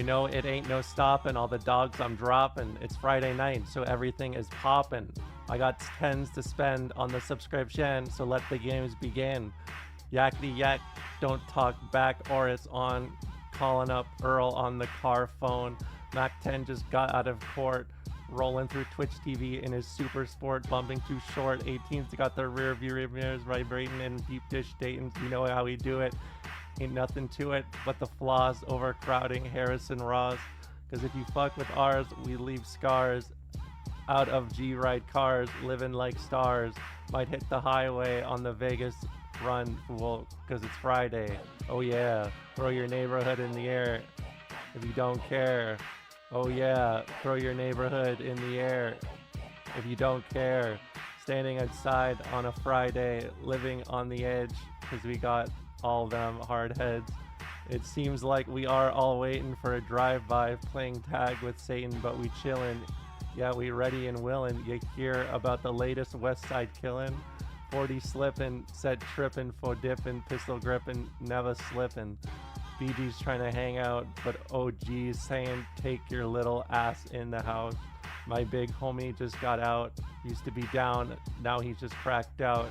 You know, it ain't no stopping. All the dogs I'm dropping. It's Friday night, so everything is popping. I got tens to spend on the subscription, so let the games begin. Yakety yak, don't talk back or it's on. Calling up Earl on the car phone. Mac 10 just got out of court. Rolling through Twitch TV in his super sport, bumping too short. 18's got their rear view mirrors vibrating in deep dish dating. You know how we do it. Ain't nothing to it but the flaws, overcrowding Harrison Ross. Cause if you fuck with ours, we leave scars. Out of G-Ride cars, living like stars. Might hit the highway on the Vegas run, fool, cause it's Friday. Oh yeah, throw your neighborhood in the air if you don't care. Oh yeah, throw your neighborhood in the air if you don't care. Standing outside on a Friday, living on the edge, cause we got all them hard heads. It seems like we are all waiting for a drive-by, playing tag with Satan, but we chillin'. Yeah, we ready and willin'. You hear about the latest West Side killin'? 40 slippin', set trippin', for dippin', pistol grippin', never slippin'. BG's trying to hang out, but OG's saying take your little ass in the house. My big homie just got out, used to be down, now he's just cracked out.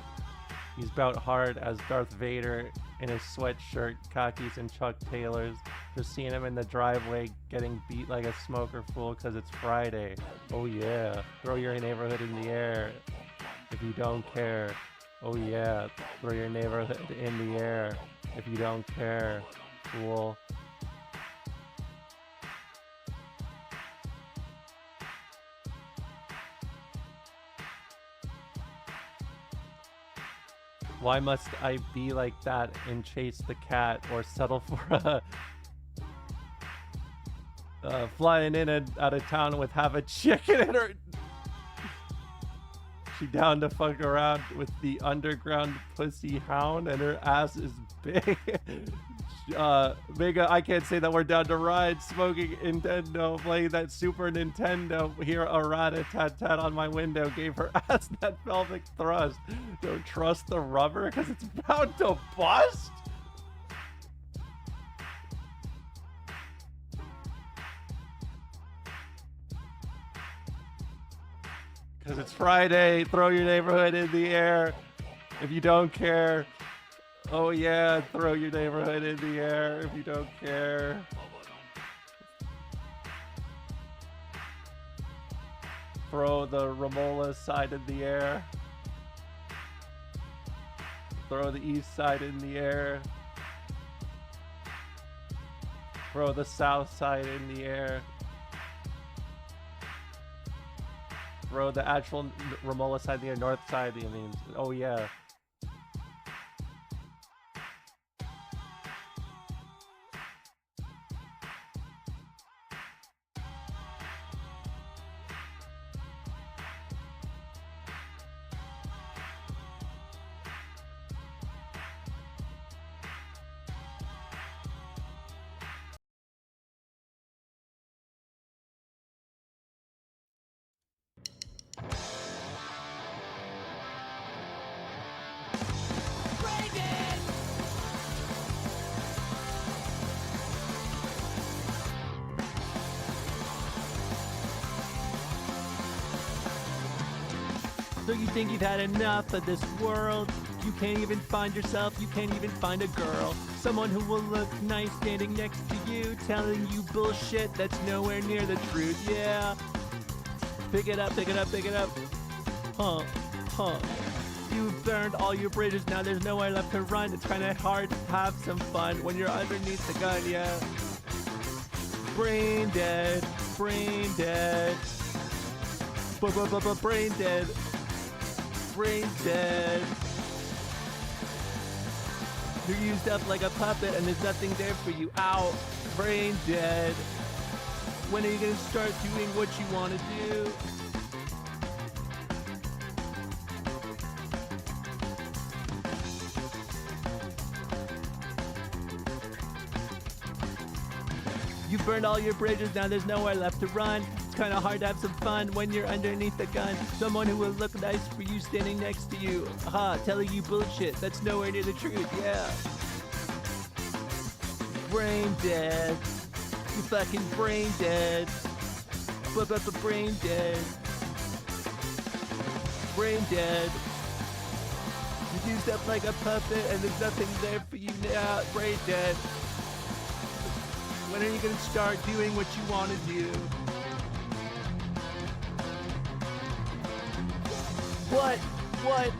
He's bout hard as Darth Vader in his sweatshirt, khakis, and Chuck Taylors. Just seeing him in the driveway getting beat like a smoker fool cause it's Friday. Oh yeah, throw your neighborhood in the air if you don't care. Oh yeah, throw your neighborhood in the air if you don't care. Fool. Why must I be like that and chase the cat or settle for flying in and out of town with half a chicken in her? She down to fuck around with the underground pussy hound and her ass is big. Mega, I can't say that we're down to ride, smoking Nintendo, playing that Super Nintendo. Hear a rat-a-tat-tat on my window, gave her ass that pelvic thrust. Don't trust the rubber because it's bound to bust. Because it's Friday, throw your neighborhood in the air if you don't care. Oh yeah, throw your neighborhood in the air if you don't care. Throw the Romola side in the air. Throw the east side in the air. Throw the south side in the air. Throw the actual Romola side in the air, north side, I mean, oh yeah. So you think you've had enough of this world? You can't even find yourself, you can't even find a girl. Someone who will look nice standing next to you, telling you bullshit that's nowhere near the truth, yeah. Pick it up, pick it up, pick it up. Huh, huh. You've burned all your bridges, now there's nowhere left to run. It's kinda hard to have some fun when you're underneath the gun, yeah. Brain dead, brain dead. Brain dead. Brain dead. You're used up like a puppet and there's nothing there for you. Ow. Brain dead. When are you gonna start doing what you wanna do? You've burned all your bridges, now there's nowhere left to run. It's kinda hard to have some fun when you're underneath the gun. Someone who will look nice for you standing next to you. Aha, telling you bullshit that's nowhere near the truth, yeah. Brain dead. You fucking brain dead. Brain dead. Brain dead. You do stuff like a puppet and there's nothing there for you now. Brain dead. When are you gonna start doing what you wanna do? What? What?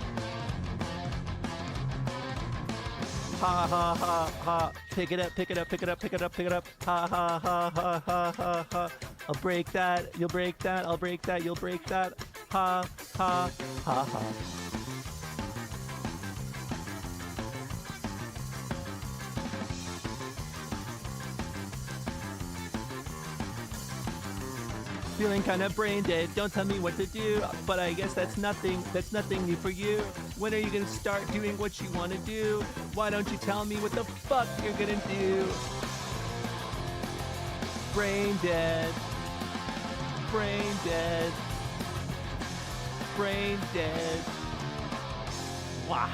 Ha ha ha ha. Pick it up, pick it up, pick it up, pick it up, pick it up. Ha ha ha ha ha ha ha. I'll break that, you'll break that, I'll break that, you'll break that. Ha ha ha ha. Feeling kind of brain dead. Don't tell me what to do, but I guess that's nothing new for you. When are you gonna start doing what you wanna do? Why don't you tell me what the fuck you're gonna do? Brain dead. Brain dead. Brain dead. Wow.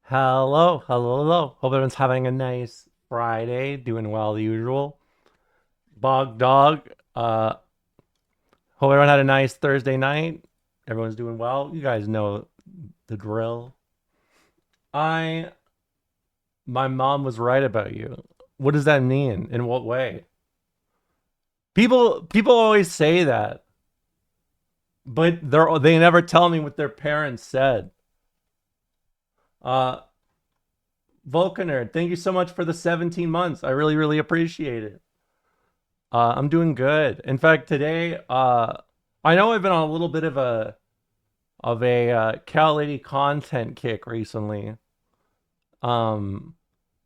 Hello, hello, hello. Hope everyone's having a nice Friday, doing well the usual. Bog dog. Hope everyone had a nice Thursday night. Everyone's doing well. You guys know the drill. I My mom was right about you. What does that mean? In what way? People always say that, but they never tell me what their parents said. Uh Vulcaner, thank you so much for the 17 months. I really, really appreciate it. I'm doing good. In fact, today, I know I've been on a little bit of a Cal Lady content kick recently. Um,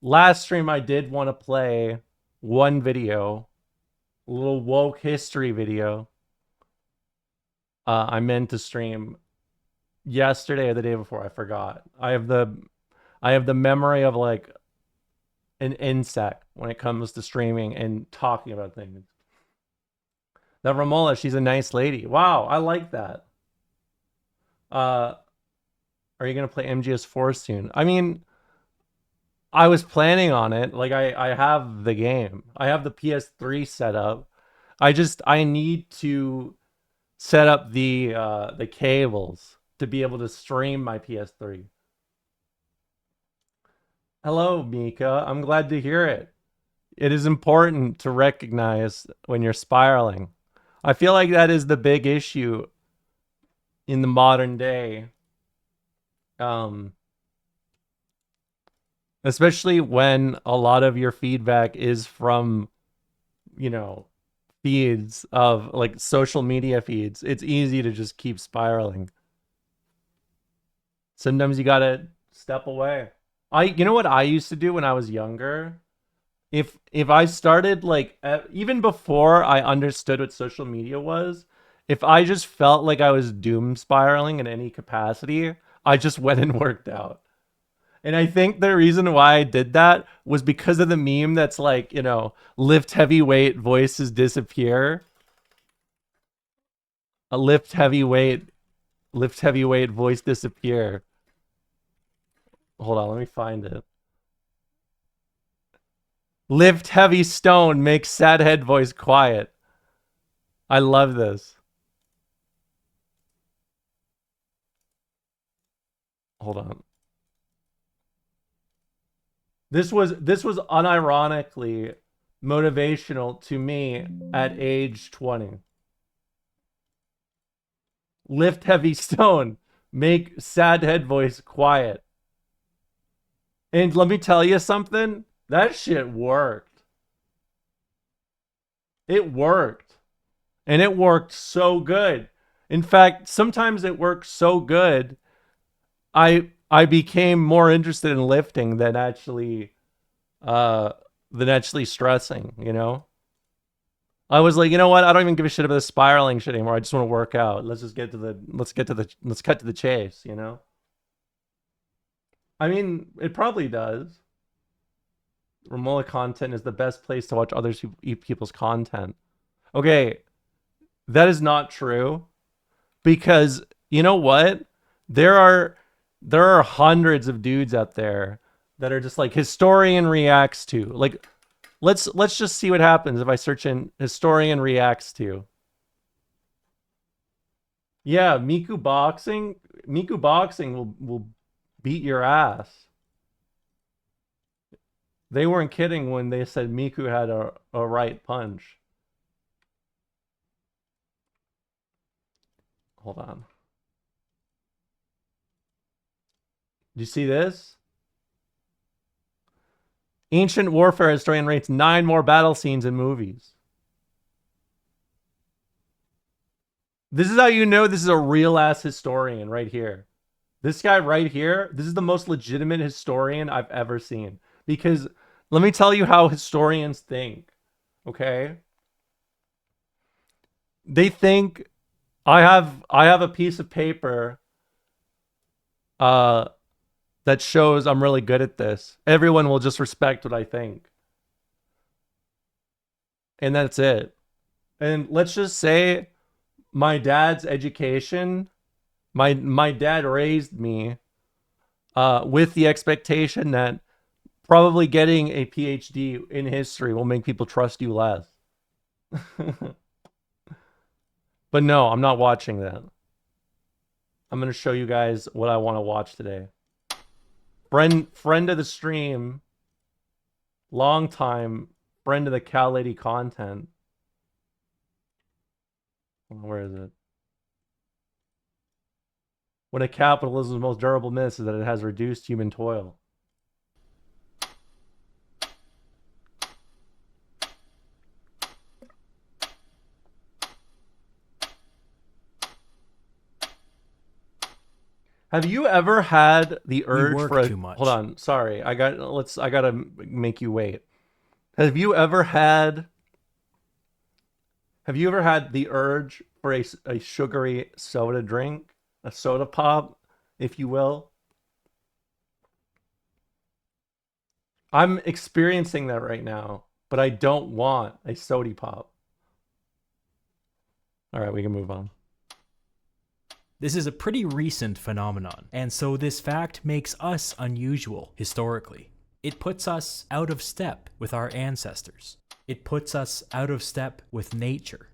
Last stream I did want to play one video, a little woke history video. I meant to stream yesterday or the day before. I forgot. I have the memory of like an insect when it comes to streaming and talking about things. That Ramola, she's a nice lady. Wow, I like that. Uh, are you gonna play MGS4 soon? I mean, I was planning on it. Like I have the game. I have the PS3 set up. I need to set up the cables to be able to stream my PS3. Hello, Mika. I'm glad to hear it. It is important to recognize when you're spiraling. I feel like that is the big issue in the modern day. Um, Especially when a lot of your feedback is from, you know, feeds of like social media feeds. It's easy to just keep spiraling. Sometimes you gotta step away. You know what I used to do when I was younger? If I started like even before I understood what social media was, if I just felt like I was doom spiraling in any capacity, I just went and worked out. And I think the reason why I did that was because of the meme that's like, you know, lift heavyweight, voices disappear. A lift heavyweight, voice disappear. Hold on, let me find it. Lift heavy stone, make sad head voice quiet. I love this. Hold on. This was unironically motivational to me at age 20. Lift heavy stone, make sad head voice quiet. And let me tell you something, that shit worked. It worked. And it worked so good. In fact, sometimes it worked so good, I became more interested in lifting uh than actually stressing, you know? I was like, you know what? I don't even give a shit about the spiraling shit anymore. I just want to work out. Let's cut to the chase, you know? I mean, it probably does. Romola content is the best place to watch others who eat people's content. Okay, that is not true because you know what? There are There are hundreds of dudes out there that are just like historian reacts to. Like, let's just see what happens if I search in historian reacts to. Yeah, Miku boxing. Miku boxing will beat your ass. They weren't kidding when they said Miku had a right punch. Hold on. Do you see this? Ancient warfare historian rates 9 more battle scenes in movies. This is how you know this is a real ass historian right here. This guy right here, this is the most legitimate historian I've ever seen. Because let me tell you how historians think. Okay? They think I have a piece of paper uh that shows I'm really good at this. Everyone will just respect what I think. And that's it. And let's just say my dad's education, my dad raised me with the expectation that probably getting a PhD in history will make people trust you less. But no, I'm not watching that. I'm going to show you guys what I want to watch today. Friend of the stream, long time friend of the Cow Lady content. Where is it? One of capitalism's most durable myths is that it has reduced human toil. Have you ever had the urge for a too much. Hold on, sorry. I gotta make you wait. Have you ever had the urge for a sugary soda drink? A soda pop, if you will? I'm experiencing that right now, but I don't want a sody pop. All right, we can move on. This is a pretty recent phenomenon, and so this fact makes us unusual historically. It puts us out of step with our ancestors. It puts us out of step with nature.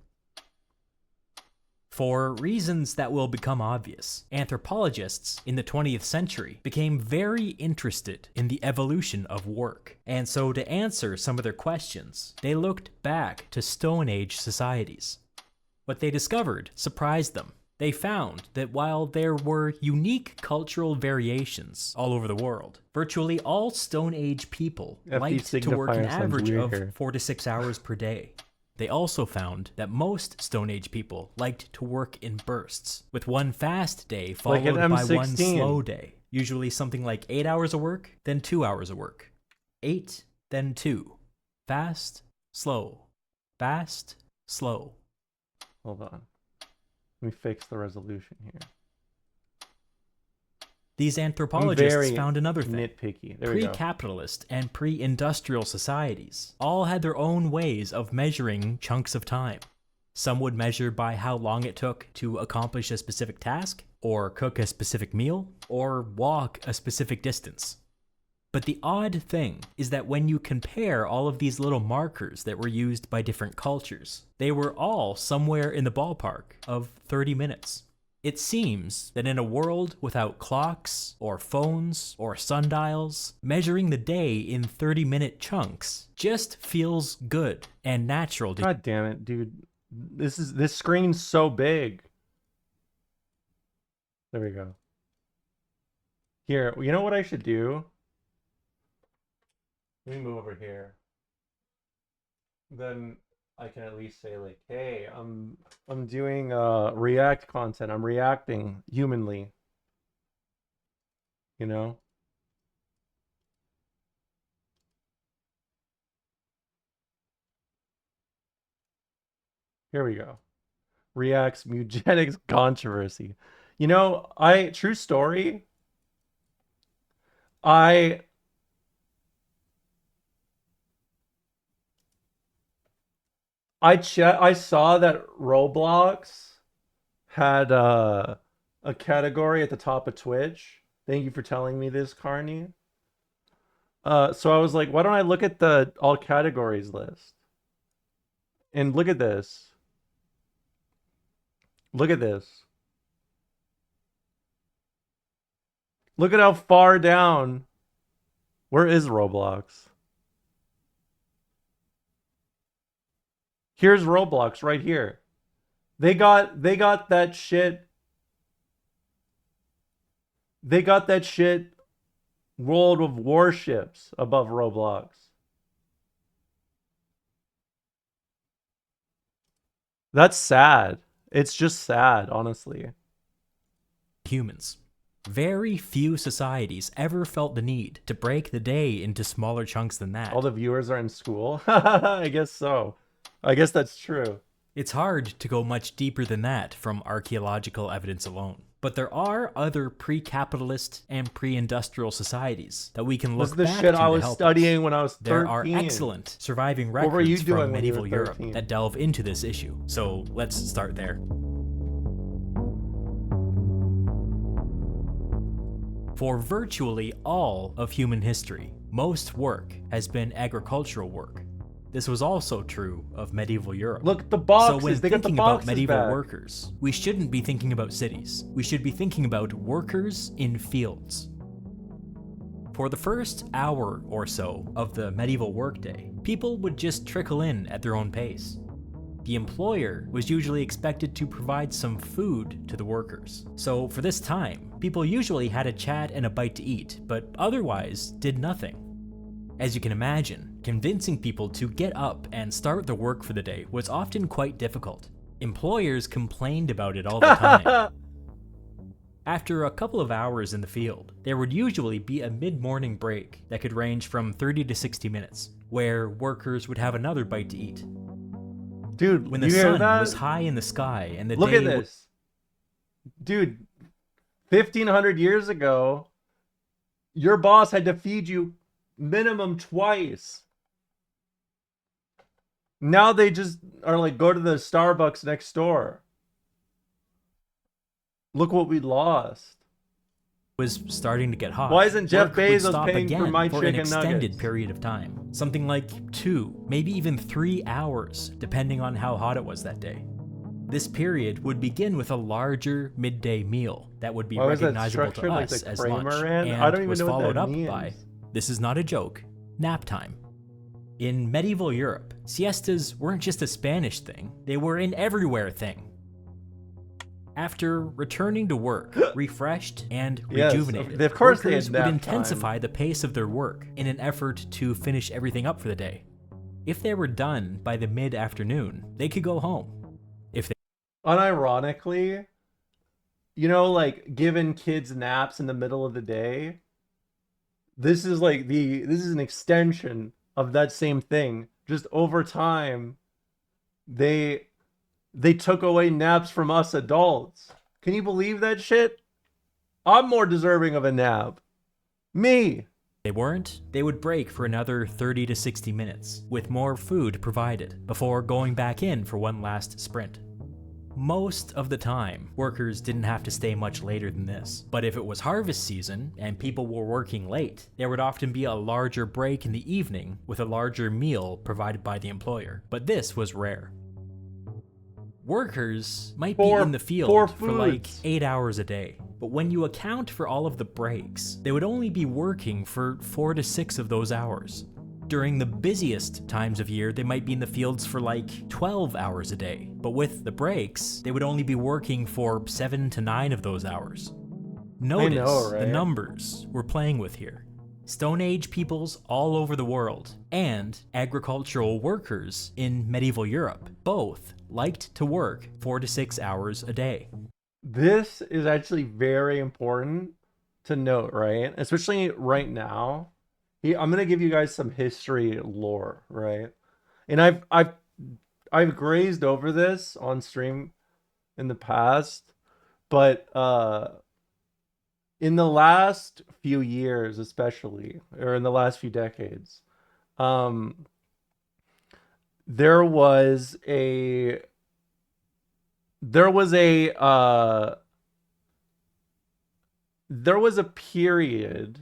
For reasons that will become obvious, anthropologists in the 20th century became very interested in the evolution of work, and so to answer some of their questions, they looked back to Stone Age societies. What they discovered surprised them. They found that while there were unique cultural variations all over the world, virtually all Stone Age people liked to work an average of 4 to 6 hours per day. They also found that most Stone Age people liked to work in bursts, with one fast day followed by one slow day. Usually something like 8 hours of work, then 2 hours of work. 8, then 2. Fast, slow. Fast, slow. Hold on. Let me fix the resolution here. These anthropologists found another thing. Nitpicky. Pre-capitalist and pre-industrial societies all had their own ways of measuring chunks of time. Some would measure by how long it took to accomplish a specific task, or cook a specific meal, or walk a specific distance. But the odd thing is that when you compare all of these little markers that were used by different cultures, they were all somewhere in the ballpark of 30 minutes. It seems that in a world without clocks, or phones, or sundials, measuring the day in 30-minute chunks just feels good and natural. God damn it, dude. This screen's so big. There we go. Here, you know what I should do? Let me move over here. Then I can at least say like, hey, I'm doing React content. I'm reacting humanly. You know? Here we go. Reacts eugenics controversy. You know, true story. I saw that Roblox had a category at the top of Twitch Thank you for telling me this, Carney. So I was like, why don't I look at the all categories list? And look at this. Look at this. Look at how far down. Where is Roblox? Here's Roblox right here. They got that shit. They got that shit World of Warships above Roblox. That's sad. It's just sad, honestly. Humans. Very few societies ever felt the need to break the day into smaller chunks than that. All the viewers are in school? I guess so. I guess that's true. It's hard to go much deeper than that from archaeological evidence alone. But there are other pre-capitalist and pre-industrial societies that we can This look is the back shit to I to was help studying us. when I was 13. There are excellent surviving What were you records doing from when you were medieval Europe 13? that delve into this issue. So let's start there. For virtually all of human history, most work has been agricultural work. This was also true of medieval Europe. Look at the boxes. So when They got the thinking about boxes medieval back. workers, we shouldn't be thinking about cities. We should be thinking about workers in fields. For the first hour or so of the medieval workday, people would just trickle in at their own pace. The employer was usually expected to provide some food to the workers. So for this time, people usually had a chat and a bite to eat, but otherwise did nothing. As you can imagine, convincing people to get up and start the work for the day was often quite difficult. Employers complained about it all the time. After a couple of hours in the field, there would usually be a mid-morning break that could range from 30 to 60 minutes, where workers would have another bite to eat. Dude, When the you hear sun that? was high in the sky and the Look day at this. Dude, 1,500 years ago, your boss had to feed you minimum twice. Now they just are like, go to the Starbucks next door. Look what we lost. was starting to get hot. Why isn't Jeff work would Bezos stop paying for again my for an chicken extended nuggets? period of time? Something like 2, maybe even 3 hours, depending on how hot it was that day. This period would begin with a larger midday meal that would be Why was that recognizable to structured like us the as Kramer lunch, ran? and I don't even was know what followed that up means. by, this is not a joke, nap time. In medieval Europe, siestas weren't just a Spanish thing, they were an everywhere thing. After returning to work, refreshed and Yes, rejuvenated, of course they had workers would nap intensify the pace of their work in an effort to finish everything up for the day. If they were done by the mid-afternoon, they could go home. If they Unironically, you know, like giving kids naps in the middle of the day. This is an extension of that same thing. Just over time, they took away naps from us adults. Can you believe that shit? I'm more deserving of a nap. Me. weren't, they would break for another 30 to 60 minutes, with more food provided, before going back in for one last sprint. Most of the time, workers didn't have to stay much later than this, but if it was harvest season and people were working late, there would often be a larger break in the evening with a larger meal provided by the employer, but this was rare. Workers might be in the field for like 8 hours a day, but when you account for all of the breaks, they would only be working for 4 to 6 of those hours. During the busiest times of year, they might be in the fields for like 12 hours a day, but with the breaks, they would only be working for 7 to 9 of those hours. Notice the numbers we're playing with here. Stone Age peoples all over the world, and agricultural workers in medieval Europe, both liked to work 4 to 6 hours a day. This is actually very important to note, right? Especially right now. I'm gonna give you guys some history lore, right? And I've grazed over this on stream in the past, but in the last few years, especially, or in the last few decades, there was a there was a period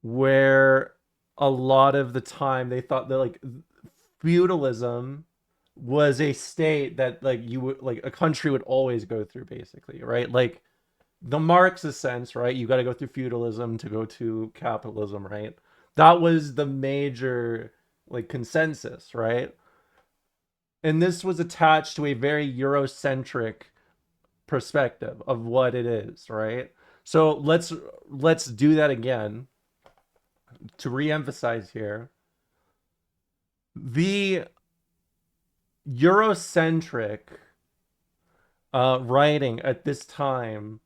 where a lot of the time they thought that like feudalism was a state that like you would like a country would always go through, basically, right? Like the Marxist sense, right? You got to go through feudalism to go to capitalism, right? That was the major like consensus, right? And this was attached to a very Eurocentric perspective of what it is, right? So let's do that again to re-emphasize here. The Eurocentric writing at this time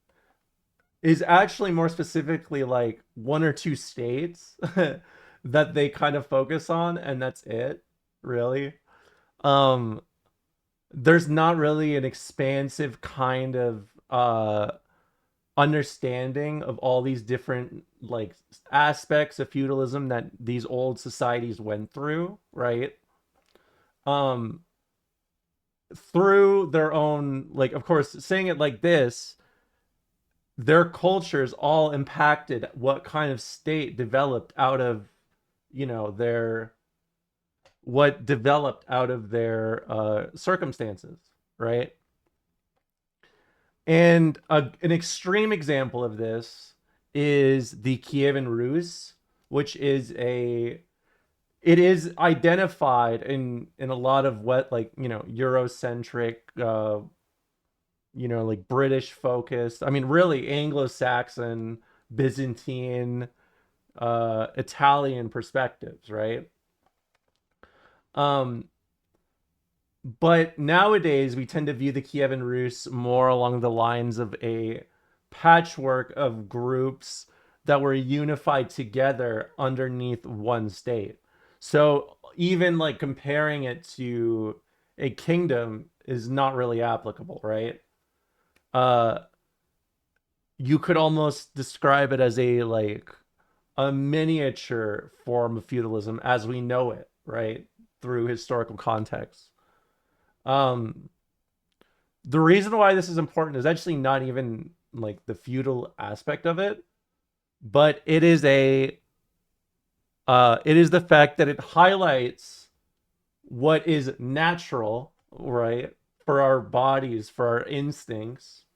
is actually more specifically like one or two states that they kind of focus on, and that's it, really. Um, there's not really an expansive kind of understanding of all these different like aspects of feudalism that these old societies went through, right? Um, through their own, like, of course, saying it like this, their cultures all impacted what kind of state developed out of, their what developed out of their circumstances, right? And an extreme example of this is the Kievan Rus, which is it is identified in a lot of what, like, Eurocentric, like British focused. I mean, really Anglo-Saxon, Byzantine, Italian perspectives, right? Um, but nowadays we tend to view the Kievan Rus more along the lines of a patchwork of groups that were unified together underneath one state. So even like comparing it to a kingdom is not really applicable, right? Uh, you could almost describe it as a miniature form of feudalism as we know it, right? Through historical context. Um, the reason why this is important is actually not even like the feudal aspect of it, but it is the fact that it highlights what is natural, right, for our bodies, for our instincts,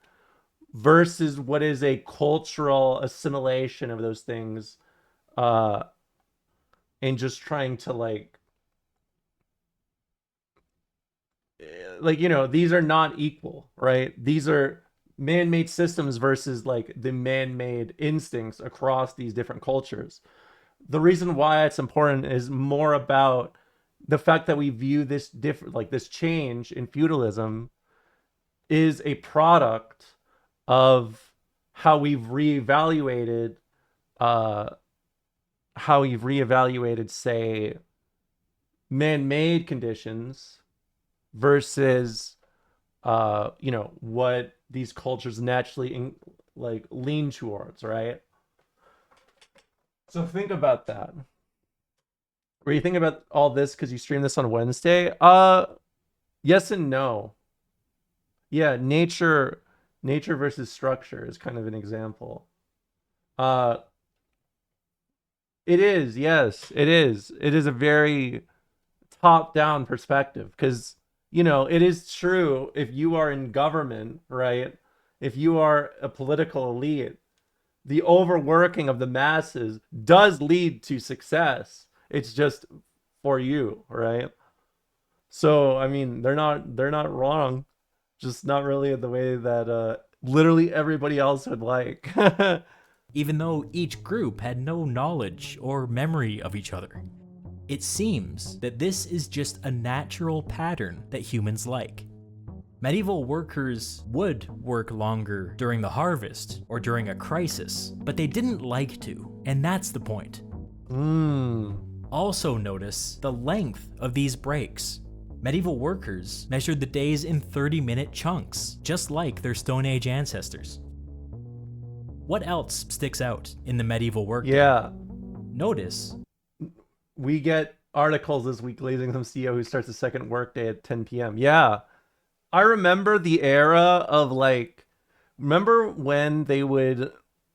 versus what is a cultural assimilation of those things, uh, and just trying to these are not equal, right? These are man-made systems versus like the man-made instincts across these different cultures. The reason why it's important is more about the fact that we view this different, like this change in feudalism is a product of how we've reevaluated uh say man-made conditions versus what these cultures naturally like lean towards, right? So think about that. Were you thinking about all this because you streamed this on Wednesday? Yes and no. Yeah, nature versus structure is kind of an example. Uh it is, yes, it is. It is a very top-down perspective because it is true, if you are in government, right? If you are a political elite, the overworking of the masses does lead to success. It's just for you, right? So I mean, they're not wrong, just not really the way that literally everybody else would like. Even though each group had no knowledge or memory of each other. It seems that this is just a natural pattern that humans like. Medieval workers would work longer during the harvest or during a crisis, but they didn't like to, and that's the point. Also notice the length of these breaks. Medieval workers measured the days in 30-minute chunks, just like their Stone Age ancestors. What else sticks out in the medieval workday? Yeah. Notice we get articles this week leading some CEO who starts the second workday at 10 p.m. Yeah. I remember the era of like remember when they would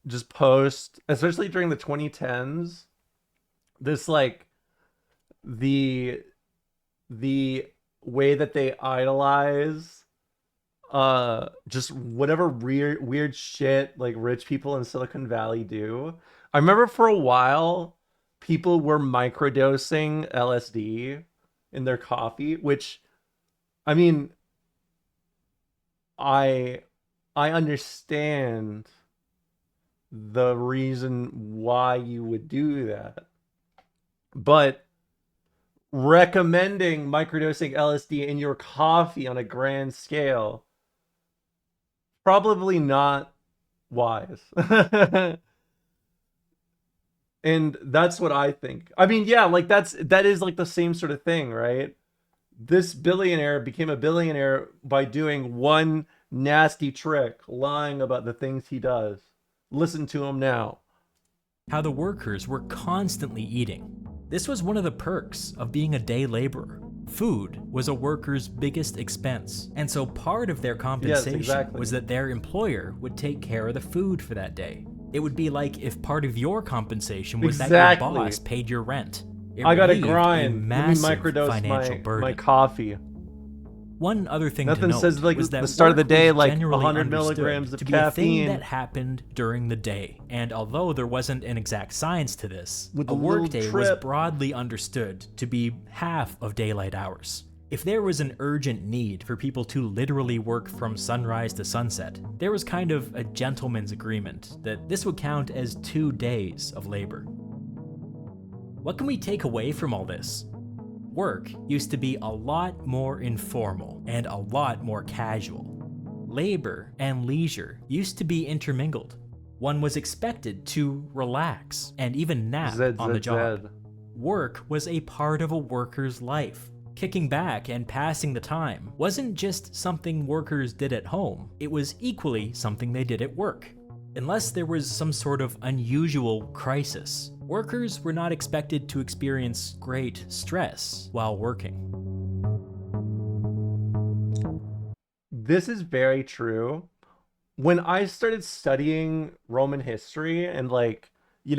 just post, especially during the 2010s, this like the the way that they idolize just whatever weird shit like rich people in Silicon Valley do. I remember for a while people were microdosing LSD in their coffee, which I mean, I I understand the reason why you would do that. But recommending microdosing LSD in your coffee on a grand scale, probably not wise. And that's what I think. I mean, yeah, like that is like the same sort of thing, right? This billionaire became a billionaire by doing one nasty trick, lying about the things he does. Listen to him now. How the workers were constantly eating. This was one of the perks of being a day laborer. Food was a worker's biggest expense, and so part of their compensation exactly. was that their employer would take care of the food for that day. It would be like if part of your compensation was that your boss paid your rent. It I gotta relieved grind. a Let me massive microdose financial burden. my coffee. One other thing Nothing to note says like was that the start of the work day was like generally 100 understood milligrams of to be a thing caffeine. that happened during the day, and although there wasn't an exact science to this, With a a little workday was trip. broadly understood to be half of daylight hours. If there was an urgent need for people to literally work from sunrise to sunset, there was kind of a gentleman's agreement that this would count as 2 days of labor. What can we take away from all this? Work used to be a lot more informal and a lot more casual. Labor and leisure used to be intermingled. One was expected to relax and even nap on the job. Work was a part of a worker's life. Kicking back and passing the time wasn't just something workers did at home, it was equally something they did at work. Unless there was some sort of unusual crisis, workers were not expected to experience great stress while working. This is very true. When I started studying Roman history and like,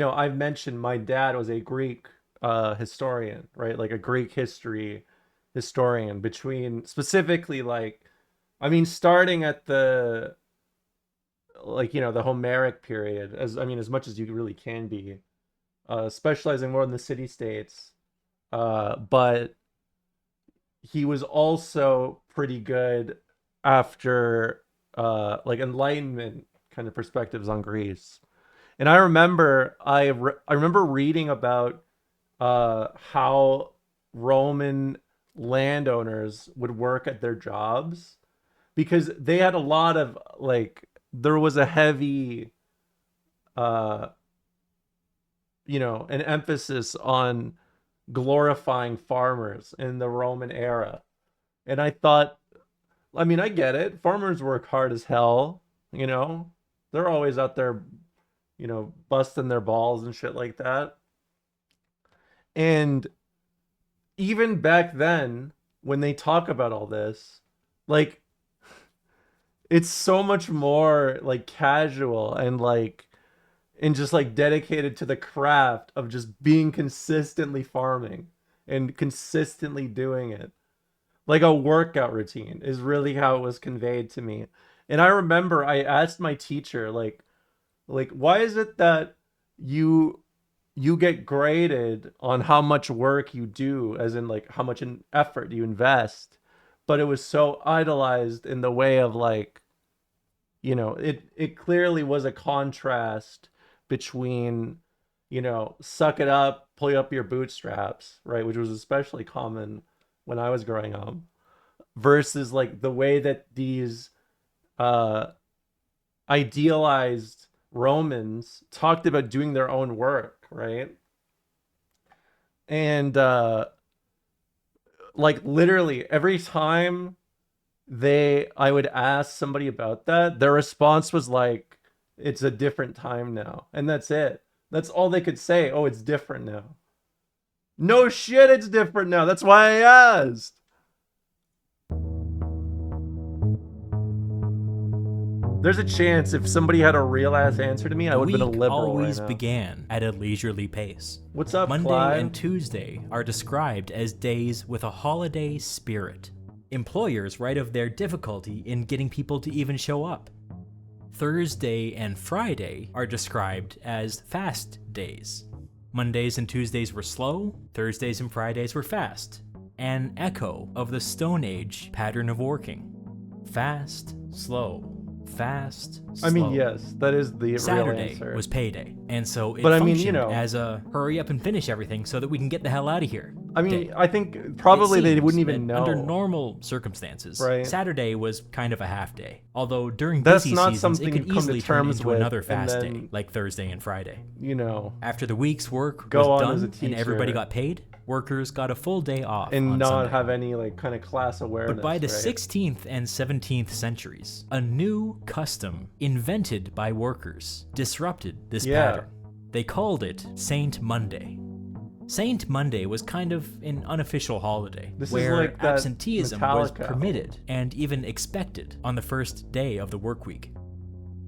I've mentioned my dad was a Greek historian, right? Like a Greek history historian between specifically like, I mean, starting at the like, the Homeric period, as much as you really can be, specializing more in the city states. But he was also pretty good after like Enlightenment kind of perspectives on Greece. And I remember I remember reading about how Roman landowners would work at their jobs because they had a lot of like there was a heavy an emphasis on glorifying farmers in the Roman era. And I thought, I mean, I get it. Farmers work hard as hell, you know. They're always out there, busting their balls and shit like that. And even back then, when they talk about all this, like it's so much more like casual and just like dedicated to the craft of just being consistently farming and consistently doing it. Like a workout routine is really how it was conveyed to me. And I remember I asked my teacher like why is it that you get graded on how much work you do, as in like how much effort you invest, but it was so idolized in the way of like, it clearly was a contrast between, suck it up, pull up your bootstraps, right, which was especially common when I was growing up, versus like the way that these uh idealized Romans talked about doing their own work, right? And like literally every time I would ask somebody about that, their response was like, it's a different time now. And that's it. That's all they could say. Oh, it's different now. No shit, it's different now. That's why I asked. There's a chance if somebody had a real ass answer to me, I The would have been a week liberal always right now. began at a leisurely pace. What's up, Monday Clive? and Tuesday are described as days with a holiday spirit. Employers write of their difficulty in getting people to even show up. Thursday and Friday are described as fast days. Mondays and Tuesdays were slow, Thursdays and Fridays were fast. An echo of the Stone Age pattern of working. Fast, slow, fast, slow. I mean, yes, that is the real Saturday answer. was payday, and so it But I mean, functioned you know- as a hurry up and finish everything so that we can get the hell out of here. I mean, day. I think probably It they seems wouldn't even that know. Under normal circumstances, Right. Saturday was kind of a half day. Although during That's busy not seasons, something it could you come to easily turn terms into with, another and fast then- day, like Thursday and Friday. You know, After the week's work Go was on done as a and teacher. everybody got paid, workers got a full day off and on not Sunday. have any like kind of class awareness. But by the right? 16th and 17th centuries, a new custom invented by workers disrupted this Yeah. pattern. They called it Saint Monday. Saint Monday was kind of an unofficial holiday This is where like that absenteeism was Metallica permitted and even expected on the first day of the work week.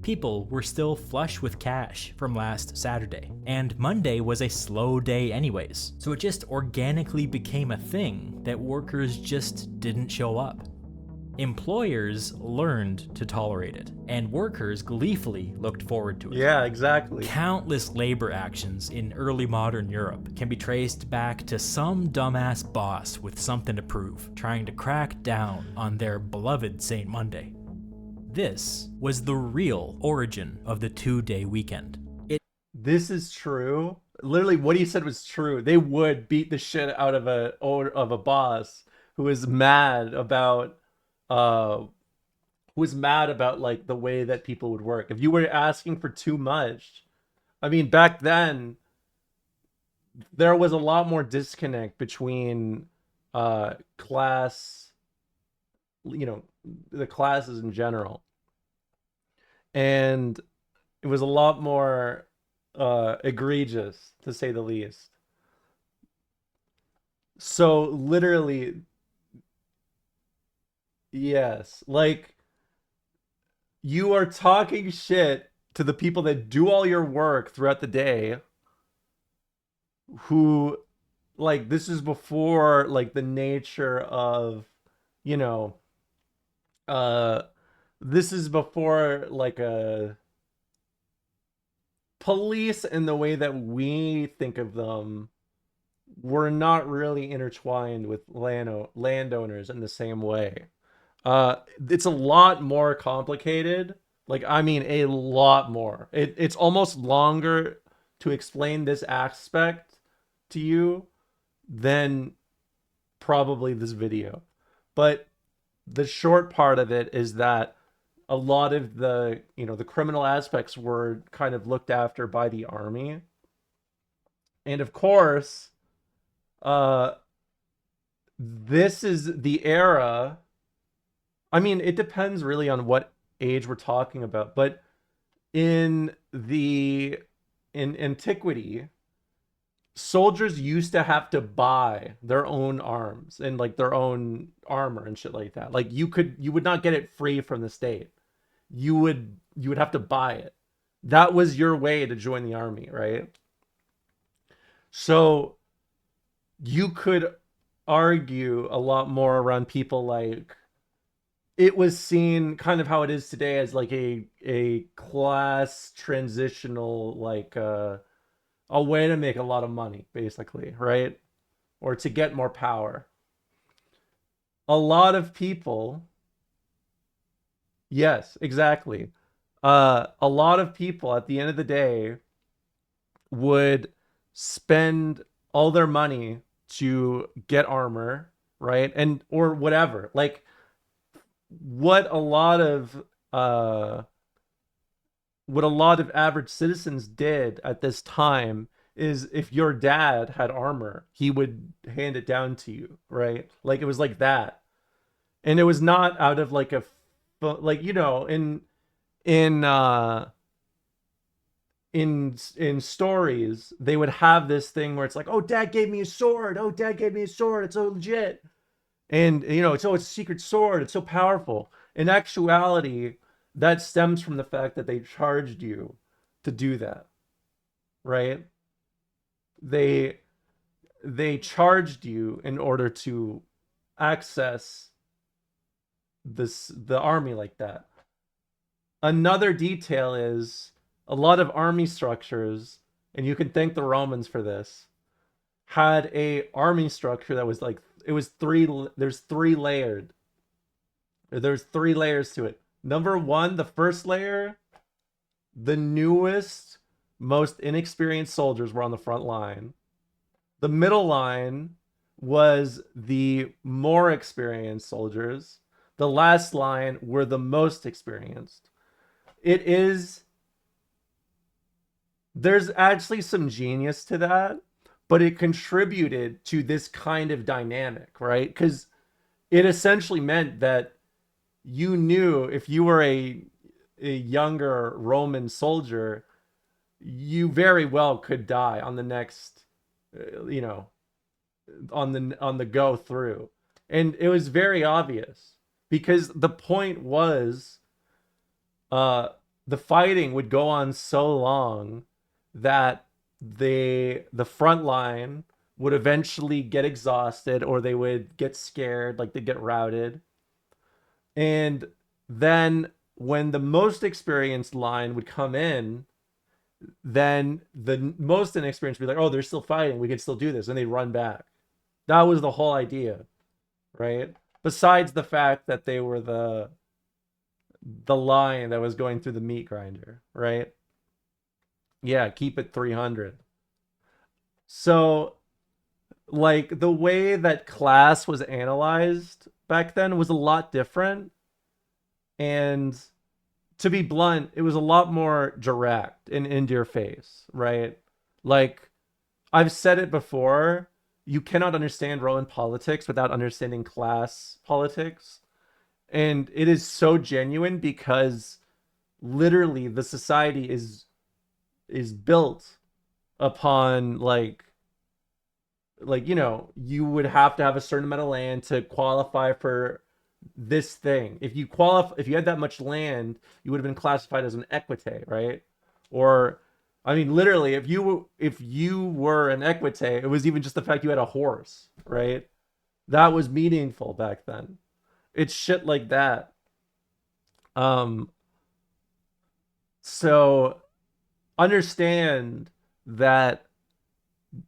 People were still flush with cash from last Saturday, and Monday was a slow day anyways, so it just organically became a thing that workers just didn't show up. Employers learned to tolerate it, and workers gleefully looked forward to it. Yeah, exactly. Countless labor actions in early modern Europe can be traced back to some dumbass boss with something to prove, trying to crack down on their beloved Saint Monday. This was the real origin of the 2-day weekend. This is true. Literally, what he said was true. They would beat the shit out of a boss who is mad about like the way that people would work. If you were asking for too much, I mean, back then there was a lot more disconnect between class, you know, the classes in general, and it was a lot more egregious, to say the least. So literally, yes, like you are talking shit to the people that do all your work throughout the day, who, like, this is before like the nature of, you know, this is before like a police in the way that we think of them were not really intertwined with landowners in the same way. It's a lot more complicated. Like, I mean, a lot more. It's almost longer to explain this aspect to you than probably this video. But the short part of it is that a lot of the, you know, the criminal aspects were kind of looked after by the army. And of course, this is the era. I mean, it depends really on what age we're talking about, but in antiquity, soldiers used to have to buy their own arms and like their own armor and shit like that. Like you would not get it free from the state. You would have to buy it. That was your way to join the army, right? So you could argue a lot more around people like, it was seen kind of how it is today as like a class transitional, like a way to make a lot of money, basically, right? Or to get more power. A lot of people, yes, exactly. A lot of people at the end of the day would spend all their money to get armor, right? And or whatever. Like what a lot of average citizens did at this time is, if your dad had armor, he would hand it down to you, right? Like it was like that. And it was not out of like like, you know, in stories, they would have this thing where it's like, oh, dad gave me a sword. Oh, dad gave me a sword. It's so legit. And, you know, it's a secret sword. It's so powerful. In actuality, that stems from the fact that they charged you to do that, right? They they charged you in order to access the army like that. Another detail is a lot of army structures, and you can thank the Romans for this, had a army structure that was like it was three layered. There's three layers to it. Number one, the first layer, the newest, most inexperienced soldiers were on the front line. The middle line was the more experienced soldiers. The last line were the most experienced. It is, there's actually some genius to that, but it contributed to this kind of dynamic, right? Because it essentially meant that you knew if you were a younger Roman soldier, you very well could die on the next, you know, on the go through, and it was very obvious because the point was, the fighting would go on so long that the front line would eventually get exhausted, or they would get scared, like they get routed. And then when the most experienced line would come in, then the most inexperienced would be like, oh, they're still fighting, we could still do this, and they'd run back. That was the whole idea, right? Besides the fact that they were the line that was going through the meat grinder, right? Yeah, keep it 300. So, like, the way that class was analyzed back then was a lot different. And to be blunt, it was a lot more direct and into your face, right? Like, I've said it before, you cannot understand Roman politics without understanding class politics. And it is so genuine because literally the society is built upon like, you know, you would have to have a certain amount of land to qualify for this thing. If you had that much land, you would have been classified as an equite, right? Or I mean, literally, if you were an equite, it was even just the fact you had a horse, right? That was meaningful back then. It's shit like that. Um, so understand that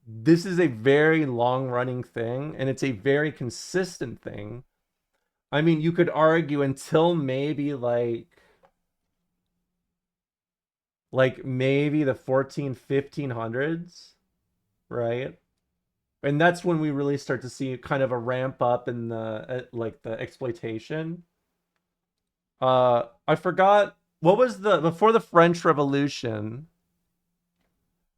this is a very long running thing, and it's a very consistent thing. I mean, you could argue until maybe maybe the 1500s, right? And that's when we really start to see kind of a ramp up in the exploitation. I forgot what was the before the French Revolution.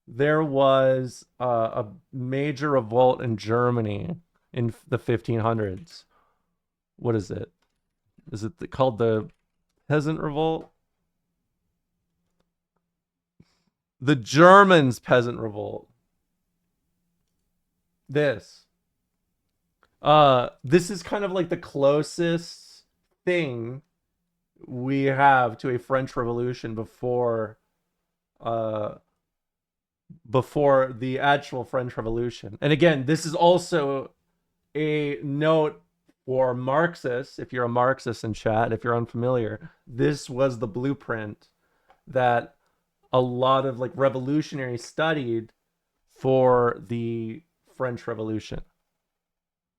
There was a major revolt in Germany in the 1500s. What is it? Is it called the Peasant Revolt? The Germans' Peasant Revolt. This. This is kind of like the closest thing we have to a French Revolution before the actual French Revolution. And again, this is also a note for Marxists. If you're a Marxist in chat, if you're unfamiliar, this was the blueprint that a lot of like revolutionaries studied for the French Revolution.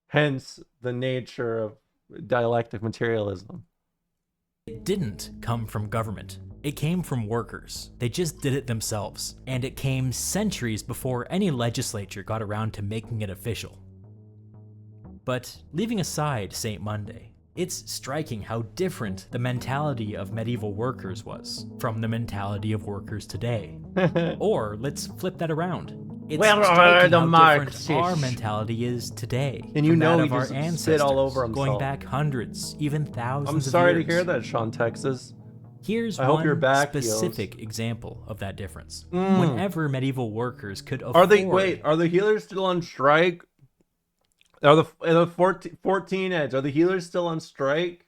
Hence the nature of dialectic materialism. It didn't come from government. It came from workers. They just did it themselves. And it came centuries before any legislature got around to making it official. But leaving aside St. Monday, it's striking how different the mentality of medieval workers was from the mentality of workers today. Or let's flip that around. It's Where are striking the how Marxists? different our mentality is today. And you from know that he of our just ancestors, spit all over himself. going back hundreds, even thousands of years. I'm sorry to hear that, Sean Texas. Here's I hope one your back specific example of that difference. Whenever medieval workers could afford... Are the healers still on strike? Are the 14 Edge, are the healers still on strike?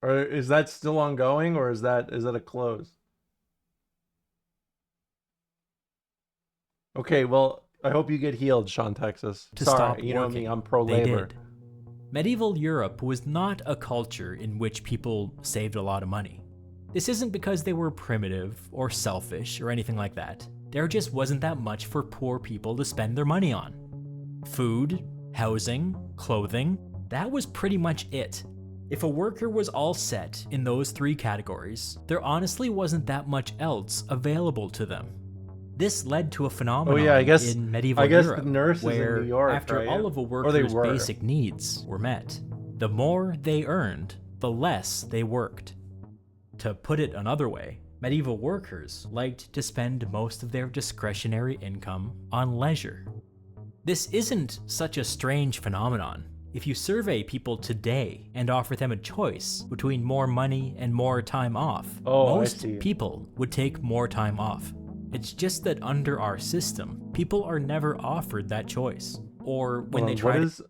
Or is that still ongoing, or is that a close? Okay, well, I hope you get healed, Sean Texas. To stop Sorry, you know me, working. I'm pro They labor. did. Medieval Europe was not a culture in which people saved a lot of money. This isn't because they were primitive or selfish or anything like that. There just wasn't that much for poor people to spend their money on. Food, housing, clothing, that was pretty much it. If a worker was all set in those three categories, there honestly wasn't that much else available to them. This led to a Oh yeah, I phenomenon guess in I medieval guess the Europe, nurses in New where York, after right? all of a Or they worker's were. basic needs were met, the more they earned, the less they worked. To put it another way, medieval workers liked to spend most of their discretionary income on leisure. This isn't such a strange phenomenon. If you survey people today and offer them a choice between more money and more time off, Oh, I most see. people would take more time off. It's just that under our system, people are never offered that choice. Or when Hold they on, try to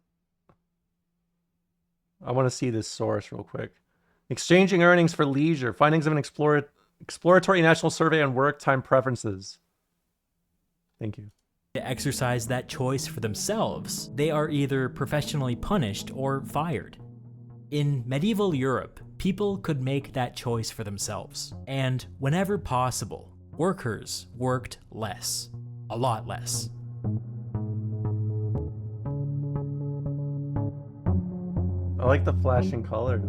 I want to see this source real quick. Exchanging earnings for leisure. Findings of an exploratory national survey on work time preferences. Thank you. exercise that choice for themselves, they are either professionally punished or fired. In medieval Europe, people could make that choice for themselves, and whenever possible, workers worked less. A lot less. I like the flashing colors.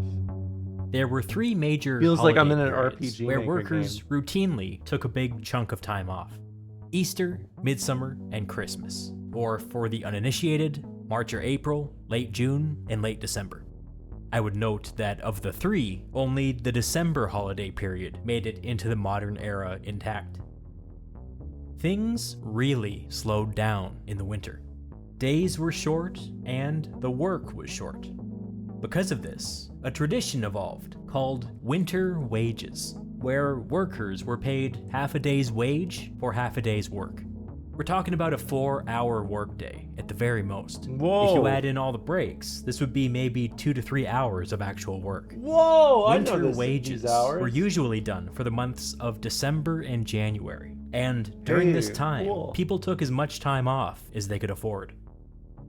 There were three major Feels like I'm holiday in an periods RPG where Maker workers game. routinely took a big chunk of time off. Easter, Midsummer, and Christmas. Or for the uninitiated, March or April, late June, and late December. I would note that of the three, only the December holiday period made it into the modern era intact. Things really slowed down in the winter. Days were short, and the work was short. Because of this, a tradition evolved called winter wages, where workers were paid half a day's wage for half a day's work. We're talking about a 4-hour workday at the very most. Whoa. If you add in all the breaks, this would be maybe 2 to 3 hours of actual work. Whoa! Winter these wages hours. were usually done for the months of December and January, and during this time, cool. people took as much time off as they could afford.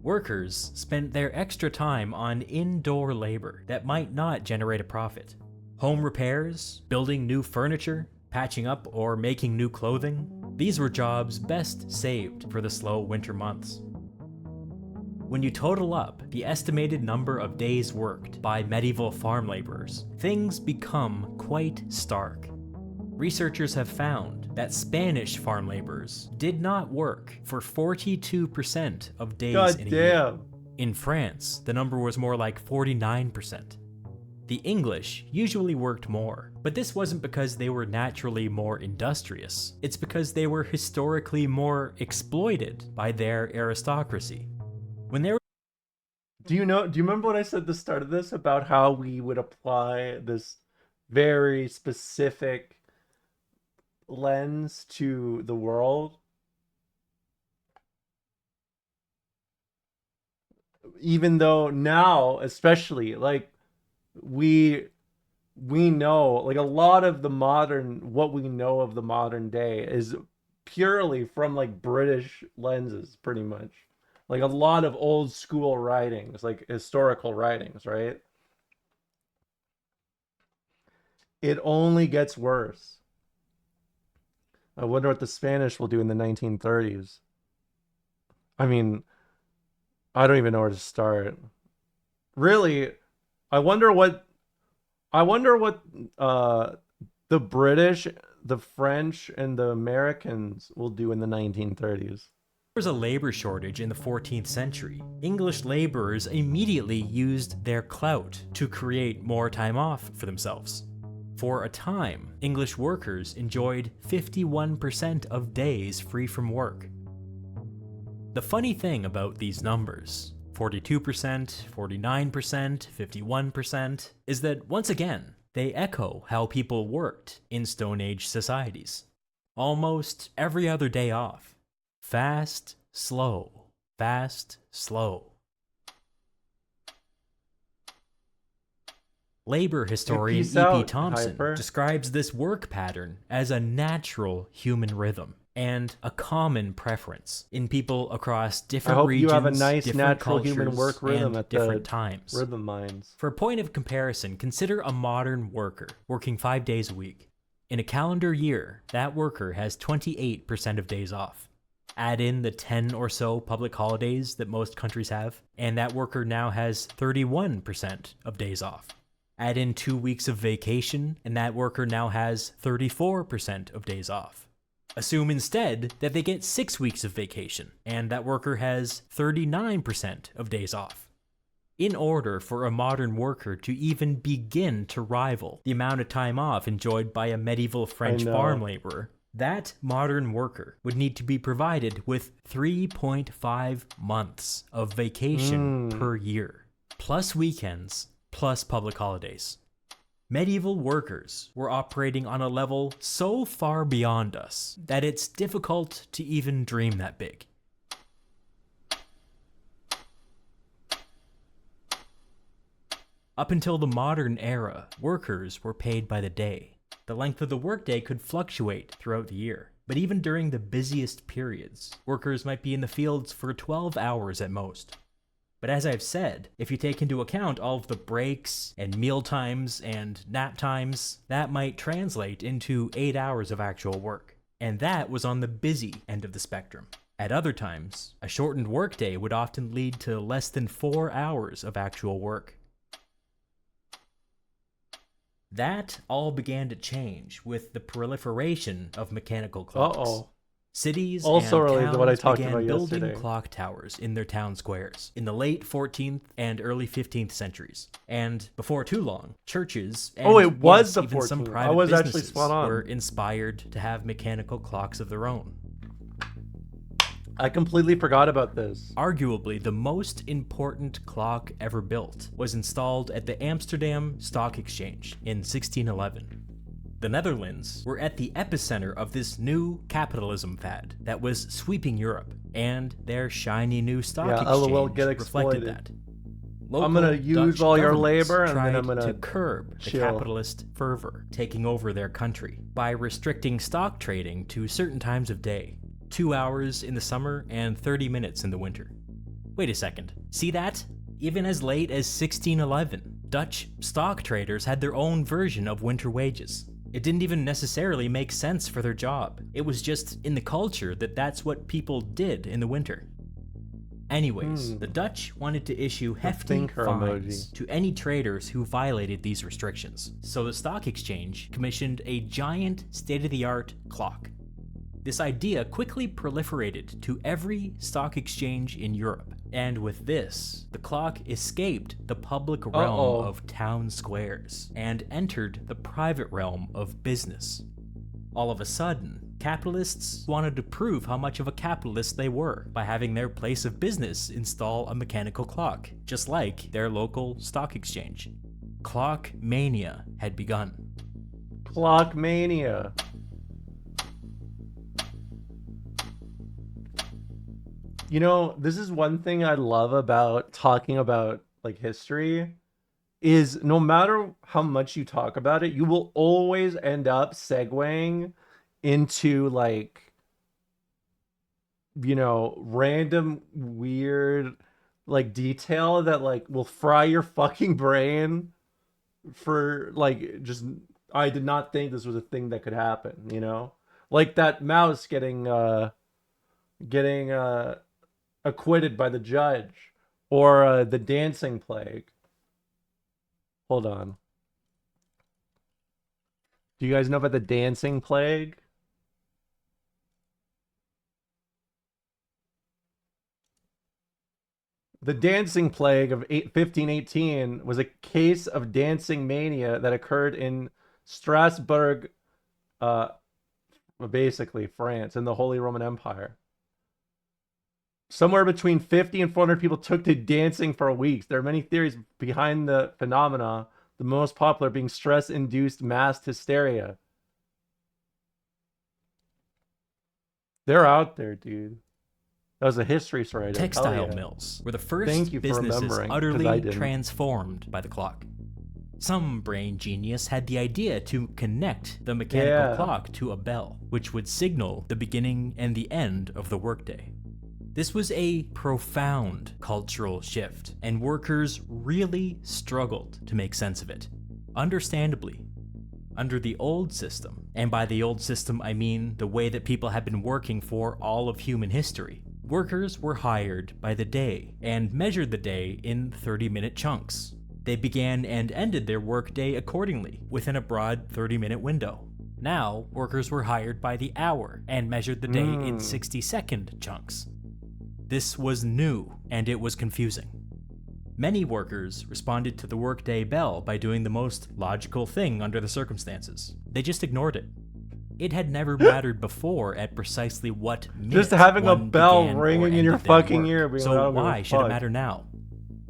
Workers spent their extra time on indoor labor that might not generate a profit. Home repairs, building new furniture, patching up or making new clothing, these were jobs best saved for the slow winter months. When you total up the estimated number of days worked by medieval farm laborers, things become quite stark. Researchers have found that Spanish farm laborers did not work for 42% of days in a year. damn. In France, the number was more like 49%. The English usually worked more, but this wasn't because they were naturally more industrious. It's because they were historically more exploited by their aristocracy. When they were Do you remember what I said at the start of this about how we would apply this very specific lens to the world? Even though now, especially, like, we know, like, a lot of what we know of the modern day is purely from, like, British lenses, pretty much. Like, a lot of old school writings, like historical writings, right? It only gets worse. I wonder what the Spanish will do in the 1930s. I mean, I don't even know where to start. Really, I wonder what the British, the French, and the Americans will do in the 1930s. was a labor shortage in the 14th century, English laborers immediately used their clout to create more time off for themselves. For a time, English workers enjoyed 51% of days free from work. The funny thing about these numbers, 42%, 49%, 51%, is that once again, they echo how people worked in Stone Age societies. Almost every other day off. Fast, slow, fast, slow. Labor historian peace E.P. out, Thompson Hyper. describes this work pattern as a natural human rhythm and a common preference in people across I different hope regions, you have a nice different natural human cultures, work rhythm and at different the times. Rhythm Mines. For a point of comparison, consider a modern worker working 5 days a week. In a calendar year, that worker has 28% of days off. Add in the 10 or so public holidays that most countries have, and that worker now has 31% of days off. Add in 2 weeks of vacation, and that worker now has 34% of days off. Assume instead that they get 6 weeks of vacation, and that worker has 39% of days off. In order for a modern worker to even begin to rival the amount of time off enjoyed by a medieval French farm laborer, that modern worker would need to be provided with 3.5 months of vacation per year, plus weekends, plus public holidays. Medieval workers were operating on a level so far beyond us that it's difficult to even dream that big. Up until the modern era, workers were paid by the day. The length of the workday could fluctuate throughout the year, but even during the busiest periods, workers might be in the fields for 12 hours at most. But as I've said, if you take into account all of the breaks and meal times and nap times, that might translate into 8 hours of actual work. And that was on the busy end of the spectrum. At other times, a shortened workday would often lead to less than 4 hours of actual work. That all began to change with the proliferation of mechanical clocks. Cities also and related towns to what I talked began about building yesterday. clock towers in their town squares in the late 14th and early 15th centuries. And before too long, churches and it was the even some 14th. private I was actually businesses spot on. were inspired to have mechanical clocks of their own. I completely forgot about this. Arguably, the most important clock ever built was installed at the Amsterdam Stock Exchange in 1611. The Netherlands were at the epicenter of this new capitalism fad that was sweeping Europe, and their shiny new stock LOL, exchange get reflected exploited. that. I'm gonna Local use Dutch all your governments labor, and then tried I'm gonna to curb the chill. capitalist fervor taking over their country by restricting stock trading to certain times of day, 2 hours in the summer and 30 minutes in the winter. Wait a second, see that? Even as late as 1611, Dutch stock traders had their own version of winter wages. It didn't even necessarily make sense for their job. It was just in the culture that that's what people did in the winter. Anyways, the Dutch wanted to issue hefty thinker fines emoji. to any traders who violated these restrictions. So the stock exchange commissioned a giant state-of-the-art clock. This idea quickly proliferated to every stock exchange in Europe. And with this, the clock escaped the public realm of town squares and entered the private realm of business. All of a sudden, capitalists wanted to prove how much of a capitalist they were by having their place of business install a mechanical clock, just like their local stock exchange. Clock mania had begun. Clock mania. You know, this is one thing I love about talking about like history is no matter how much you talk about it, you will always end up segueing into like, you know, random weird like detail that like will fry your fucking brain for like just I did not think this was a thing that could happen, you know? Like that mouse getting acquitted by the judge, or the dancing plague. Hold on. Do you guys know about the dancing plague? The dancing plague of 1518 was a case of dancing mania that occurred in Strasbourg, basically France, in the Holy Roman Empire. Somewhere between 50 and 400 people took to dancing for weeks. There are many theories behind the phenomena, the most popular being stress-induced mass hysteria. They're out there, dude. That was a history story. Textile mills were the first Thank you for businesses remembering, 'cause I utterly didn't. transformed by the clock. Some brain genius had the idea to connect the mechanical clock to a bell, which would signal the beginning and the end of the workday. This was a profound cultural shift, and workers really struggled to make sense of it. Understandably, under the old system, and by the old system I mean the way that people had been working for all of human history, workers were hired by the day and measured the day in 30-minute chunks. They began and ended their workday accordingly, within a broad 30-minute window. Now, workers were hired by the hour and measured the day in 60-second chunks. This was new, and it was confusing. Many workers responded to the workday bell by doing the most logical thing under the circumstances. They just ignored it. It had never mattered before at precisely what minute Just having a one bell began or ringing in your ended their fucking work. ear. Being So like, why should it fuck. matter now?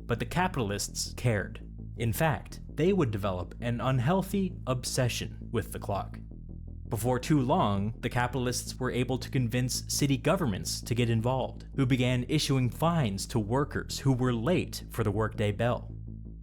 But the capitalists cared. In fact, they would develop an unhealthy obsession with the clock. Before too long, the capitalists were able to convince city governments to get involved, who began issuing fines to workers who were late for the workday bell.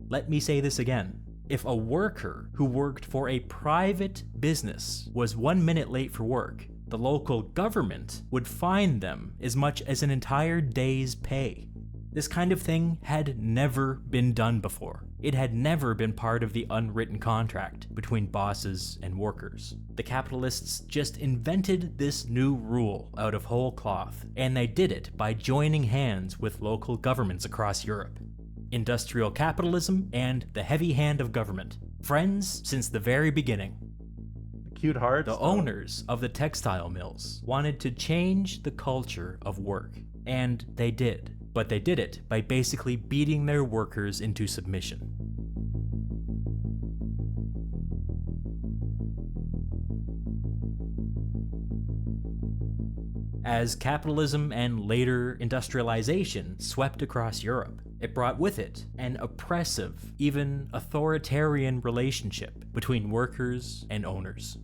Let me say this again. If a worker who worked for a private business was 1 minute late for work, the local government would fine them as much as an entire day's pay. This kind of thing had never been done before. It had never been part of the unwritten contract between bosses and workers. The capitalists just invented this new rule out of whole cloth, and they did it by joining hands with local governments across Europe. Industrial capitalism and the heavy hand of government. Friends since the very beginning. Cute hearts. The owners of the textile mills wanted to change the culture of work, and they did. But they did it by basically beating their workers into submission. As capitalism and later industrialization swept across Europe, it brought with it an oppressive, even authoritarian relationship between workers and owners.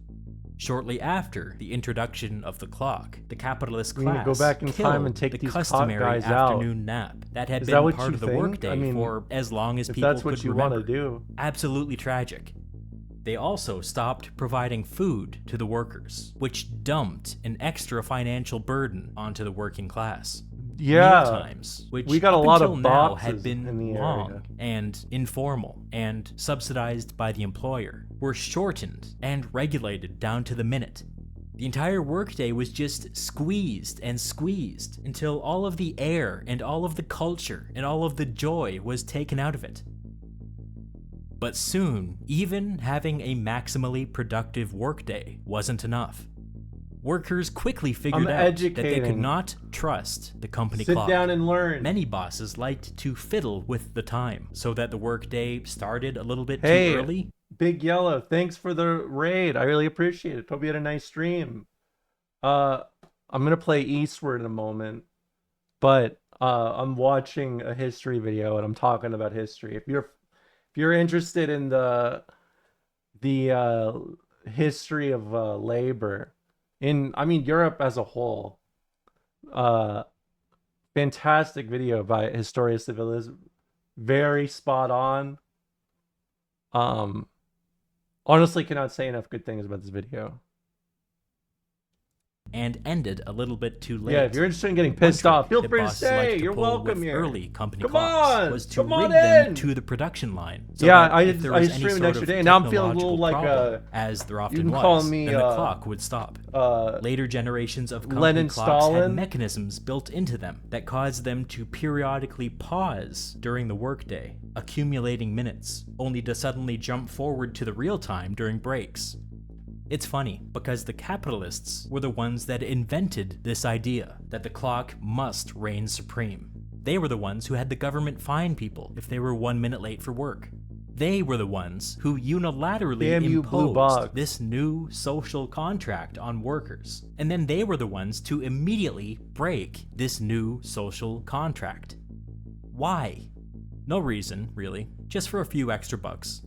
Shortly after the introduction of the clock, the capitalist We need to class go back in time and take the these clock customary guys out. afternoon nap that had Is been that what part you of the think? workday I mean, for as long as If people that's what could you remember. want to do. Absolutely tragic. They also stopped providing food to the workers, which dumped an extra financial burden onto the working class. Yeah. Mealtimes, which We got a up lot of until now boxes had been in the long area. and informal and subsidized by the employer, were shortened and regulated down to the minute. The entire workday was just squeezed and squeezed until all of the air and all of the culture and all of the joy was taken out of it. But soon, even having a maximally productive workday wasn't enough. Workers quickly figured out that they could educating. not trust the company Sit clock. down and learn. Many bosses liked to fiddle with the time so that the workday started a little bit Hey. too early. Big Yellow, thanks for the raid. I really appreciate it. Hope you had a nice stream. I'm gonna play Eastward in a moment, but I'm watching a history video and I'm talking about history. If you're interested in the history of labor in Europe as a whole, fantastic video by Historia Civilis, very spot on. Honestly cannot say enough good things about this video. And ended a little bit too late. Yeah, if you're interested in getting One pissed trick off, feel that free to bosses liked stay. to You're pull welcome with here. early company Come clocks on, was to come on rig them in. to the production line. So Yeah, that if there I was any streamed sort extra of day. Now I'm feeling a little technological like problem, as there often can was, call me, then the clock would stop. Later generations of company Lenin clocks had Stalin. mechanisms built into them that caused them to periodically pause during the workday, accumulating minutes, only to suddenly jump forward to the real time during breaks. It's funny, because the capitalists were the ones that invented this idea that the clock must reign supreme. They were the ones who had the government fine people if they were 1 minute late for work. They were the ones who unilaterally Damn you, blue box. imposed this new social contract on workers. And then they were the ones to immediately break this new social contract. Why? No reason, really, just for a few extra bucks.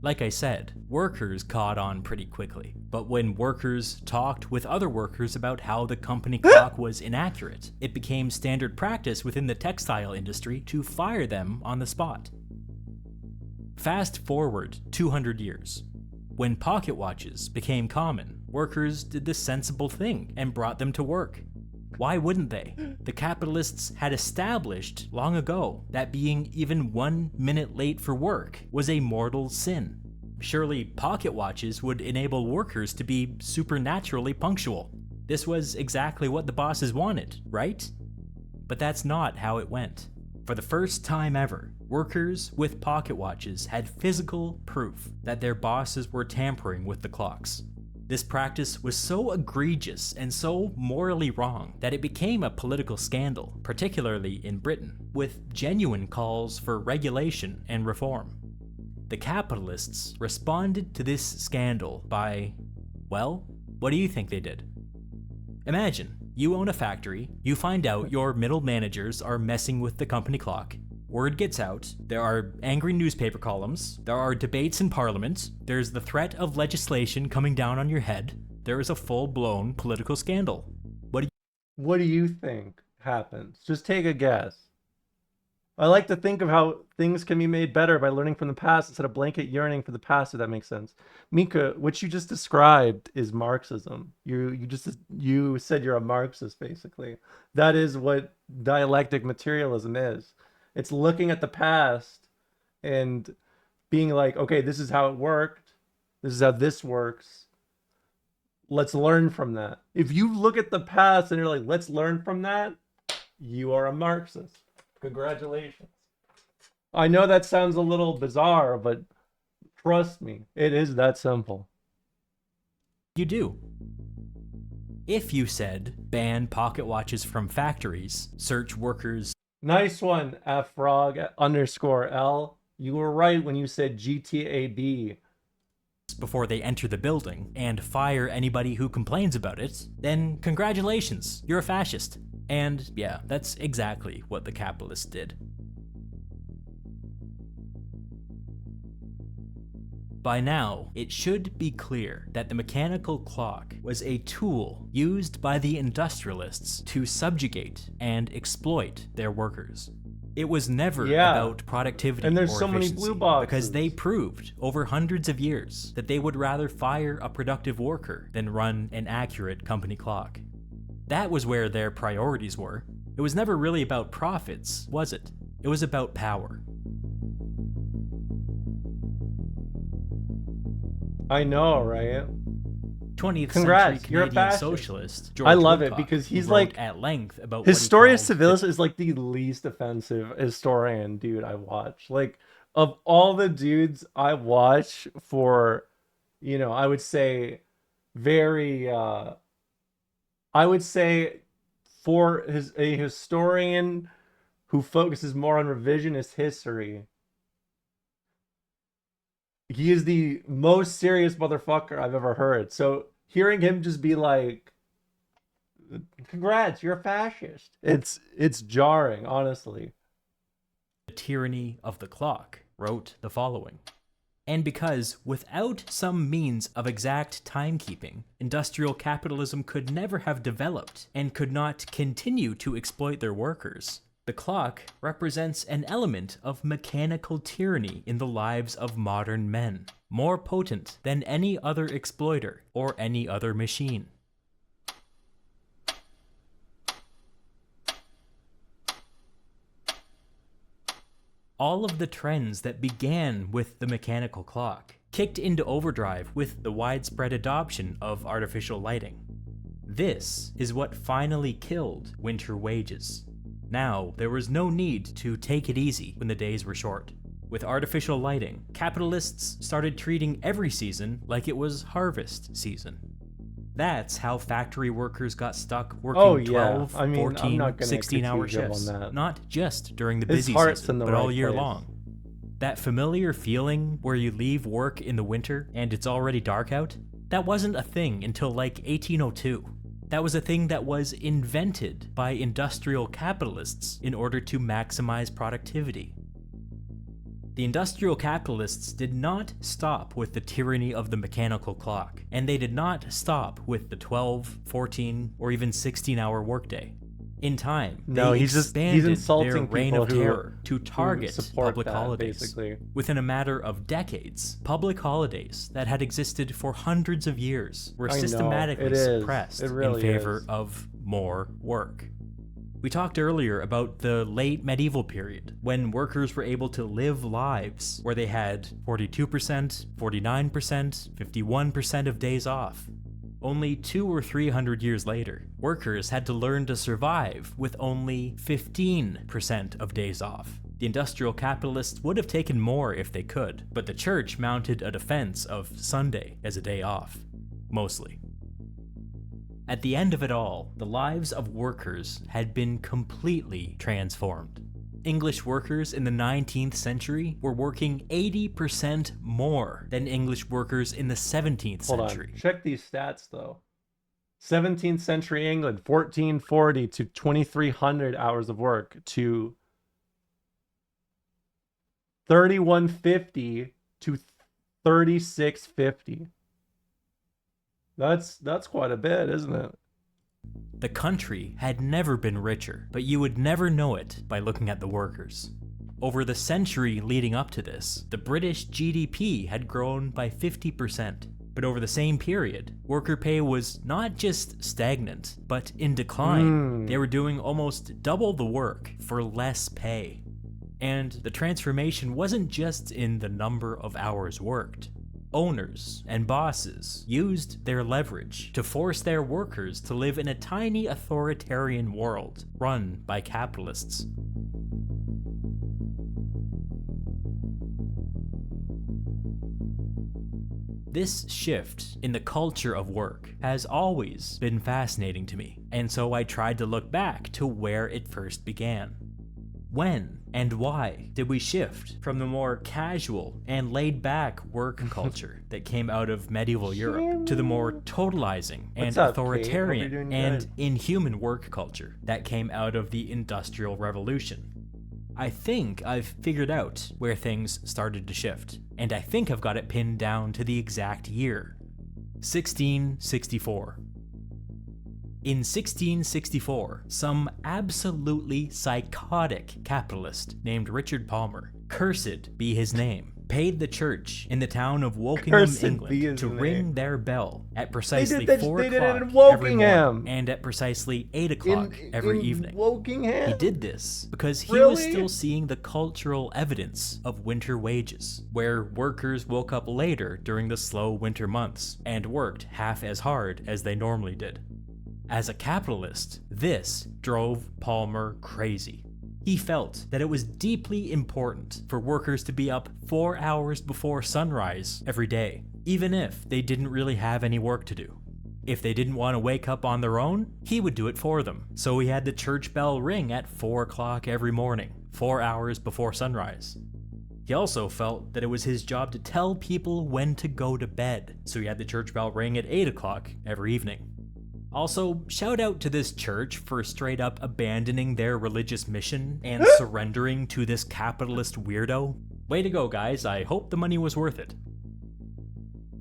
Like I said, workers caught on pretty quickly, but when workers talked with other workers about how the company clock was inaccurate, it became standard practice within the textile industry to fire them on the spot. Fast forward 200 years. When pocket watches became common, workers did the sensible thing and brought them to work. Why wouldn't they? The capitalists had established long ago that being even 1 minute late for work was a mortal sin. Surely pocket watches would enable workers to be supernaturally punctual. This was exactly what the bosses wanted, right? But that's not how it went. For the first time ever, workers with pocket watches had physical proof that their bosses were tampering with the clocks. This practice was so egregious and so morally wrong that it became a political scandal, particularly in Britain, with genuine calls for regulation and reform. The capitalists responded to this scandal by, well, what do you think they did? Imagine, you own a factory, you find out your middle managers are messing with the company clock. Word gets out, there are angry newspaper columns, there are debates in parliament, there's the threat of legislation coming down on your head, there is a full-blown political scandal. What do you think happens? Just take a guess. I like to think of how things can be made better by learning from the past instead of blanket yearning for the past, if that makes sense. Mika, what you just described is Marxism. You said you're a Marxist, basically. That is what dialectic materialism is. It's looking at the past and being like, okay, this is how it worked. This is how this works. Let's learn from that. If you look at the past and you're like, let's learn from that, you are a Marxist. Congratulations. I know that sounds a little bizarre, but trust me, it is that simple. You do. If you said, ban pocket watches from factories, search workers. Nice one, @frog_L. You were right when you said GTAB. Before they enter the building, and fire anybody who complains about it, then congratulations, you're a fascist. And yeah, that's exactly what the capitalists did. By now, it should be clear that the mechanical clock was a tool used by the industrialists to subjugate and exploit their workers. It was never about productivity and there's or so many efficiency, blue boxes. because they proved over hundreds of years that they would rather fire a productive worker than run an accurate company clock. That was where their priorities were. It was never really about profits, was it? It was about power. I know, right? 20th Congrats, century you're a Canadian fascist. socialist George I love it Woodcock, because he's who wrote like at length about Historia what he called Civilis is like the least offensive historian dude I watch. Like, of all the dudes I watch for, I would say very I would say for a historian who focuses more on revisionist history, he is the most serious motherfucker I've ever heard. So hearing him just be like, congrats, you're a fascist. It's jarring, honestly. The Tyranny of the Clock wrote the following. And because without some means of exact timekeeping, industrial capitalism could never have developed and could not continue to exploit their workers, the clock represents an element of mechanical tyranny in the lives of modern men, more potent than any other exploiter or any other machine. All of the trends that began with the mechanical clock kicked into overdrive with the widespread adoption of artificial lighting. This is what finally killed winter wages. Now, there was no need to take it easy when the days were short. With artificial lighting, capitalists started treating every season like it was harvest season. That's how factory workers got stuck working 12, 14, 16-hour shifts, not just during the busy season, but all year long. That familiar feeling where you leave work in the winter and it's already dark out? That wasn't a thing until like 1802. That was a thing that was invented by industrial capitalists in order to maximize productivity. The industrial capitalists did not stop with the tyranny of the mechanical clock, and they did not stop with the 12, 14, or even 16-hour workday. In time, No, they he's expanded their insulting reign people of who terror to target support public that, holidays. basically. Within a matter of decades, public holidays that had existed for hundreds of years were I know, systematically it is. suppressed It really in favor is. of more work. We talked earlier about the late medieval period, when workers were able to live lives where they had 42%, 49%, 51% of days off. Only 200 or 300 years later, workers had to learn to survive with only 15% of days off. The industrial capitalists would have taken more if they could, but the church mounted a defense of Sunday as a day off, mostly. At the end of it all, the lives of workers had been completely transformed. English workers in the 19th century were working 80% more than English workers in the 17th century. Check these stats, though. 17th century England, 1440 to 2300 hours of work to 3150 to 3650. That's quite a bit, isn't it? The country had never been richer, but you would never know it by looking at the workers. Over the century leading up to this, the British GDP had grown by 50%, but over the same period, worker pay was not just stagnant, but in decline. They were doing almost double the work for less pay. And the transformation wasn't just in the number of hours worked. Owners and bosses used their leverage to force their workers to live in a tiny authoritarian world run by capitalists. This shift in the culture of work has always been fascinating to me, and so I tried to look back to where it first began. When and why did we shift from the more casual and laid-back work culture that came out of medieval Europe to the more totalizing and authoritarian and inhuman work culture that came out of the Industrial Revolution? I think I've figured out where things started to shift, and I think I've got it pinned down to the exact year: 1664. In 1664, some absolutely psychotic capitalist named Richard Palmer, cursed be his name, paid the church in the town of Wokingham, England, to ring their bell at precisely 4 o'clock every morning and at precisely 8 o'clock every evening. Wokingham? He did this because he was still seeing the cultural evidence of winter wages, where workers woke up later during the slow winter months and worked half as hard as they normally did. As a capitalist, this drove Palmer crazy. He felt that it was deeply important for workers to be up 4 hours before sunrise every day, even if they didn't really have any work to do. If they didn't want to wake up on their own, he would do it for them. So he had the church bell ring at 4 o'clock every morning, 4 hours before sunrise. He also felt that it was his job to tell people when to go to bed, so he had the church bell ring at 8 o'clock every evening. Also, shout out to this church for straight up abandoning their religious mission and surrendering to this capitalist weirdo. Way to go, guys. I hope the money was worth it.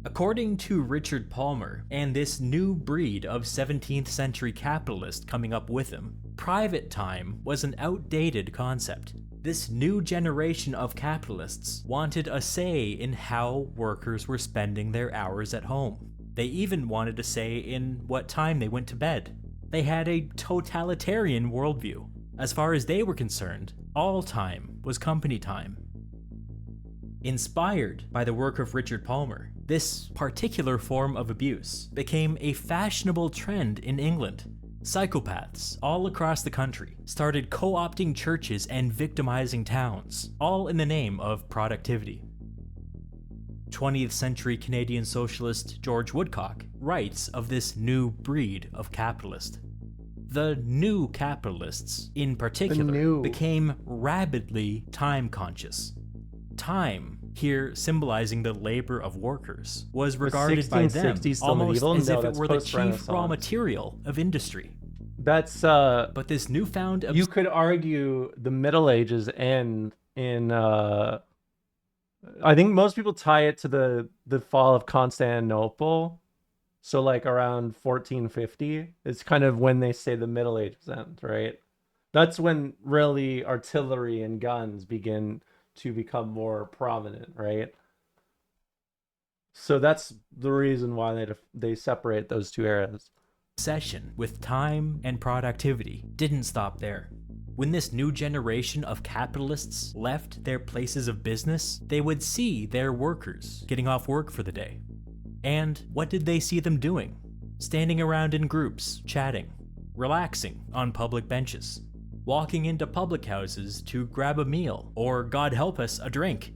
According to Richard Palmer and this new breed of 17th century capitalist coming up with him, private time was an outdated concept. This new generation of capitalists wanted a say in how workers were spending their hours at home. They even wanted a say in what time they went to bed. They had a totalitarian worldview. As far as they were concerned, all time was company time. Inspired by the work of Richard Palmer, this particular form of abuse became a fashionable trend in England. Psychopaths all across the country started co-opting churches and victimizing towns, all in the name of productivity. 20th century Canadian socialist George Woodcock writes of this new breed of capitalist. The new capitalists, in particular, became rabidly time conscious. Time, here symbolizing the labor of workers, was regarded by them almost as if it were the chief raw material of industry. That's but this newfound you could argue the Middle Ages and in I think most people tie it to the fall of Constantinople. So like around 1450 is kind of when they say the Middle Ages end, right? That's when really artillery and guns begin to become more prominent, right? So that's the reason why they separate those two eras. Obsession with time and productivity didn't stop there. When this new generation of capitalists left their places of business, they would see their workers getting off work for the day. And what did they see them doing? Standing around in groups, chatting, relaxing on public benches, walking into public houses to grab a meal, or God help us, a drink.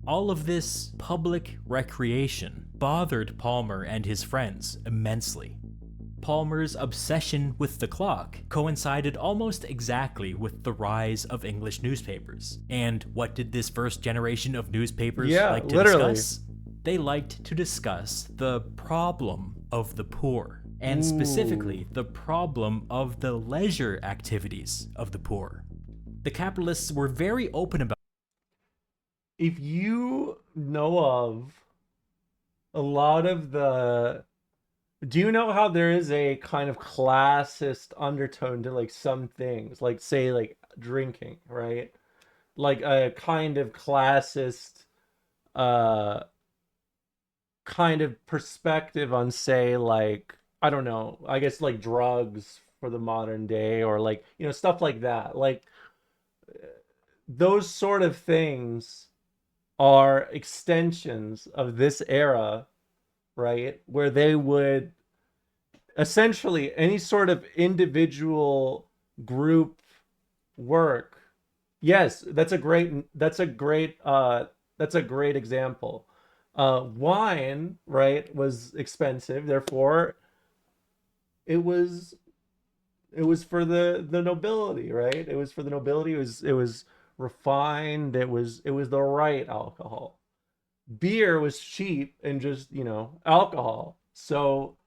All of this public recreation bothered Palmer and his friends immensely. Palmer's obsession with the clock coincided almost exactly with the rise of English newspapers. And what did this first generation of newspapers like to discuss? They liked to discuss the problem of the poor, and specifically the problem of the leisure activities of the poor. The capitalists were very open about. If you know of a lot of the, do you know how there is a kind of classist undertone to like some things, like say like drinking, right? Like a kind of classist uh kind of perspective on, say, like, I don't know, I guess like drugs for the modern day, or like, you know, stuff like that. Like those sort of things are extensions of this era, right? Where they would essentially any sort of individual group work. Yes, that's a great example. Wine, right, was expensive, therefore it was for the nobility, right? It was for the nobility. It was refined. It was the right alcohol. Beer was cheap and just, you know, alcohol. So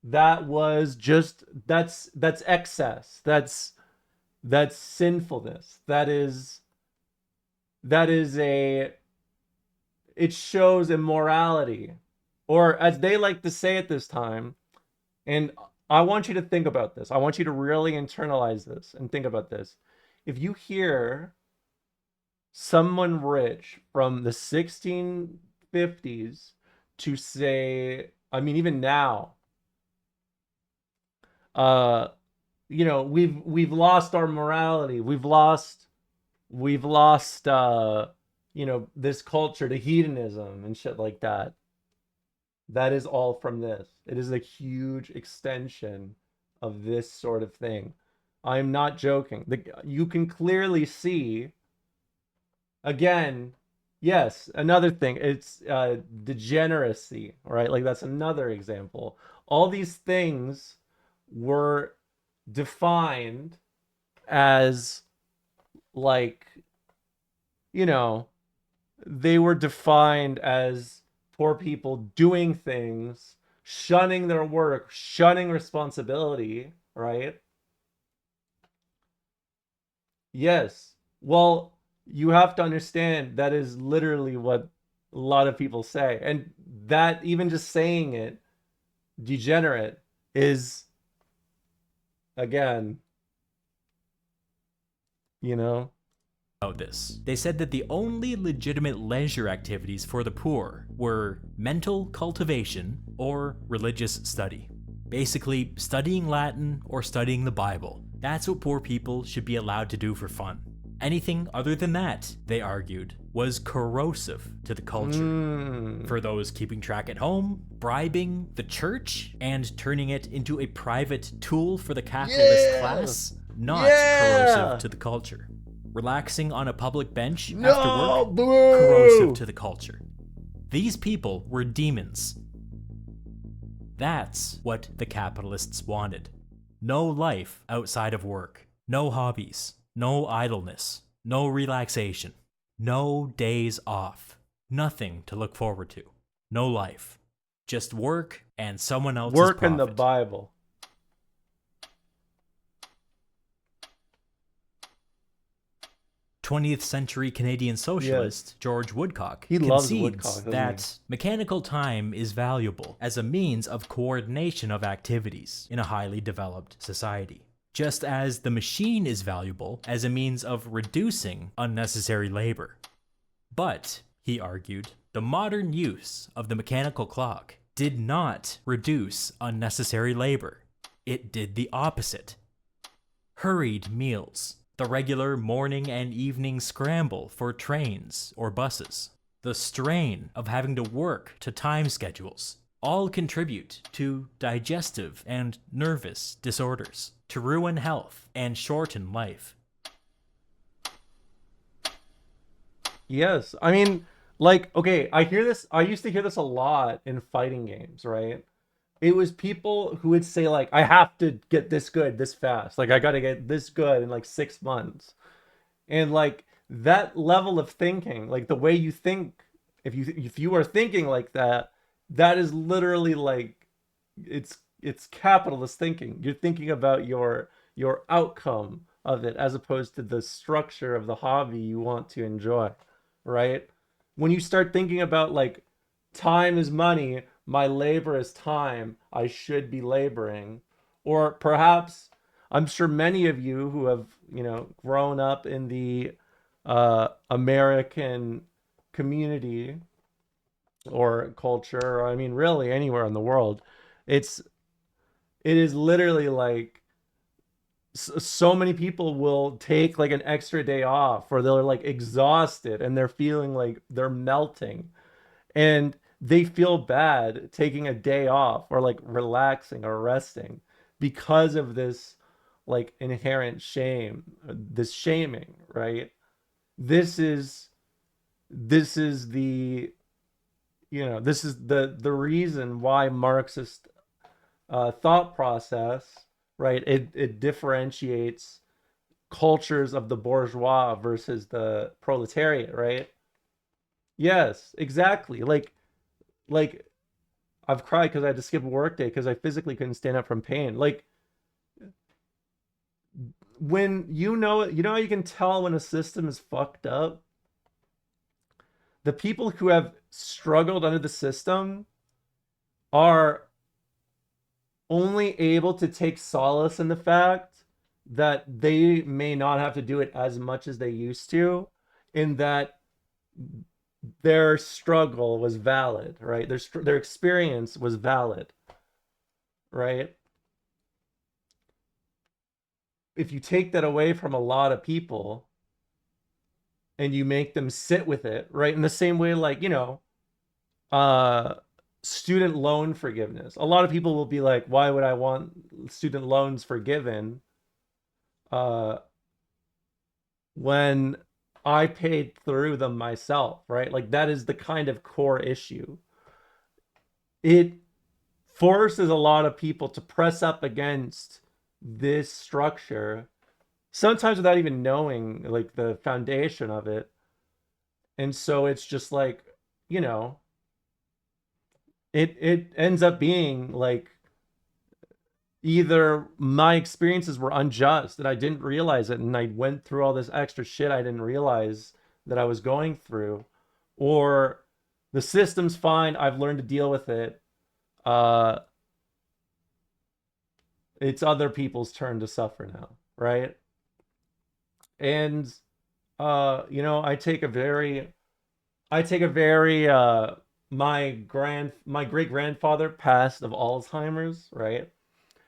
that was just that's excess. That's sinfulness. That is a it shows immorality, or as they like to say at this time. And I want you to think about this. I want you to really internalize this and think about this. If you hear someone rich from the 1650s to say, I mean, even now, uh, you know, we've lost our morality. We've lost you know, this culture to hedonism and shit like that. That is all from this. It is a huge extension of this sort of thing. I'm not joking. You can clearly see, again, yes, another thing. It's degeneracy, right? Like that's another example. All these things were defined as, like, you know, they were defined as poor people doing things, shunning their work, shunning responsibility, right? Yes. Well, you have to understand that is literally what a lot of people say. And that, even just saying it, degenerate, is, again, you know, About this. They said that the only legitimate leisure activities for the poor were mental cultivation or religious study. Basically, studying Latin or studying the Bible. That's what poor people should be allowed to do for fun. Anything other than that, they argued, was corrosive to the culture. For those keeping track at home, bribing the church and turning it into a private tool for the capitalist class, not corrosive to the culture. Relaxing on a public bench after work, corrosive to the culture. These people were demons. That's what the capitalists wanted. No life outside of work. No hobbies. No idleness. No relaxation. No days off. Nothing to look forward to. No life. Just work and someone else's work profit. in the Bible. 20th century Canadian socialist George Woodcock He loves concedes Woodcock, doesn't that mechanical time is valuable as a means of coordination of activities in a highly developed society, just as the machine is valuable as a means of reducing unnecessary labor. But, he argued, the modern use of the mechanical clock did not reduce unnecessary labor. It did the opposite. Hurried meals, the regular morning and evening scramble for trains or buses, the strain of having to work to time schedules, all contribute to digestive and nervous disorders, to ruin health and shorten life. Yes. I mean, like, okay, I hear this, I used to hear this a lot in fighting games, right? It was people who would say, like, I have to get this good this fast. Like, I got to get this good in like 6 months. And like that level of thinking, like the way you think, if you are thinking like that, that is literally like it's capitalist thinking. You're thinking about your outcome of it as opposed to the structure of the hobby you want to enjoy, right? When you start thinking about like time is money, my labor is time, I should be laboring, or perhaps I'm sure many of you who have, grown up in the American community or culture, or I mean, really anywhere in the world, it's it is literally like so many people will take like an extra day off, or they're like exhausted and they're feeling like they're melting, and they feel bad taking a day off or like relaxing or resting because of this like inherent shame, this shaming, right? This is the this is the reason why Marxist thought process, right? It differentiates cultures of the bourgeois versus the proletariat, right? Yes, exactly. Like I've cried because I had to skip a work day because I physically couldn't stand up from pain. Like when how you can tell when a system is fucked up? The people who have struggled under the system are only able to take solace in the fact that they may not have to do it as much as they used to, in that their struggle was valid, right? Their experience was valid, right? If you take that away from a lot of people and you make them sit with it, right? In the same way, like, uh, student loan forgiveness. A lot of people will be like, why would I want student loans forgiven uh, when I paid through them myself, right? Like, that is the kind of core issue. It forces a lot of people to press up against this structure, sometimes without even knowing like the foundation of it. And so it's just like, you know, it ends up being like either my experiences were unjust and I didn't realize it, and I went through all this extra shit I didn't realize that I was going through, or the system's fine, I've learned to deal with it. Uh it's other people's turn to suffer now, right? And I take a very my great grandfather passed of Alzheimer's, right?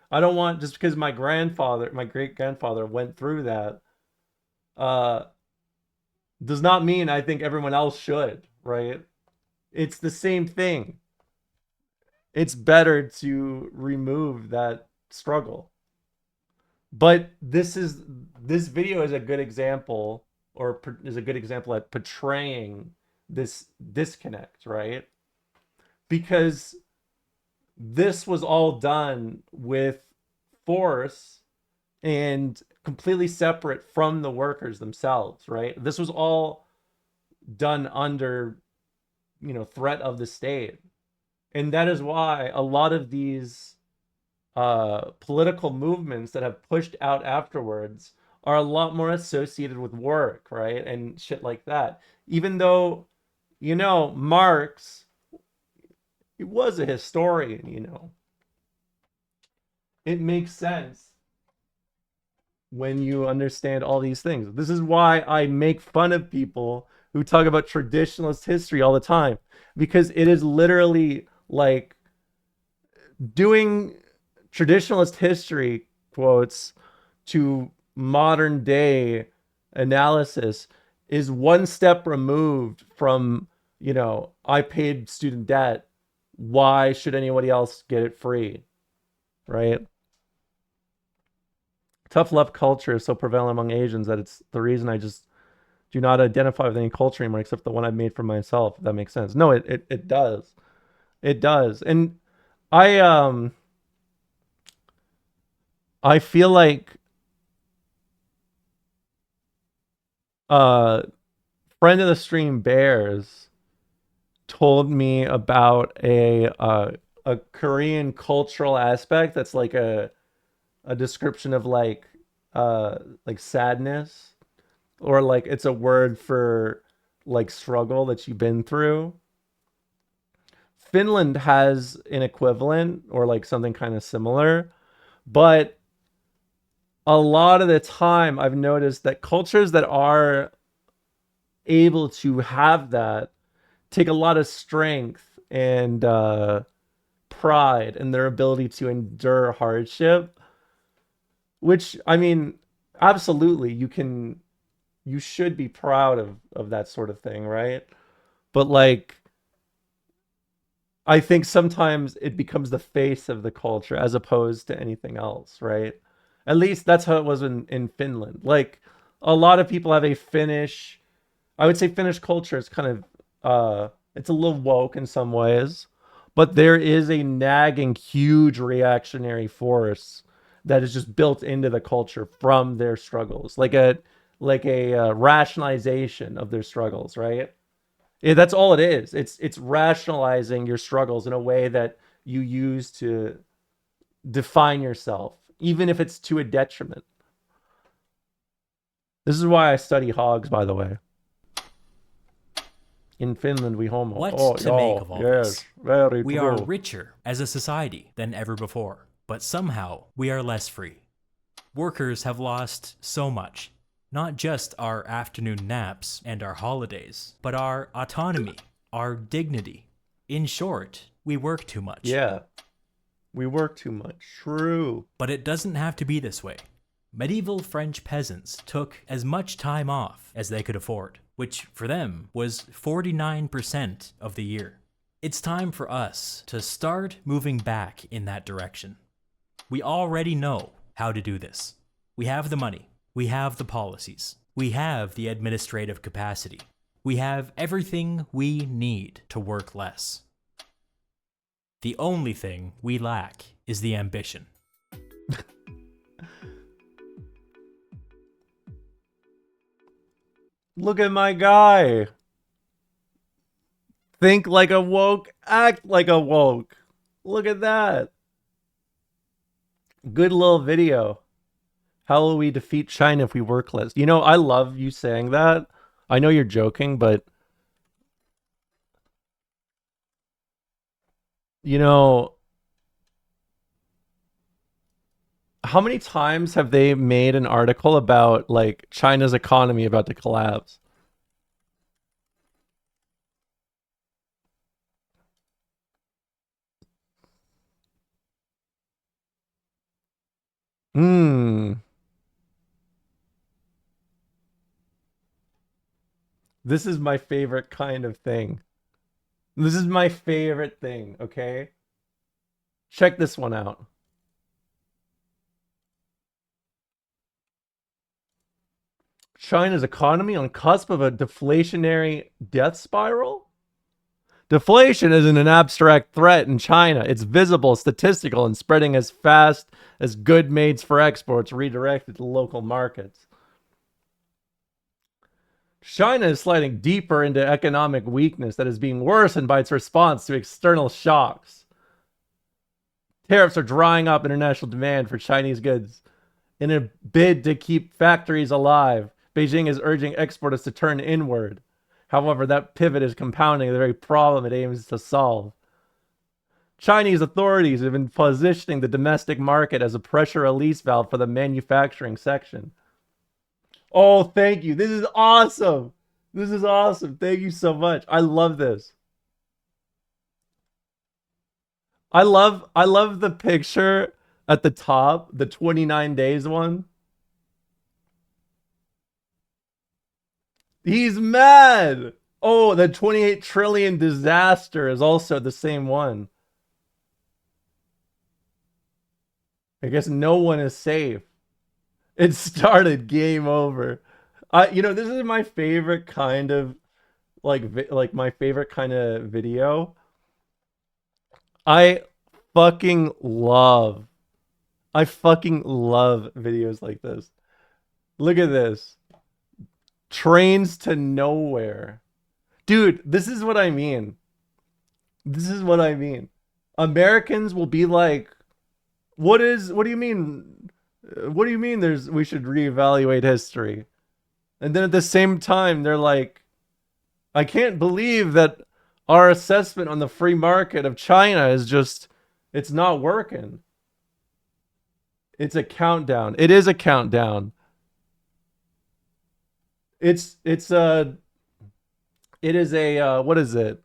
I don't want, just because my great grandfather went through that, uh, does not mean I think everyone else should, right? It's the same thing. It's better to remove that struggle. But this video is a good example, or is a good example at portraying this disconnect, right? Because this was all done with force and completely separate from the workers themselves, right? This was all done under, threat of the state. And that is why a lot of these political movements that have pushed out afterwards are a lot more associated with work, right? And shit like that. Even though, Marx, he was a historian. It makes sense when you understand all these things. This is why I make fun of people who talk about traditionalist history all the time, because it is literally like doing traditionalist history quotes to modern day analysis is one step removed from, I paid student debt. Why should anybody else get it free? Right? Tough love culture is so prevalent among Asians that it's the reason I just do not identify with any culture anymore except the one I've made for myself, if that makes sense. No, it does. It does. And I I feel like uh friend of the stream Bears told me about a Korean cultural aspect that's like a description of like sadness, or like it's a word for like struggle that you've been through. Finland has an equivalent or like something kind of similar, but a lot of the time I've noticed that cultures that are able to have that take a lot of strength and pride in their ability to endure hardship, which I mean, absolutely, you should be proud of that sort of thing, right? But like, I think sometimes it becomes the face of the culture as opposed to anything else, right? At least that's how it was in Finland. Like, a lot of people have a Finnish, I would say Finnish culture is kind of it's a little woke in some ways, but there is a nagging huge reactionary force that is just built into the culture from their struggles, like a rationalization of their struggles, right? Yeah, that's all it is. It's rationalizing your struggles in a way that you use to define yourself, even if it's to a detriment. This is why I study hogs, by the way. In Finland, we homo. What Oh, to make of all yes, this? very We true. are richer as a society than ever before, but somehow we are less free. Workers have lost so much, not just our afternoon naps and our holidays, but our autonomy, our dignity. In short, we work too much. Yeah, we work too much. True. But it doesn't have to be this way. Medieval French peasants took as much time off as they could afford, which for them was 49% of the year. It's time for us to start moving back in that direction. We already know how to do this. We have the money. We have the policies. We have the administrative capacity. We have everything we need to work less. The only thing we lack is the ambition. Look at my guy. Think like a woke, act like a woke. Look at that. Good little video. How will we defeat China if we work less? I love you saying that. I know you're joking, but you know, how many times have they made an article about like China's economy about to collapse? Hmm. This is my favorite kind of thing. This is my favorite thing, okay? Check this one out. China's economy on cusp of a deflationary death spiral? Deflation isn't an abstract threat in China. It's visible, statistical, and spreading as fast as good made for exports redirected to local markets. China is sliding deeper into economic weakness that is being worsened by its response to external shocks. Tariffs are drying up international demand for Chinese goods. In a bid to keep factories alive, Beijing is urging exporters to turn inward. However, that pivot is compounding the very problem it aims to solve. Chinese authorities have been positioning the domestic market as a pressure release valve for the manufacturing section. Oh, thank you. This is awesome. This is awesome. Thank you so much. I love this. I love the picture at the top, the 29 days one. He's mad. Oh, the 28 trillion disaster is also the same one. I guess no one is safe. It started, game over. This is my favorite kind of like my favorite kind of video. I fucking love I fucking love videos like this. Look at this. Trains to nowhere. Dude, this is what I mean. This is what I mean. Americans will be like, what do you mean? What do you mean we should reevaluate history? And then at the same time, they're like, I can't believe that our assessment on the free market of China is just, it's not working. It's a countdown. It is a countdown. It is a what is it?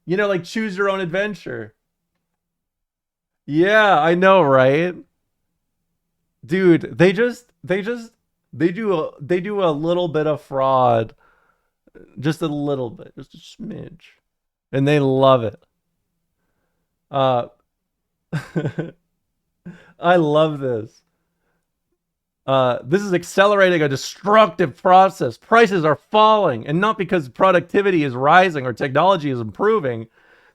Like choose your own adventure. Yeah, I know, right? Dude, they do a little bit of fraud, just a little bit, just a smidge, and they love it. Uh, I love this. This is accelerating a destructive process. Prices are falling, and not because productivity is rising or technology is improving.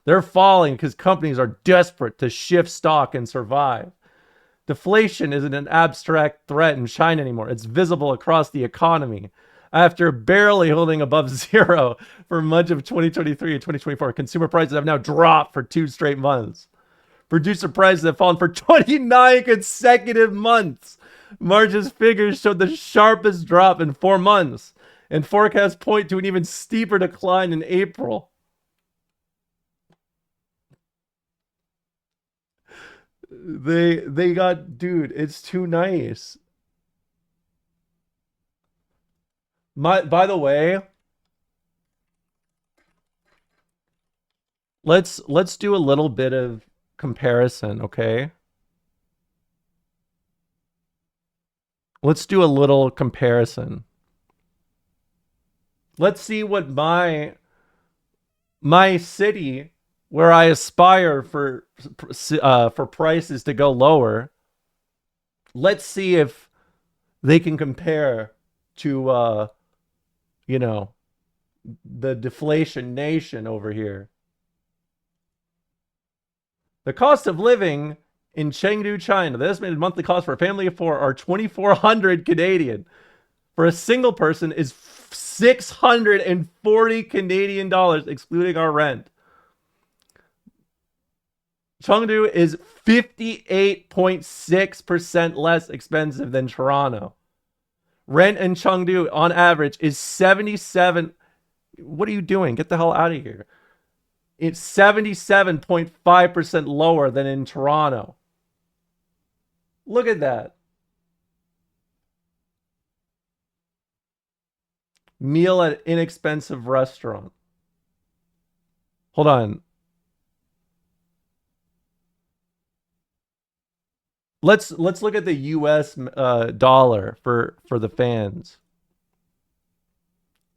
They're falling because companies are desperate to shift stock and survive. Deflation isn't an abstract threat in China anymore. It's visible across the economy. After barely holding above zero for much of 2023 and 2024, consumer prices have now dropped for 2 straight months. Producer prices have fallen for 29 consecutive months. March's figures showed the sharpest drop in 4 months, and forecasts point to an even steeper decline in April. They got, dude, it's too nice. By the way, let's do a little bit of comparison, okay? Let's do a little comparison. Let's see what my city, where I aspire for prices to go lower. Let's see if they can compare to the deflation nation over here. The cost of living in Chengdu, China, the estimated monthly cost for a family of 4 are 2,400 Canadian. For a single person is 640 Canadian dollars, excluding our rent. Chengdu is 58.6% less expensive than Toronto. Rent in Chengdu on average is 77. What are you doing? Get the hell out of here. It's 77.5% lower than in Toronto. Look at that. Meal at inexpensive restaurant. Hold on. Let's look at the US dollar for the fans.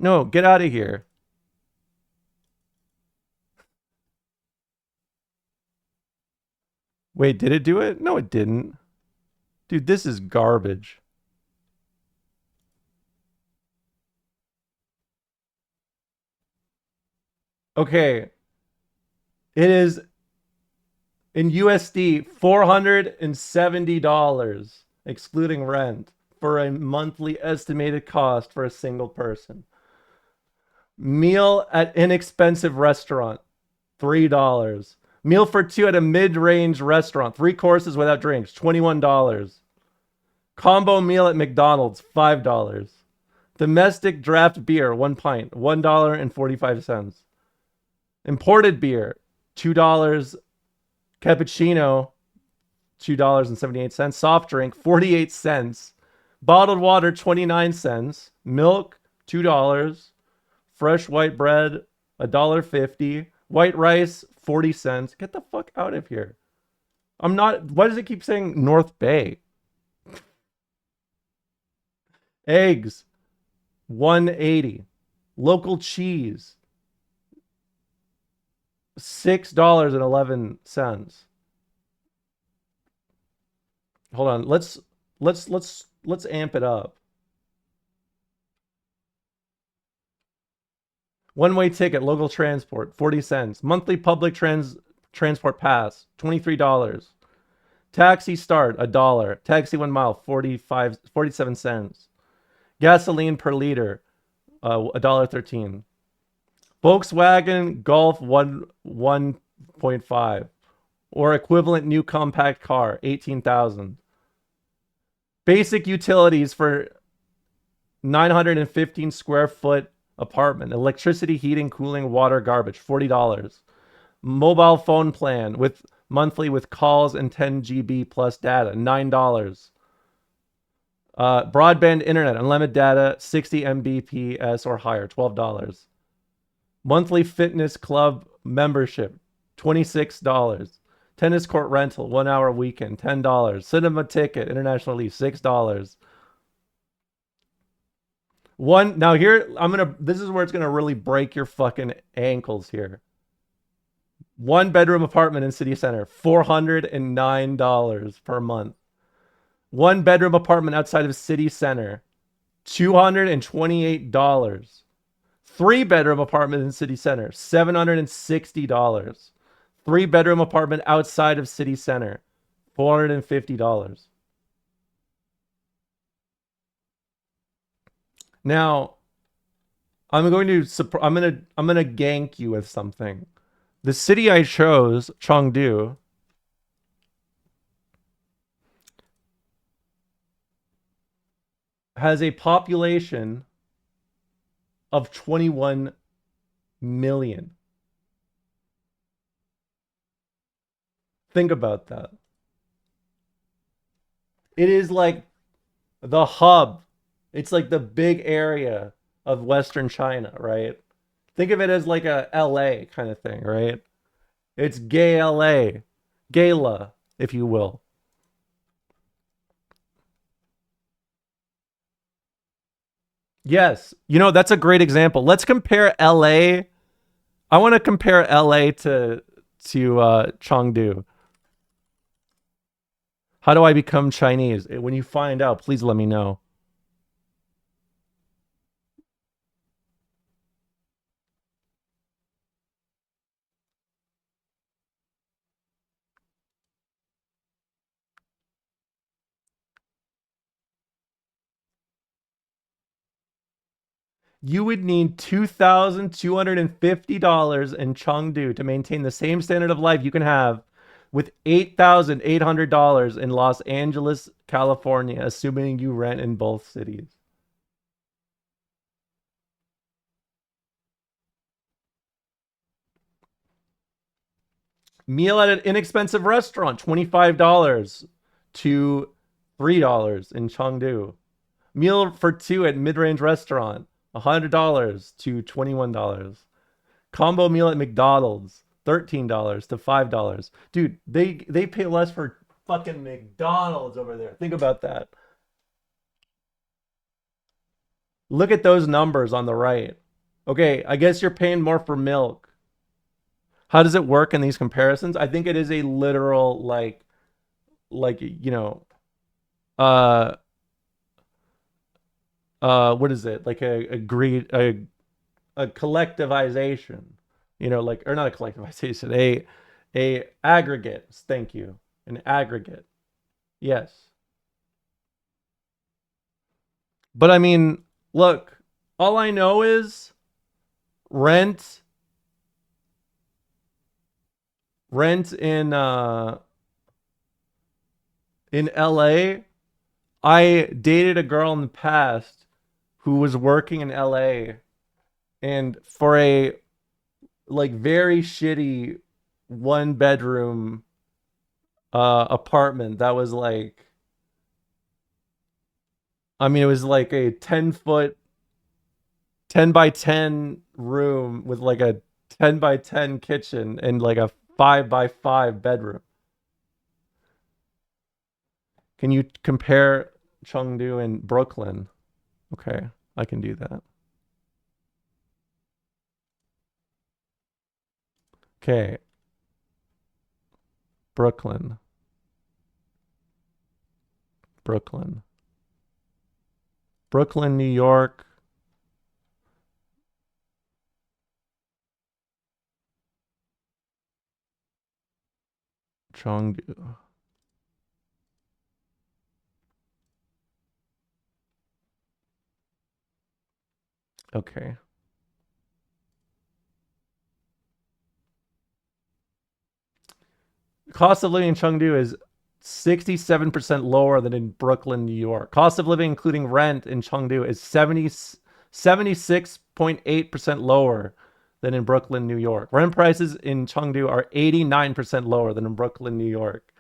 No, get out of here. Wait, did it do it? No, it didn't. Dude, this is garbage. Okay. It is in USD $470, excluding rent, for a monthly estimated cost for a single person. Meal at inexpensive restaurant, $3. Meal for 2 at a mid-range restaurant, 3 courses without drinks, $21. Combo meal at McDonald's, $5. Domestic draft beer, 1 pint, $1.45. Imported beer, $2. Cappuccino, $2.78. Soft drink, 48 cents. Bottled water, 29 cents. Milk, $2. Fresh white bread, $1.50. White rice, 40 cents. Get the fuck out of here. I'm not. Why does it keep saying North Bay? Eggs, 180. Local cheese, $6.11. Hold on. Let's amp it up. One-way ticket, local transport, 40 cents. Monthly public transport pass, $23. Taxi start, $1. Taxi 1 mile, 47 cents. Gasoline per liter, $1.13. Volkswagen Golf 1.5 or equivalent new compact car, 18,000. Basic utilities for 915 square foot apartment, electricity, heating, cooling, water, garbage, $40. Mobile phone plan with monthly with calls and 10 GB plus data, $9. Broadband internet, unlimited data, 60 Mbps or higher, $12. Monthly fitness club membership, $26. Tennis court rental, 1 hour weekend, $10. Cinema ticket, international lease, $6. Now here, this is where it's gonna really break your fucking ankles here. 1 bedroom apartment in city center, $409 per month. 1 bedroom apartment outside of city center, $228. 3 bedroom apartment in city center, $760. 3 bedroom apartment outside of city center, $450. Now, I'm gonna gank you with something. The city I chose, Chengdu, has a population of 21 million. Think about that. It is like the hub. It's like the big area of Western China, right? Think of it as like a LA kind of thing, right? It's gay LA, gala, if you will. Yes, that's a great example. Let's compare LA. I want to compare LA to Chengdu. How do I become Chinese? When you find out, please let me know. You would need $2,250 in Chengdu to maintain the same standard of life you can have with $8,800 in Los Angeles, California, assuming you rent in both cities. Meal at an inexpensive restaurant, $25 to $3 in Chengdu. Meal for two at mid-range restaurant, $100 to $21. Combo meal at McDonald's, $13 to $5. Dude, they pay less for fucking McDonald's over there. Think about that. Look at those numbers on the right. Okay, I guess you're paying more for milk. How does it work in these comparisons? I think it is a literal uh what is it? Like a collectivization. Or not a collectivization, a aggregate. Thank you. An aggregate. Yes. But I mean, look, all I know is rent rent in LA, I dated a girl in the past who was working in LA, and for a like very shitty one bedroom apartment that was like, I mean, it was like a 10-foot 10 by 10 room with like a 10 by 10 kitchen and like a 5 by 5 bedroom. Can you compare Chengdu and Brooklyn? Okay, I can do that. Okay, Brooklyn. Brooklyn. Brooklyn, New York. Chengdu. Okay. Cost of living in Chengdu is 67% lower than in Brooklyn, New York. Cost of living, including rent in Chengdu, is 76.8% lower than in Brooklyn, New York. Rent prices in Chengdu are 89% lower than in Brooklyn, New York.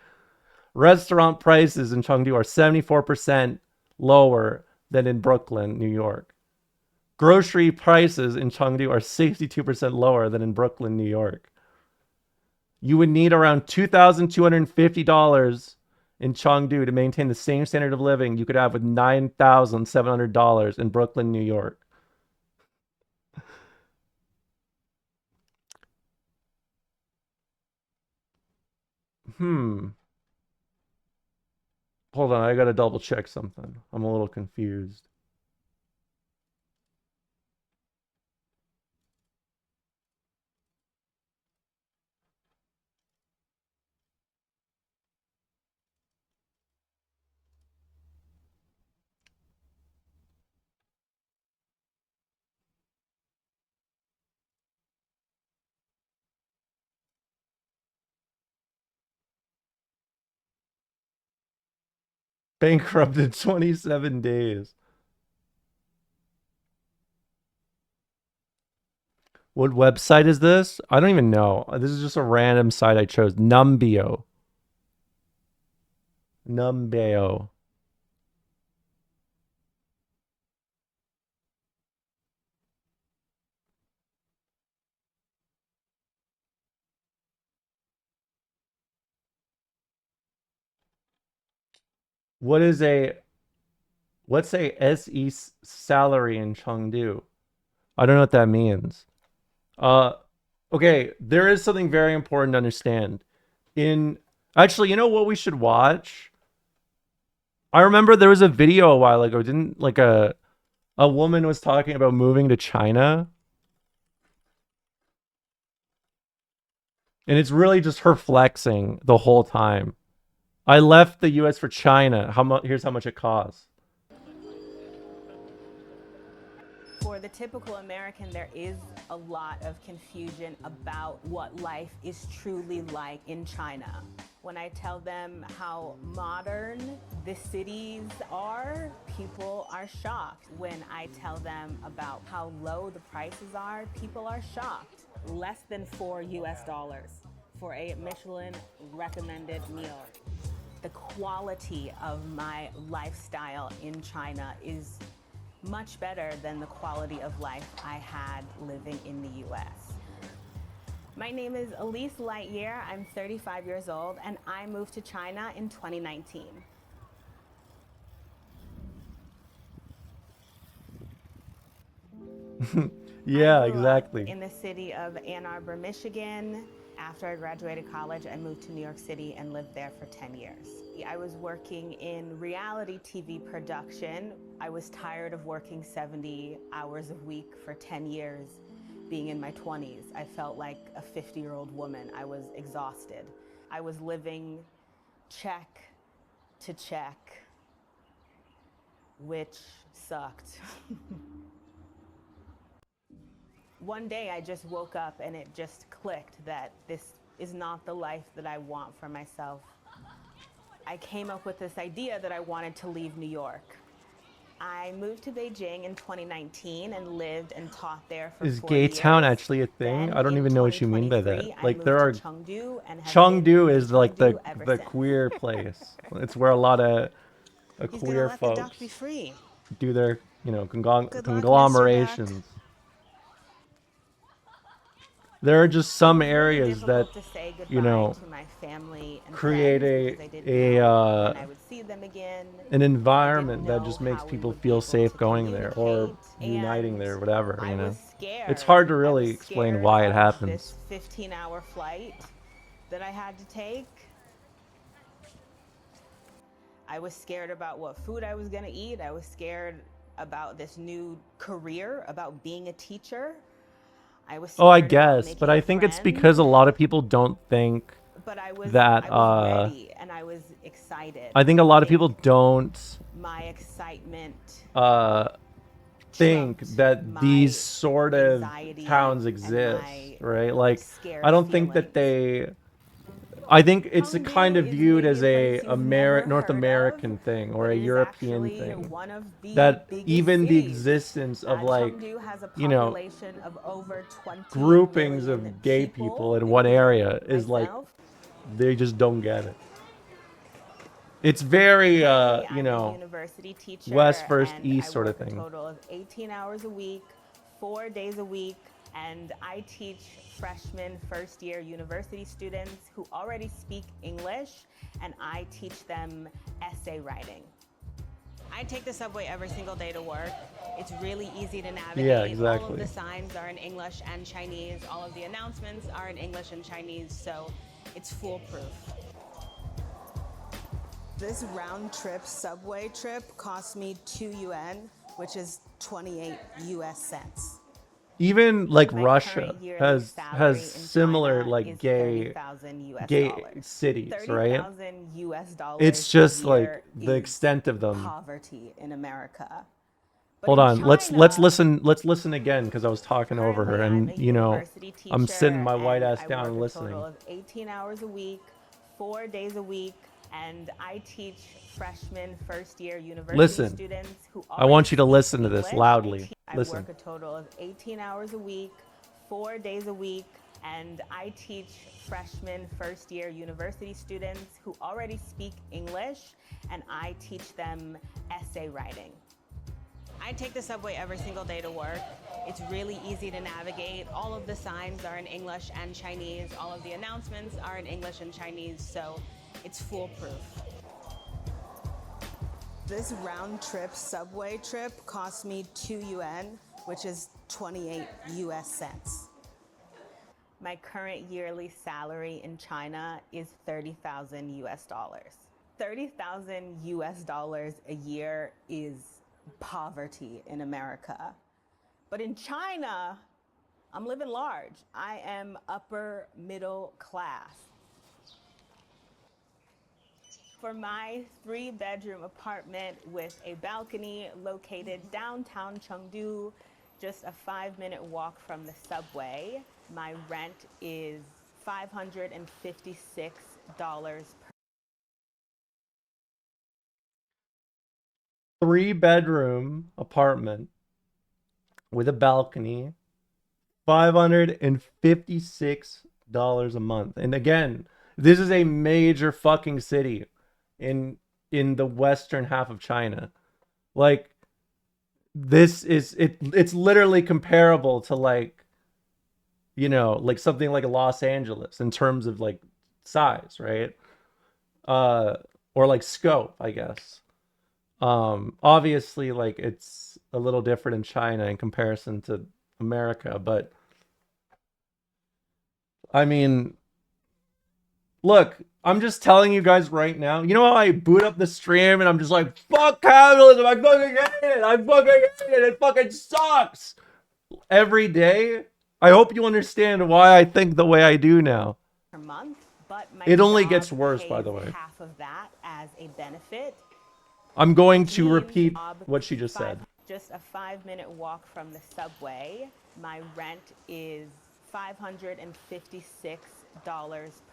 Restaurant prices in Chengdu are 74% lower than in Brooklyn, New York. Grocery prices in Chengdu are 62% lower than in Brooklyn, New York. You would need around $2,250 in Chengdu to maintain the same standard of living you could have with $9,700 in Brooklyn, New York. Hmm. Hold on, I gotta double check something. I'm a little confused. Bankrupted 27 days. What website is this? I don't even know. This is just a random site I chose. Numbeo. Numbeo. What is a what's a SE salary in Chengdu? I don't know what that means. Uh okay, there is something very important to understand. In Actually, you know what we should watch? I remember there was a video a while ago, didn't like a woman was talking about moving to China, and it's really just her flexing the whole time. I left the US for China. How much here's how much it costs. For the typical American, there is a lot of confusion about what life is truly like in China. When I tell them how modern the cities are, people are shocked. When I tell them about how low the prices are, people are shocked. Less than $4 for a Michelin recommended meal. The quality of my lifestyle in China is much better than the quality of life I had living in the US. My name is Elise Lightyear. I'm 35 years old, and I moved to China in 2019. Yeah, I grew up exactly. in the city of Ann Arbor, Michigan. After I graduated college, I moved to New York City and lived there for 10 years. I was working in reality TV production. I was tired of working 70 hours a week for 10 years, being in my 20s. I felt like a 50-year-old woman. I was exhausted. I was living check to check, which sucked. One day I just woke up and it just clicked that this is not the life that I want for myself I came up with this idea that I wanted to leave New York. I moved to Beijing in 2019 and lived and taught there for Is 4 gay years. town actually a thing? Then I don't in even know what you mean by that. 2023, I Like moved there to are Chengdu and have been Chengdu in is like Chengdu ever the since. queer place. It's where a lot of He's gonna queer let the duck folks be free. do their, you know, Good luck, Mr. Duck. conglomerations. There are just some It was really areas that, difficult to say you goodbye know, to my family and create friends because I didn't know when I would see them again. an I environment didn't that know just makes how we people would be feel able safe to going there or communicate, uniting and there, whatever, I you know. was scared. It's hard to I really was explain scared why it of happens. This 15-hour flight that I had to take. I was scared about what food I was gonna eat. I was scared about this new career, about being a teacher. I was Oh, I scared about guess, but making I think it's friends. because a lot of people don't think But I was that ready and I was excited. I think a lot of people don't My excitement think trumped that my these sort of anxiety towns and exist, my right? Like scared I don't think that feelings. I think it's a Chengdu kind of is viewed maybe as a a place you've never North heard of, American thing or but a it is European actually thing. one of the That biggest even the cities. existence of like, Chengdu has a you know, population of over 20 groupings million of gay people in one including area is like myself. they just don't get it. It's very Currently, you I'm a know, university teacher, west versus and east I sort of work a thing. total of 18 hours a week, 4 days a week, and I teach freshman first-year university students who already speak English, and I teach them essay writing. I take the subway every single day to work. It's really easy to navigate. Yeah, All of exactly. the signs are in English and Chinese. All of the announcements are in English and Chinese, so it's foolproof. This round trip subway trip cost me 2 yuan, which is 28 US cents. Even like My Russia current yearly has salary in similar China like is gay 30,000 US gay dollars. cities, right? 30,000 US dollars It's just a like year the is extent of them. poverty in America. But Hold in on, let's China, listen again because I was talking over her, currently, I'm and a you know, university teacher, I'm sitting my white and ass I down work and a listening. total of 18 hours a week, 4 days a week, and I teach freshman first-year university Listen, students who I want you to already listen speak to this English. loudly. I Listen. work a total of 18 hours a week, 4 days a week, and I teach freshman first-year university students who already speak English, and I teach them essay writing. I take the subway every single day to work. It's really easy to navigate. All of the signs are in English and Chinese. All of the announcements are in English and Chinese, so it's foolproof. This round trip subway trip cost me 2 yuan, which is 28 US cents. My current yearly salary in China is 30,000 US dollars. 30,000 US dollars a year is poverty in America. But in China, I'm living large. I am upper middle class. For my 3-bedroom apartment with a balcony located downtown Chengdu, just a 5-minute walk from the subway, my rent is $556 per 3-bedroom apartment with a balcony, $556 a month. And again, this is a major fucking city in the western half of China. Like this is it's literally comparable to like, you know, like something like Los Angeles in terms of like size, right? Or like scope, I guess. Obviously like it's a little different in China in comparison to America, but I mean, look, I'm just telling you guys right now. You know how I boot up the stream and I'm just like, fuck capitalism, I fucking hate it, I fucking hate it, it fucking sucks every day. I hope you understand why I think the way I do now. month, but my It only job gets worse, by pays the way. half of that as a benefit. I'm going Which to means repeat what she just said. Just a 5-minute walk from the subway. My rent is $556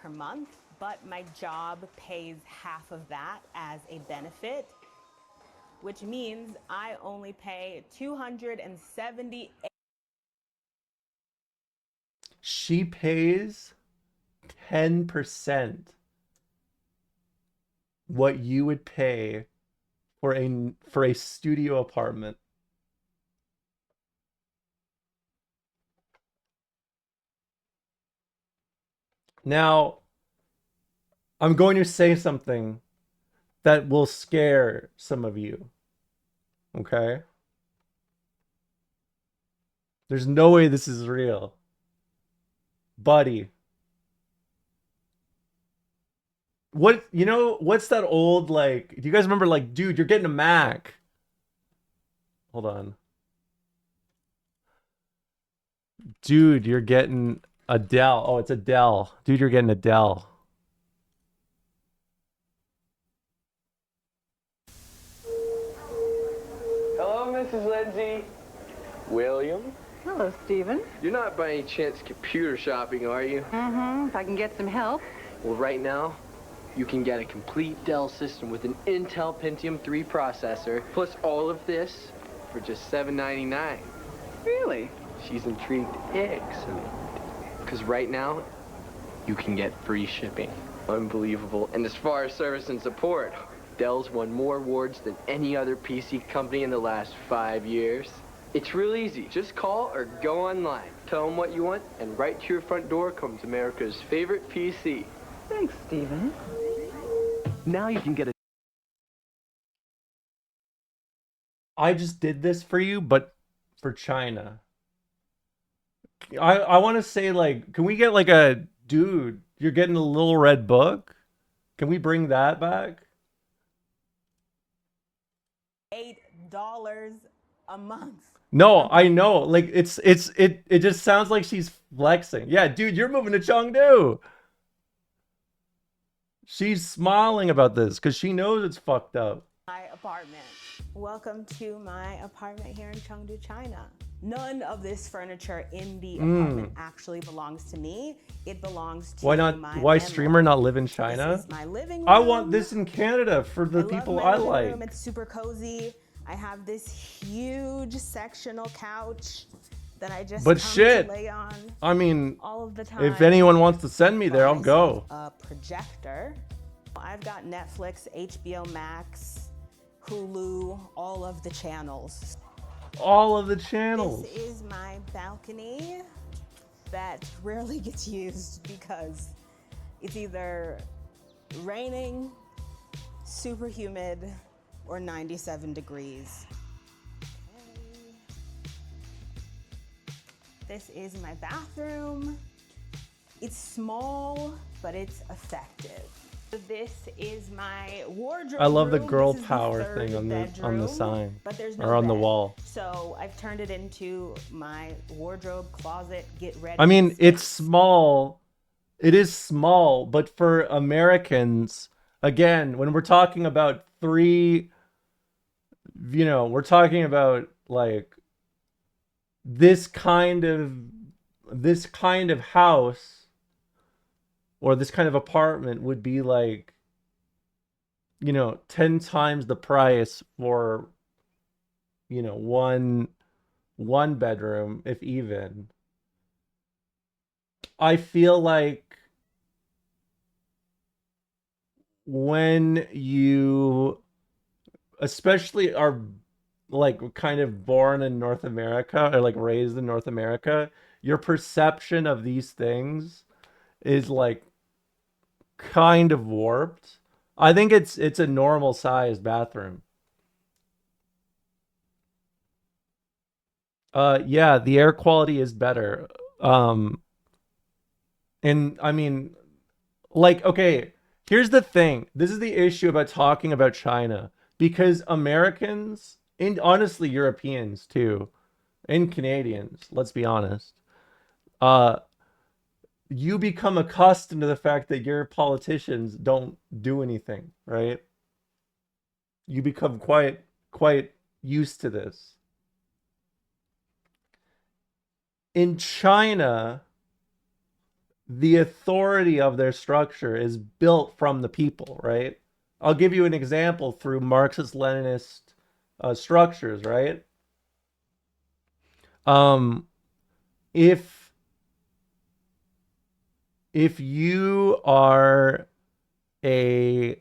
per month, but my job pays half of that as a benefit, which means I only pay $278. She pays 10% what you would pay for a studio apartment. Now, I'm going to say something that will scare some of you. Okay? There's no way this is real. Buddy. What's that old, like, do you guys remember, like, dude, you're getting a Mac? Hold on. Dude, you're getting a Dell. Oh, it's a Dell. Dude, you're getting a Dell. Hello, Mrs. Lindsay. William? Hello, Stephen. You're not by any chance computer shopping, are you? Mm-hmm. If I can get some help. Well, right now, you can get a complete Dell system with an Intel Pentium 3 processor, plus all of this for just $7.99. Really? She's intrigued. Excellent. Because right now, you can get free shipping. Unbelievable. And as far as service and support, Dell's won more awards than any other PC company in the last 5 years. It's real easy. Just call or go online. Tell them what you want, and right to your front door comes America's favorite PC. Thanks, Stephen. Now you can get a... I just did this for you, but for China. I want to say, like, can we get like a, dude, you're getting a little red book? Can we bring that back? $8 a month. No, I know. Like, it just sounds like she's flexing. Yeah, dude, you're moving to Chengdu. She's smiling about this because she knows it's fucked up. My apartment. Welcome to my apartment here in Chengdu, China. None of this furniture in the apartment actually belongs to me. It belongs to Why not? my Why landlord. streamer not live in China? This is my living room. I want this in Canada for the I love people my I living like. room. It's super cozy. I have this huge sectional couch that I just But come shit, to lay on I mean, all of the time. if anyone wants to send me there, I'll Buy go. A projector. I've got Netflix, HBO Max, Hulu, all of the channels. All of the channels. This is my balcony that rarely gets used because it's either raining, super humid, or 97 degrees. Okay. This is my bathroom. It's small, but it's effective. This is my wardrobe. I love the room. girl This is power third thing on the bedroom, sign, but there's no or on the bed. wall. So I've turned it into my wardrobe closet. Get ready. I mean, space. it's small. It is small, but for Americans, again, when we're talking about three, we're talking about like this kind of house or this kind of apartment would be like, 10 times the price for, one bedroom, if even. I feel like when you especially are like kind of born in North America or like raised in North America, your perception of these things is like kind of warped. I think it's a normal sized bathroom. Yeah, the air quality is better. And I mean, like, okay, here's the thing. This is the issue about talking about China, because Americans, and honestly Europeans too, and Canadians, let's be honest, uh, you become accustomed to the fact that your politicians don't do anything, right? You become quite used to this. In China, the authority of their structure is built from the people, right? I'll give you an example through Marxist-Leninist structures, right? Um, if you are a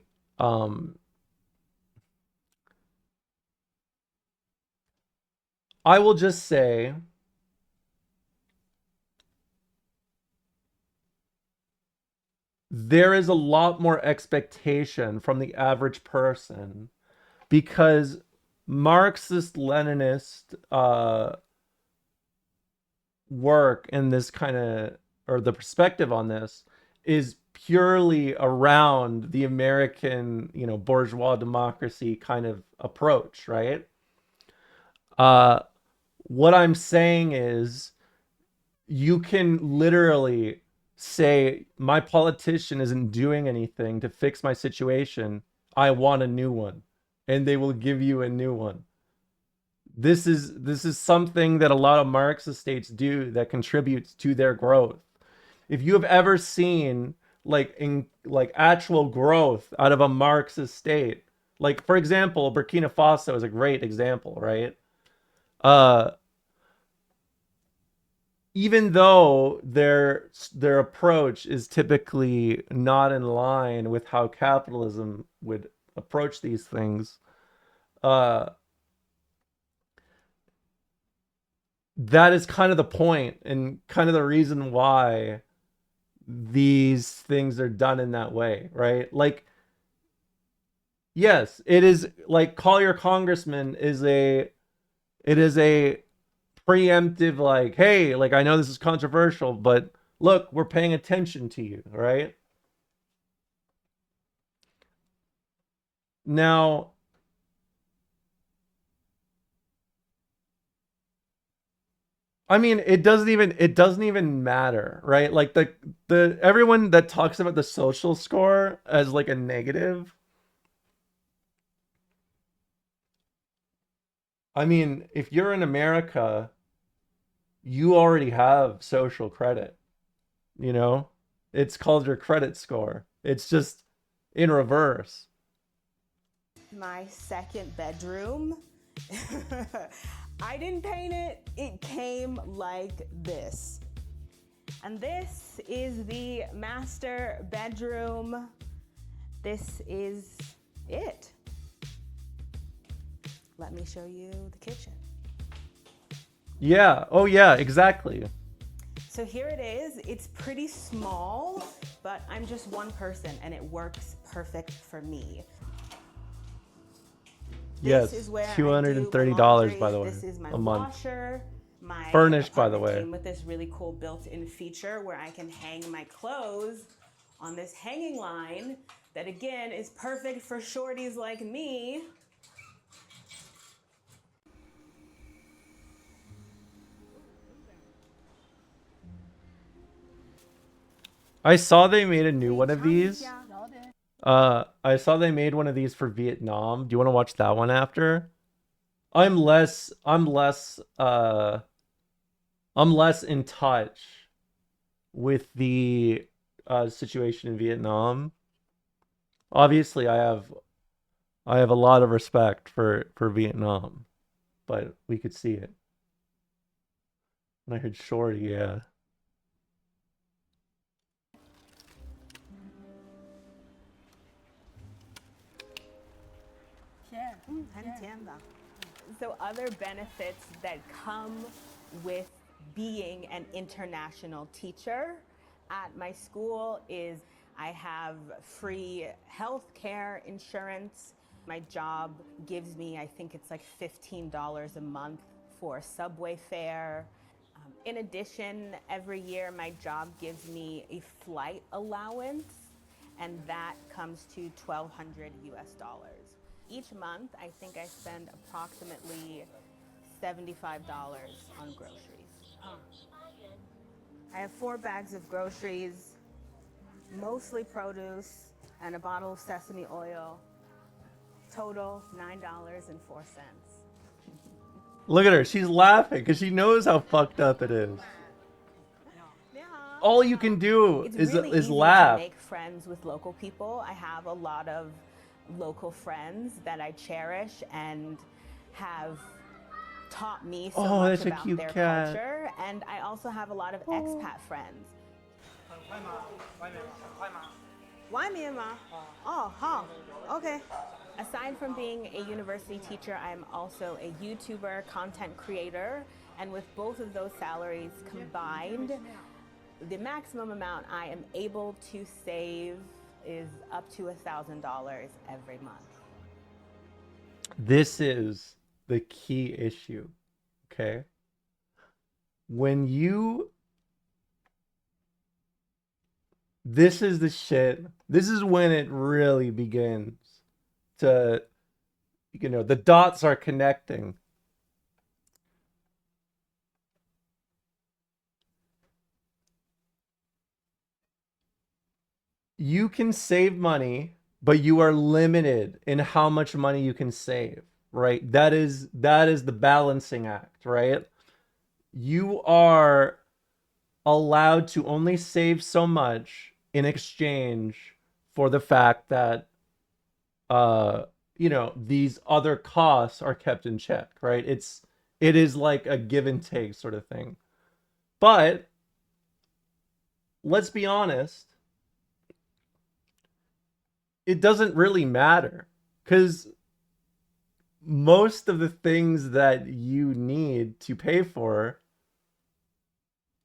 I will just say there is a lot more expectation from the average person because Marxist Leninist work in this kind of, or the perspective on this is purely around the American, bourgeois democracy kind of approach, right? Uh, what I'm saying is you can literally say my politician isn't doing anything to fix my situation. I want a new one, and they will give you a new one. This is something that a lot of Marxist states do that contributes to their growth. If you have ever seen like actual growth out of a Marxist state, like for example, Burkina Faso is a great example, right? Uh, Even though their approach is typically not in line with how capitalism would approach these things, uh, that is kind of the point and kind of the reason why these things are done in that way, right? Like, yes, it is like call your congressman is a preemptive, like, hey, like I know this is controversial, but look, we're paying attention to you, right? Now, I mean, it doesn't even matter, right? Like the everyone that talks about the social score as like a negative. I mean, if you're in America, you already have social credit, you know? It's called your credit score. It's just in reverse. My second bedroom. I didn't paint it. It came like this. And this is the master bedroom. This is it. Let me show you the kitchen. Yeah. Oh yeah, exactly. So here it is. It's pretty small, but I'm just one person and it works perfect for me. Yes. This is where I $230, do my laundry. by the way, This is my a month. washer. My Furnished, by the apartment way. came with this really cool built-in feature where I can hang my clothes on this hanging line that again is perfect for shorties like me. I saw they made a new one of these. I saw they made one of these for Vietnam. Do you want to watch that one after? I'm less in touch with the situation in Vietnam. Obviously, I have a lot of respect for Vietnam, but we could see it. And I heard Shorty, yeah. So other benefits that come with being an international teacher at my school is I have free health care insurance. My job gives me, I think it's like $15 a month for subway fare. In addition, every year my job gives me a flight allowance, and that comes to $1,200 US. Each month, I think I spend approximately $75 on groceries. I have 4 bags of groceries, mostly produce, and a bottle of sesame oil. Total $9.04. Look at her. She's laughing because she knows how fucked up it is. all you can do It's is really easy laugh. to make friends with local people. I have a lot of local friends that I cherish and have taught me so Oh, much that's a about cute their cat. culture. And I also have a lot of expat friends. Why Myanmar? Oh, huh. Okay. Aside from being a university teacher, I'm also a YouTuber, content creator, and with both of those salaries combined, the maximum amount I am able to save is up to $1,000 every month. This is the key issue, okay? When you... This is the shit. This is when it really begins to, you know, the dots are connecting. You can save money, but you are limited in how much money you can save, right? That is the balancing act, right? You are allowed to only save so much in exchange for the fact that you know, these other costs are kept in check, right? It is like a give and take sort of thing. But let's be honest, it doesn't really matter, because most of the things that you need to pay for,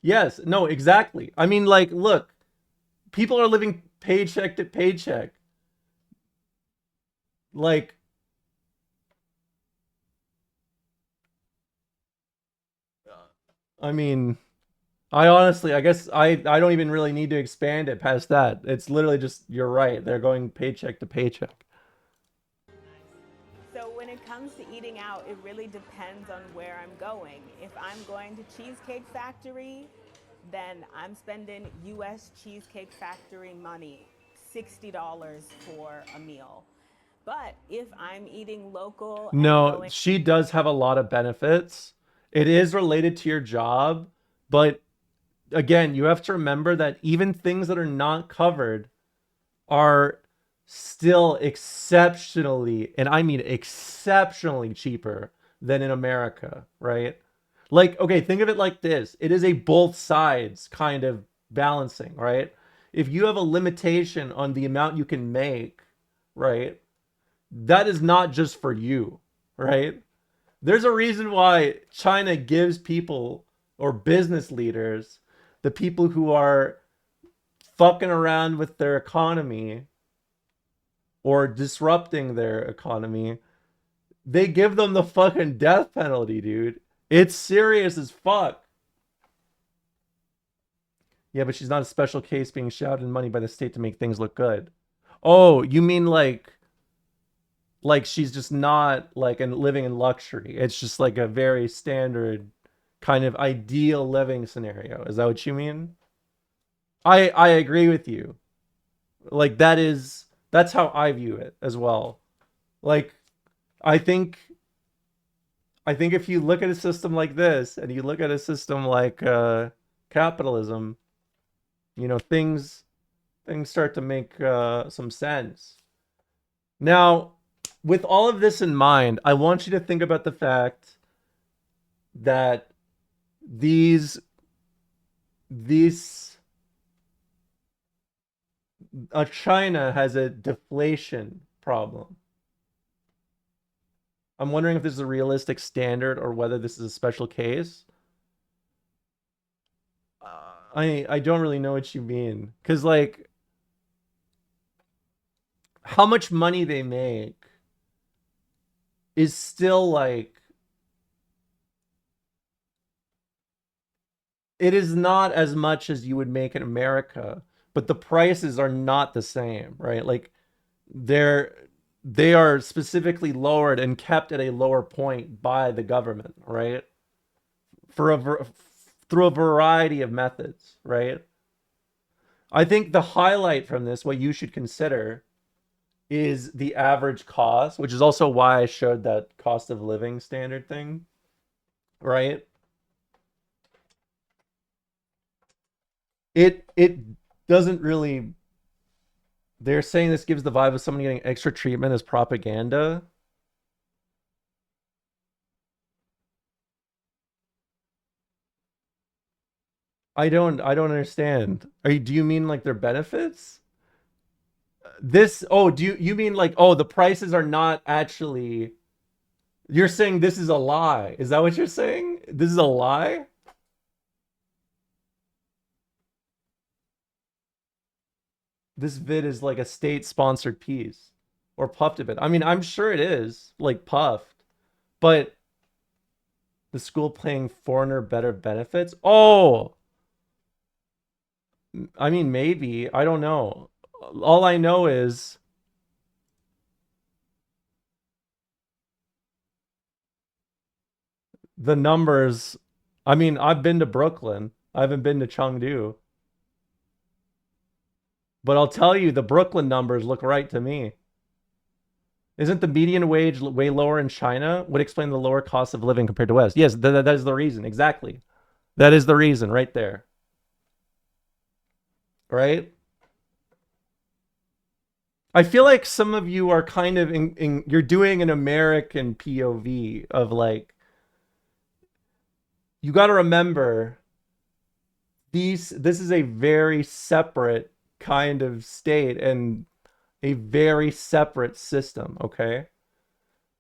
yes, no, exactly. I mean, like, look, people are living paycheck to paycheck. Like, I mean, I honestly, I guess I don't even really need to expand it past that. It's literally just, you're right. They're going paycheck to paycheck. So when it comes to eating out, it really depends on where I'm going. If I'm going to Cheesecake Factory, then I'm spending US Cheesecake Factory money, $60 for a meal. But if I'm eating local and No, going... she does have a lot of benefits. It is related to your job, but again, you have to remember that even things that are not covered are still exceptionally, and I mean exceptionally cheaper than in America, right? Like, okay, think of it like this. It is a both sides kind of balancing, right? If you have a limitation on the amount you can make, right? That is not just for you, right? There's a reason why China gives people or business leaders, the people who are fucking around with their economy or disrupting their economy, they give them the fucking death penalty, dude. It's serious as fuck. Yeah, but she's not a special case being shouted money by the state to make things look good. Oh, you mean like she's just not like and living in luxury. It's just like a very standard kind of ideal living scenario. Is that what you mean? I agree with you. Like that's how I view it as well. Like I think I think if you look at a system like this and you look at a system like capitalism, you know, things start to make some sense. Now, with all of this in mind, I want you to think about the fact that these these China has a deflation problem. I'm wondering if this is a realistic standard or whether this is a special case. I don't really know what you mean, because like how much money they make is still like, it is not as much as you would make in America, but the prices are not the same, right? Like they're they are specifically lowered and kept at a lower point by the government, right? For through a variety of methods, right? I think the highlight from this, what you should consider, is the average cost, which is also why I showed that cost of living standard thing, right? it doesn't really. They're saying this gives the vibe of someone getting extra treatment as propaganda. I don't understand. Do you mean like their benefits? This do you mean like, oh, the prices are not actually, you're saying this is a lie. Is that what you're saying? This is a lie? This vid is like a state sponsored piece or puffed a bit. I mean, I'm sure it is like puffed, but the school paying foreigner better benefits? Oh, I mean, maybe. I don't know. All I know is the numbers. I mean, I've been to Brooklyn. I haven't been to Chengdu. But I'll tell you, the Brooklyn numbers look right to me. Isn't the median wage way lower in China? Would explain the lower cost of living compared to West. Yes, that is the reason. Exactly. That is the reason right there. Right? I feel like some of you are kind of you're doing an American POV of like, you got to remember this is a very separate kind of state and a very separate system, okay?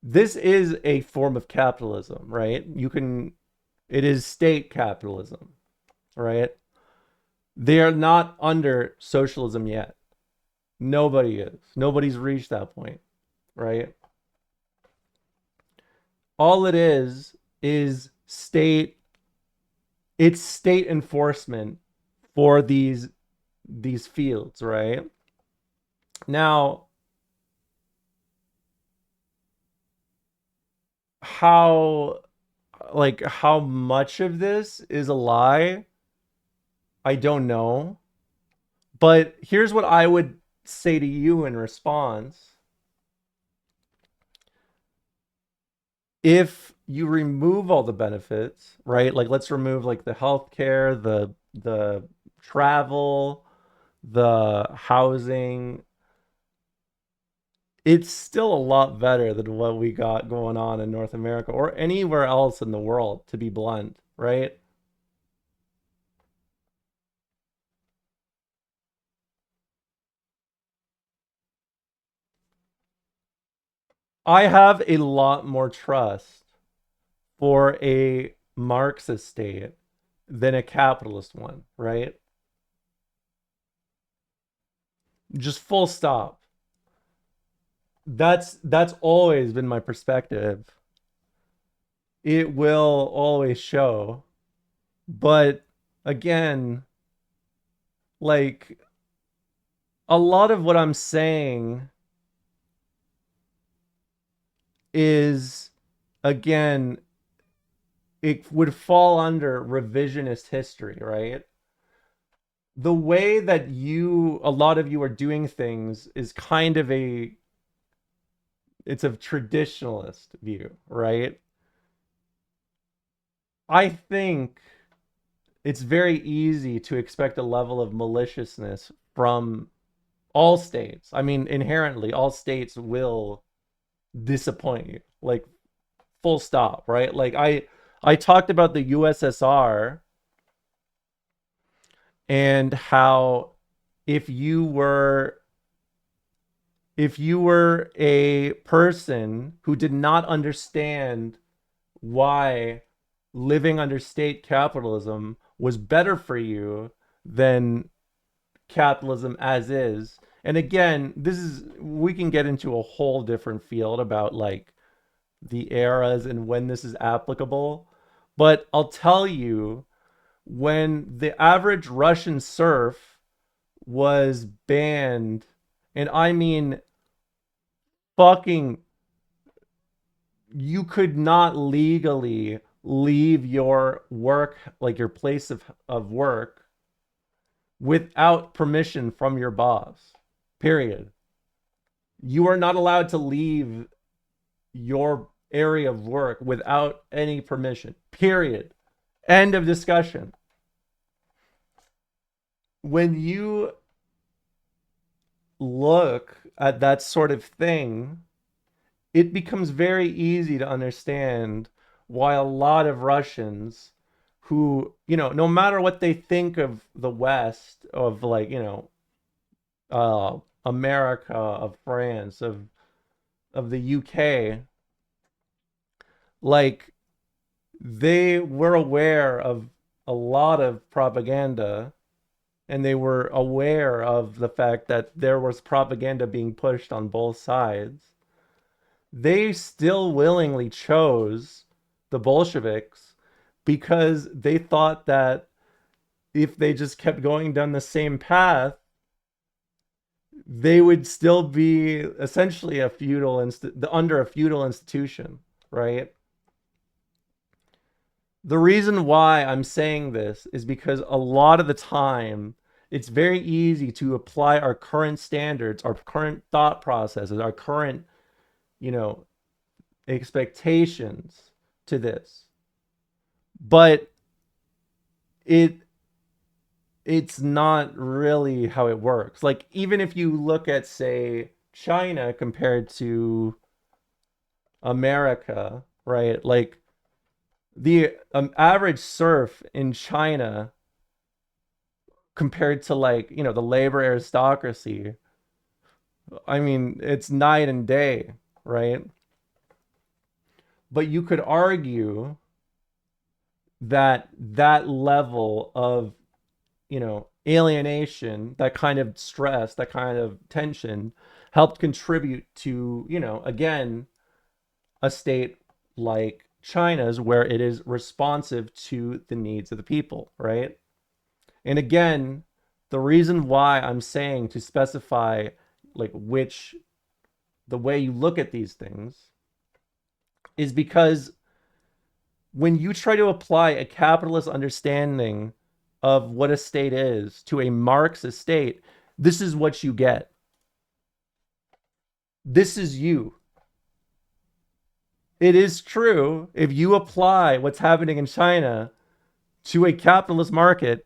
This is a form of capitalism, right? It is state capitalism, right? They are not under socialism yet. Nobody is. Nobody's reached that point, right? All it is state, it's state enforcement for these fields, right? Now, how how much of this is a lie, I don't know. But here's what I would say to you in response. If you remove all the benefits, right? Like let's remove like the healthcare, the travel, the housing, it's still a lot better than what we got going on in North America or anywhere else in the world, to be blunt, right? I have a lot more trust for a Marxist state than a capitalist one, right? Just full stop. That's always been my perspective. It will always show. But again, like a lot of what I'm saying is, again, it would fall under revisionist history, right? The way that a lot of you are doing things is kind of it's a traditionalist view, right? I think it's very easy to expect a level of maliciousness from all states. I mean, inherently, all states will disappoint you. Like, full stop, right? Like I talked about the USSR and how if you were a person who did not understand why living under state capitalism was better for you than capitalism as is. And again, we can get into a whole different field about like the eras and when this is applicable. But I'll tell you, when the average Russian serf was banned, and I mean fucking, you could not legally leave your work, like your place of work, without permission from your boss. Period. You are not allowed to leave your area of work without any permission. Period. End of discussion. when you look at that sort of thing, it becomes very easy to understand why a lot of Russians who, no matter what they think of the West, of like, America, of France, of the UK, like they were aware of a lot of propaganda, and they were aware of the fact that there was propaganda being pushed on both sides. They still willingly chose the Bolsheviks because they thought that if they just kept going down the same path, they would still be essentially under a feudal institution, right? The reason why I'm saying this is because a lot of the time it's very easy to apply our current standards, our current thought processes, our current, you know, expectations to this. But it it's not really how it works. Like even if you look at say China compared to America, right? Like the average serf in China compared to like, the labor aristocracy, I mean, it's night and day, right? But you could argue that that level of, alienation, that kind of stress, that kind of tension helped contribute to, again, a state like China's where it is responsive to the needs of the people, right? And again, the reason why I'm saying to specify like the way you look at these things is because when you try to apply a capitalist understanding of what a state is to a Marxist state, this is what you get. This is you. It is true if you apply what's happening in China to a capitalist market,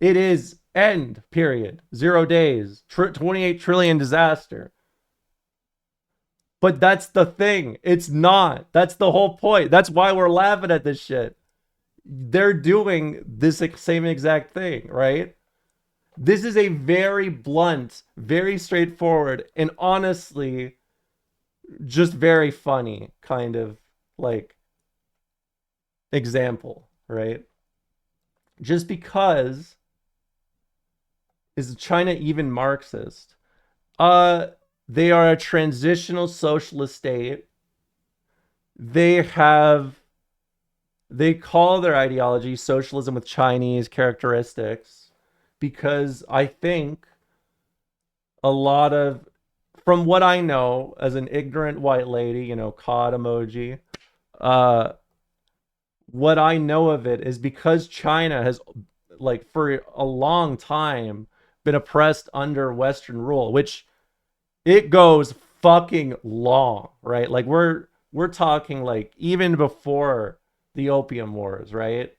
it is end, period. 0 days, 28 trillion disaster. But that's the thing. It's not. That's the whole point. That's why we're laughing at this shit. They're doing this same exact thing, right? This is a very blunt, very straightforward, and honestly, just very funny kind of like example, right? Just because is China even Marxist? They are a transitional socialist state. They call their ideology socialism with Chinese characteristics because I think a lot of, from what I know as an ignorant white lady, cod emoji, uh, what I know of it is because China has, like, for a long time been oppressed under Western rule, which it goes fucking long, right? Like we're talking like even before the Opium Wars, right?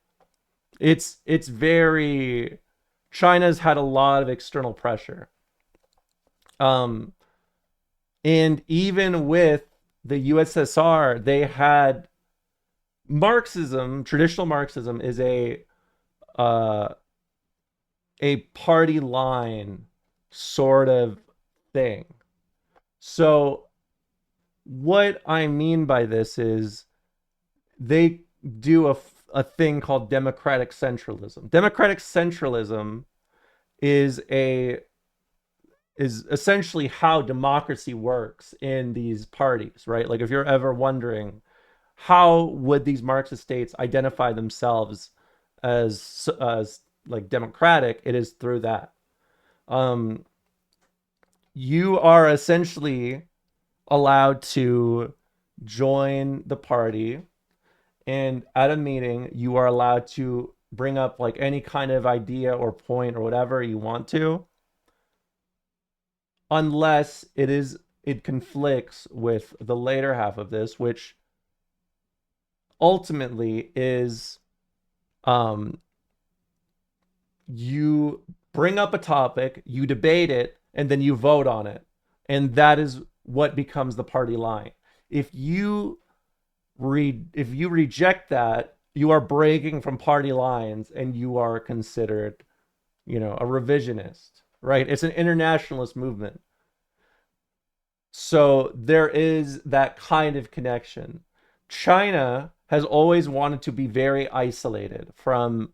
It's very, China's had a lot of external pressure. Um and even with the USSR, they had Marxism, traditional Marxism is uh a party line sort of thing. So what I mean by this is they do a thing called democratic centralism. Democratic centralism is essentially how democracy works in these parties, right? Like if you're ever wondering how would these Marxist states identify themselves as like democratic, it is through that. Um, you are essentially allowed to join the party, and at a meeting you are allowed to bring up like any kind of idea or point or whatever you want to, unless it conflicts with the later half of this, which ultimately is you bring up a topic, you debate it, and then you vote on it. And that is what becomes the party line. If you reject that, you are breaking from party lines and you are considered, a revisionist, right? It's an internationalist movement. So there is that kind of connection. China has always wanted to be very isolated from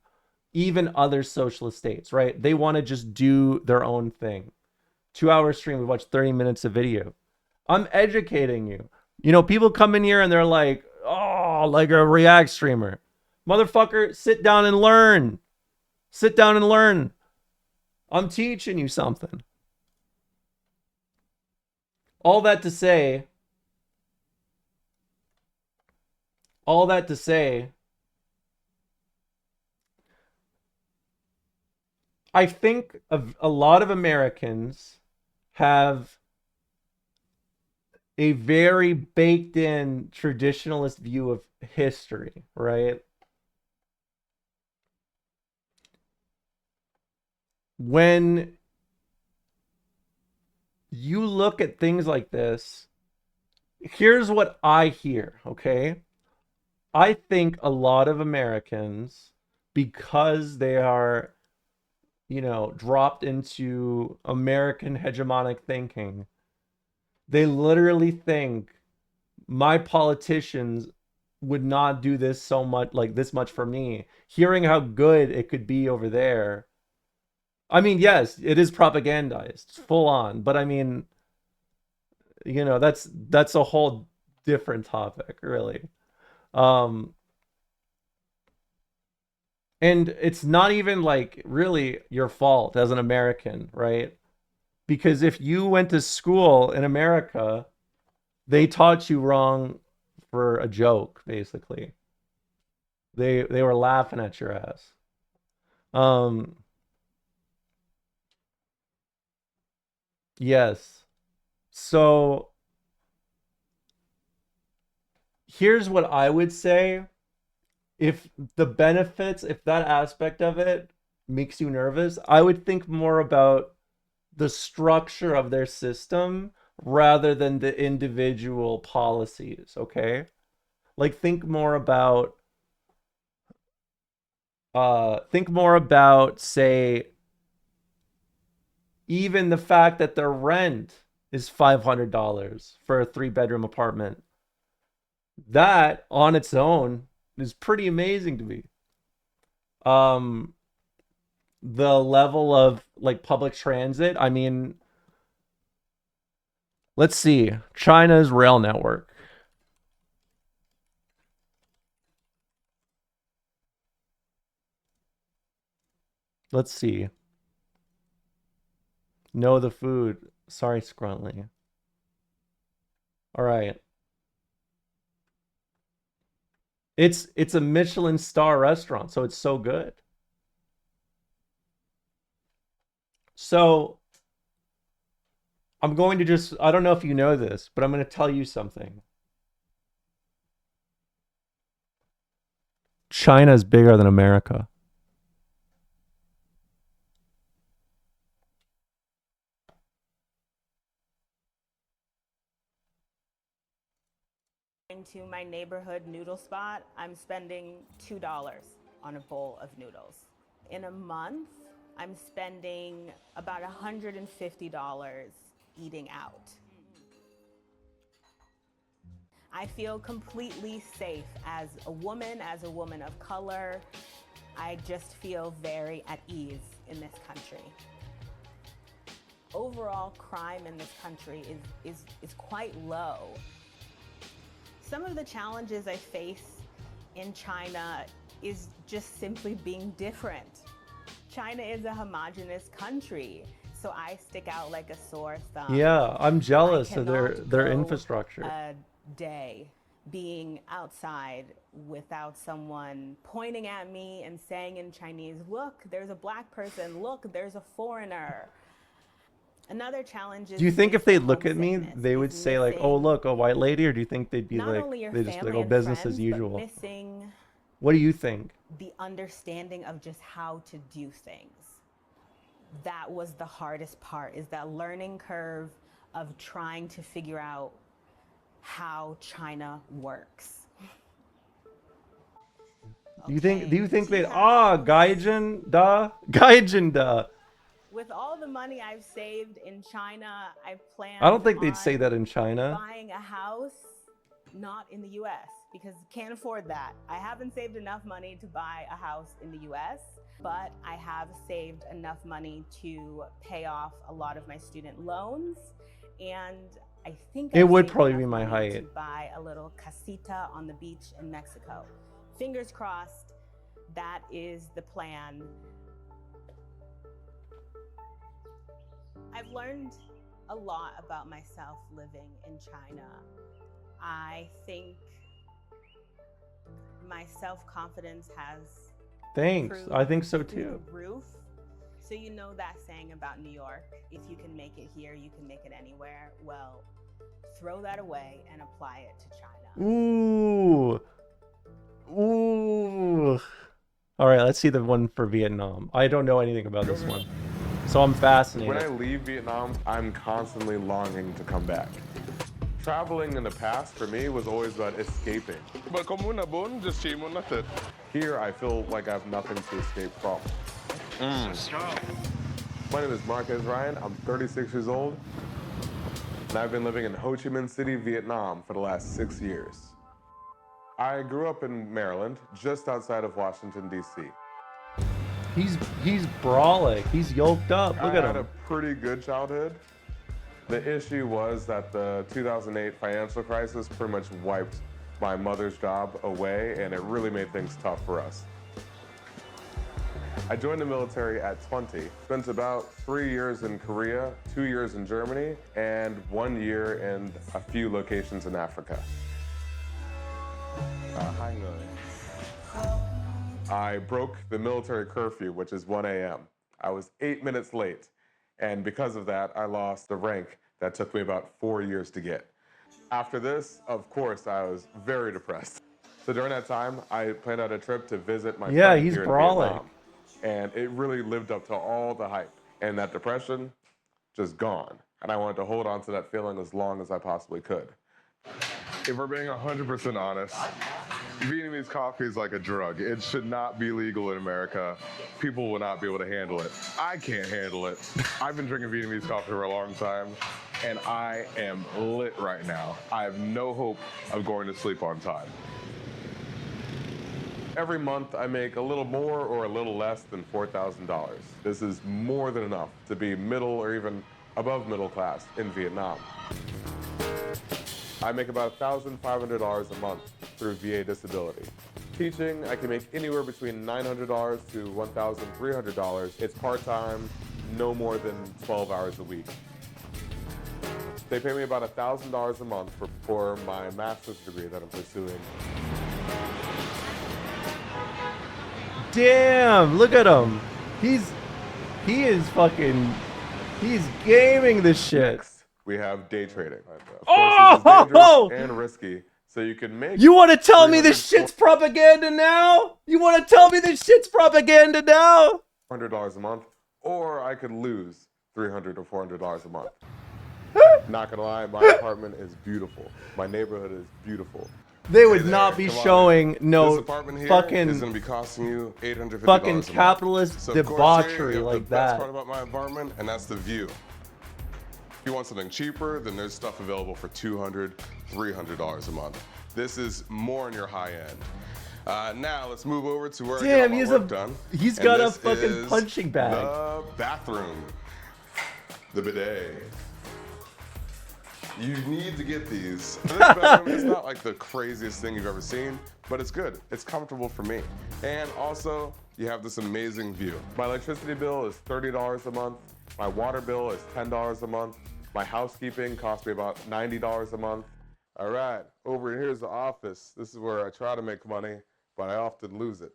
even other socialist states, right? They want to just do their own thing. 2 hour stream, we watch 30 minutes of video. I'm educating you. People come in here and they're like, oh, like a React streamer. Motherfucker, sit down and learn. Sit down and learn. I'm teaching you something. All that to say, I think a lot of Americans have a very baked in traditionalist view of history, right? When you look at things like this, here's what I hear, okay? I think a lot of Americans, because they are, dropped into American hegemonic thinking, they literally think my politicians would not do this so much, like this much for me. Hearing how good it could be over there. I mean, yes, it is propagandized, full on, but I mean, that's a whole different topic, really. Um, and it's not even like really your fault as an American, right? Because if you went to school in America, they taught you wrong for a joke, basically. They were laughing at your ass. Um, yes. So here's what I would say. If that aspect of it makes you nervous, I would think more about the structure of their system rather than the individual policies, okay? Like think more about say even the fact that their rent is $500 for a 3 bedroom apartment. That on its own is pretty amazing to me. Um the level of like public transit, I mean, let's see. China's rail network. Let's see. No, the food. Sorry, Scruntly. All right. It's a Michelin star restaurant, so it's so good. So I'm going to just, I don't know if you know this, but I'm going to tell you something. China is bigger than America. To my neighborhood noodle spot, I'm spending $2 on a bowl of noodles. In a month, I'm spending about $150 eating out. I feel completely safe as a woman of color. I just feel very at ease in this country. Overall crime in this country is quite low. Some of the challenges I face in China is just simply being different. China is a homogenous country, so I stick out like a sore thumb. Yeah, I'm jealous of their infrastructure. A day being outside without someone pointing at me and saying in Chinese, "Look, there's a black person. Look, there's a foreigner." Another challenge is, do you think if they look at me, they would say like, "Oh, look, a white lady," or do you think they'd be like, they just be like, "Oh, business as usual"? Missing what do you think? the understanding of just how to do things. that was the hardest part, is that learning curve of trying to figure out how China works. Do you think they T-House. Gaijin da? Gaijin da. With all the money I've saved in China, I plan I don't think they'd on say that in China. buying a house not in the US because can't afford that. I haven't saved enough money to buy a house in the US, but I have saved enough money to pay off a lot of my student loans, and I think It I've would saved probably enough be my money height. to buy a little casita on the beach in Mexico. Fingers crossed, that is the plan. I've learned a lot about myself living in China. I think my self-confidence has Thanks. improved I think so through too. the roof. So you know that saying about New York, if you can make it here, you can make it anywhere. Well, throw that away and apply it to China. Ooh. Ooh. All right, let's see the one for Vietnam. I don't know anything about this one, so I'm fascinated. When I leave Vietnam, I'm constantly longing to come back. Traveling in the past for me was always about escaping. Here, I feel like I have nothing to escape from. My name is Marquez Ryan. I'm 36 years old, and I've been living in Ho Chi Minh City, Vietnam for the last 6 years. I grew up in Maryland, just outside of Washington, D.C. He's brawling. He's yoked up. Look I at had a him. pretty good childhood. The issue was that the 2008 financial crisis pretty much wiped my mother's job away, and it really made things tough for us. I joined the military at 20, spent about 3 years in Korea, 2 years in Germany, and 1 year in a few locations in Africa. I broke the military curfew, which is 1 a.m. I was 8 minutes late, and because of that, I lost the rank that took me about 4 years to get. After this, of course, I was very depressed. So during that time, I planned out a trip to visit my friend he's here in brawling. Vietnam, and it really lived up to all the hype. And that depression, just gone. And I wanted to hold on to that feeling as long as I possibly could. If we're being 100% honest, Vietnamese coffee is like a drug. It should not be legal in America. People will not be able to handle it. I can't handle it. I've been drinking Vietnamese coffee for a long time, and I am lit right now. I have no hope of going to sleep on time. Every month, I make a little more or a little less than $4,000. This is more than enough to be middle or even above middle class in Vietnam. I make about $1,500 a month through VA disability. Teaching, I can make anywhere between $900 to $1,300. It's part-time, no more than 12 hours a week. They pay me about $1,000 a month for my master's degree that I'm pursuing. Damn, look at him. He's gaming this shit. Next, we have day trading. Of Oh! course, this is dangerous and risky, so you can make... You want to tell me this shit's propaganda now? You want to tell me this shit's propaganda now? $100 a month, or I could lose $300 or $400 a month. Not gonna lie, my apartment is beautiful. My neighborhood is beautiful. They would not be showing This no apartment here fucking is gonna be costing you $850 fucking a month. capitalist So of course, here debauchery you have like the best that. part about my apartment, and that's the view. If you want something cheaper, then there's stuff available for $200, $300 a month. This is more in your high end. Now let's move over to where I get all my work done. He's And got a this fucking is punching bag. The bathroom, the bidet. You need to get these. This bedroom is not like the craziest thing you've ever seen, but it's good. It's comfortable for me. And also, you have this amazing view. My electricity bill is $30 a month. My water bill is $10 a month. My housekeeping costs me about $90 a month. All right, over here's the office. This is where I try to make money, but I often lose it.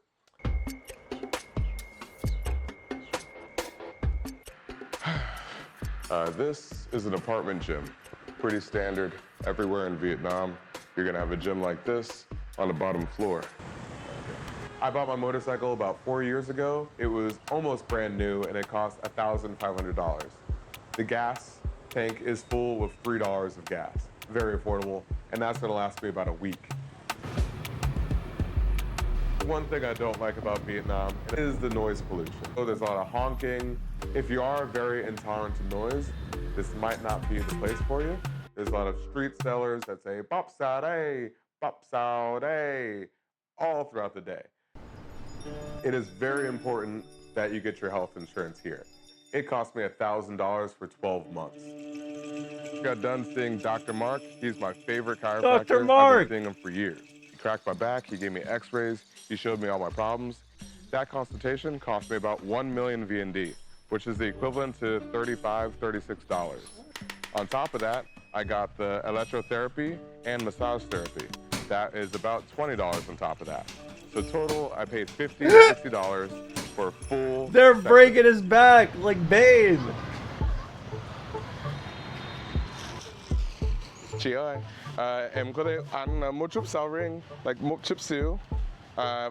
This is an apartment gym. Pretty standard everywhere in Vietnam. You're gonna have a gym like this on the bottom floor. I bought my motorcycle about 4 years ago. It was almost brand new and it cost $1,500. The gas tank is full with $3 of gas. Very affordable, and that's gonna last me about a week. One thing I don't like about Vietnam is the noise pollution. So there's a lot of honking. If you are very intolerant to noise, this might not be the place for you. There's a lot of street sellers that say bop sao day, all throughout the day. It is very important that you get your health insurance here. It cost me $1,000 for 12 months. Got done seeing Dr. Mark. He's my favorite chiropractor. Dr. Mark! I've been seeing him for years. He cracked my back, he gave me x-rays, he showed me all my problems. That consultation cost me about 1 million VND, which is the equivalent to $35, $36. On top of that, I got the electrotherapy and massage therapy. That is about $20 on top of that. So total, I paid $50 to $60 for a full They're session. breaking his back like Bane. Chị ơi, em có thể ăn một chút sầu riêng, like một chút xíu,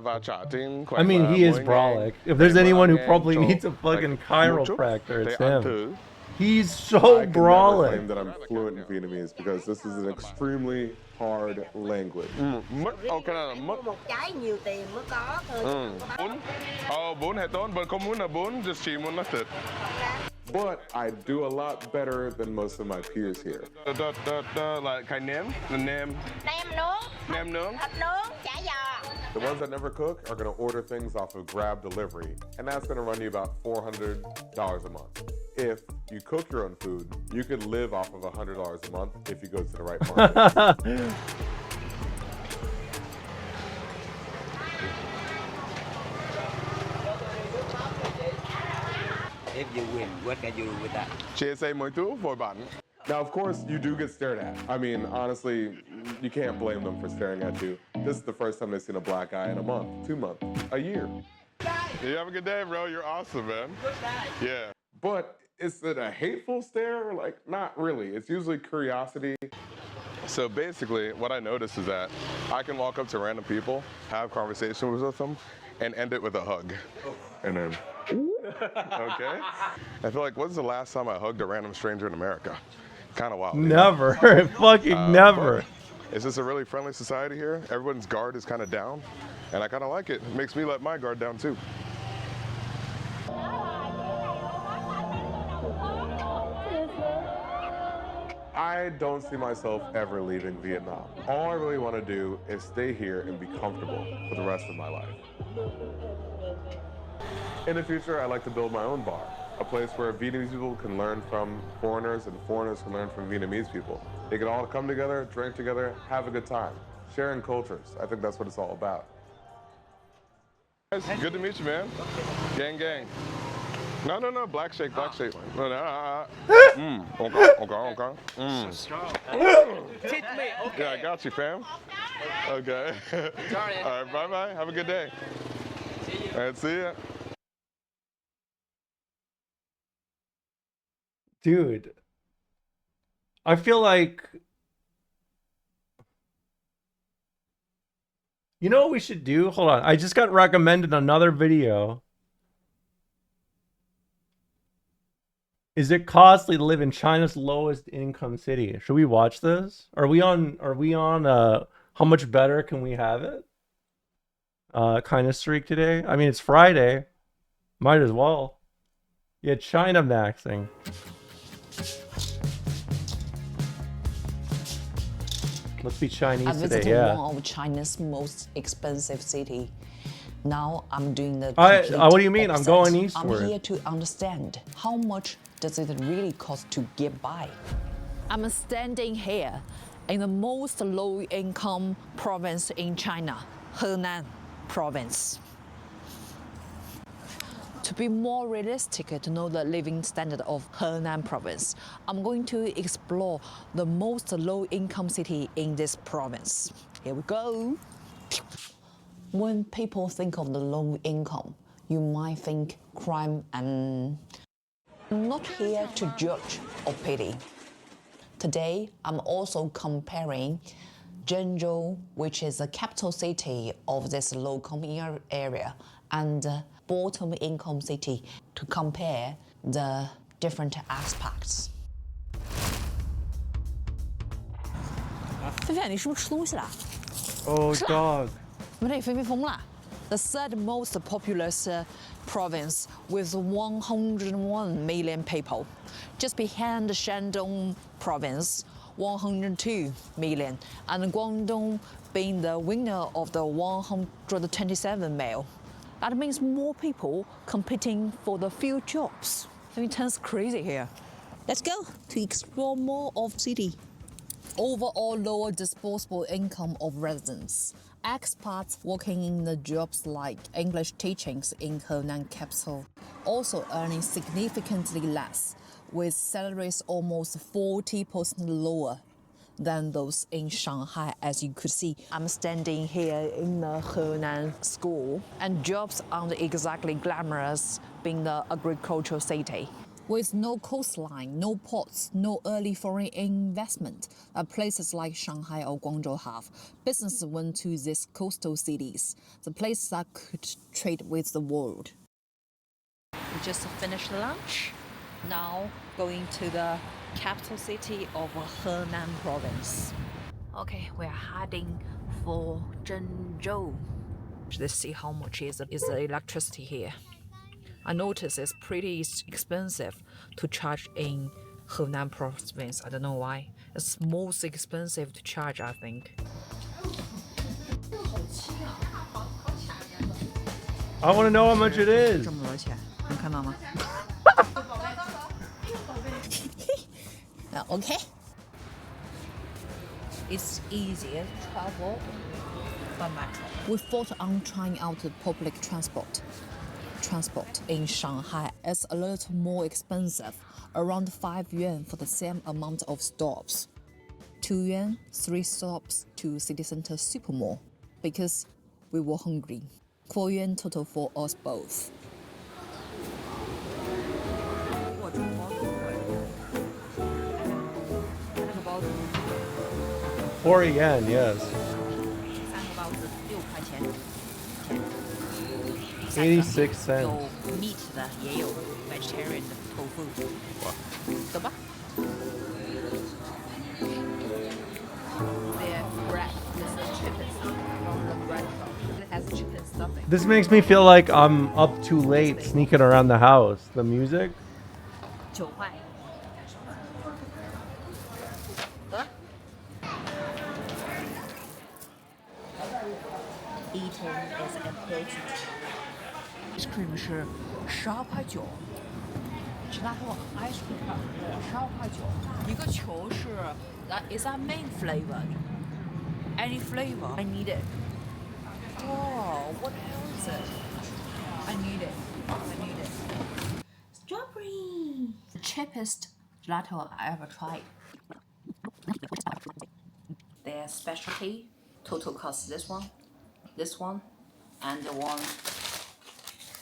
và trả tiền I khoảng mean, he is 10.000. brolic. If there's Để anyone who 10.000 probably cho, needs a fucking like, chiropractor, một it's chút để ăn him. thử. He's so I can never brolic. claim that I'm fluent in Vietnamese because this is an extremely hard language. Mất, cái này là mất. Một trái nhiều tiền mới có thôi. Bún. Bún hay tốn, but không muốn là bún, just chỉ muốn là thịt. But I do a lot better than most of my peers here. Like cái nêm, Nem nướng, nêm nướng. thịt nướng, chả giò. The ones that never cook are going to order things off of Grab Delivery, and that's going to run you about $400 a month. If you cook your own food, you could live off of $100 a month if you go to the right market. If you win, what can you do with that? Chia sẻ mọi thứ với bạn. Now, of course, you do get stared at. I mean, honestly, you can't blame them for staring at you. This is the first time they've seen a black guy in a month, 2 months, a year. You have a good day, bro. You're awesome, man. Good night. Yeah. But is it a hateful stare? Like, not really. It's usually curiosity. So basically, what I notice is that I can walk up to random people, have conversations with them, and end it with a hug. And then, okay? I feel like, when's the last time I hugged a random stranger in America? Kind of wild. Never. Fucking never. It's just a really friendly society here. Everyone's guard is kind of down, and I kind of like it. It makes me let my guard down too. I don't see myself ever leaving Vietnam. All I really want to do is stay here and be comfortable for the rest of my life. In the future, I'd like to build my own bar, a place where Vietnamese people can learn from foreigners and foreigners can learn from Vietnamese people. They can all come together, drink together, have a good time, sharing cultures. I think that's what it's all about. Guys, good to meet you, man. Gang, gang. No, black shake. Okay. Teach me, okay. Yeah, I got you, fam. Okay. All right, bye-bye. Have a good day. See you. All right, see ya. Dude. I feel like... You know what we should do? Hold on. I just got recommended another video. Is it costly to live in China's lowest income city? Should we watch this? Are we on how much better can we have it? Kind of streak today. I mean, it's Friday. Might as well. Yeah, China maxing. Let's be Chinese I today, visited yeah. one of China's most expensive city. Now I'm doing the what do you mean? I'm opposite. going eastward. I'm here to understand how much does it really cost to get by. I'm standing here in the most low-income province in China, Henan province. To be more realistic to know the living standard of Henan province, I'm going to explore the most low-income city in this province. Here we go. When people think of the low income, you might think crime and... I'm not here to judge or pity. Today, I'm also comparing Zhengzhou, which is the capital city of this low-income area, and bottom-income city to compare the different aspects. 菲菲，你是不是吃东西了？ Oh, dog. 没得，菲菲疯了。The third most populous province with 101 million people, just behind the Shandong province, 102 million, and Guangdong being the winner of the 127 million. That means more people competing for the few jobs. It turns crazy here. Let's go to explore more of city. Overall lower disposable income of residents. Expats working in the jobs like English teachings in Henan capital, also earning significantly less, with salaries almost 40% lower than those in Shanghai. As you could see, I'm standing here in the Henan school, and jobs aren't exactly glamorous being the agricultural city. With no coastline, no ports, no early foreign investment that places like Shanghai or Guangzhou have, businesses went to these coastal cities, the places that could trade with the world. We just finished lunch. Now going to the capital city of Henan province. Okay, we're heading for Zhengzhou. Let's see how much is the electricity here. I noticed it's pretty expensive to charge in Henan province. I don't know why. It's most expensive to charge, I think. I want to know how much it is. 这么多钱，你看到吗？Okay. It's easier to travel by metro. We thought on trying out the public transport. Transport in Shanghai is a little more expensive, around 5 yuan for the same amount of stops. 2 yuan, 3 stops to city center super mall, because we were hungry. 4 yuan total for us both. 4 yen, yes. 3个包子6块钱。 86 cents. 有 meat 的，也有 vegetarian 的 tofu。走吧。Their bread is the chicken from the bread shop. It has chicken stuffing. This makes me feel like I'm up too late sneaking around the house. The music? 9块。走吧。Eating is important. Ice cream 是12块9，其他说 ice cream 12块9，一个球是 is that main flavored? Any flavor? I need it. Oh, what else is it? I need it. I need it. Strawberry. The cheapest gelato I ever tried. Their specialty total cost this one, and the one.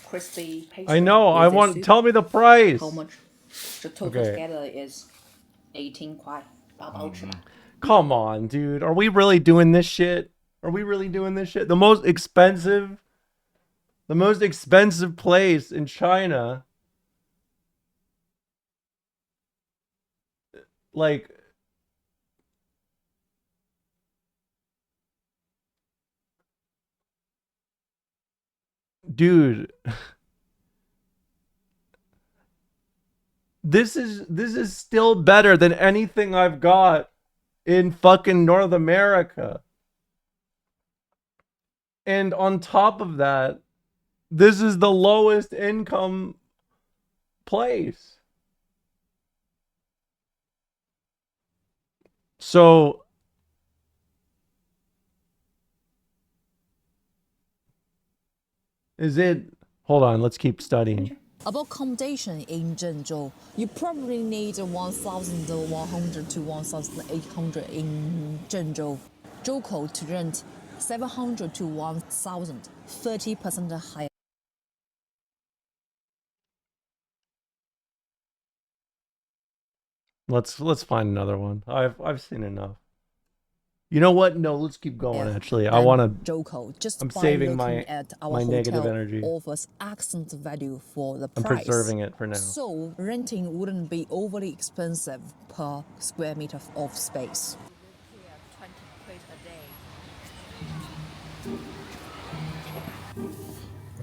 Crispy pastry. I know. I want. Tell me the price. How much? The total together is 18 kwai. 8包吃吧。Come on, dude. Are we really doing this shit? Are we really doing this shit? The most expensive place in China. Like, dude. This is still better than anything I've got in fucking North America. And on top of that, this is the lowest income place. So is it, hold on, let's keep studying. About accommodation in Zhengzhou, you probably need 1,100 to 1,800 in Zhengzhou. Zhoukou to rent 700 to 1,000, 30% higher. Let's find another one. I've seen enough. You know what? No, let's keep going. Actually, I want to. Joko, just I'm by saving looking my at our my negative hotel energy. offers excellent value for the I'm price. preserving it for now. So renting wouldn't be overly expensive per square meter of space.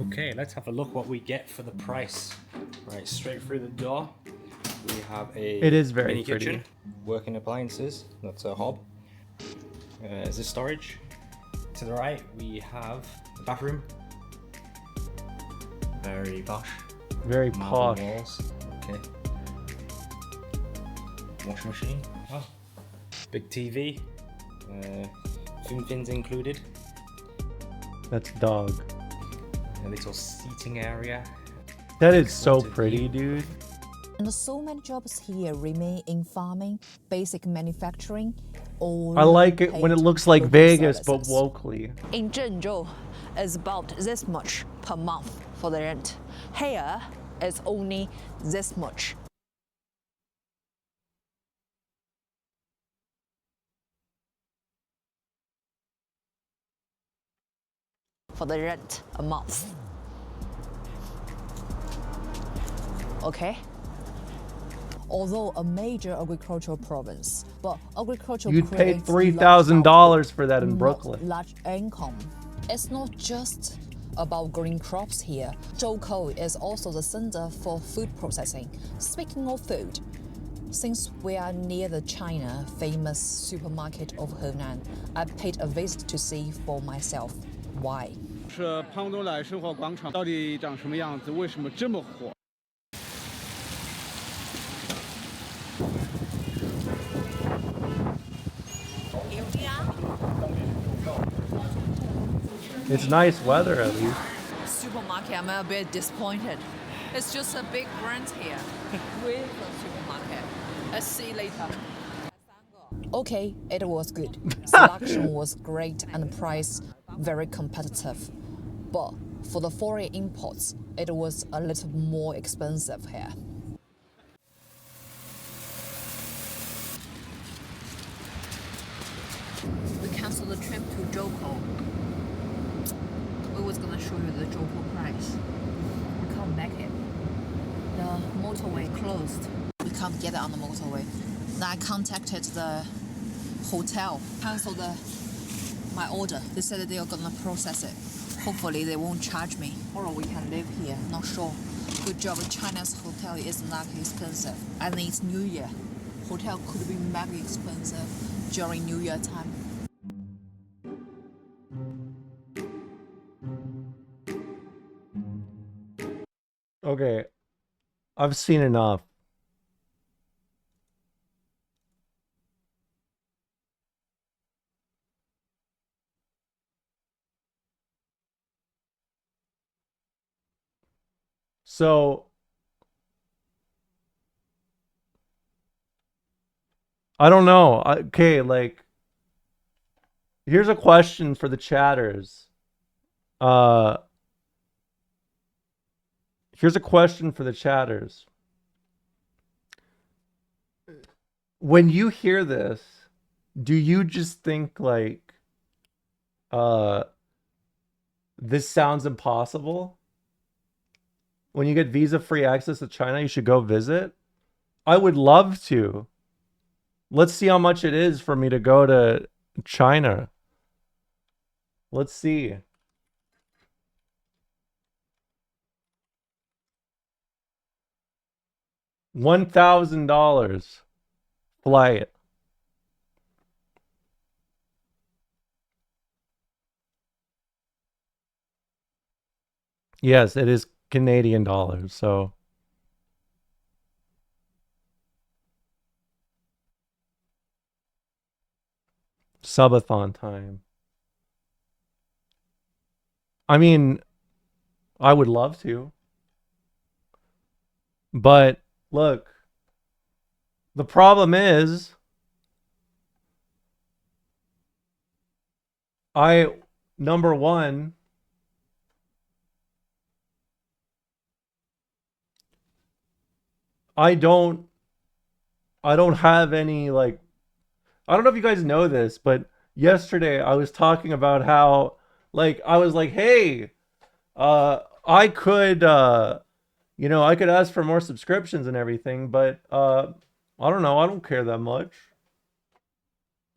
Okay, let's have a look what we get for the price. Right, straight through the door, we have a It is very mini pretty. kitchen, working appliances. That's a hob. Is this storage? To the right, we have the bathroom. Very posh. Very Marble posh. walls. Okay. Washing machine. Oh. Big TV. Fin fins included. That's dog. A little seating area. That is so Lots of pretty, view. dude. And so many jobs here remain in farming, basic manufacturing, or I like it when it looks like local Vegas, services. but locally. In Zhengzhou, it's about this much per month for the rent. Here, it's only this much. For the rent a month. Okay? Although a major agricultural province, but agriculture You'd pay creates $3,000 large for that in output, Brooklyn. not large income. It's not just about growing crops here. Zhoukou is also the center for food processing. Speaking of food, since we are near the China famous supermarket of Henan, I paid a visit to see for myself why. 是胖东来生活广场到底长什么样子？为什么这么火？ It's nice weather at least. Supermarket, I'm a bit disappointed. It's just a big brand here with a supermarket. Let's see later. Okay, it was good. Selection was great and the price very competitive. But for the foreign imports, it was a little more expensive here. We canceled the trip to Joko. We was gonna show you the Joko price. We can't make it. The motorway closed. We can't get it on the motorway. Then I contacted the hotel, canceled my order. They said that they are gonna process it. Hopefully they won't charge me. Or we can live here, not sure. Good job, China's hotel isn't that expensive. And it's New Year. Hotel could be mega expensive during New Year time. Okay, I've seen enough. So, I don't know. Okay, like, here's a question for the chatters. Here's a question for the chatters. When you hear this, do you just think like, this sounds impossible? When you get visa-free access to China, you should go visit? I would love to. Let's see how much it is for me to go to China. Let's see. $1,000 flight. Yes, it is Canadian dollars, so subathon time. I mean, I would love to. But look, the problem is number one, I don't have any like, I don't know if you guys know this, but yesterday I was talking about how, like, I was like, hey, I could, I could ask for more subscriptions and everything, but I don't know, I don't care that much.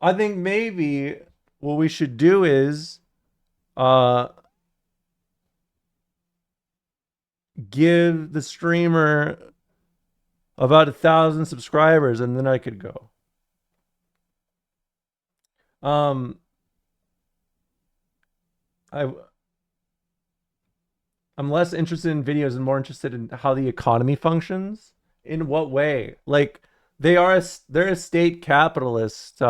I think maybe what we should do is give the streamer about 1,000 subscribers, and then I could go. I I'm less interested in videos and more interested in how the economy functions. In what way? Like they're a state capitalist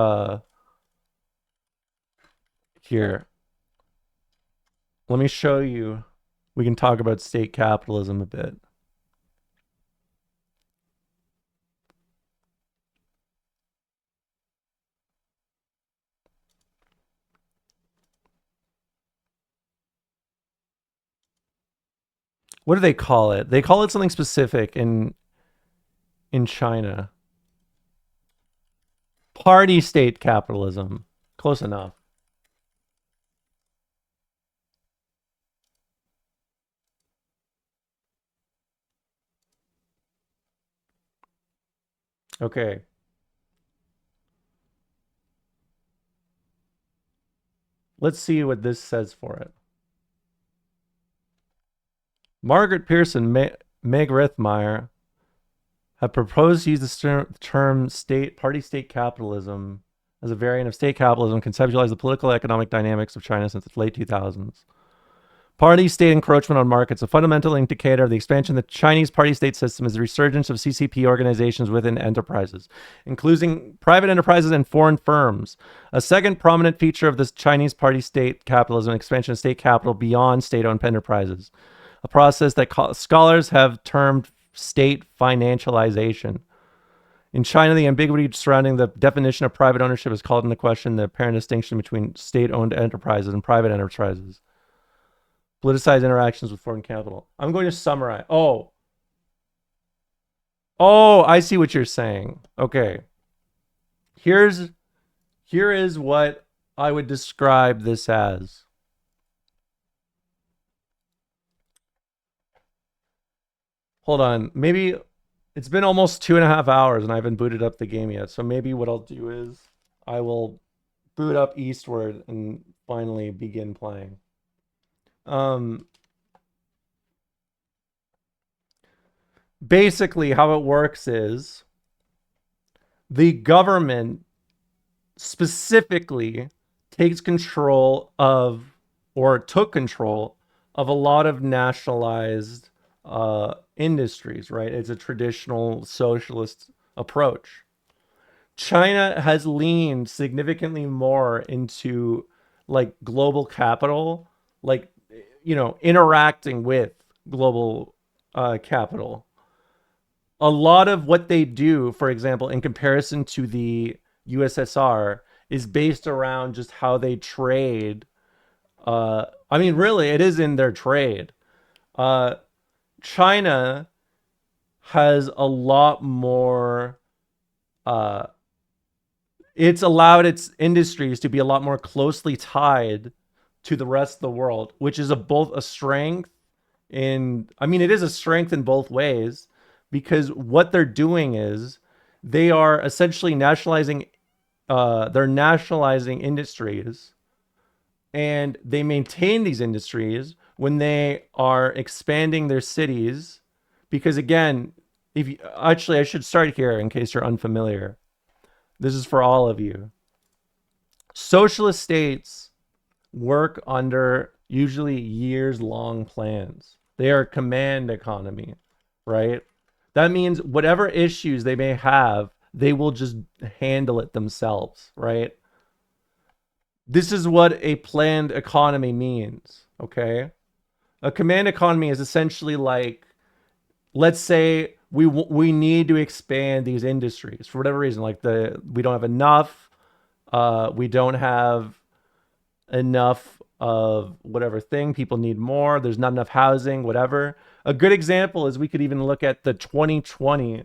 here. Let me show you. We can talk about state capitalism a bit. What do they call it? They call it something specific in China. Party state capitalism. Close enough. Okay. Let's see what this says for it. Margaret Pearson, Meg Rithmeyer have proposed to use the term party state capitalism as a variant of state capitalism, conceptualize the political economic dynamics of China since the late 2000s. Party state encroachment on markets. A fundamental indicator of the expansion of the Chinese party state system is the resurgence of CCP organizations within enterprises, including private enterprises and foreign firms. A second prominent feature of this Chinese party state capitalism expansion of state capital beyond state-owned enterprises, a process that scholars have termed state financialization. In China, the ambiguity surrounding the definition of private ownership has called into question the apparent distinction between state-owned enterprises and private enterprises. Politicized interactions with foreign capital. I'm going to summarize. Oh, I see what you're saying. Okay. Here is what I would describe this as. Hold on. Maybe it's been almost 2.5 hours and I haven't booted up the game yet. So maybe what I'll do is I will boot up Eastward and finally begin playing. Basically, how it works is the government specifically takes control of, or took control of, a lot of nationalized industries, right? It's a traditional socialist approach. China has leaned significantly more into like global capital, like, interacting with global capital. A lot of what they do, for example, in comparison to the USSR, is based around just how they trade. I mean, really, it is in their trade. China has a lot more. It's allowed its industries to be a lot more closely tied to the rest of the world, which is both a strength it is a strength in both ways, because what they're doing is they are essentially nationalizing industries, and they maintain these industries when they are expanding their cities. Because again, I should start here in case you're unfamiliar. This is for all of you. Socialist states work under usually years-long plans. They are a command economy, right? That means whatever issues they may have, they will just handle it themselves, right? This is what a planned economy means, okay? A command economy is essentially like, let's say we need to expand these industries for whatever reason, like we don't have enough, we don't have enough of whatever thing, people need more, there's not enough housing, whatever. A good example is we could even look at the 2020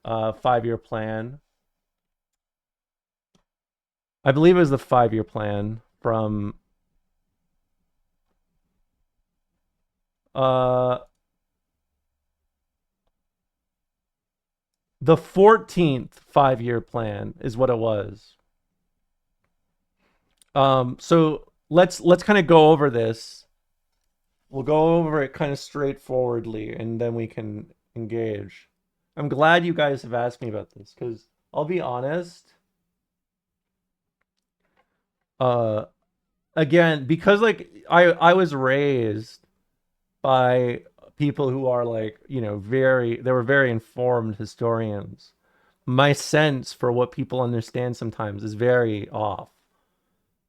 5-year plan. I believe it was the 5-year plan from the 14th 5-year plan is what it was. So let's kind of go over this. We'll go over it kind of straightforwardly, and then we can engage. I'm glad you guys have asked me about this, because I'll be honest. Again, because like I was raised by people who are like, you know, they were very informed historians. My sense for what people understand sometimes is very off.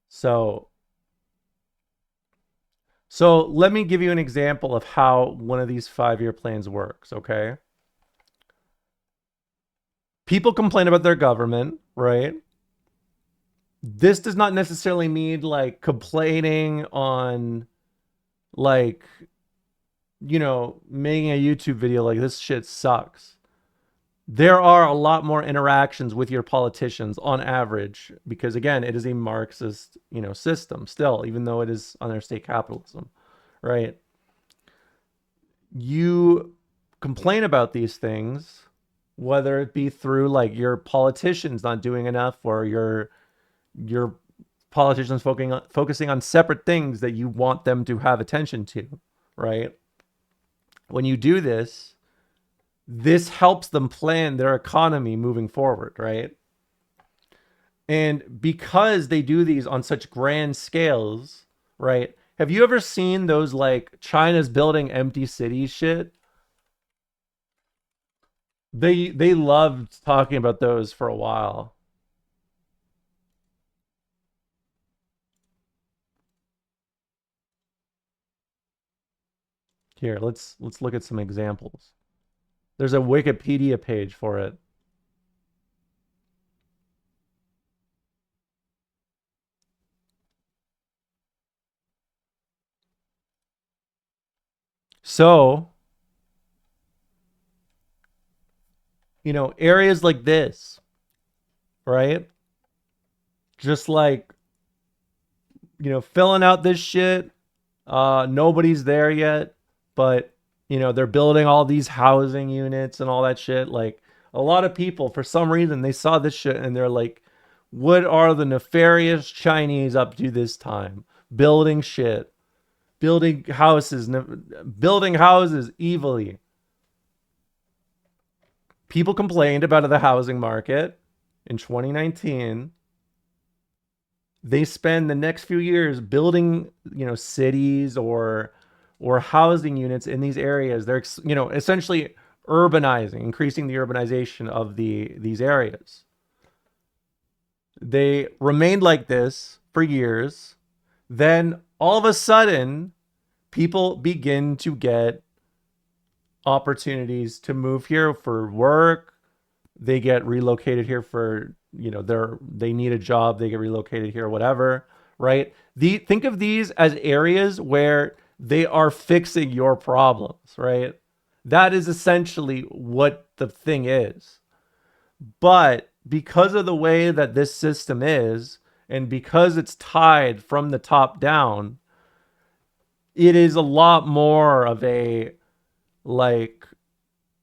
So let me give you an example of how one of these 5-year plans works, okay? People complain about their government, right? This does not necessarily mean like complaining on like, you know, making a YouTube video like this shit sucks. There are a lot more interactions with your politicians on average, because again, it is a Marxist, you know, system still, even though it is under state capitalism, right? You complain about these things, whether it be through like your politicians not doing enough, or your politicians focusing on separate things that you want them to have attention to, right? When you do this, this helps them plan their economy moving forward, right? And because they do these on such grand scales, right? Have you ever seen those like China's building empty cities shit? They loved talking about those for a while. Here, let's look at some examples. There's a Wikipedia page for it. So, you know, areas like this, right? Just like, you know, filling out this shit. Nobody's there yet, but you know, they're building all these housing units and all that shit. Like a lot of people, for some reason, they saw this shit and they're like, what are the nefarious Chinese up to this time? Building shit, building houses evilly. People complained about the housing market in 2019. They spend the next few years building, you know, cities or housing units in these areas. They're, you know, essentially urbanizing, increasing the urbanization of these areas. They remained like this for years. Then all of a sudden, people begin to get opportunities to move here for work. They get relocated here for, you know, they need a job, they get relocated here, whatever, right? Think of these as areas where they are fixing your problems, right? That is essentially what the thing is. But because of the way that this system is, and because it's tied from the top down, it is a lot more of a, like,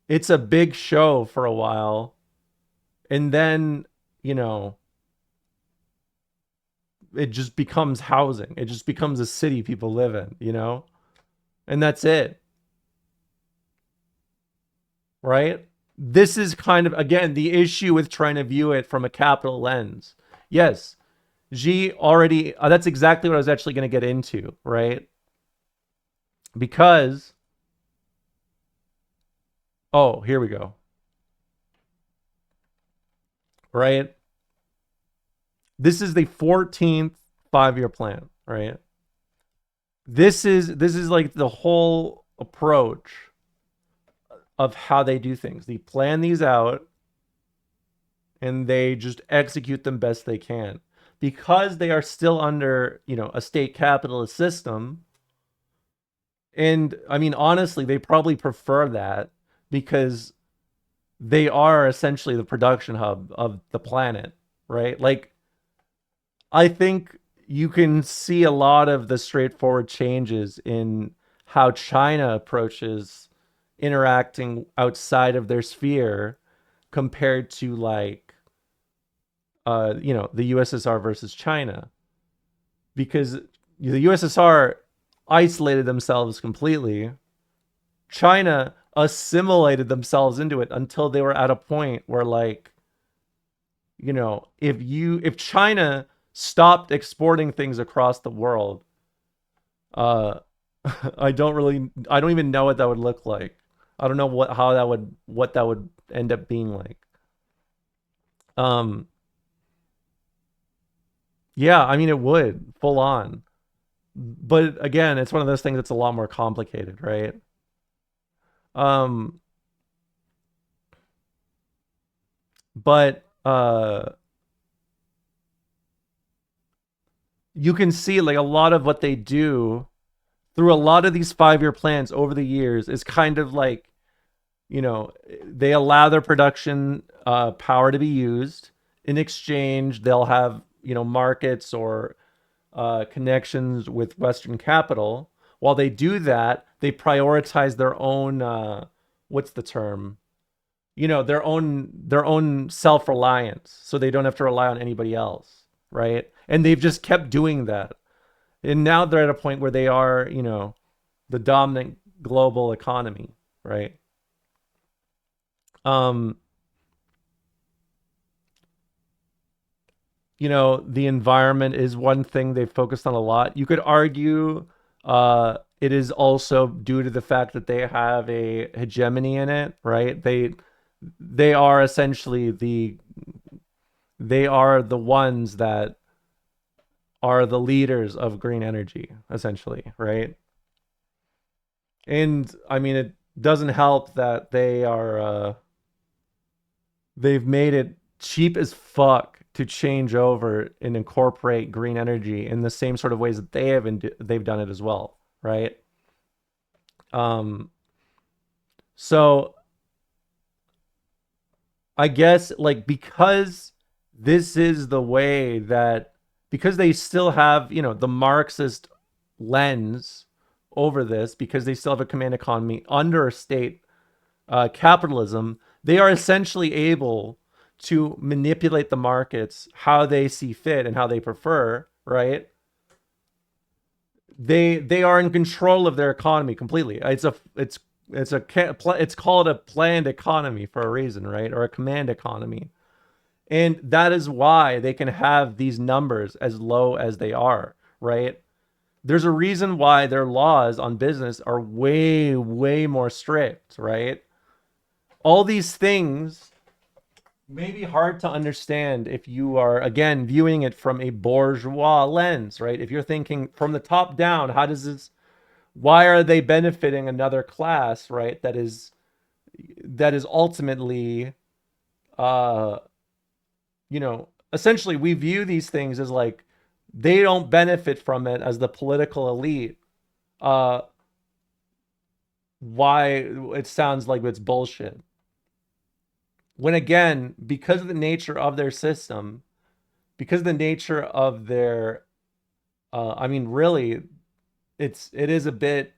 it's a big show for a while. And then, you know, it just becomes housing. It just becomes a city people live in, you know? And that's it. Right? This is kind of, again, the issue with trying to view it from a capital lens. Yes, Xi already, that's exactly what I was actually going to get into, right? Because, oh, here we go. Right? This is the 14th 5-year plan, right? This is like the whole approach of how they do things. They plan these out and they just execute them best they can. Because they are still under, you know, a state capitalist system. And I mean, honestly, they probably prefer that because they are essentially the production hub of the planet, right? Like, I think you can see a lot of the straightforward changes in how China approaches interacting outside of their sphere compared to like the USSR versus China, because the USSR isolated themselves completely. China assimilated themselves into it until they were at a point where like, if China stopped exporting things across the world, uh I don't even know what that would look like. I don't know what that would end up being like. Um yeah, I mean it would full on. But again, it's one of those things that's a lot more complicated, right? Um but you can see like a lot of what they do through a lot of these 5-year plans over the years is kind of like, they allow their production power to be used. In exchange, they'll have, markets or connections with Western capital. While they do that, they prioritize their own, what's the term? Their own self-reliance, so they don't have to rely on anybody else, right? And they've just kept doing that. And now they're at a point where they are, the dominant global economy, right? Um, the environment is one thing they've focused on a lot. You could argue it is also due to the fact that they have a hegemony in it, right? They are essentially they are the ones that are the leaders of green energy, essentially, right? And I mean, it doesn't help that they've made it cheap as fuck to change over and incorporate green energy in the same sort of ways that they've done it as well, right? So I guess like because this is the way that, because they still have, the Marxist lens over this, because they still have a command economy under state capitalism, they are essentially able to manipulate the markets how they see fit and how they prefer, right? They are in control of their economy completely. It's called a planned economy for a reason, right? Or a command economy. And that is why they can have these numbers as low as they are, right? There's a reason why their laws on business are way, way more strict, right? All these things may be hard to understand if you are, again, viewing it from a bourgeois lens, right? If you're thinking from the top down, why are they benefiting another class, right? That is ultimately, essentially we view these things as like, they don't benefit from it as the political elite. Why it sounds like it's bullshit. When again, because of the nature of their system, because of the nature of their, I mean, really, it isn't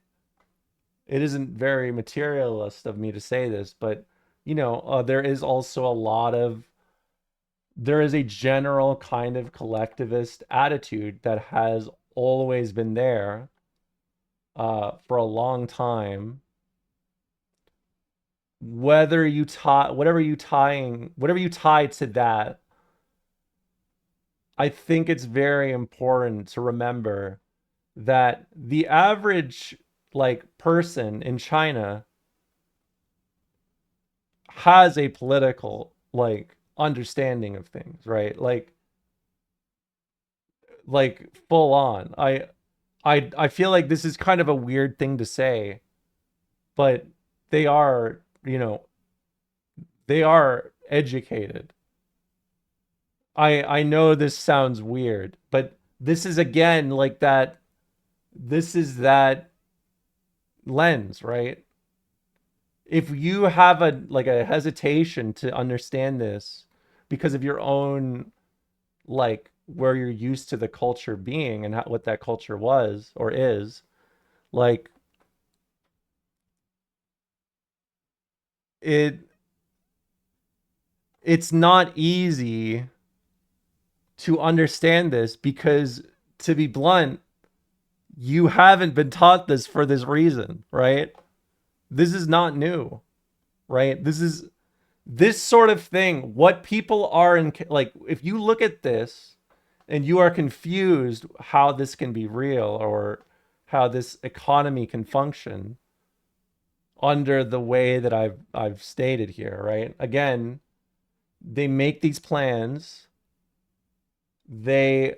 very materialist of me to say this, but there is also there is a general kind of collectivist attitude that has always been there for a long time. Whatever you tie to that, I think it's very important to remember that the average like person in China has a political like understanding of things, right? Like full on. I feel like this is kind of a weird thing to say, but they are, they are educated. I know this sounds weird, but this is again like that. This is that lens, right? If you have a hesitation to understand this because of your own like where you're used to the culture being and what that culture was or is, like it's not easy to understand this because, to be blunt, you haven't been taught this for this reason, right? This is not new, right? This sort of thing, what people are in, like, if you look at this and you are confused how this can be real or how this economy can function under the way that I've stated here, right? Again, they make these plans, they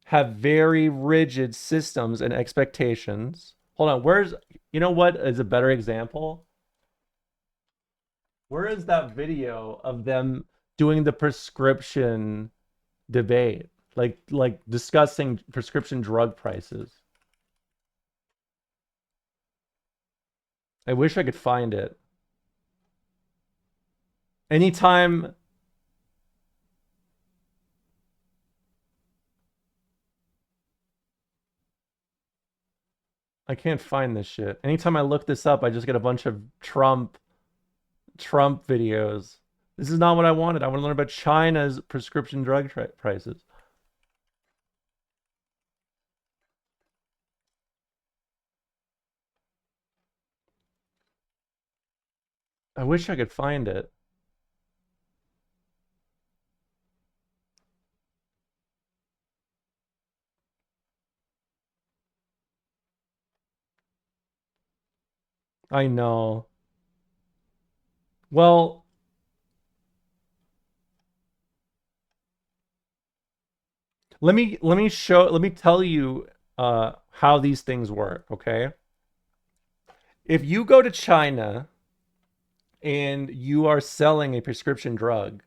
have very rigid systems and expectations. Hold on, you know what is a better example? Where is that video of them doing the prescription debate? Like discussing prescription drug prices. I wish I could find it. Anytime I can't find this shit. Anytime I look this up, I just get a bunch of Trump videos. This is not what I wanted. I want to learn about China's prescription drug prices. I wish I could find it. I know. Well, let me tell you how these things work, okay? If you go to China and you are selling a prescription drug,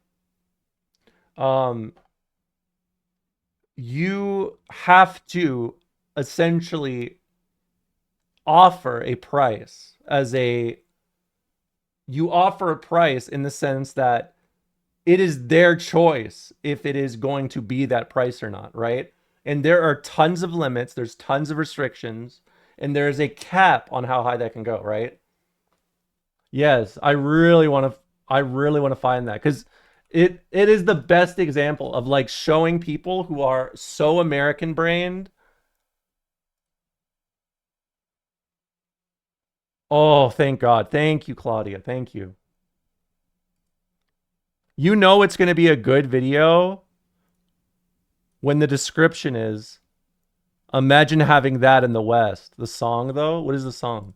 you have to essentially offer a price you offer a price in the sense that it is their choice if it is going to be that price or not, right? And there are tons of limits, there's tons of restrictions, and there's a cap on how high that can go, right? Yes, I really want to find that because it is the best example of like showing people who are so American brained. Oh, thank God. Thank you, Claudia. Thank you. You know it's going to be a good video when the description is, imagine having that in the West. The song, though? What is the song?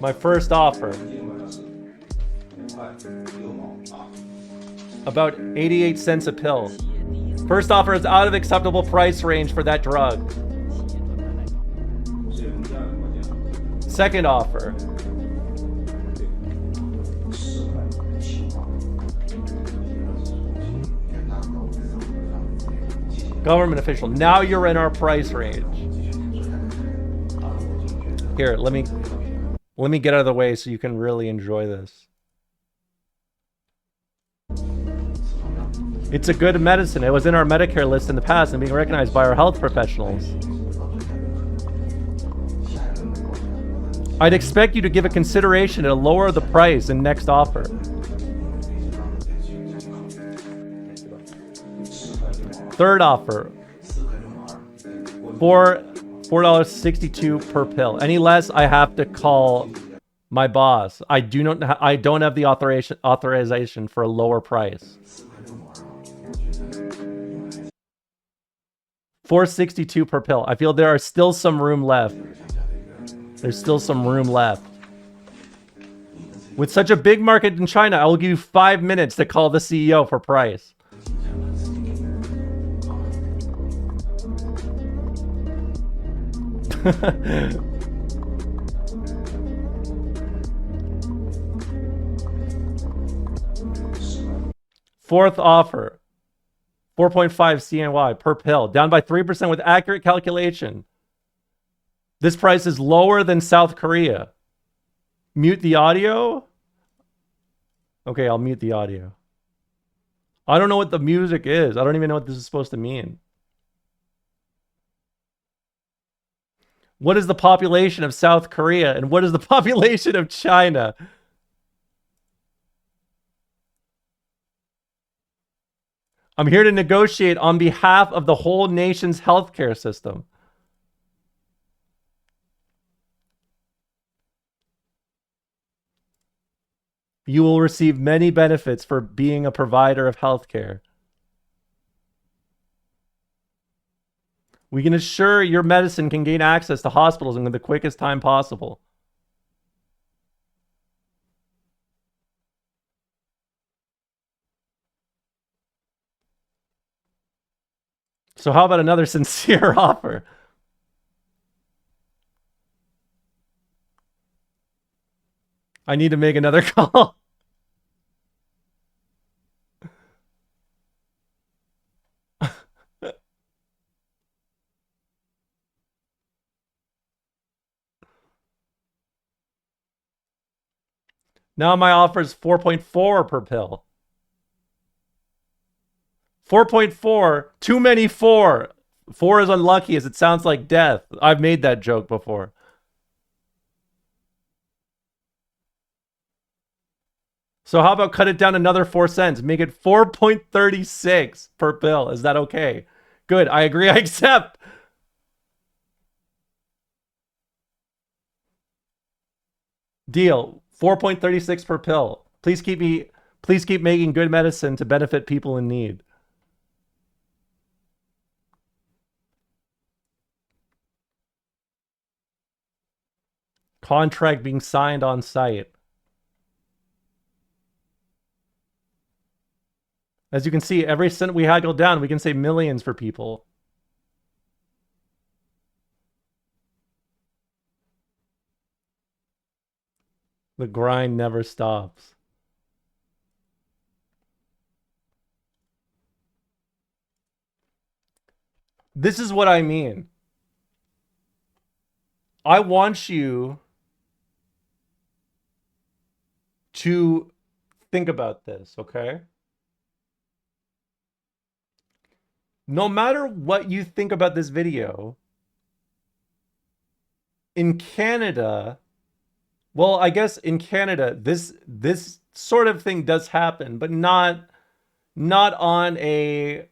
My first offer. About 88 cents a pill. First offer is out of acceptable price range for that drug. Second offer. Government official. Now you're in our price range. Here, let me get out of the way so you can really enjoy this. It's a good medicine. It was in our Medicare list in the past and being recognized by our health professionals. I'd expect you to give it consideration to lower the price in next offer. Third offer. $4.62 per pill. Any less, I have to call my boss. I don't have the authorization for a lower price. $4.62 per pill. I feel there are still some room left. There's still some room left. With such a big market in China, I will give you 5 minutes to call the CEO for price. Fourth offer. 4.5 CNY per pill, down by 3% with accurate calculation. This price is lower than South Korea. Mute the audio? Okay, I'll mute the audio. I don't know what the music is. I don't even know what this is supposed to mean. What is the population of South Korea and what is the population of China? I'm here to negotiate on behalf of the whole nation's healthcare system. You will receive many benefits for being a provider of healthcare. We can assure your medicine can gain access to hospitals in the quickest time possible. So how about another sincere offer? I need to make another call. Now my offer is 4.4 per pill. 4.4, too many 4. 4 is unlucky as it sounds like death. I've made that joke before. So how about cut it down another 4 cents? Make it 4.36 per pill. Is that okay? Good. I agree. I accept. Deal. 4.36 per pill. Please keep making good medicine to benefit people in need. Contract being signed on site. As you can see, every cent we haggle down, we can save millions for people. The grind never stops. This is what I mean. I want you to think about this, okay? No matter what you think about this video, in Canada, well, I guess in Canada, this sort of thing does happen, but not on a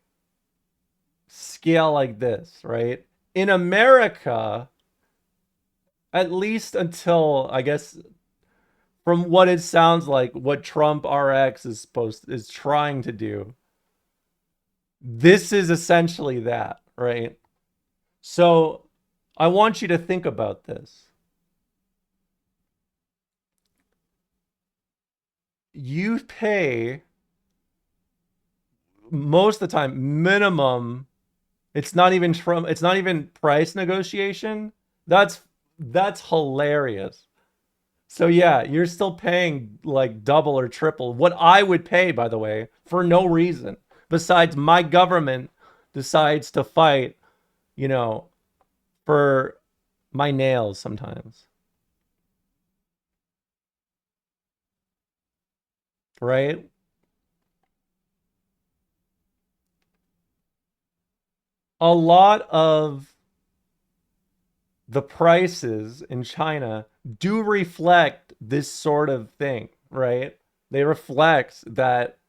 scale like this, right? In America, at least until, I guess, from what it sounds like, what Trump RX is trying to do, this is essentially that, right? So I want you to think about this. You pay most of the time minimum. It's not even price negotiation. That's hilarious. So yeah, you're still paying like double or triple what I would pay, by the way, for no reason besides my government decides to fight, you know, for my nails sometimes. Right? A lot of the prices in China do reflect this sort of thing, right? They reflect that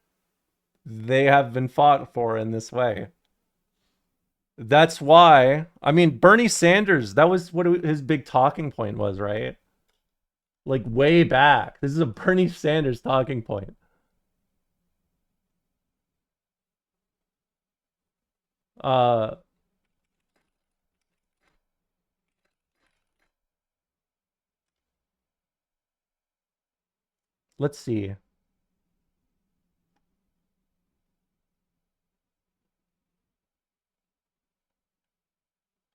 they have been fought for in this way. That's why, I mean, Bernie Sanders, that was what his big talking point was, right? Like way back. This is a Bernie Sanders talking point. Uh, let's see.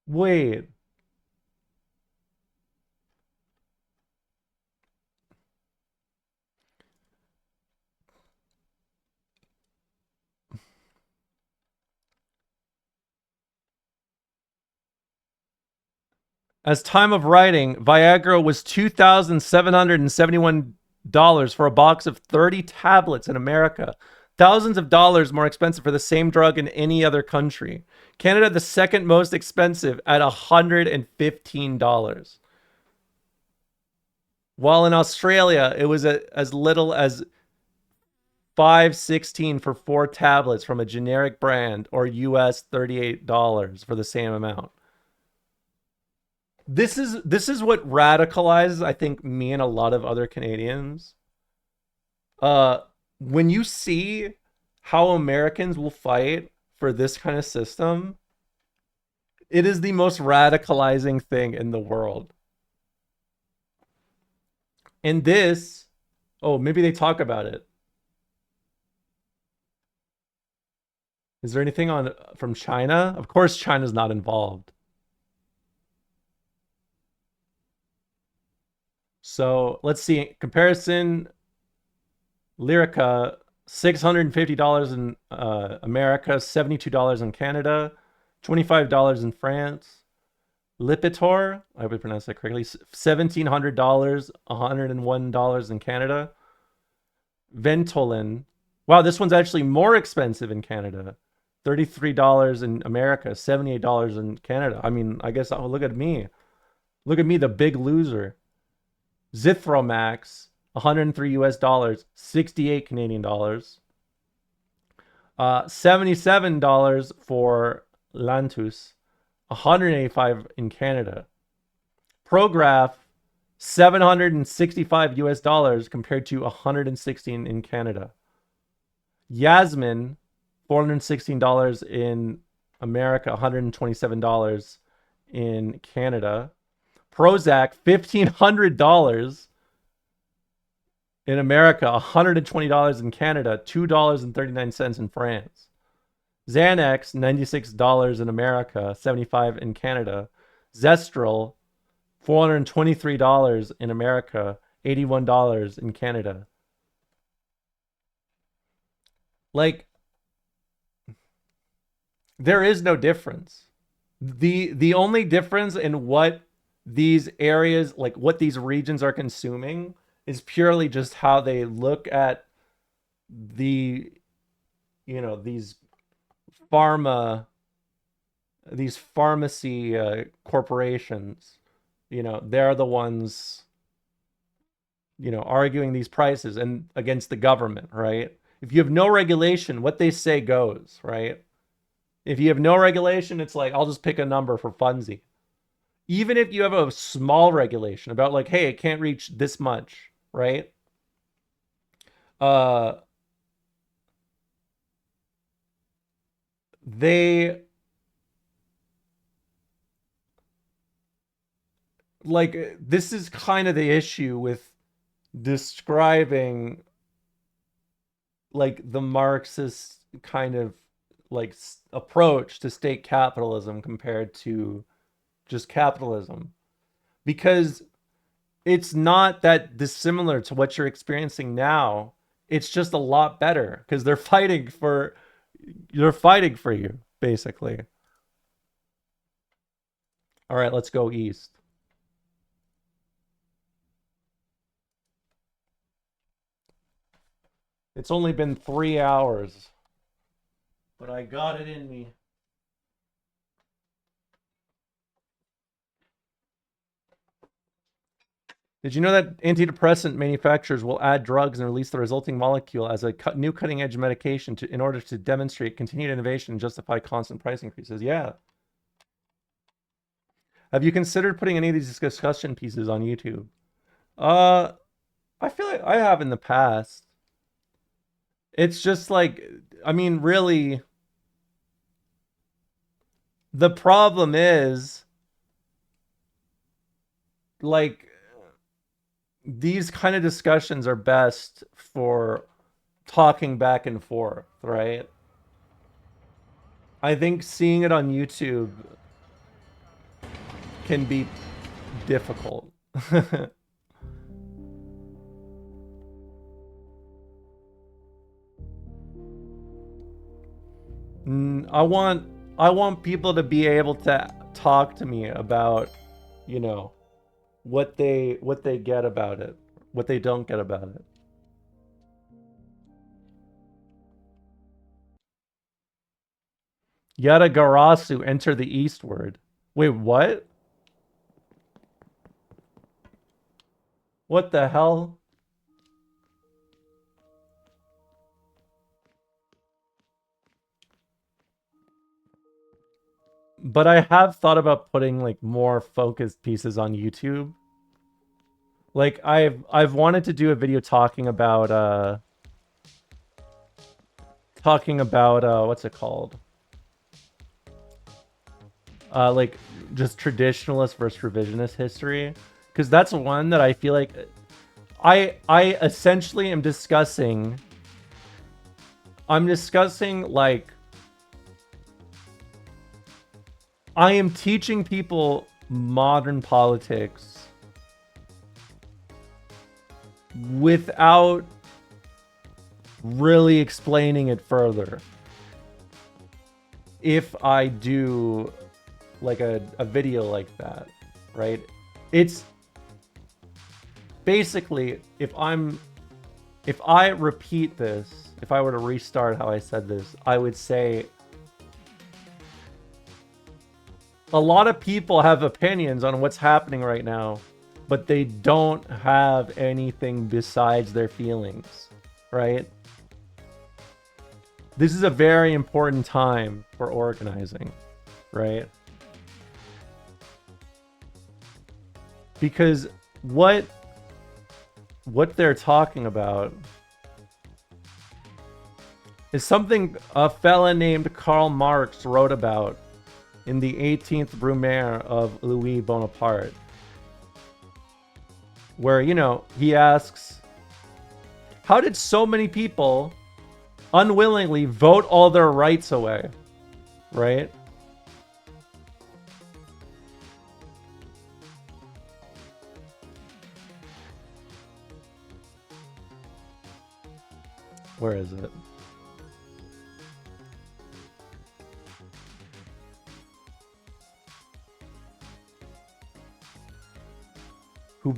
Wait. As time of writing, Viagra was $2,771 for a box of 30 tablets in America. Thousands of dollars more expensive for the same drug in any other country. Canada, the second most expensive at $115. While in Australia, it was as little as $5.16 for 4 tablets from a generic brand, or US $38 for the same amount. This is what radicalizes, I think, me and a lot of other Canadians. When you see how Americans will fight for this kind of system, it is the most radicalizing thing in the world. And this, oh, maybe they talk about it. Is there anything on from China? Of course, China's not involved. So let's see. Comparison. Lyrica, $650 in America, $72 in Canada, $25 in France. Lipitor, I would pronounce that correctly, $1,700, $101 in Canada. Ventolin, wow, this one's actually more expensive in Canada. $33 in America, $78 in Canada. I mean, I guess, oh, look at me. Look at me, the big loser. Zithromax, 103 US dollars, 68 Canadian dollars. $77 for Lantus, 185 in Canada. Prograf, 765 US dollars compared to 116 in Canada. Yasmin, $416 in America, $127 in Canada. Prozac, $1,500 in America, $120 in Canada, $2.39 in France. Xanax, $96 in America, $75 in Canada. Zestril, $423 in America, $81 in Canada. Like, there is no difference. The only difference in what these areas, like what these regions are consuming, is purely just how they look at the, you know, these pharmacy corporations. You know, they're the ones, you know, arguing these prices and against the government, right? If you have no regulation, what they say goes, right? If you have no regulation, it's like, I'll just pick a number for funsy. Even if you have a small regulation about like, hey, it can't reach this much, right? They like, this is kind of the issue with describing like the Marxist kind of like approach to state capitalism compared to just capitalism, because it's not that dissimilar to what you're experiencing now. It's just a lot better because they're fighting for you, basically. All right, let's go east. It's only been 3 hours, but I got it in me. Did you know that antidepressant manufacturers will add drugs and release the resulting molecule as a new cutting-edge medication in order to demonstrate continued innovation and justify constant price increases? Yeah. Have you considered putting any of these discussion pieces on YouTube? I feel like I have in the past. It's just like, I mean, really, the problem is, like, these kind of discussions are best for talking back and forth, right? I think seeing it on YouTube can be difficult. I want people to be able to talk to me about, you know, what they get about it, what they don't get about it. Yada Garasu enter the eastward. Wait, what? What the hell? But I have thought about putting like more focused pieces on YouTube. Like I've wanted to do a video talking about what's it called? Like just traditionalist versus revisionist history, because that's one that I feel like I essentially am discussing. I'm discussing like I am teaching people modern politics without really explaining it further. If I do like a video like that, right? It's basically if I repeat this, if I were to restart how I said this, I would say a lot of people have opinions on what's happening right now, but they don't have anything besides their feelings, right? This is a very important time for organizing, right? Because what they're talking about is something a fella named Karl Marx wrote about in the 18th Brumaire of Louis Bonaparte, where, you know, he asks, how did so many people unwillingly vote all their rights away, right? Where is it? Who?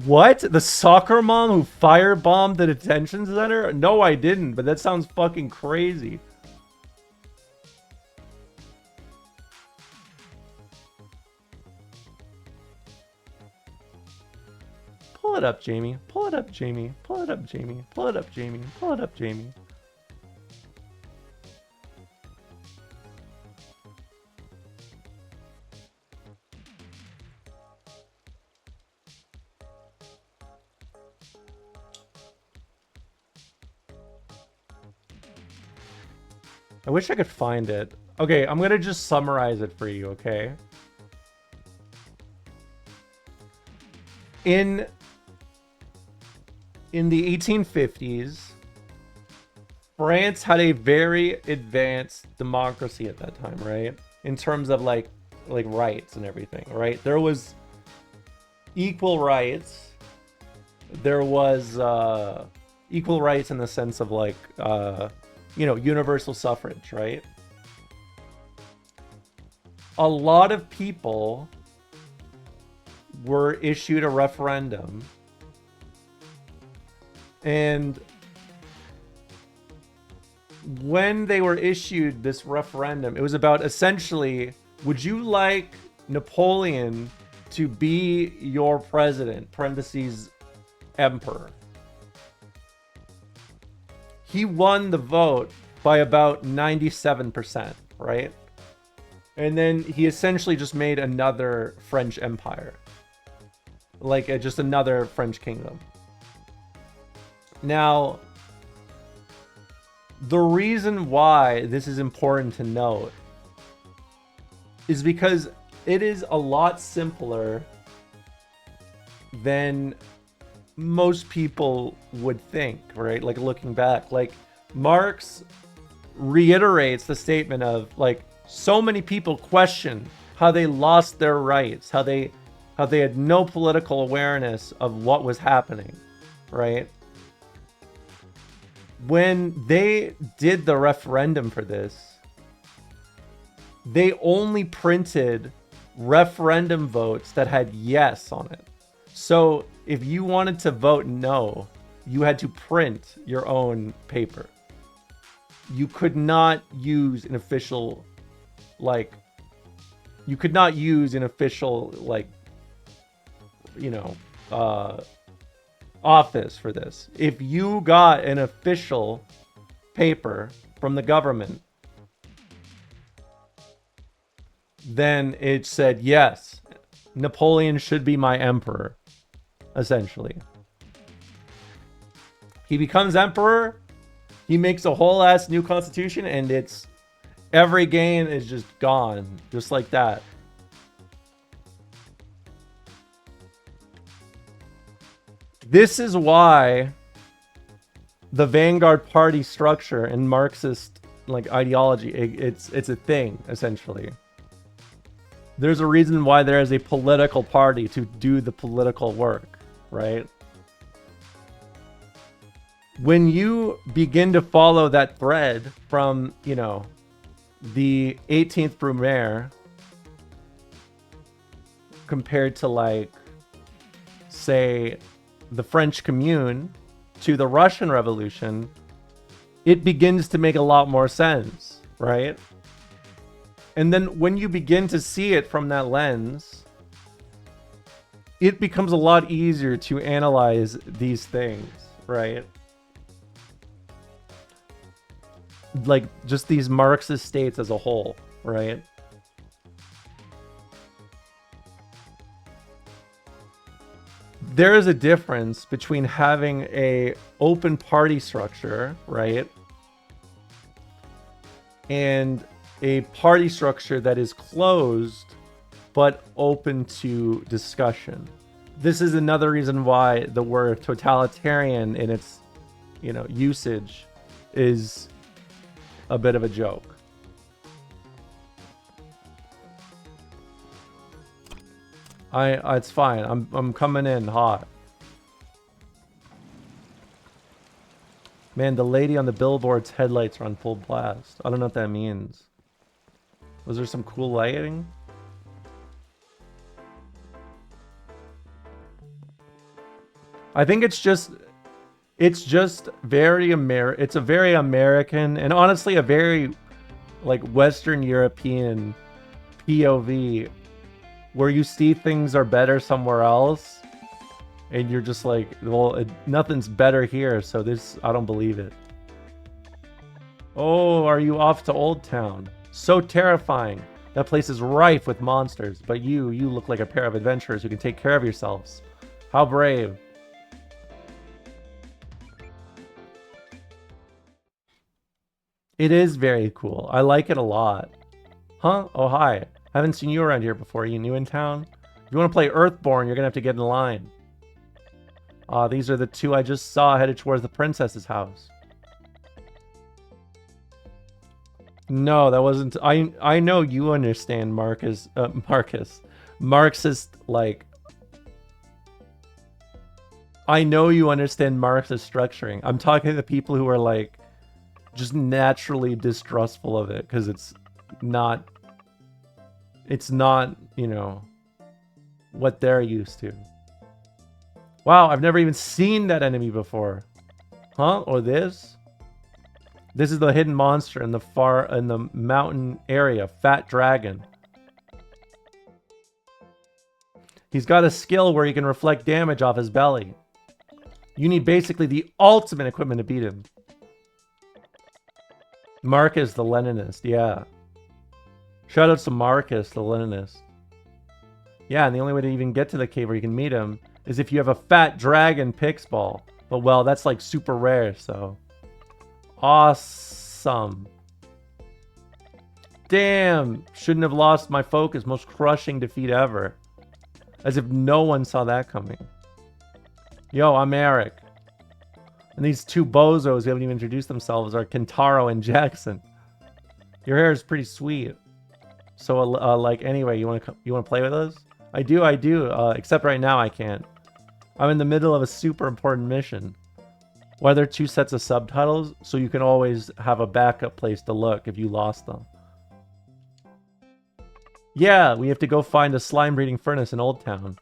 What? The soccer mom who firebombed the detention center? No, I didn't, but that sounds fucking crazy. Pull it up, Jamie. Pull it up, Jamie. Pull it up, Jamie. Pull it up, Jamie. Pull it up, Jamie. I wish I could find it. Okay, I'm gonna just summarize it for you, okay? In the 1850s, France had a very advanced democracy at that time, right? In terms of like rights and everything, right? There was equal rights. There was equal rights in the sense of like you know, universal suffrage, right? A lot of people were issued a referendum, and when they were issued this referendum, it was about essentially, would you like Napoleon to be your president, parentheses, emperor? He won the vote by about 97%, right? And then he essentially just made another French empire. Like just another French kingdom. Now, the reason why this is important to note is because it is a lot simpler than most people would think, right? Like looking back, like Marx reiterates the statement of like so many people question how they lost their rights, how they had no political awareness of what was happening, right? When they did the referendum for this, they only printed referendum votes that had yes on it. So if you wanted to vote no, you had to print your own paper. You could not use an official, like, office for this. If you got an official paper from the government, then it said, yes, Napoleon should be my emperor, essentially. He becomes emperor, he makes a whole ass new constitution, and it's every gain is just gone, just like that. This is why the Vanguard Party structure and Marxist like ideology, it's a thing, essentially. There's a reason why there is a political party to do the political work, right? When you begin to follow that thread from, you know, the 18th Brumaire compared to, like, say, the French Commune to the Russian Revolution, it begins to make a lot more sense, right? And then when you begin to see it from that lens, it becomes a lot easier to analyze these things, right? Like, just these Marxist states as a whole, right? There is a difference between having a open party structure, right? And a party structure that is closed but open to discussion. This is another reason why the word totalitarian in its, you know, usage is a bit of a joke. It's fine. I'm coming in hot. Man, the lady on the billboard's headlights are on full blast. I don't know what that means. Was there some cool lighting? I think it's just very it's a very American and honestly a very like Western European POV where you see things are better somewhere else and you're just like, well, nothing's better here, so this, I don't believe it. Oh, are you off to Old Town? So terrifying. That place is rife with monsters, but you look like a pair of adventurers who can take care of yourselves. How brave. It is very cool. I like it a lot. Huh? Oh, hi. Haven't seen you around here before. Are you new in town? If you want to play Earthborn, you're going to have to get in line. These are the two I just saw headed towards the princess's house. No, that wasn't... I know you understand Marcus. Marxist, like... I know you understand Marxist structuring. I'm talking to the people who are, like, just naturally distrustful of it, because it's not, you know, what they're used to. Wow, I've never even seen that enemy before. Huh? Or this? This is the hidden monster in the mountain area, Fat Dragon. He's got a skill where he can reflect damage off his belly. You need basically the ultimate equipment to beat him. Marcus the Leninist, yeah. Shout out to Marcus the Leninist. Yeah, and the only way to even get to the cave where you can meet him is if you have a Fat Dragon Pix Ball. But well, that's like super rare, so... Awesome. Damn, shouldn't have lost my focus. Most crushing defeat ever. As if no one saw that coming. Yo, I'm Eric. And these two bozos who haven't even introduced themselves are Kentaro and Jackson. Your hair is pretty sweet. So, like, anyway, you want to play with us? I do. Except right now I can't. I'm in the middle of a super important mission. Why are there two sets of subtitles? So you can always have a backup place to look if you lost them. Yeah, we have to go find a slime breeding furnace in Old Town.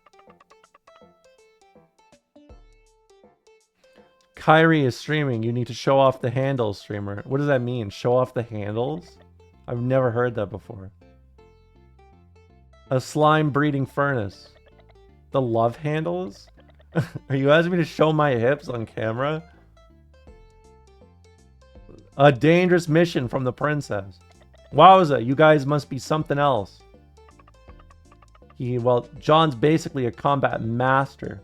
Kyrie is streaming. You need to show off the handles, streamer. What does that mean? Show off the handles? I've never heard that before. A slime breeding furnace. The love handles? Are you asking me to show my hips on camera? A dangerous mission from the princess. Wowza, you guys must be something else. Well, John's basically a combat master.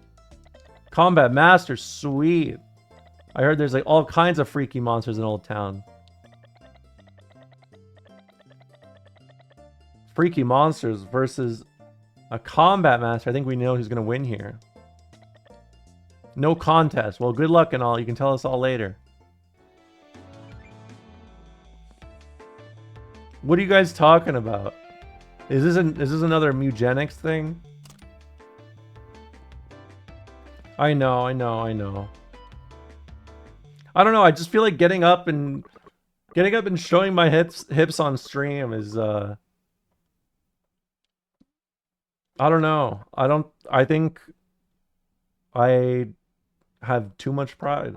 Combat master, sweet. I heard there's like all kinds of freaky monsters in Old Town. Freaky monsters versus a combat master. I think we know who's going to win here. No contest. Well, good luck and all. You can tell us all later. What are you guys talking about? Is this another eugenics thing? I know. I don't know. I just feel like getting up and showing my hips on stream is I don't know. I think I have too much pride.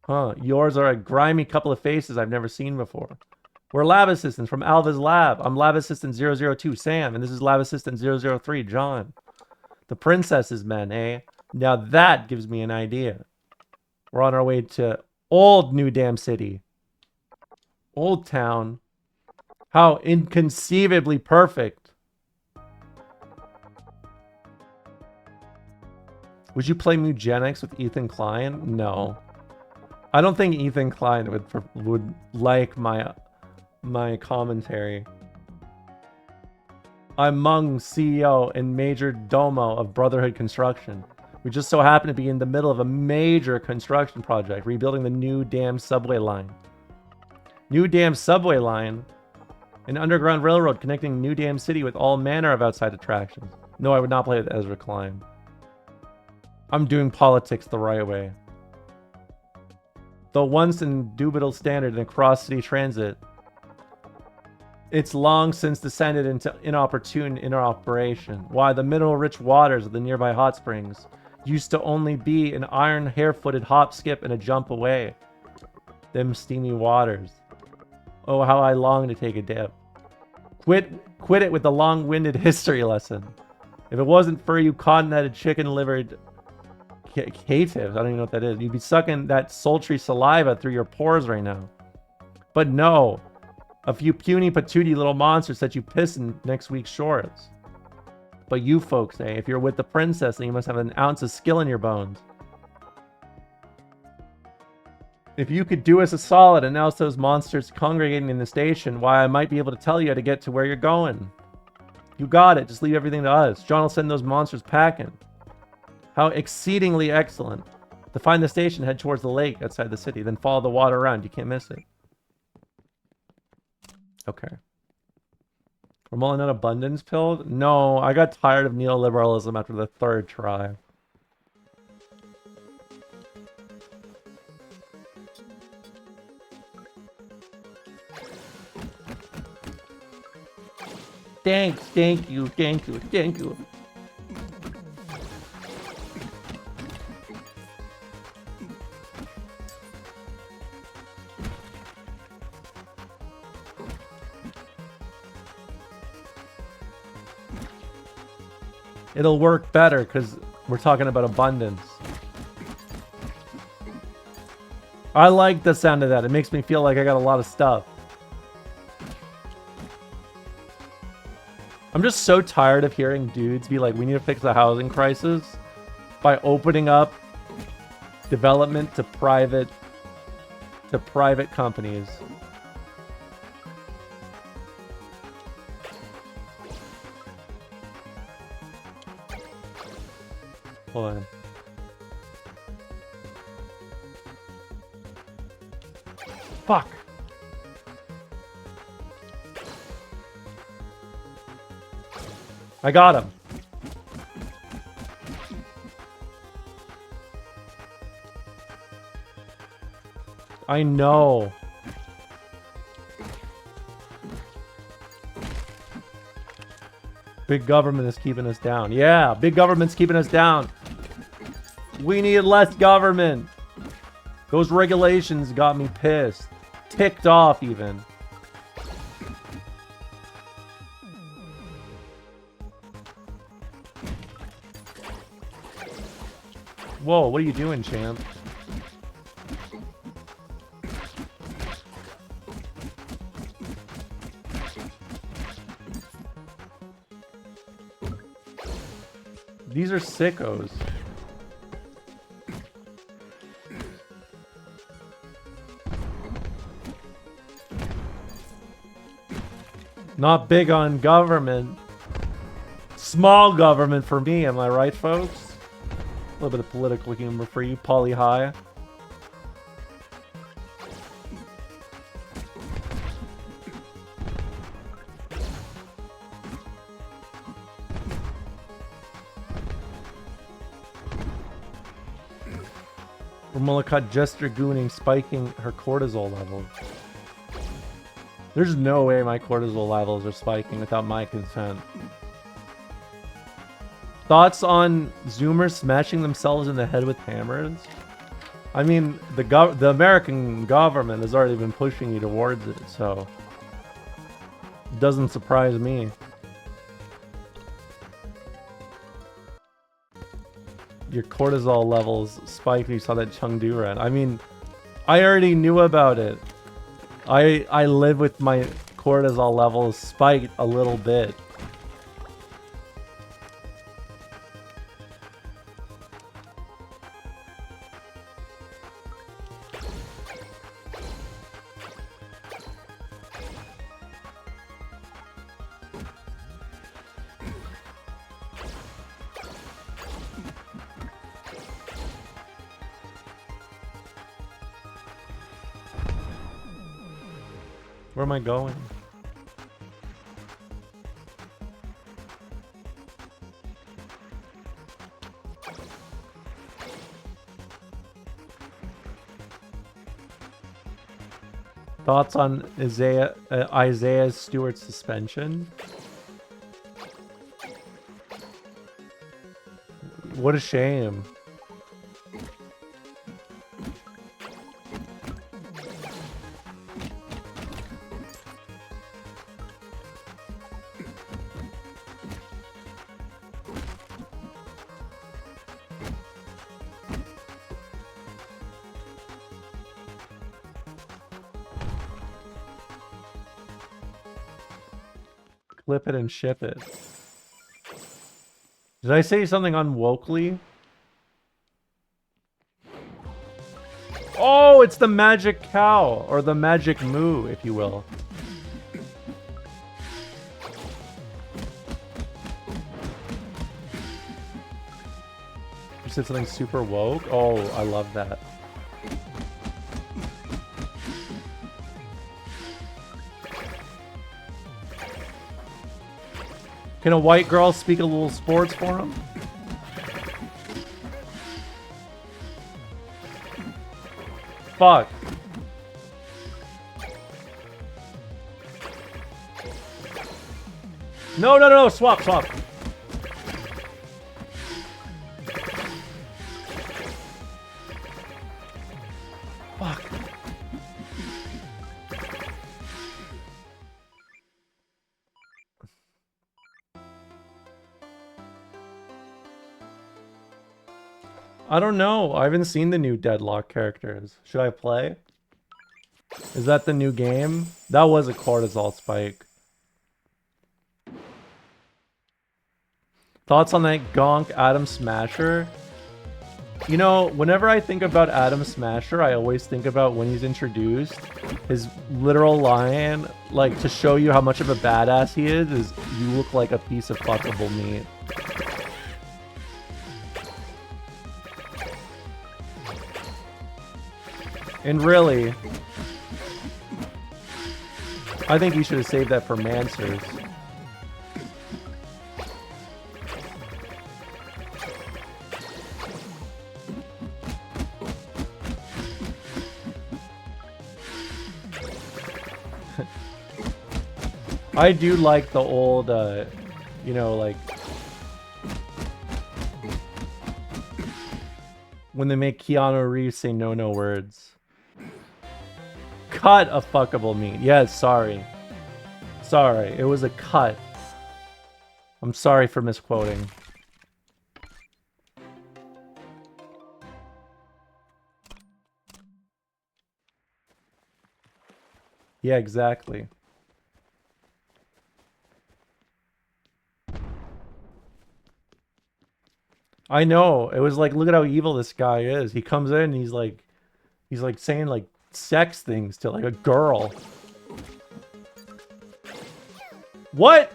Huh. Yours are a grimy couple of faces I've never seen before. We're lab assistants from Alva's lab. I'm lab assistant 002, Sam, and this is lab assistant 003, John. The princess's men, eh? Now that gives me an idea. We're on our way to Old New Dam City. Old Town. How inconceivably perfect. Would you play Mugenics with Ethan Klein? No. I don't think Ethan Klein would like my commentary. I'm Mung, CEO and Major Domo of Brotherhood Construction. We just so happen to be in the middle of a major construction project, rebuilding the New Dam subway line. New Dam subway line? An underground railroad connecting New Dam City with all manner of outside attractions. No, I would not play with Ezra Klein. I'm doing politics the right way. The once indubitable standard in cross-city transit, it's long since descended into inopportune interoperation. Why, the mineral-rich waters of the nearby hot springs used to only be an iron hair-footed hop, skip, and a jump away. Them steamy waters. Oh, how I long to take a dip. Quit it with the long-winded history lesson. If it wasn't for you cotton-headed, chicken-livered caitiffs, I don't even know what that is, you'd be sucking that sultry saliva through your pores right now. But no, a few puny patootie little monsters set you pissing next week's shorts. But you folks, if you're with the princess, then you must have an ounce of skill in your bones. If you could do us a solid and announce those monsters congregating in the station, why, I might be able to tell you how to get to where you're going. You got it. Just leave everything to us. John will send those monsters packing. How exceedingly excellent. To find the station, head towards the lake outside the city, then follow the water around. You can't miss it. Okay. We're mulling out abundance pilled? No, I got tired of neoliberalism after the third try. Thanks, thank you. It'll work better because we're talking about abundance. I like the sound of that. It makes me feel like I got a lot of stuff. I'm just so tired of hearing dudes be like, we need to fix the housing crisis by opening up development to private companies. Hold on. Fuck. I got him. I know. Big government is keeping us down. Yeah, big government's keeping us down. We need less government. Those regulations got me pissed. Ticked off even. Whoa, what are you doing, champ? These are sickos. Not big on government. Small government for me, am I right, folks? A little bit of political humor for you, Polly High. Mullicut just dragooning, spiking her cortisol levels. There's no way my cortisol levels are spiking without my consent. Thoughts on Zoomers smashing themselves in the head with hammers? I mean, the American government has already been pushing you towards it, so it doesn't surprise me. Your cortisol levels spiked when you saw that Chengdu run. I mean, I already knew about it. I live with my cortisol levels spiked a little bit. Where am I going? Thoughts on Isaiah Stewart's suspension? What a shame. Clip it and ship it. Did I say something unwokely? Oh, it's the magic cow, or the magic moo, if you will. You said something super woke? Oh, I love that. Can a white girl speak a little sports for him? Fuck. No, no, no, no, swap, swap. Fuck. I don't know. I haven't seen the new Deadlock characters. Should I play? Is that the new game? That was a cortisol spike. Thoughts on that gonk Adam Smasher? You know, whenever I think about Adam Smasher, I always think about when he's introduced. His literal line, like, to show you how much of a badass he is you look like a piece of fuckable meat. And really, I think he should have saved that for Mansers. I do like the old You know, like when they make Keanu Reeves say no words. Cut a fuckable meat. Yes, sorry. Sorry, it was a cut. I'm sorry for misquoting. Yeah, exactly. I know. It was like, look at how evil this guy is. He comes in and he's like saying like sex things to like a girl. What?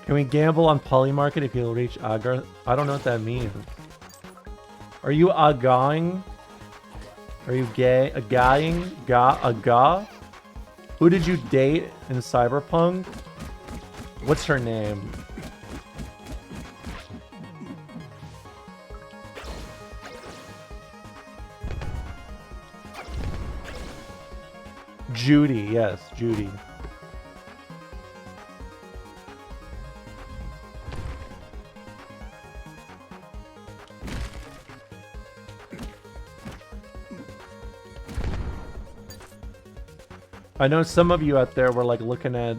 Can we gamble on Polymarket if you'll reach Agar? I don't know what that means. Are you againg? Are you gay? Agaying? Aga? Who did you date in Cyberpunk? What's her name? Judy, yes, Judy. I know some of you out there were like looking at...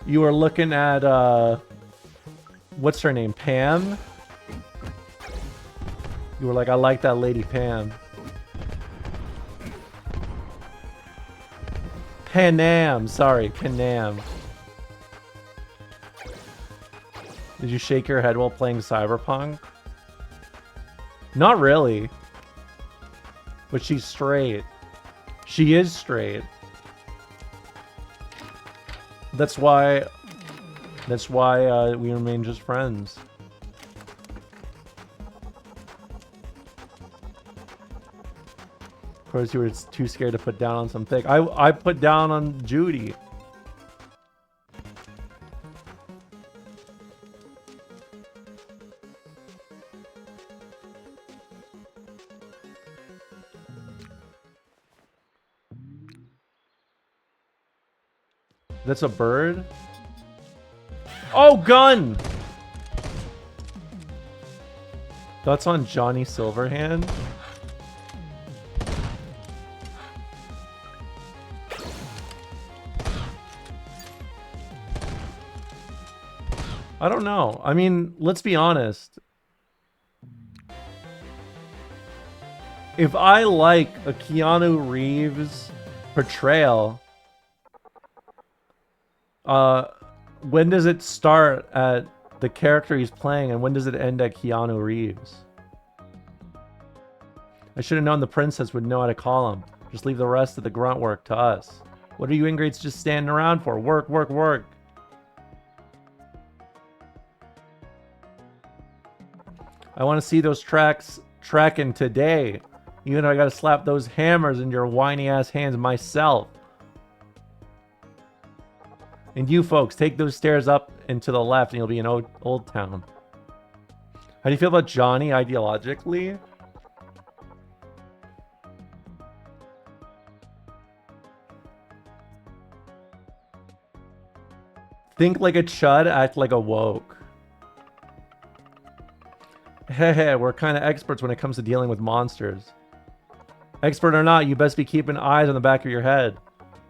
You were looking at, what's her name? Pam? You were like, I like that lady Pam. Panam, sorry, Panam. Did you shake your head while playing Cyberpunk? Not really. But she's straight. She is straight. That's why we remain just friends. Of course, you were too scared to put down on some thick. I put down on Judy. That's a bird? Oh, gun! That's on Johnny Silverhand? I don't know. I mean, let's be honest. If I like a Keanu Reeves portrayal, when does it start at the character he's playing and when does it end at Keanu Reeves? I should have known the princess would know how to call him. Just leave the rest of the grunt work to us. What are you ingrates just standing around for? Work, work, work. I want to see those tracks tracking today. Even though I gotta slap those hammers in your whiny ass hands myself. And you folks, take those stairs up and to the left and you'll be in Old Town. How do you feel about Johnny ideologically? Think like a chud, act like a woke. Heh, we're kind of experts when it comes to dealing with monsters. Expert or not, you best be keeping eyes on the back of your head.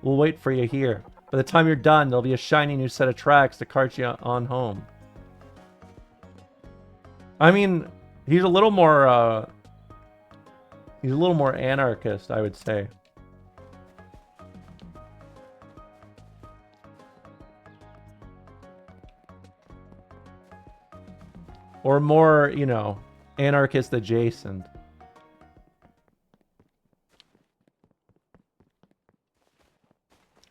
We'll wait for you here. By the time you're done, there'll be a shiny new set of tracks to cart you on home. I mean, he's a little more anarchist, I would say. Or more, you know, anarchist adjacent.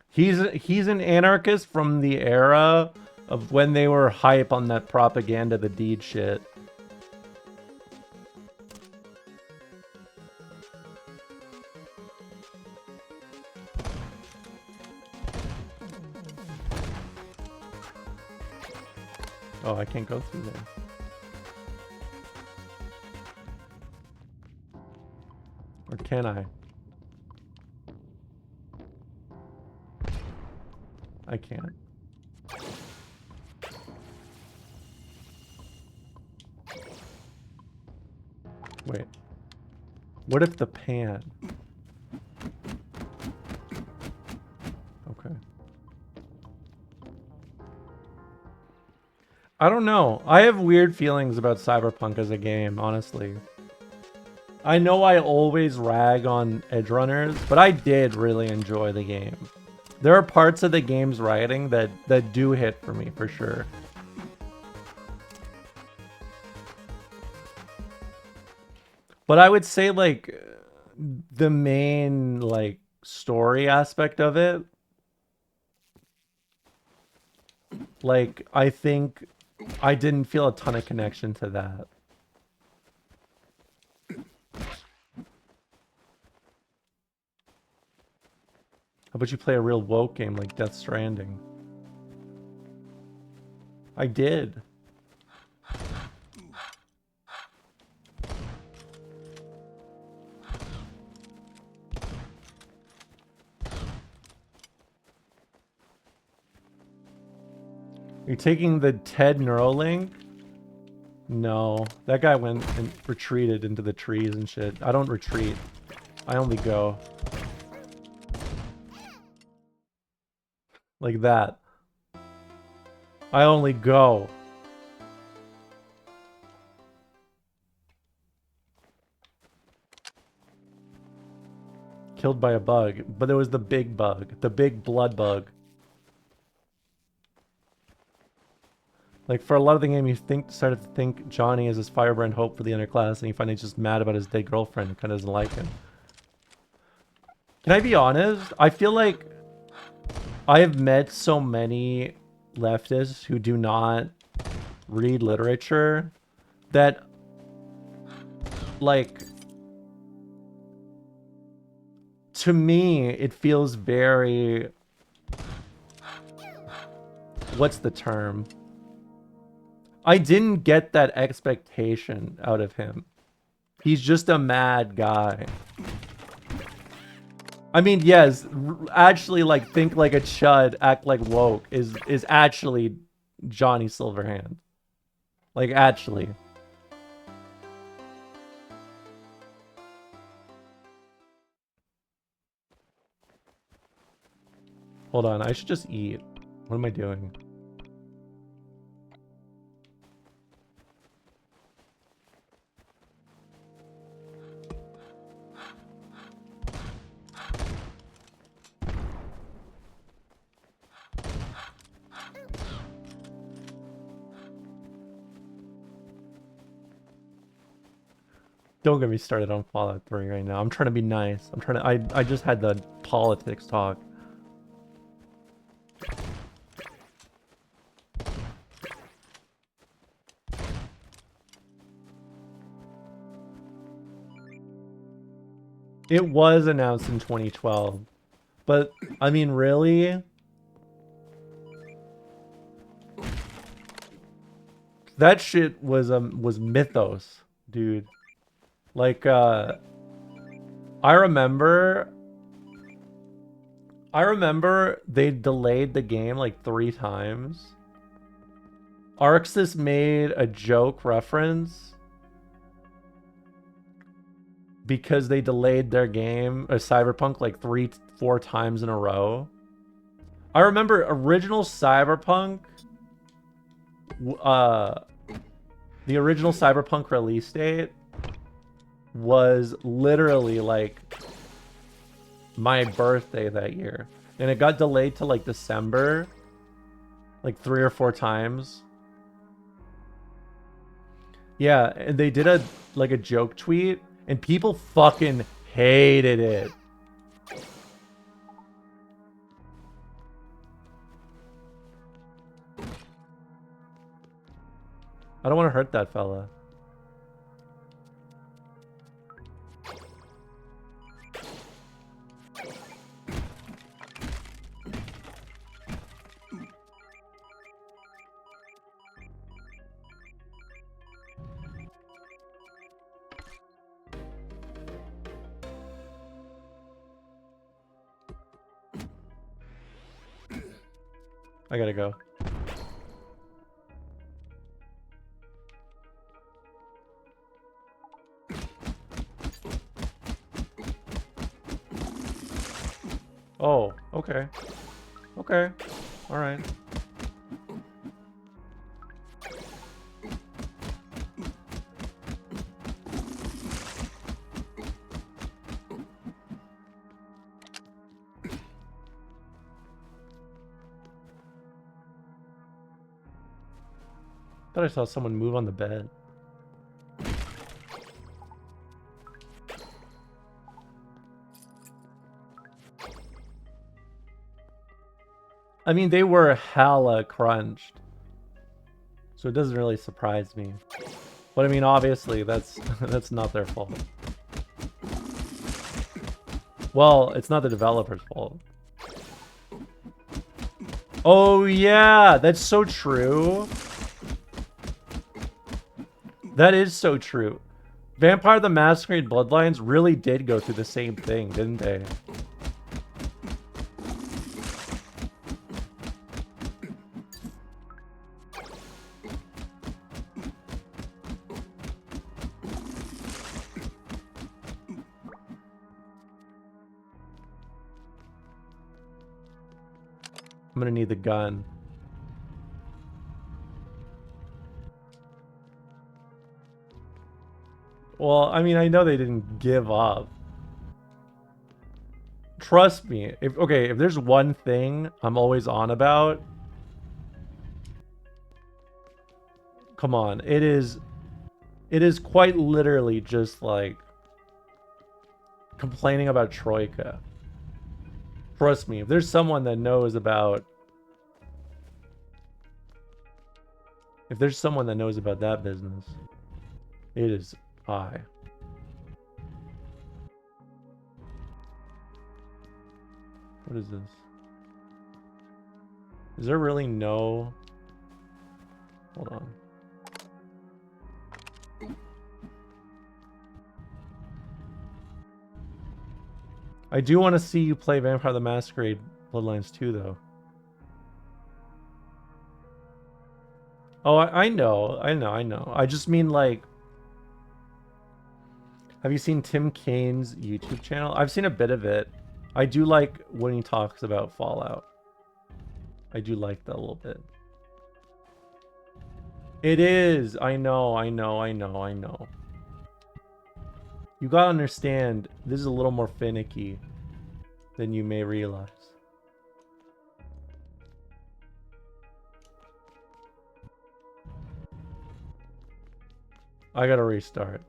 He's an anarchist from the era of when they were hype on that propaganda the deed shit. Oh, I can't go through there. Or can I? I can't. Wait. What if the pan? Okay. I don't know. I have weird feelings about Cyberpunk as a game, honestly. I know I always rag on edge runners, but I did really enjoy the game. There are parts of the game's writing that do hit for me, for sure. But I would say, like, the main, like, story aspect of it, like, I think I didn't feel a ton of connection to that. How about you play a real woke game like Death Stranding? I did. You're taking the TED Neuralink? No. That guy went and retreated into the trees and shit. I don't retreat. I only go. Like that. I only go. Killed by a bug. But there was the big bug. The big blood bug. Like, for a lot of the game, you started to think Johnny is his firebrand hope for the underclass, and you find he's just mad about his dead girlfriend and kind of doesn't like him. Can I be honest? I feel like I have met so many leftists who do not read literature that, like, to me, it feels very... What's the term? I didn't get that expectation out of him. He's just a mad guy. I mean, yes, actually, like, think like a chud, act like woke is actually Johnny Silverhand. Like, actually. Hold on, I should just eat. What am I doing? Don't get me started on Fallout 3 right now. I'm trying to be nice. I'm trying to... I just had the politics talk. It was announced in 2012. But, I mean, really? That shit was mythos, dude. Like, I remember they delayed the game like 3 times. Arxis made a joke reference because they delayed their game, Cyberpunk, like 3-4 times in a row. I remember original Cyberpunk, the original Cyberpunk release date was literally like my birthday that year, and it got delayed to like December, like 3 or 4 times. Yeah, and they did a joke tweet, and people fucking hated it. I don't want to hurt that fella. I gotta go. Oh, okay. Okay. All right. Thought I saw someone move on the bed. I mean, they were hella crunched. So it doesn't really surprise me. But I mean, obviously, that's that's not their fault. Well, it's not the developer's fault. Oh yeah, that's so true. That is so true. Vampire the Masquerade Bloodlines really did go through the same thing, didn't they? I'm gonna need the gun. Well, I mean, I know they didn't give up. Trust me. If there's one thing I'm always on about, come on, it is quite literally just like complaining about Troika. Trust me, if there's someone that knows about that business, it is I. What is this? Is there really no... Hold on. I do want to see you play Vampire the Masquerade Bloodlines 2, though. Oh, I know. I just mean, like... Have you seen Tim Kane's YouTube channel? I've seen a bit of it. I do like when he talks about Fallout. I do like that a little bit. It is. I know. You gotta understand, this is a little more finicky than you may realize. I gotta restart.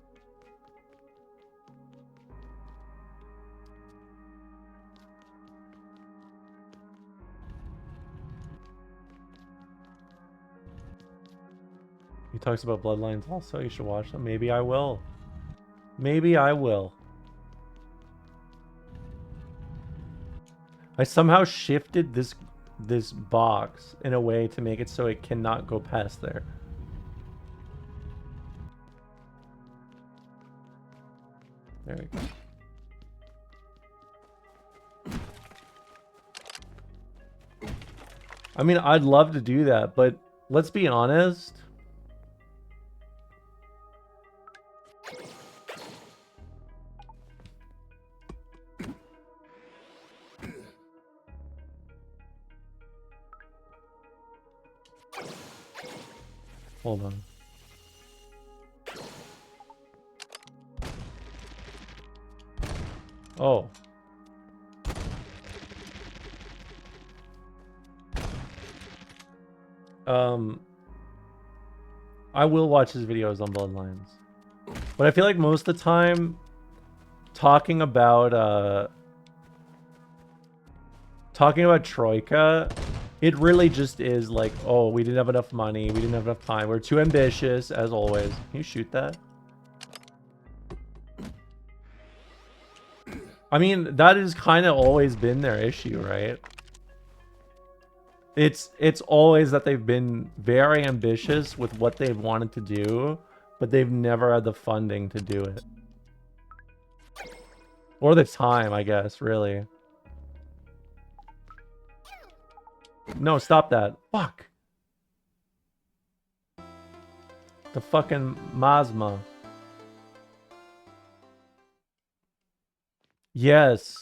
He talks about Bloodlines also. You should watch them. Maybe I will. Maybe I will. I somehow shifted this box in a way to make it so it cannot go past there. There we go. I mean, I'd love to do that, but let's be honest. Hold on. Oh. I will watch his videos on Bloodlines. But I feel like most of the time talking about Troika, it really just is like, oh, we didn't have enough money, we didn't have enough time, we're too ambitious, as always. Can you shoot that? I mean, that has kind of always been their issue, right? It's always that they've been very ambitious with what they've wanted to do, but they've never had the funding to do it. Or the time, I guess, really. No, stop that. Fuck. The fucking Mazma. Yes.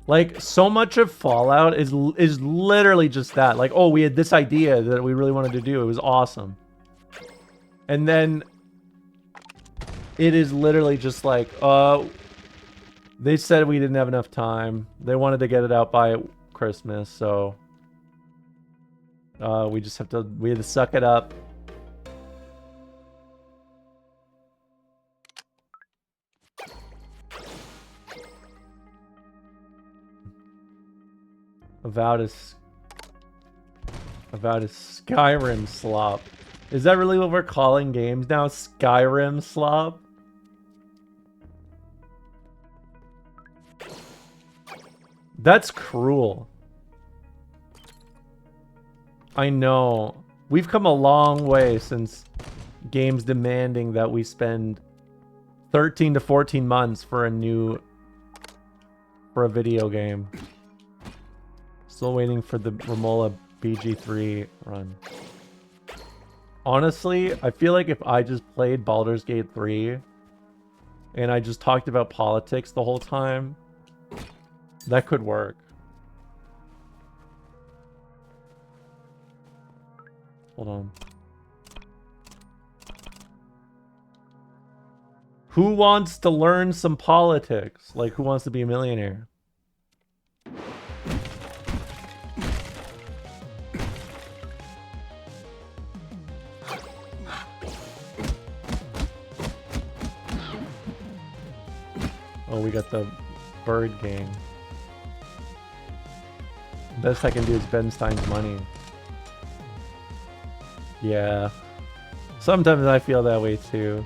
Like, so much of Fallout is literally just that. Like, oh, we had this idea that we really wanted to do. It was awesome. And then it is literally just like, they said we didn't have enough time. They wanted to get it out by Christmas, so we just had to suck it up. About a Skyrim slop. Is that really what we're calling games now? Skyrim slop? That's cruel. I know. We've come a long way since games demanding that we spend 13 to 14 months for a video game. Still waiting for the Romola BG3 run. Honestly, I feel like if I just played Baldur's Gate 3 and I just talked about politics the whole time, that could work. Hold on. Who wants to learn some politics? Like, who wants to be a millionaire? Oh, we got the bird gang. Best I can do is Ben Stein's money. Yeah. Sometimes I feel that way too.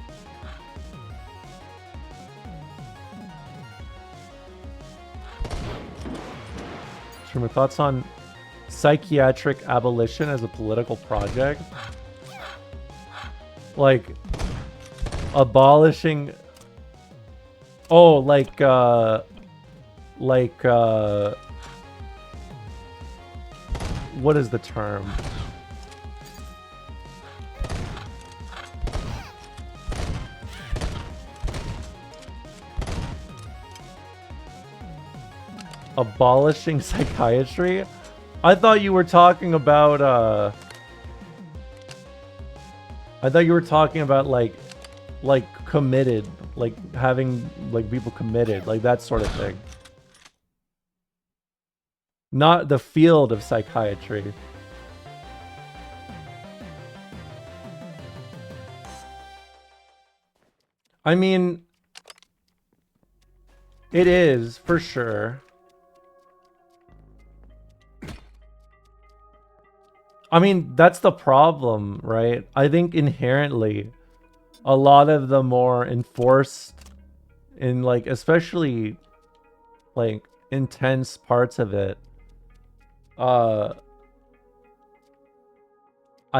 Truman, thoughts on psychiatric abolition as a political project? Like, abolishing... Oh, like, what is the term? Abolishing psychiatry? I thought you were talking about, like committed, like having like people committed, like that sort of thing. Not the field of psychiatry. I mean, it is for sure. I mean, that's the problem, right? I think inherently a lot of the more enforced in like especially like intense parts of it, I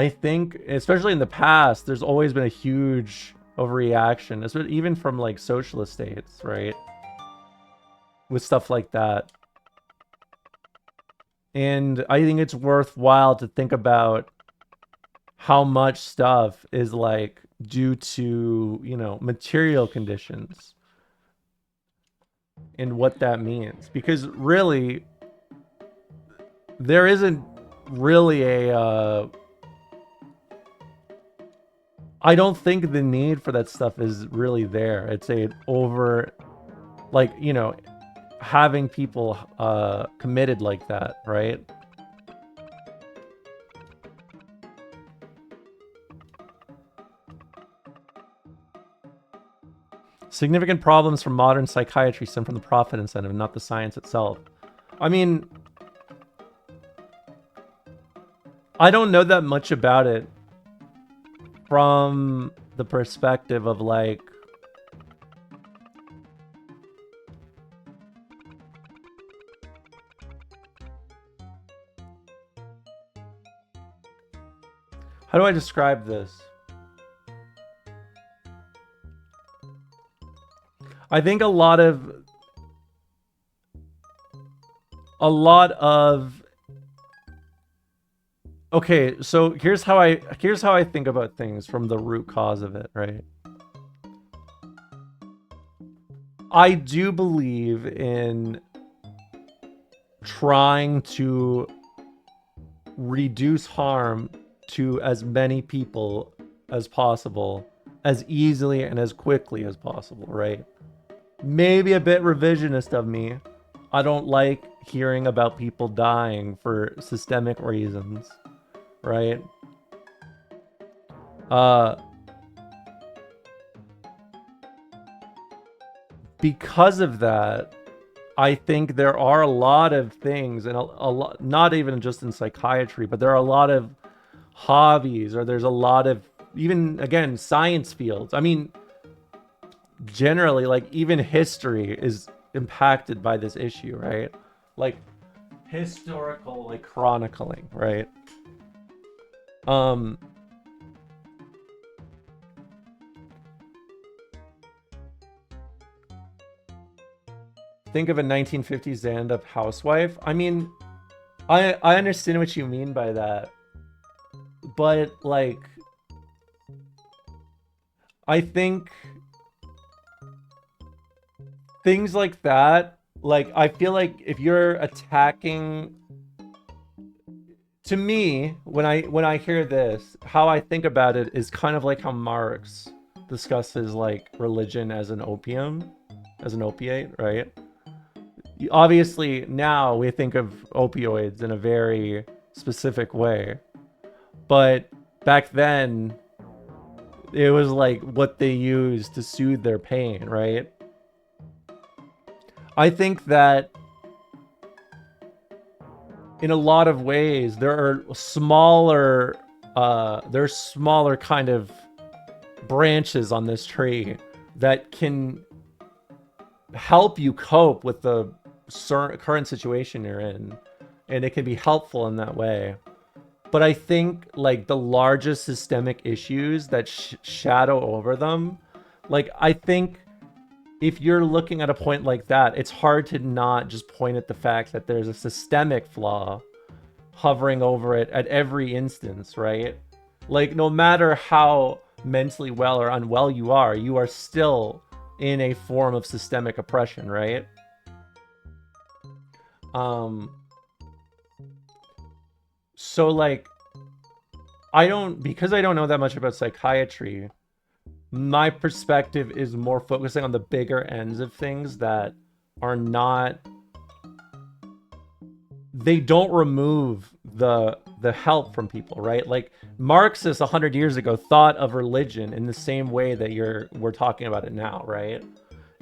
think especially in the past there's always been a huge overreaction, even from like socialist states, right? With stuff like that. And I think it's worthwhile to think about how much stuff is like due to, you know, material conditions and what that means. Because really, there isn't really a... I don't think the need for that stuff is really there. It's a over... Like, you know, having people committed like that, right? Significant problems from modern psychiatry stem from the profit incentive, not the science itself. I mean, I don't know that much about it from the perspective of like... How do I describe this? I think a lot of Okay, so here's how I think about things from the root cause of it, right? I do believe in trying to reduce harm to as many people as possible, as easily and as quickly as possible, right? Maybe a bit revisionist of me. I don't like hearing about people dying for systemic reasons, right? Because of that, I think there are a lot of things, and a lot, not even just in psychiatry, but there are a lot of hobbies, or there's a lot of, even again, science fields. I mean, generally, like, even history is impacted by this issue, right? Like, historical, like, chronicling, right? Think of a 1950s stand-up housewife. I mean, I understand what you mean by that, but like, I think things like that, like, I feel like if you're attacking, to me, when I hear this, how I think about it is kind of like how Marx discusses like religion as an opium, as an opiate, right? Obviously now we think of opioids in a very specific way, but back then it was like what they used to soothe their pain, right? I think that in a lot of ways there are smaller there's smaller kind of branches on this tree that can help you cope with the current situation you're in, and it can be helpful in that way. But I think like the largest systemic issues that shadow over them, like, I think if you're looking at a point like that, it's hard to not just point at the fact that there's a systemic flaw hovering over it at every instance, right? Like, no matter how mentally well or unwell you are still in a form of systemic oppression, right? So like, because I don't know that much about psychiatry, my perspective is more focusing on the bigger ends of things that are not, they don't remove the help from people, right? Like, Marxists 100 years ago thought of religion in the same way that we're talking about it now, right?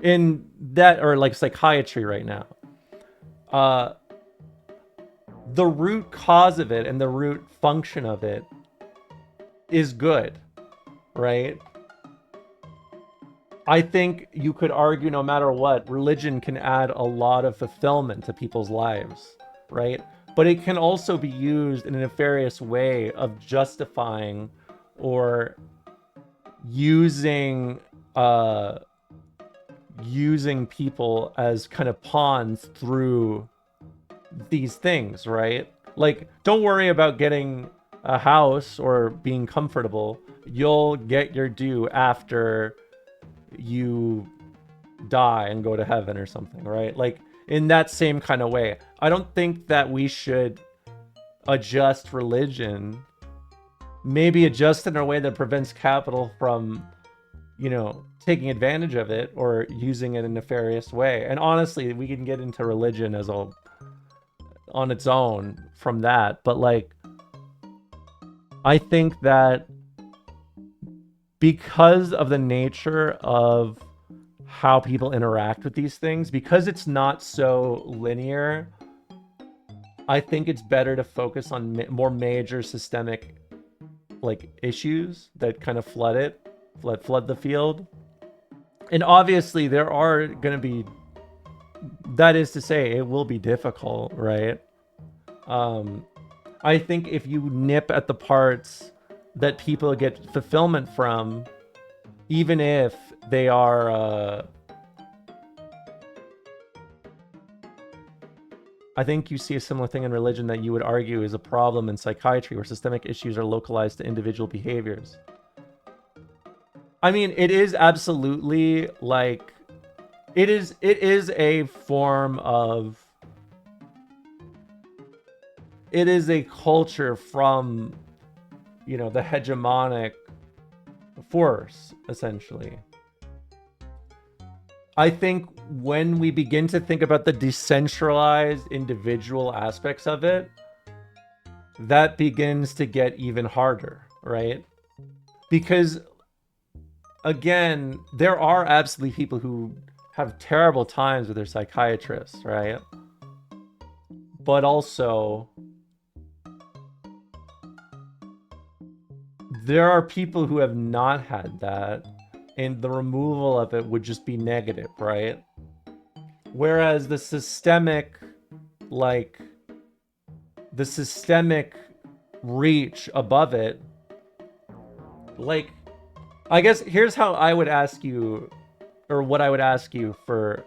In that, or like psychiatry right now. The root cause of it and the root function of it is good, right? I think you could argue, no matter what, religion can add a lot of fulfillment to people's lives, right? But it can also be used in a nefarious way of justifying or using people as kind of pawns through these things, right? Like, don't worry about getting a house or being comfortable. You'll get your due after you die and go to heaven or something, right? Like, in that same kind of way. I don't think that we should adjust religion, maybe adjust in a way that prevents capital from, you know, taking advantage of it or using it in a nefarious way. And honestly, we can get into religion as on its own from that, but like, I think that because of the nature of how people interact with these things, because it's not so linear, I think it's better to focus on more major systemic like issues that kind of flood the field. And obviously there are going to be, that is to say, it will be difficult, right? I think if you nip at the parts that people get fulfillment from, even if they are I think you see a similar thing in religion that you would argue is a problem in psychiatry, where systemic issues are localized to individual behaviors. I mean, it is absolutely like it is a form of, it is a culture from, you know, the hegemonic force, essentially. I think when we begin to think about the decentralized individual aspects of it, that begins to get even harder, right? Because again, there are absolutely people who have terrible times with their psychiatrists, right? But also, there are people who have not had that, and the removal of it would just be negative, right? Whereas the systemic, like, the systemic reach above it, like, I guess here's how I would ask you, or what I would ask you for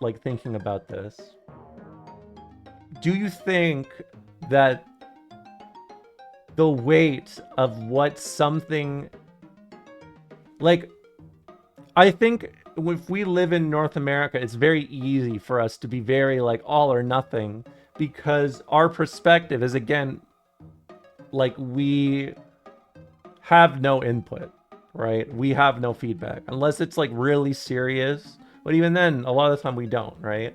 like thinking about this. Do you think that the weight of what something, like, I think if we live in North America, it's very easy for us to be very like all or nothing, because our perspective is, again, like, we have no input, right? We have no feedback unless it's like really serious, but even then a lot of the time we don't, right?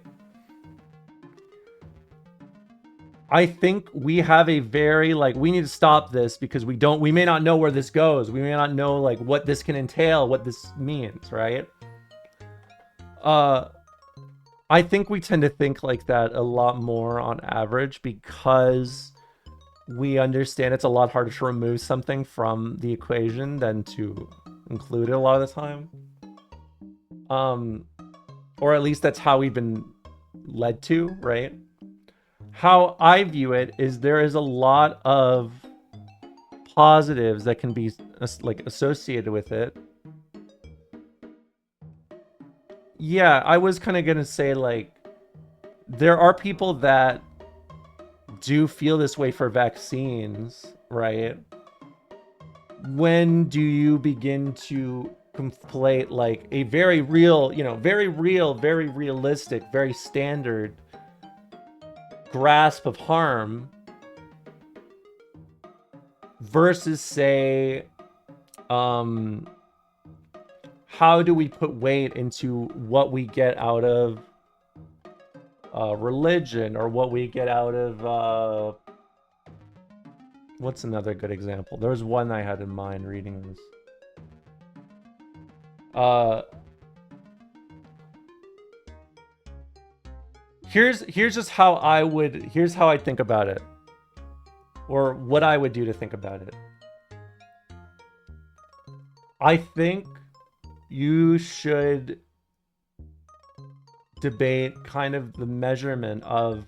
I think we have a very, like, we need to stop this because we may not know where this goes. We may not know like what this can entail, what this means, right? I think we tend to think like that a lot more on average because we understand it's a lot harder to remove something from the equation than to include it a lot of the time. Or at least that's how we've been led to, right? How I view it is there is a lot of positives that can be like associated with it. Yeah, I was kind of gonna say, like, there are people that do feel this way for vaccines, right? When do you begin to conflate like a very real, you know, very real, very realistic, very standard grasp of harm versus, say, how do we put weight into what we get out of religion, or what we get out of what's another good example? There was one I had in mind reading this. Here's just how here's how I think about it, or what I would do to think about it. I think you should debate kind of the measurement of,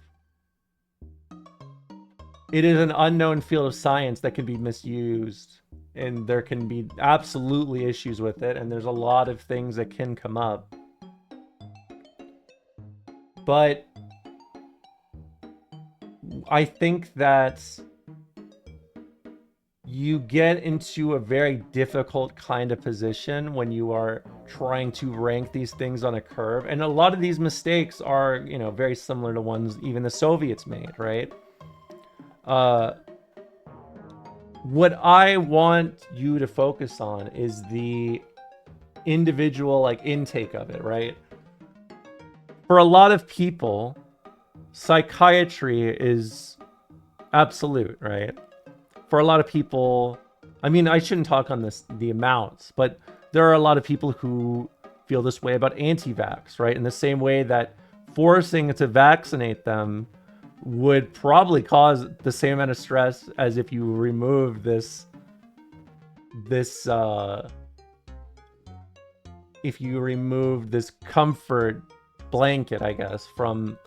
it is an unknown field of science that can be misused, and there can be absolutely issues with it, and there's a lot of things that can come up. But I think that you get into a very difficult kind of position when you are trying to rank these things on a curve. And a lot of these mistakes are, you know, very similar to ones even the Soviets made, right? What I want you to focus on is the individual, like, intake of it, right? For a lot of people, psychiatry is absolute, right? For a lot of people, I mean, I shouldn't talk on the amounts, but there are a lot of people who feel this way about anti-vax, right? In the same way that forcing to vaccinate them would probably cause the same amount of stress as if you remove this if you remove this comfort blanket, I guess, from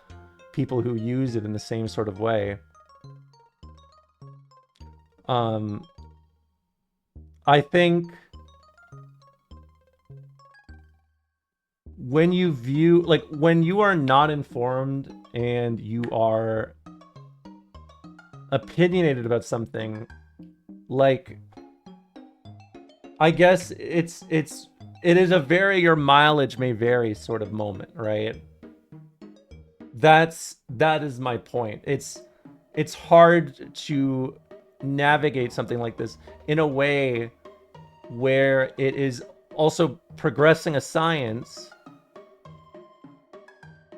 people who use it in the same sort of way. I think when you view, like, when you are not informed and you are opinionated about something, like, I guess it is a very, your mileage may vary sort of moment, right? That is my point. It's hard to navigate something like this in a way where it is also progressing a science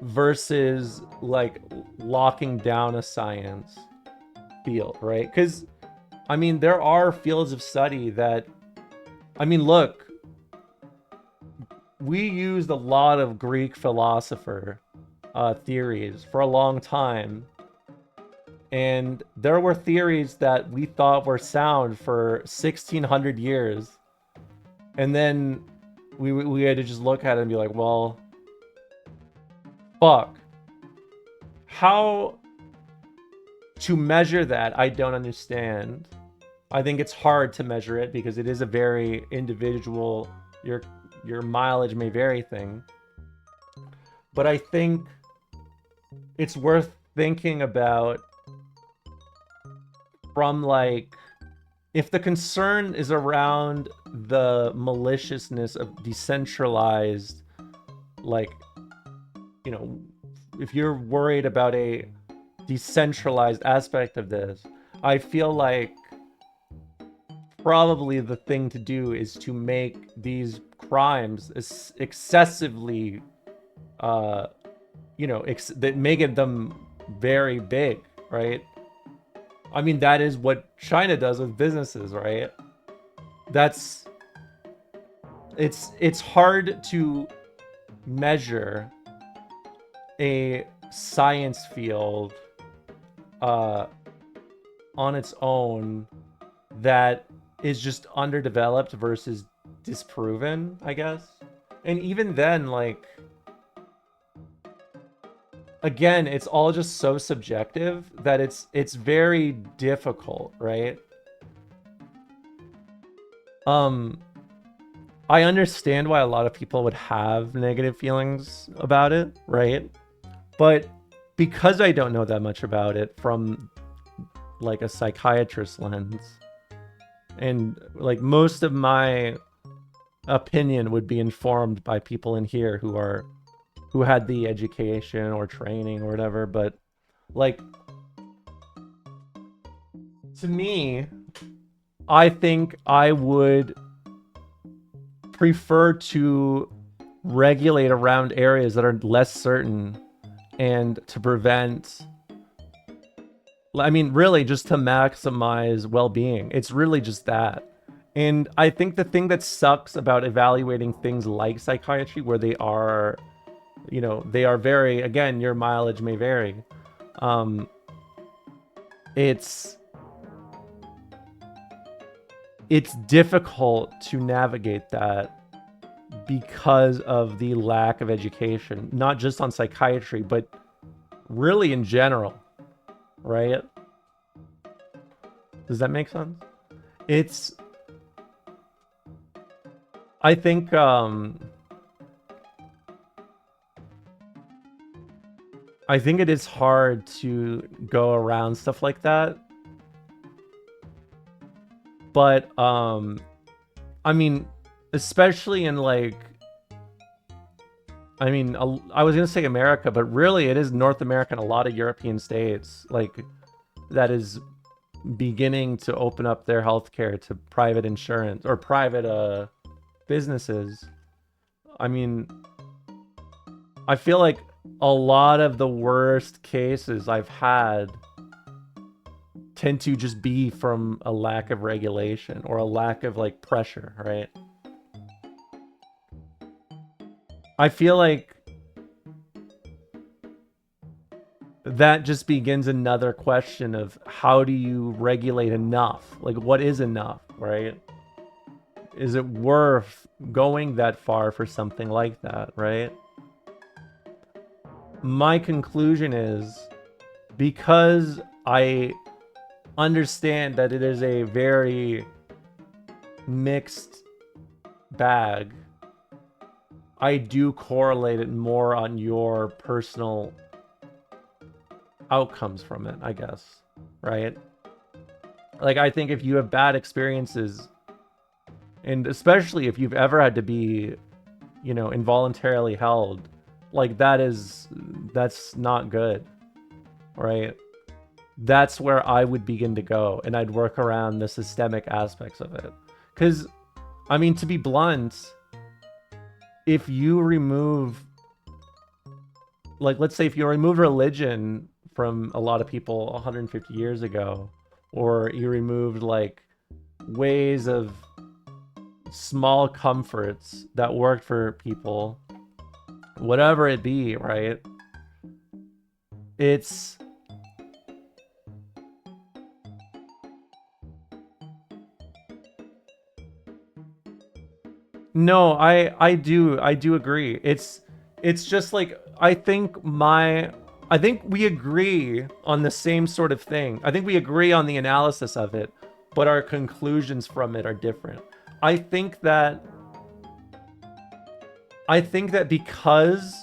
versus like locking down a science field, right? Because I mean, there are fields of study that, I mean, look, we used a lot of Greek philosopher theories for a long time, and there were theories that we thought were sound for 1600 years, and then we had to just look at it and be like, well, fuck. How to measure that, I don't understand. I think it's hard to measure it because it is a very individual, your mileage may vary thing. But I think it's worth thinking about from, like, if the concern is around the maliciousness of decentralized, like, you know, if you're worried about a decentralized aspect of this, I feel like probably the thing to do is to make these crimes excessively, you know, that make them very big, right? I mean, that is what China does with businesses, right? It's hard to measure a science field on its own that is just underdeveloped versus disproven, I guess. And even then, like, again, it's all just so subjective that it's very difficult, right? I understand why a lot of people would have negative feelings about it, right? But because I don't know that much about it from like a psychiatrist lens, and like most of my opinion would be informed by people in here who had the education or training or whatever, but like, to me, I think I would prefer to regulate around areas that are less certain and to prevent, I mean, really just to maximize well-being. It's really just that. And I think the thing that sucks about evaluating things like psychiatry, where they are, you know, they are very, again, your mileage may vary. It's difficult to navigate that because of the lack of education, not just on psychiatry, but really in general, right? Does that make sense? I think it is hard to go around stuff like that. But I mean, especially in like, I mean, I was gonna say America, but really it is North America and a lot of European states, like, that is beginning to open up their healthcare to private insurance or private businesses. I mean, I feel like a lot of the worst cases I've had tend to just be from a lack of regulation or a lack of like pressure, right? I feel like that just begins another question of how do you regulate enough? Like, what is enough, right? Is it worth going that far for something like that, right? My conclusion is, because I understand that it is a very mixed bag, I do correlate it more on your personal outcomes from it, I guess, right? Like, I think if you have bad experiences, and especially if you've ever had to be, you know, involuntarily held, like, that's not good, right? That's where I would begin to go, and I'd work around the systemic aspects of it. Because, I mean, to be blunt, if you remove, like, let's say if you remove religion from a lot of people 150 years ago, or you removed, like, ways of small comforts that worked for people, whatever it be, right? It's... No, I do agree. It's just like, I think we agree on the same sort of thing. I think we agree on the analysis of it, but our conclusions from it are different. I think that because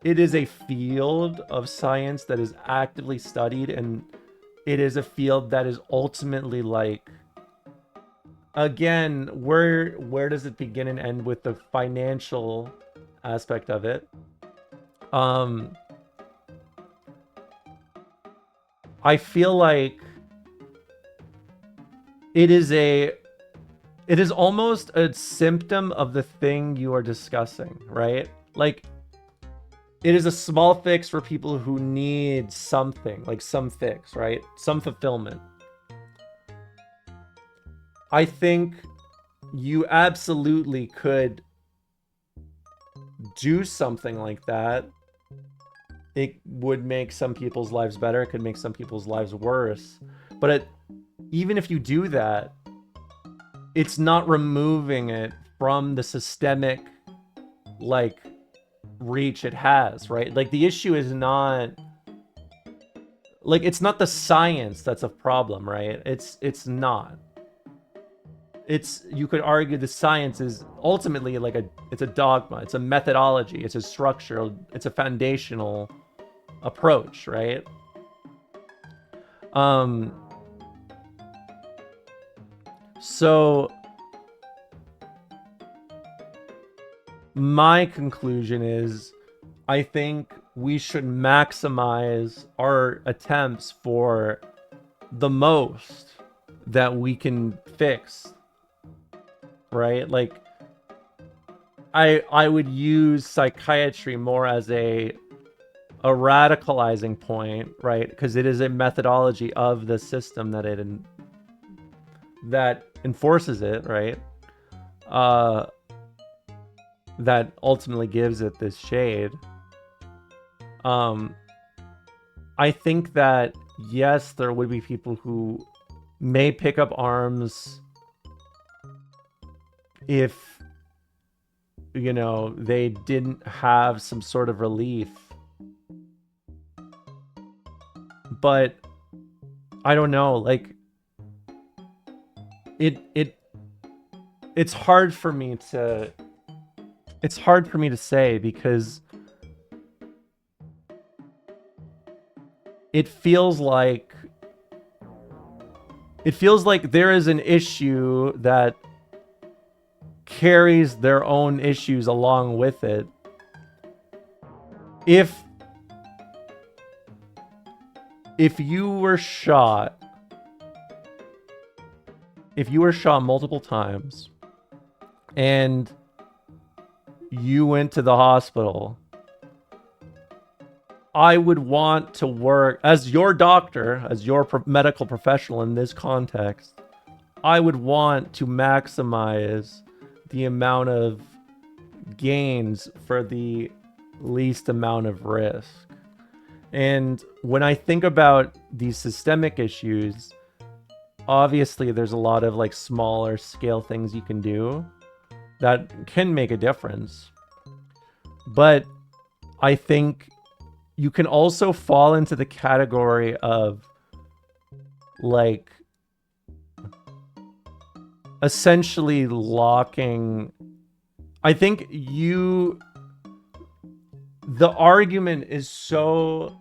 it is a field of science that is actively studied, and it is a field that is ultimately, like, again, where does it begin and end with the financial aspect of it? I feel like it is almost a symptom of the thing you are discussing, right? Like, it is a small fix for people who need something, like some fix, right? Some fulfillment. I think you absolutely could do something like that. It would make some people's lives better. It could make some people's lives worse. But even if you do that, it's not removing it from the systemic, like, reach it has, right? Like, the issue is not, like, it's not the science that's a problem, right? It's not. You could argue the science is ultimately like it's a dogma, it's a methodology, it's a structural, it's a foundational approach, right? So my conclusion is, I think we should maximize our attempts for the most that we can fix, right? Like, I would use psychiatry more as a radicalizing point, right? Because it is a methodology of the system that enforces it, right? That ultimately gives it this shade. I think that, yes, there would be people who may pick up arms if, you know, they didn't have some sort of relief. But I don't know, like, it's hard for me to say, because it feels like there is an issue that carries their own issues along with it. If you were shot multiple times and you went to the hospital, I would want to work as your doctor, as your medical professional in this context. I would want to maximize the amount of gains for the least amount of risk. And when I think about these systemic issues, obviously there's a lot of, like, smaller scale things you can do that can make a difference. But I think you can also fall into the category of, like, essentially locking I think the argument is so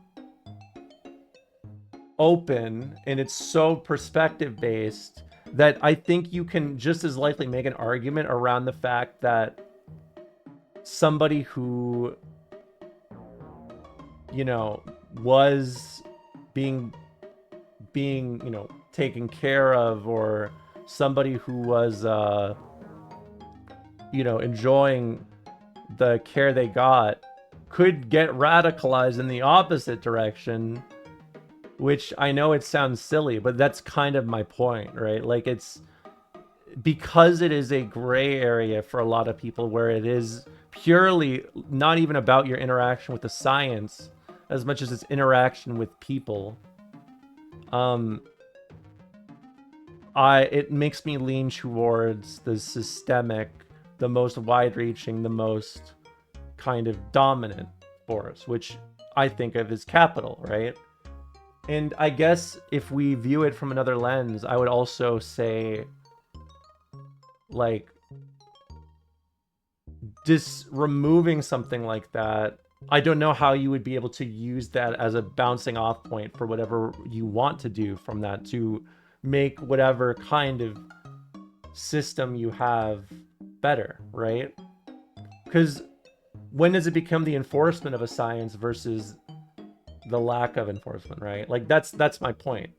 open and it's so perspective based that I think you can just as likely make an argument around the fact that somebody who, you know, was being, you know, taken care of, or somebody who was, you know, enjoying the care they got, could get radicalized in the opposite direction, which I know it sounds silly, but that's kind of my point, right? Like, it's because it is a gray area for a lot of people where it is purely not even about your interaction with the science as much as it's interaction with people. It makes me lean towards the systemic, the most wide-reaching, the most kind of dominant force, which I think of as capital, right? And I guess if we view it from another lens, I would also say, like, just removing something like that, I don't know how you would be able to use that as a bouncing off point for whatever you want to do from that to make whatever kind of system you have better, right? Because when does it become the enforcement of a science versus the lack of enforcement, right? Like, that's my point.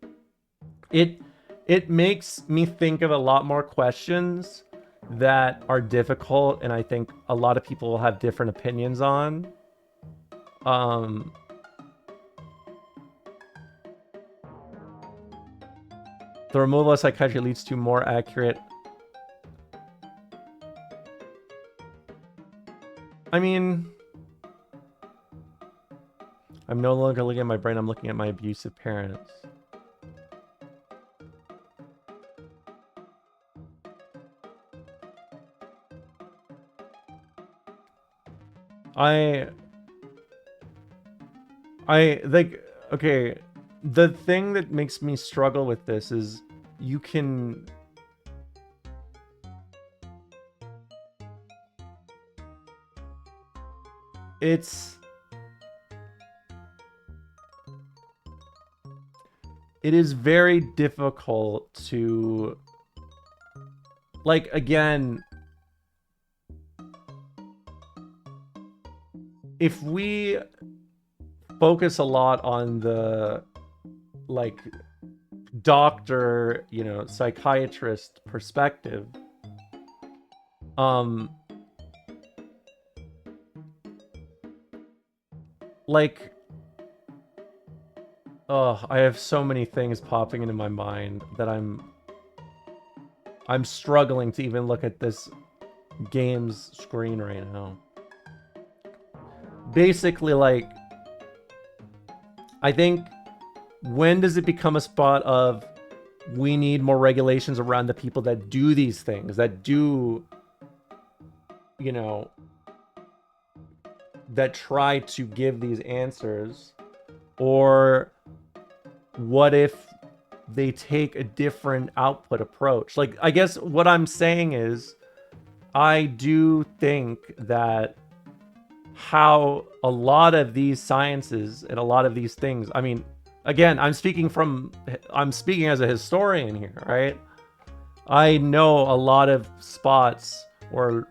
It makes me think of a lot more questions that are difficult, and I think a lot of people will have different opinions on. The removal of psychiatry leads to more accurate. I mean, I'm no longer looking at my brain, I'm looking at my abusive parents. I like, okay, the thing that makes me struggle with this is you can, it is very difficult to, like, again, if we focus a lot on the, like, doctor, you know, psychiatrist perspective, like, oh, I have so many things popping into my mind that I'm struggling to even look at this game's screen right now. Basically, like, I think, when does it become a spot of we need more regulations around the people that do these things, that do, you know, that try to give these answers? Or what if they take a different output approach? Like, I guess what I'm saying is, I do think that how a lot of these sciences and a lot of these things, I mean, again, I'm speaking as a historian here, right? I know a lot of spots, or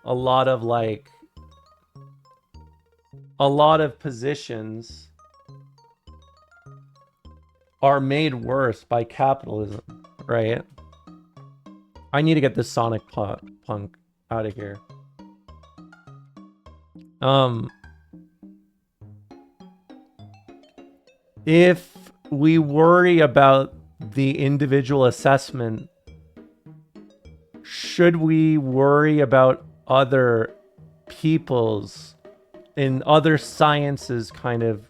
a lot of, like, a lot of positions are made worse by capitalism, right? I need to get this Sonic punk out of here. If we worry about the individual assessment, should we worry about other people's, in other sciences, kind of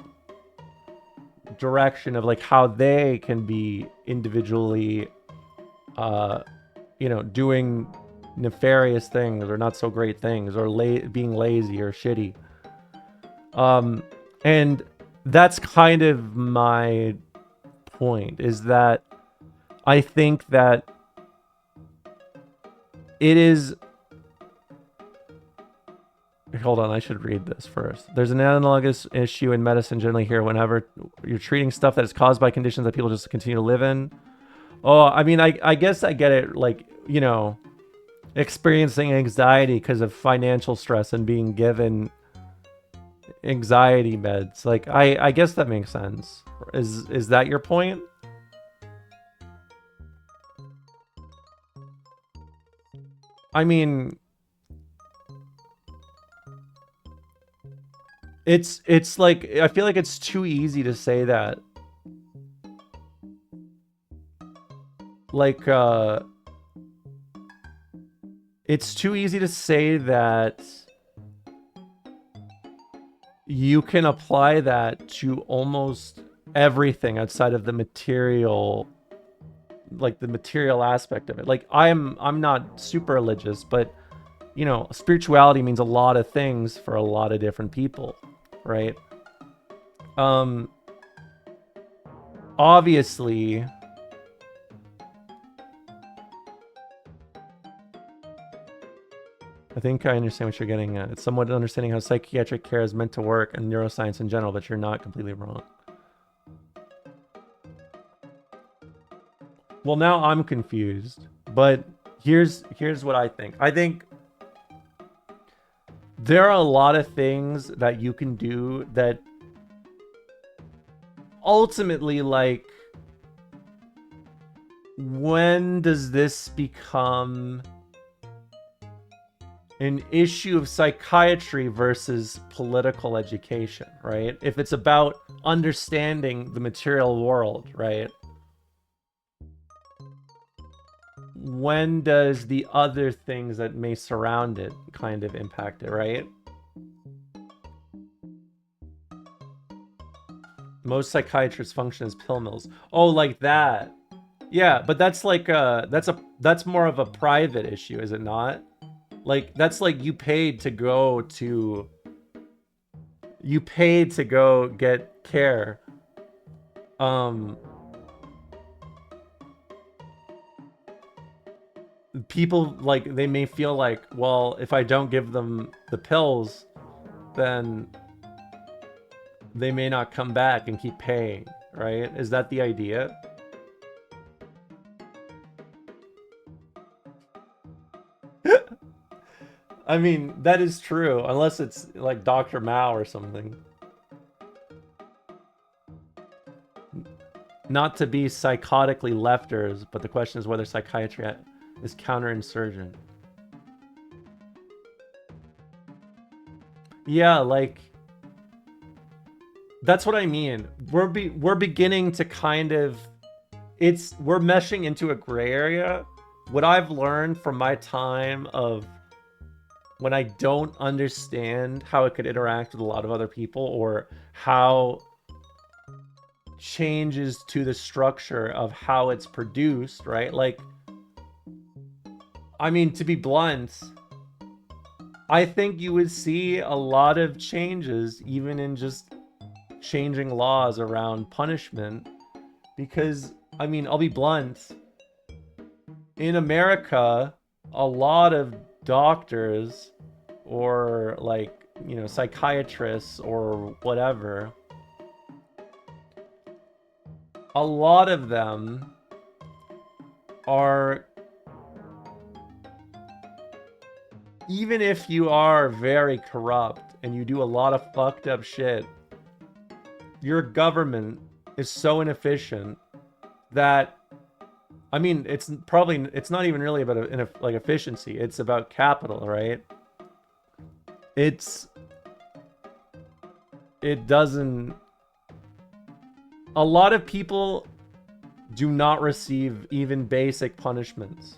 direction of, like, how they can be individually, you know, doing nefarious things or not so great things, or being lazy or shitty? And that's kind of my point, is that I think that it is Hold on, I should read this first. There's an analogous issue in medicine generally here whenever you're treating stuff that is caused by conditions that people just continue to live in. Oh, I mean, I guess I get it. Like, you know, experiencing anxiety because of financial stress and being given anxiety meds. Like, I guess that makes sense. Is that your point? I mean, it's like, I feel like it's too easy to say that. Like, it's too easy to say that you can apply that to almost everything outside of the material, like the material aspect of it. Like, I'm not super religious, but you know, spirituality means a lot of things for a lot of different people, right? Obviously, I think I understand what you're getting at. It's somewhat understanding how psychiatric care is meant to work and neuroscience in general, but you're not completely wrong. Well, now I'm confused, but here's what I think. I think there are a lot of things that you can do that ultimately, like, when does this become an issue of psychiatry versus political education, right? If it's about understanding the material world, right? When does the other things that may surround it kind of impact it, right? Most psychiatrists function as pill mills. Oh, like that. Yeah, but that's like that's more of a private issue, is it not? Like, that's like you paid to go get care. People, like, they may feel like, well, if I don't give them the pills, then they may not come back and keep paying, right? Is that the idea? I mean, that is true, unless it's like Dr. Mao or something. Not to be psychotically lefters, but the question is whether psychiatry is counterinsurgent. Yeah, like, that's what I mean. We're beginning to kind of, we're meshing into a gray area. What I've learned from my time of when I don't understand how it could interact with a lot of other people, or how changes to the structure of how it's produced, right? Like, I mean, to be blunt, I think you would see a lot of changes even in just changing laws around punishment, because, I mean, I'll be blunt, in America, a lot of doctors or, like, you know, psychiatrists or whatever, a lot of them are, even if you are very corrupt and you do a lot of fucked up shit, your government is so inefficient that, I mean, it's not even really about like efficiency. It's about capital, right? It doesn't, a lot of people do not receive even basic punishments.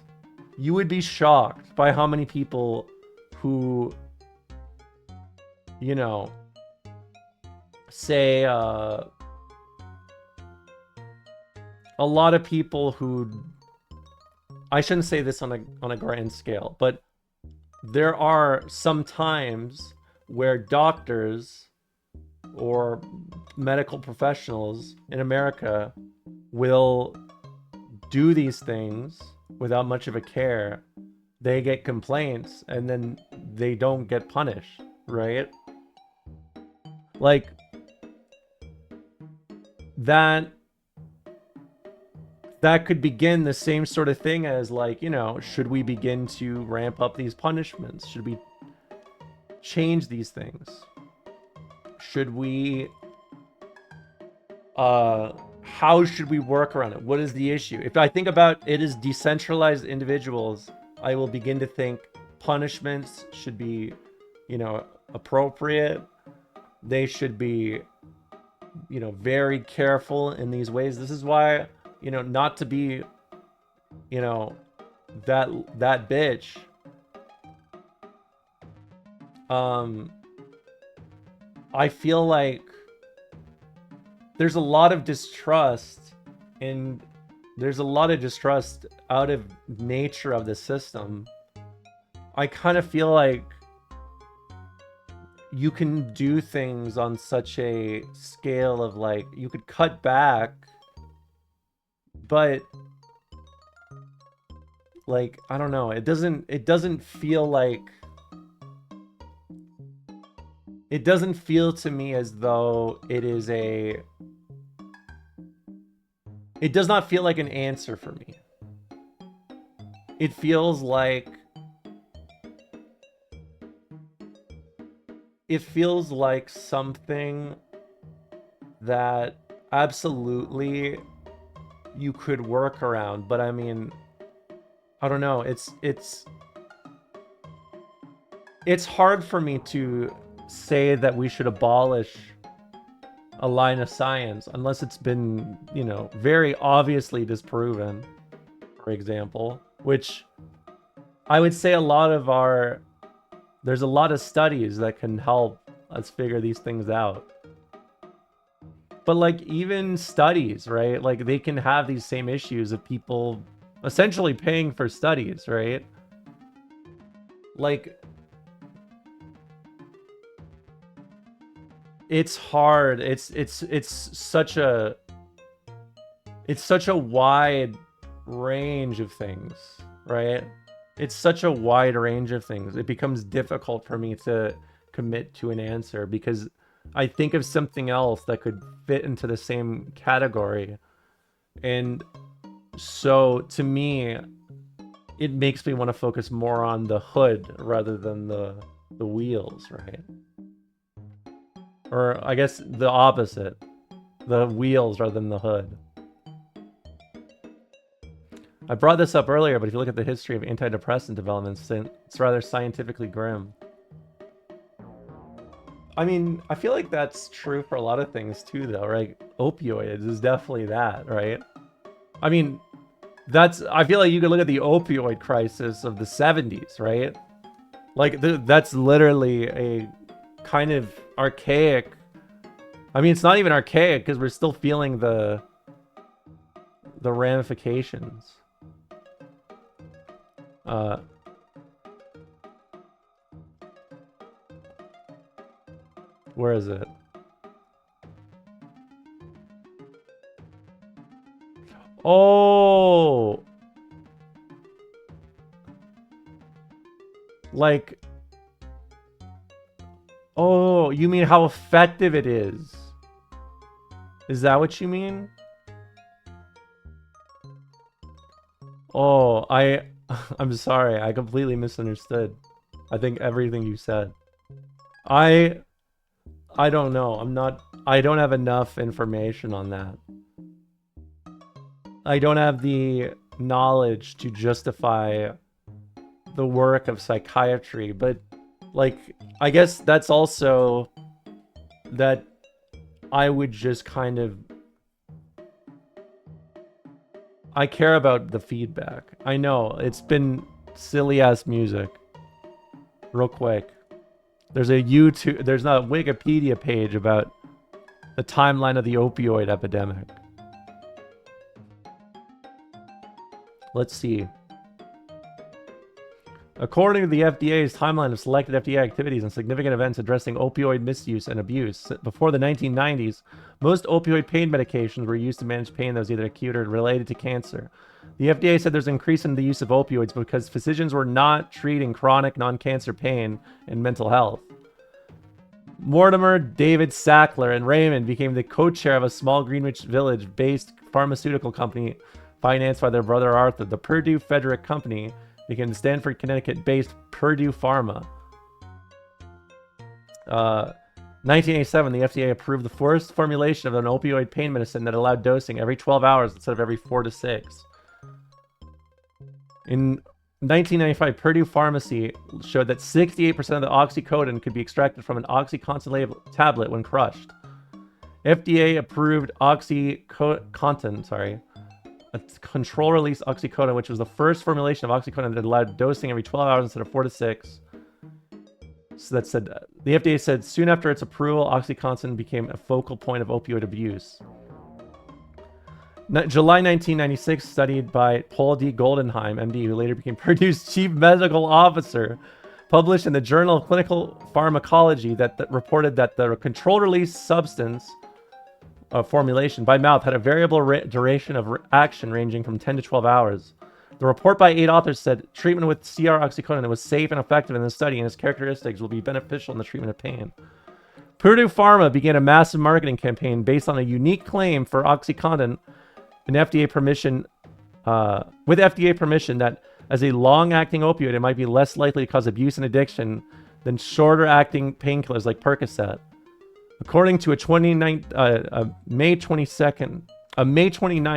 You would be shocked by how many people who, you know, say, a lot of people who, I shouldn't say this on a grand scale, but there are some times where doctors or medical professionals in America will do these things without much of a care. They get complaints and then they don't get punished, right? Like, that could begin the same sort of thing as, like, you know, should we begin to ramp up these punishments? Should we change these things? Should we how should we work around it? What is the issue? If I think about it as decentralized individuals, I will begin to think punishments should be, you know, appropriate. They should be, you know, very careful in these ways. This is why, you know, not to be, you know, that bitch. I feel like there's a lot of distrust, and there's a lot of distrust out of nature of the system. I kind of feel like you can do things on such a scale of, like, you could cut back, but, like, I don't know, it doesn't feel like, it doesn't feel to me as though it is a, it does not feel like an answer for me. It feels like, something that absolutely you could work around, but I mean, I don't know, it's hard for me to say that we should abolish a line of science unless it's been, you know, very obviously disproven, for example, which I would say there's a lot of studies that can help us figure these things out. But, like, even studies, right? Like, they can have these same issues of people essentially paying for studies, right? Like, it's hard. It's such a wide range of things, right? It's such a wide range of things. It becomes difficult for me to commit to an answer because I think of something else that could fit into the same category. And so to me, it makes me want to focus more on the hood rather than the wheels, right? Or I guess the opposite. The wheels rather than the hood. I brought this up earlier, but if you look at the history of antidepressant developments, it's rather scientifically grim. I mean, I feel like that's true for a lot of things too, though, right? Opioids is definitely that, right? I mean, I feel like you could look at the opioid crisis of the 70s, right? Like, that's literally a kind of archaic... I mean, it's not even archaic because we're still feeling the ramifications. Where is it? Oh! Like... Oh, you mean how effective it is? Is that what you mean? Oh, I'm sorry. I completely misunderstood. I think everything you said. I don't know. I don't have enough information on that. I don't have the knowledge to justify the work of psychiatry, but, like, I guess that's also that I would just kind of... I care about the feedback. I know, it's been silly-ass music. Real quick. There's a Wikipedia page about the timeline of the opioid epidemic. Let's see. According to the FDA's timeline of selected FDA activities and significant events addressing opioid misuse and abuse, before the 1990s, most opioid pain medications were used to manage pain that was either acute or related to cancer. The FDA said there's an increase in the use of opioids because physicians were not treating chronic non-cancer pain and mental health. Mortimer David Sackler and Raymond became the co-chair of a small Greenwich Village-based pharmaceutical company financed by their brother Arthur. The Purdue Frederick Company became the Stanford, Connecticut-based Purdue Pharma. 1987, the FDA approved the first formulation of an opioid pain medicine that allowed dosing every 12 hours instead of every 4 to 6. In 1995, Purdue Pharmacy showed that 68% of the oxycodone could be extracted from an OxyContin tablet when crushed. FDA approved OxyContin, a control-release oxycodone, which was the first formulation of oxycodone that allowed dosing every 12 hours instead of 4 to 6. So that said, the FDA said soon after its approval, OxyContin became a focal point of opioid abuse. July 1996, studied by Paul D. Goldenheim, MD, who later became Purdue's chief medical officer, published in the Journal of Clinical Pharmacology that reported that the controlled-release substance formulation by mouth had a variable duration of action ranging from 10 to 12 hours. The report by 8 authors said treatment with CR oxycodone was safe and effective in the study, and its characteristics will be beneficial in the treatment of pain. Purdue Pharma began a massive marketing campaign based on a unique claim for OxyContin and FDA permission, with FDA permission that as a long-acting opioid, it might be less likely to cause abuse and addiction than shorter-acting painkillers like Percocet. According to a May 29,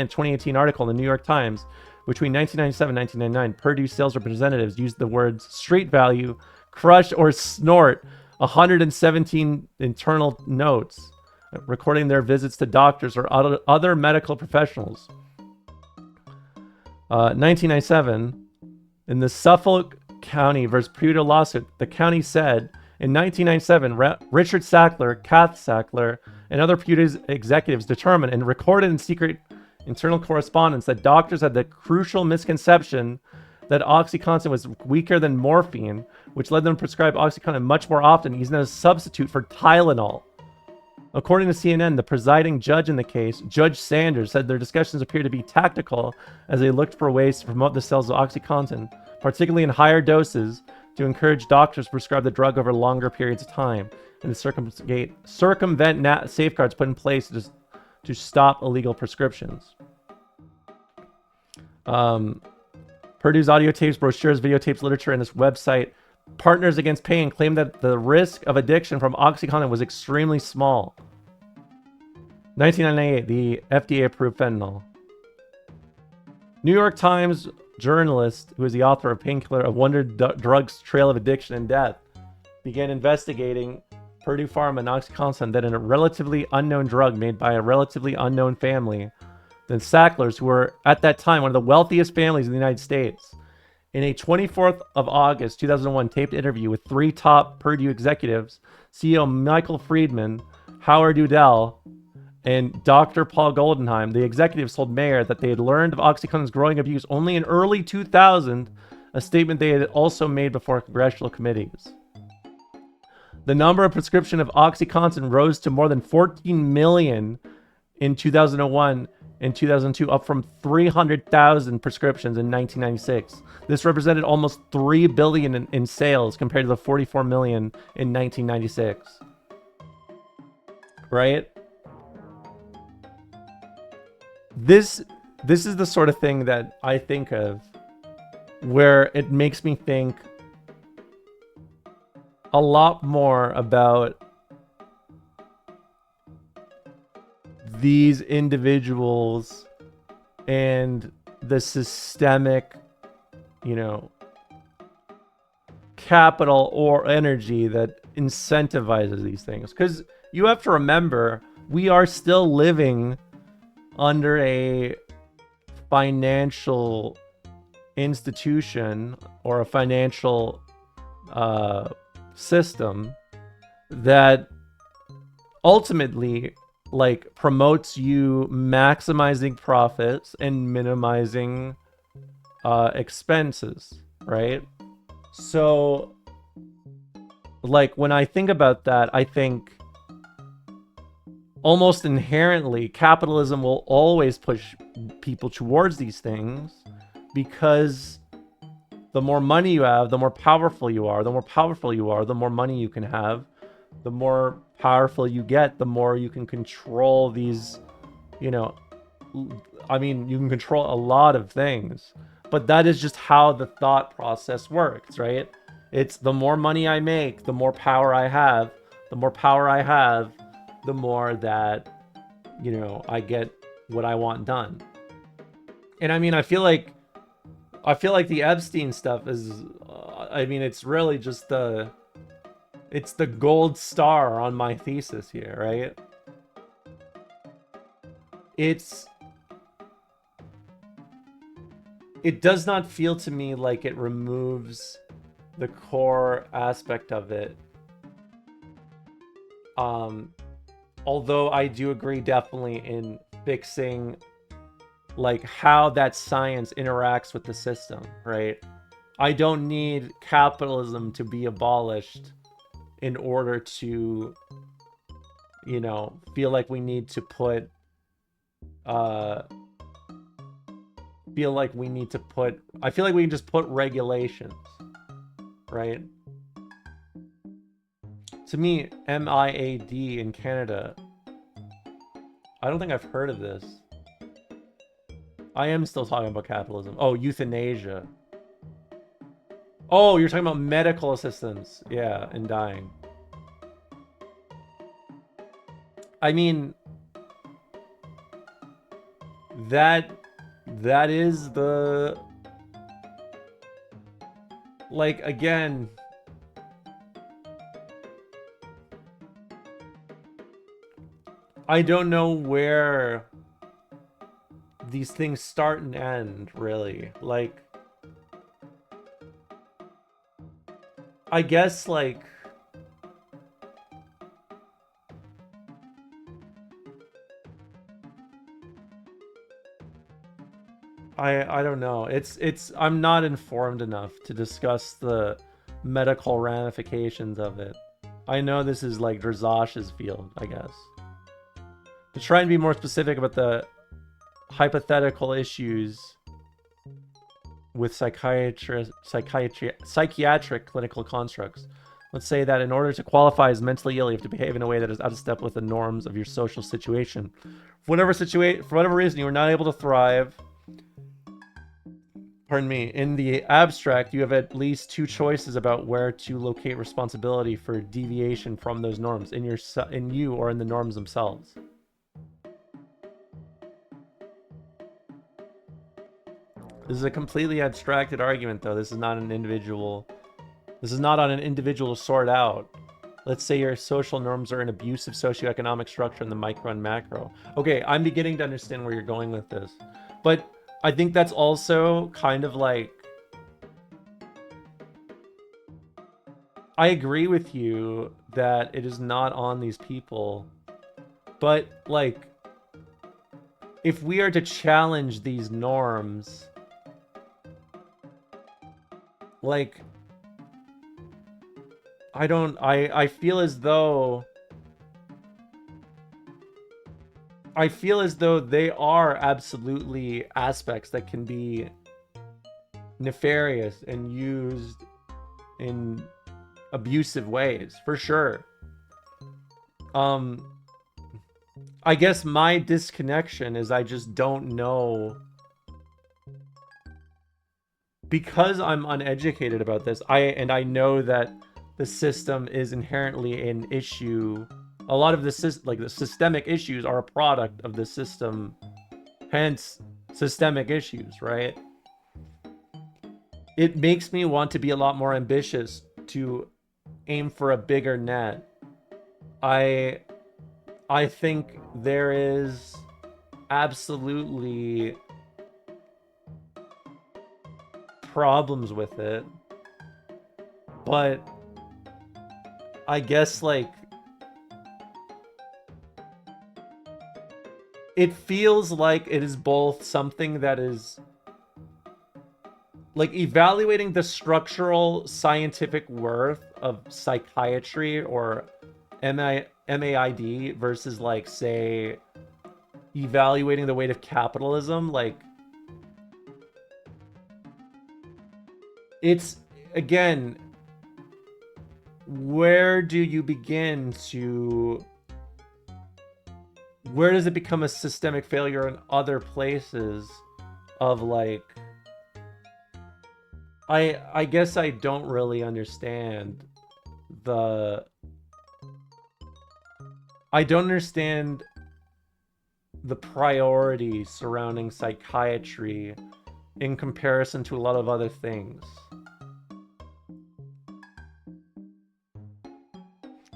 2018 article in the New York Times, between 1997 and 1999, Purdue sales representatives used the words street value, crush, or snort 117 internal notes, recording their visits to doctors or other medical professionals. 1997, in the Suffolk County versus Purdue lawsuit, the county said, in 1997, Richard Sackler, Kath Sackler, and other Purdue executives determined and recorded in secret internal correspondence that doctors had the crucial misconception that OxyContin was weaker than morphine, which led them to prescribe OxyContin much more often, using it as a substitute for Tylenol. According to CNN, the presiding judge in the case, Judge Sanders, said their discussions appeared to be tactical as they looked for ways to promote the sales of OxyContin, particularly in higher doses, to encourage doctors to prescribe the drug over longer periods of time and to circumvent safeguards put in place to stop illegal prescriptions. Purdue's audio tapes, brochures, videotapes, literature, and its website, Partners Against Pain, claimed that the risk of addiction from OxyContin was extremely small. 1998, the FDA approved fentanyl. New York Times journalist, who is the author of Painkiller, A Wonder Drug's Trail of Addiction and Death, began investigating Purdue Pharma and OxyContin, that in a relatively unknown drug made by a relatively unknown family, the Sacklers, who were at that time one of the wealthiest families in the United States. In a 24th of August 2001 taped interview with 3 top Purdue executives, CEO Michael Friedman, Howard Udell, and Dr. Paul Goldenheim, the executives told Mayer that they had learned of OxyContin's growing abuse only in early 2000, a statement they had also made before congressional committees. The number of prescription of OxyContin rose to more than 14 million in 2001 and 2002, up from 300,000 prescriptions in 1996. This represented almost $3 billion in sales compared to the 44 million in 1996. Right? This is the sort of thing that I think of where it makes me think a lot more about these individuals and the systemic, capital or energy that incentivizes these things. Because you have to remember, we are still living under a financial institution or a financial system that ultimately promotes you maximizing profits and minimizing expenses, right? So when I think about that, I think almost inherently capitalism will always push people towards these things, because the more money you have, the more powerful you are. The more powerful you are, the more money you can have. the more powerful you get, the more you can control these, you know, I mean, you can control a lot of things, but that is just how the thought process works, right? It's the more money I make, the more power I have. The more power I have, the more that, you know, I get what I want done. And I mean, I feel like the Epstein stuff is, I mean, it's really just it's the gold star on my thesis here, right? It does not feel to me like it removes the core aspect of it. Although I do agree definitely in fixing like how that science interacts with the system, right? I don't need capitalism to be abolished in order to, you know, feel like we need to put I feel like we can just put regulations, right? To me, MIAD in Canada, I don't think I've heard of this. I am still talking about capitalism. Oh, euthanasia. Oh, you're talking about medical assistance. Yeah, in dying. I mean, that is the, like, again, I don't know where these things start and end, really. Like, I guess, like, I don't know. I'm not informed enough to discuss the medical ramifications of it. I know this is like Drazash's field, I guess. To try and be more specific about the hypothetical issues with psychiatric clinical constructs. Let's say that in order to qualify as mentally ill, you have to behave in a way that is out of step with the norms of your social situation. For whatever reason, you are not able to thrive. Pardon me. In the abstract, you have at least two choices about where to locate responsibility for deviation from those norms, in you or in the norms themselves. This is a completely abstracted argument, though. This is not an individual. This is not on an individual to sort out. Let's say your social norms are an abusive socioeconomic structure in the micro and macro. Okay, I'm beginning to understand where you're going with this. But I think that's also kind of like, I agree with you that it is not on these people. But, like, if we are to challenge these norms, like, I feel as though they are absolutely aspects that can be nefarious and used in abusive ways, for sure. I guess my disconnection is I just don't know, because I'm uneducated about this. I know that the system is inherently an issue. A lot of the systemic issues are a product of the system, hence systemic issues, right? It makes me want to be a lot more ambitious to aim for a bigger net. I think there is absolutely problems with it, but I guess, like, it feels like it is both something that is, like, evaluating the structural scientific worth of psychiatry or MAID versus, like, say, evaluating the weight of capitalism. Like, it's, again, where do you begin to... Where does it become a systemic failure in other places of like... I guess I don't really understand the... I don't understand the priority surrounding psychiatry in comparison to a lot of other things.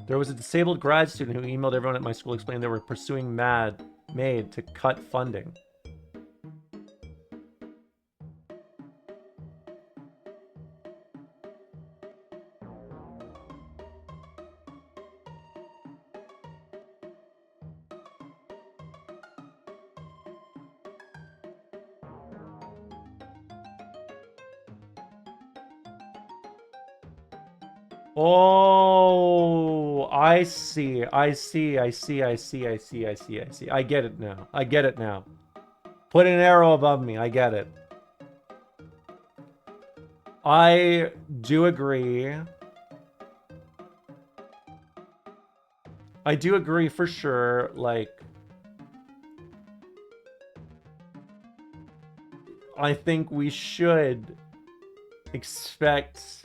There was a disabled grad student who emailed everyone at my school explaining they were pursuing MAID to cut funding. Oh, I see. I get it now. I get it now. Put an arrow above me. I get it. I do agree. I do agree for sure, like... I think we should expect...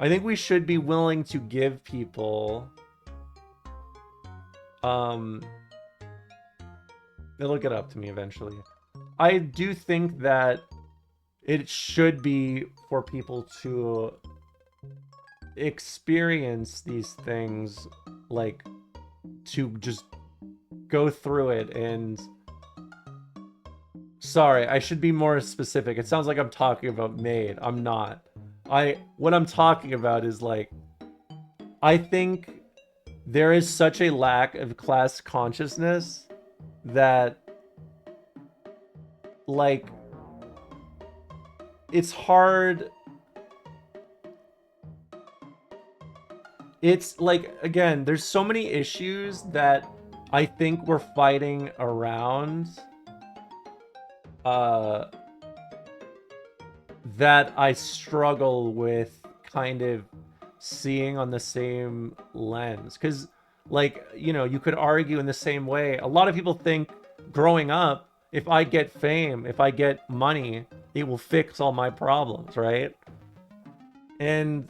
I think we should be willing to give people... They'll look it up to me eventually. I do think that it should be for people to experience these things, like, to just go through it and... Sorry, I should be more specific. It sounds like I'm talking about MAID. I'm not. What I'm talking about is, like, I think there is such a lack of class consciousness that, like, it's hard. It's like, again, there's so many issues that I think we're fighting around that I struggle with kind of seeing on the same lens. Because, like, you know, you could argue in the same way. A lot of people think growing up, if I get fame, if I get money, it will fix all my problems, right? And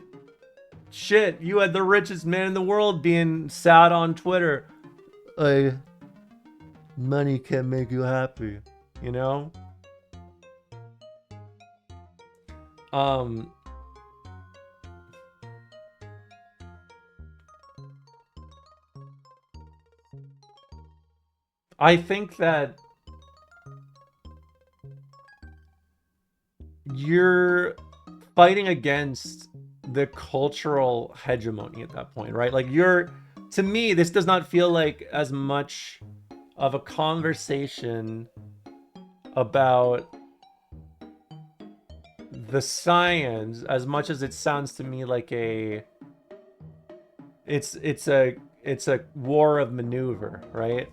shit, you had the richest man in the world being sad on Twitter. Money can make you happy, you know? I think that you're fighting against the cultural hegemony at that point, right? Like, to me, this does not feel like as much of a conversation about the science as much as it sounds to me like it's a war of maneuver, right?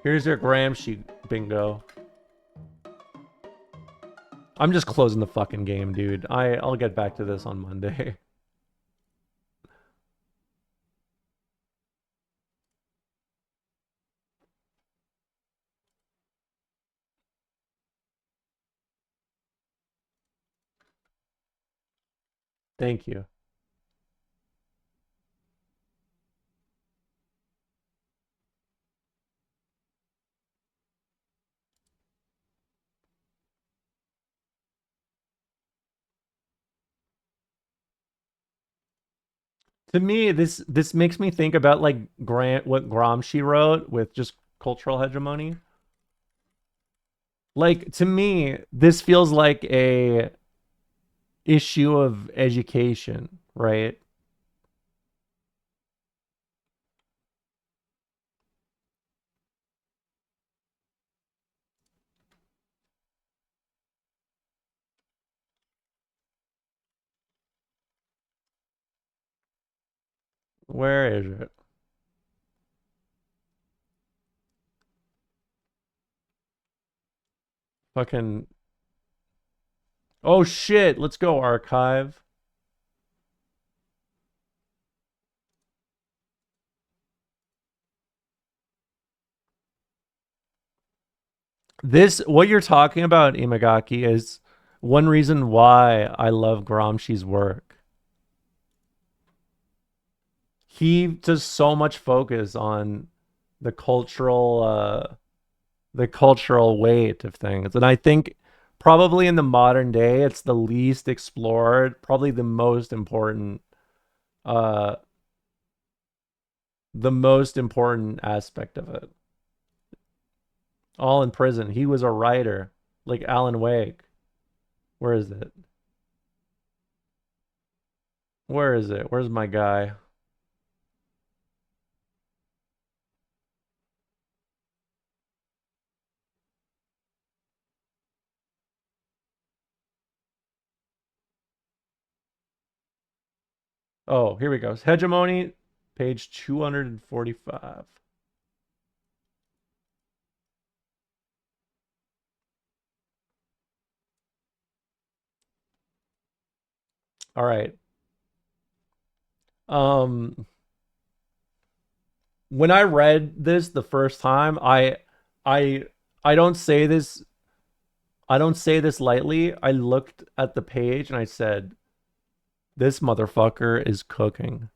Here's your Gramsci bingo. I'm just closing the fucking game, dude. I'll get back to this on Monday. Thank you. To me, this makes me think about like what Gramsci wrote with just cultural hegemony. Like, to me, this feels like a issue of education, right? Where is it? Fucking... Oh shit, let's go, archive. What you're talking about, Imagaki, is one reason why I love Gramsci's work. He does so much focus on the cultural weight of things, and I think probably in the modern day it's the least explored, probably uh the most important aspect of it. All in prison. He was a writer, like Alan Wake. Where is it? Where is it? Where's my guy? Oh, here we go. Hegemony, page 245. All right. When I read this the first time, I I don't say this lightly. I looked at the page and I said, this motherfucker is cooking.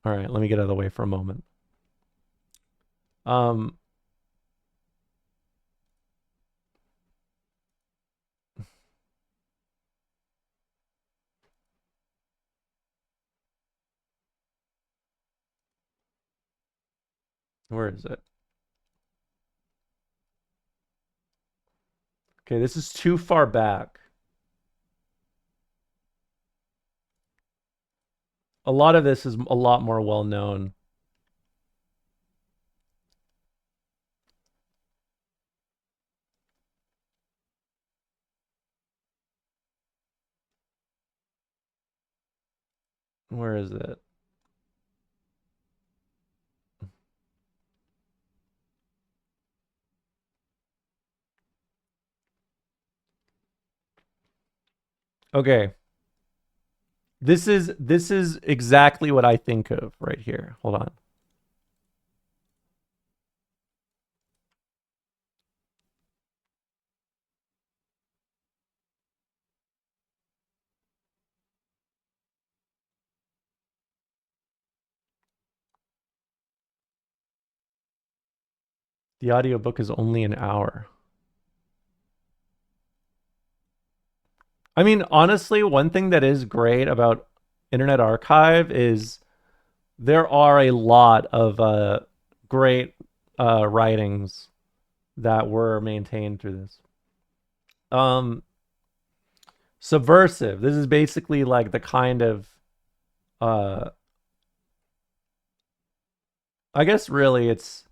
All right, let me get out of the way for a moment. Where is it? Okay, this is too far back. A lot of this is a lot more well known. Where is it? Okay. This is exactly what I think of right here. Hold on. The audiobook is only an hour. I mean, honestly, one thing that is great about Internet Archive is there are a lot of great writings that were maintained through this. Subversive. This is basically like the kind of I guess really it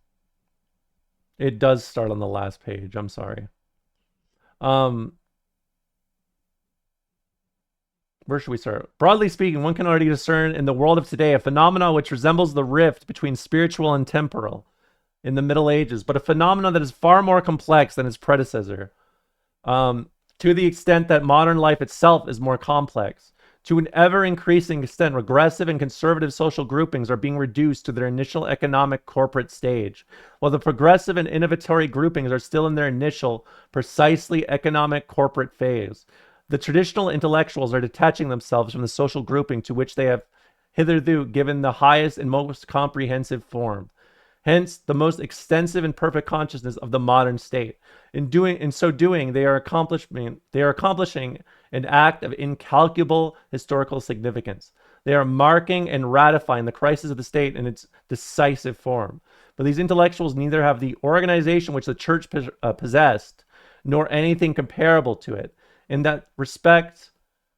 does start on the last page. I'm sorry. Where should we start? Broadly speaking, one can already discern in the world of today a phenomenon which resembles the rift between spiritual and temporal in the Middle Ages, but a phenomenon that is far more complex than its predecessor. To the extent that modern life itself is more complex. To an ever-increasing extent, regressive and conservative social groupings are being reduced to their initial economic corporate stage, while the progressive and innovatory groupings are still in their initial, precisely economic corporate phase. The traditional intellectuals are detaching themselves from the social grouping to which they have hitherto given the highest and most comprehensive form. Hence, the most extensive and perfect consciousness of the modern state. In so doing, they are accomplishing an act of incalculable historical significance. They are marking and ratifying the crisis of the state in its decisive form. But these intellectuals neither have the organization which the church possessed, nor anything comparable to it. In that respect,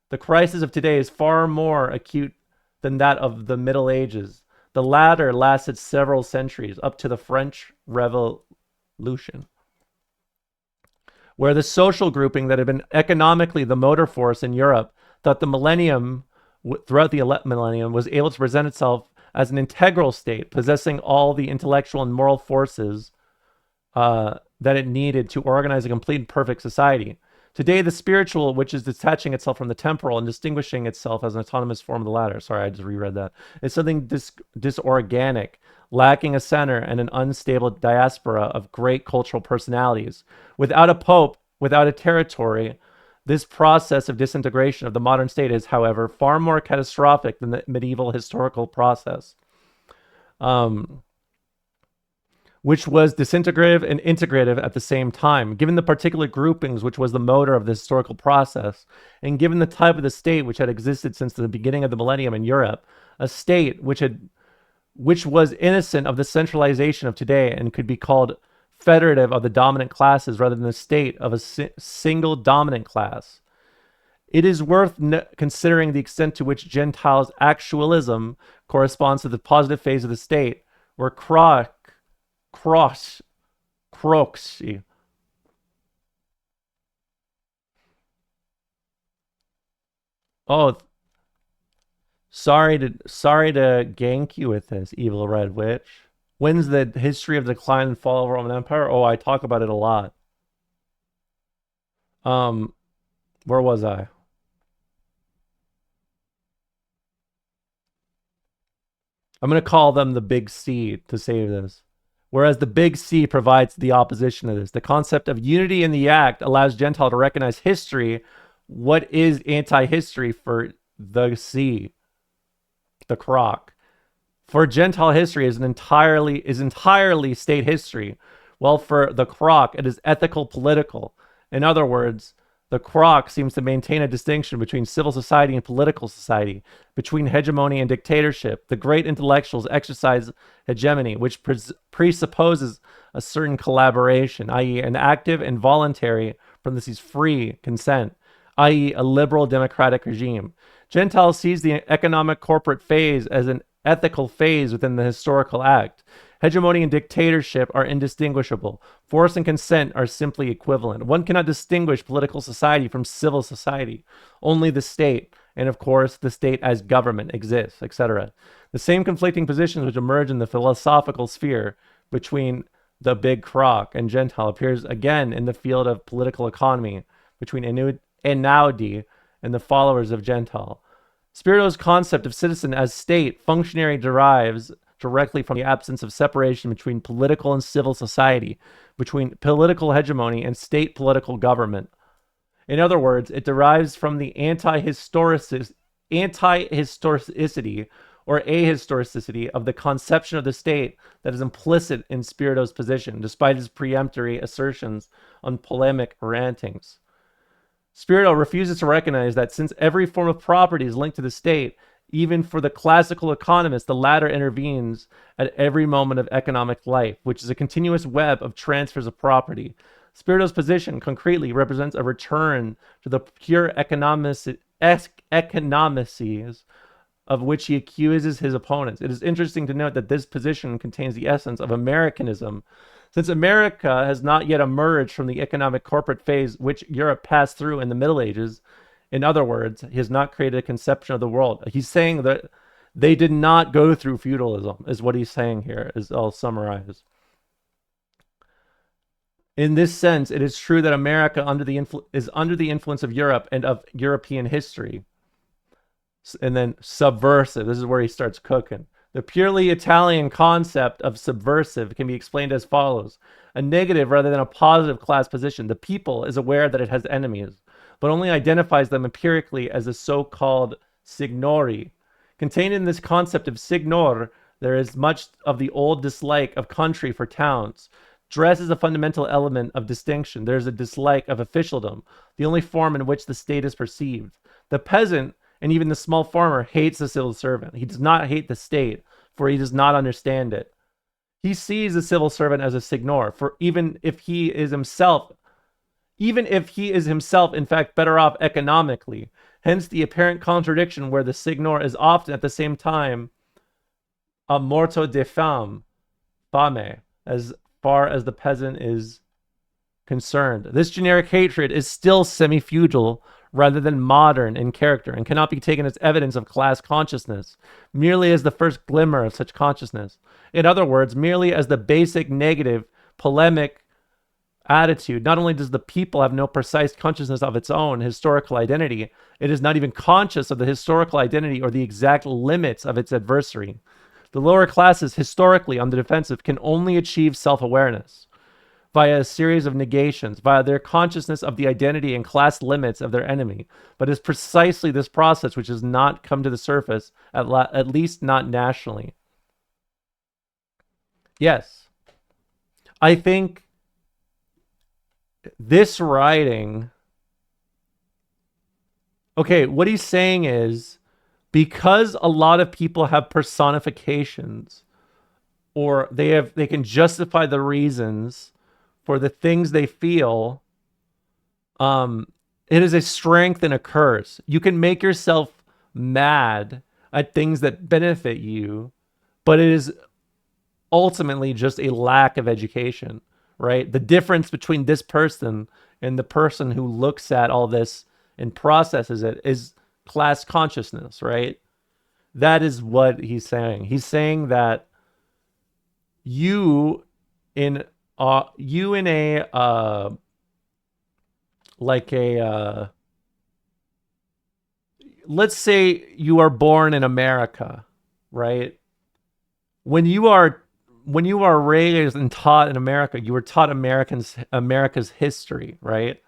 the crisis of today is far more acute than that of the Middle Ages. The latter lasted several centuries, up to the French Revolution, where the social grouping that had been economically the motor force in Europe throughout the millennium was able to present itself as an integral state, possessing all the intellectual and moral forces that it needed to organize a complete and perfect society. Today, the spiritual, which is detaching itself from the temporal and distinguishing itself as an autonomous form of the latter. Sorry, I just reread that. It's something disorganic, lacking a center and an unstable diaspora of great cultural personalities. Without a pope, without a territory, this process of disintegration of the modern state is, however, far more catastrophic than the medieval historical process, which was disintegrative and integrative at the same time. Given the particular groupings which was the motor of the historical process, and given the type of the state which had existed since the beginning of the millennium in Europe, a state which was innocent of the centralization of today and could be called federative of the dominant classes rather than the state of a single dominant class. It is worth considering the extent to which Gentiles' actualism corresponds to the positive phase of the state, where croxy. Oh, sorry to gank you with this, evil red witch. When's the history of the decline and fall of the Roman Empire? Oh, I talk about it a lot. Where was I? I'm going to call them the Big C to save this. Whereas the Big C provides the opposition to this. The concept of unity in the act allows Gentile to recognize history. What is anti-history for the C? The croc. For Gentile history is entirely state history. Well, for the croc, it is ethical political. In other words, the croc seems to maintain a distinction between civil society and political society, between hegemony and dictatorship. The great intellectuals exercise hegemony, which presupposes a certain collaboration, i.e. an active and voluntary, parentheses, free consent, i.e. a liberal democratic regime. Gentile sees the economic corporate phase as an ethical phase within the historical act. Hegemony and dictatorship are indistinguishable. Force and consent are simply equivalent. One cannot distinguish political society from civil society. Only the state, and of course, the state as government exists, etc. The same conflicting positions which emerge in the philosophical sphere between the big croc and Gentile appears again in the field of political economy between Einaudi and the followers of Gentile. Spirido's concept of citizen as state functionary derives directly from the absence of separation between political and civil society, between political hegemony and state political government. In other words, it derives from the anti-historicity or ahistoricity of the conception of the state that is implicit in Spirido's position, despite his preemptory assertions on polemic rantings. Spirito refuses to recognize that since every form of property is linked to the state, even for the classical economist, the latter intervenes at every moment of economic life, which is a continuous web of transfers of property. Spirito's position concretely represents a return to the pure economicies of which he accuses his opponents. It is interesting to note that this position contains the essence of Americanism, since America has not yet emerged from the economic corporate phase which Europe passed through in the Middle Ages. In other words, he has not created a conception of the world. He's saying that they did not go through feudalism, is what he's saying here, is I'll summarize. In this sense, it is true that America is under the influence of Europe and of European history. And then subversive, this is where he starts cooking. The purely Italian concept of subversive can be explained as follows. A negative rather than a positive class position. The people is aware that it has enemies, but only identifies them empirically as the so-called signori. Contained in this concept of signor, there is much of the old dislike of country for towns. Dress is a fundamental element of distinction. There is a dislike of officialdom, the only form in which the state is perceived. The peasant and even the small farmer hates the civil servant. He does not hate the state, for he does not understand it. He sees the civil servant as a signor, for even if he is himself in fact better off economically. Hence the apparent contradiction where the signor is often at the same time a morto de fame, as far as the peasant is concerned. This generic hatred is still semi-feudal rather than modern in character, and cannot be taken as evidence of class consciousness, merely as the first glimmer of such consciousness. In other words, merely as the basic negative polemic attitude. Not only does the people have no precise consciousness of its own historical identity, it is not even conscious of the historical identity or the exact limits of its adversary. The lower classes, historically on the defensive, can only achieve self-awareness via a series of negations, via their consciousness of the identity and class limits of their enemy. But it's precisely this process which has not come to the surface, at least not nationally. Yes. I think this writing... Okay, what he's saying is, because a lot of people have personifications, or they can justify the reasons for the things they feel, it is a strength and a curse. You can make yourself mad at things that benefit you, but it is ultimately just a lack of education, right? The difference between this person and the person who looks at all this and processes it is class consciousness, right? That is what he's saying. He's saying that you in a let's say you are born in America, right? When you are raised and taught in America, you were taught America's history, right?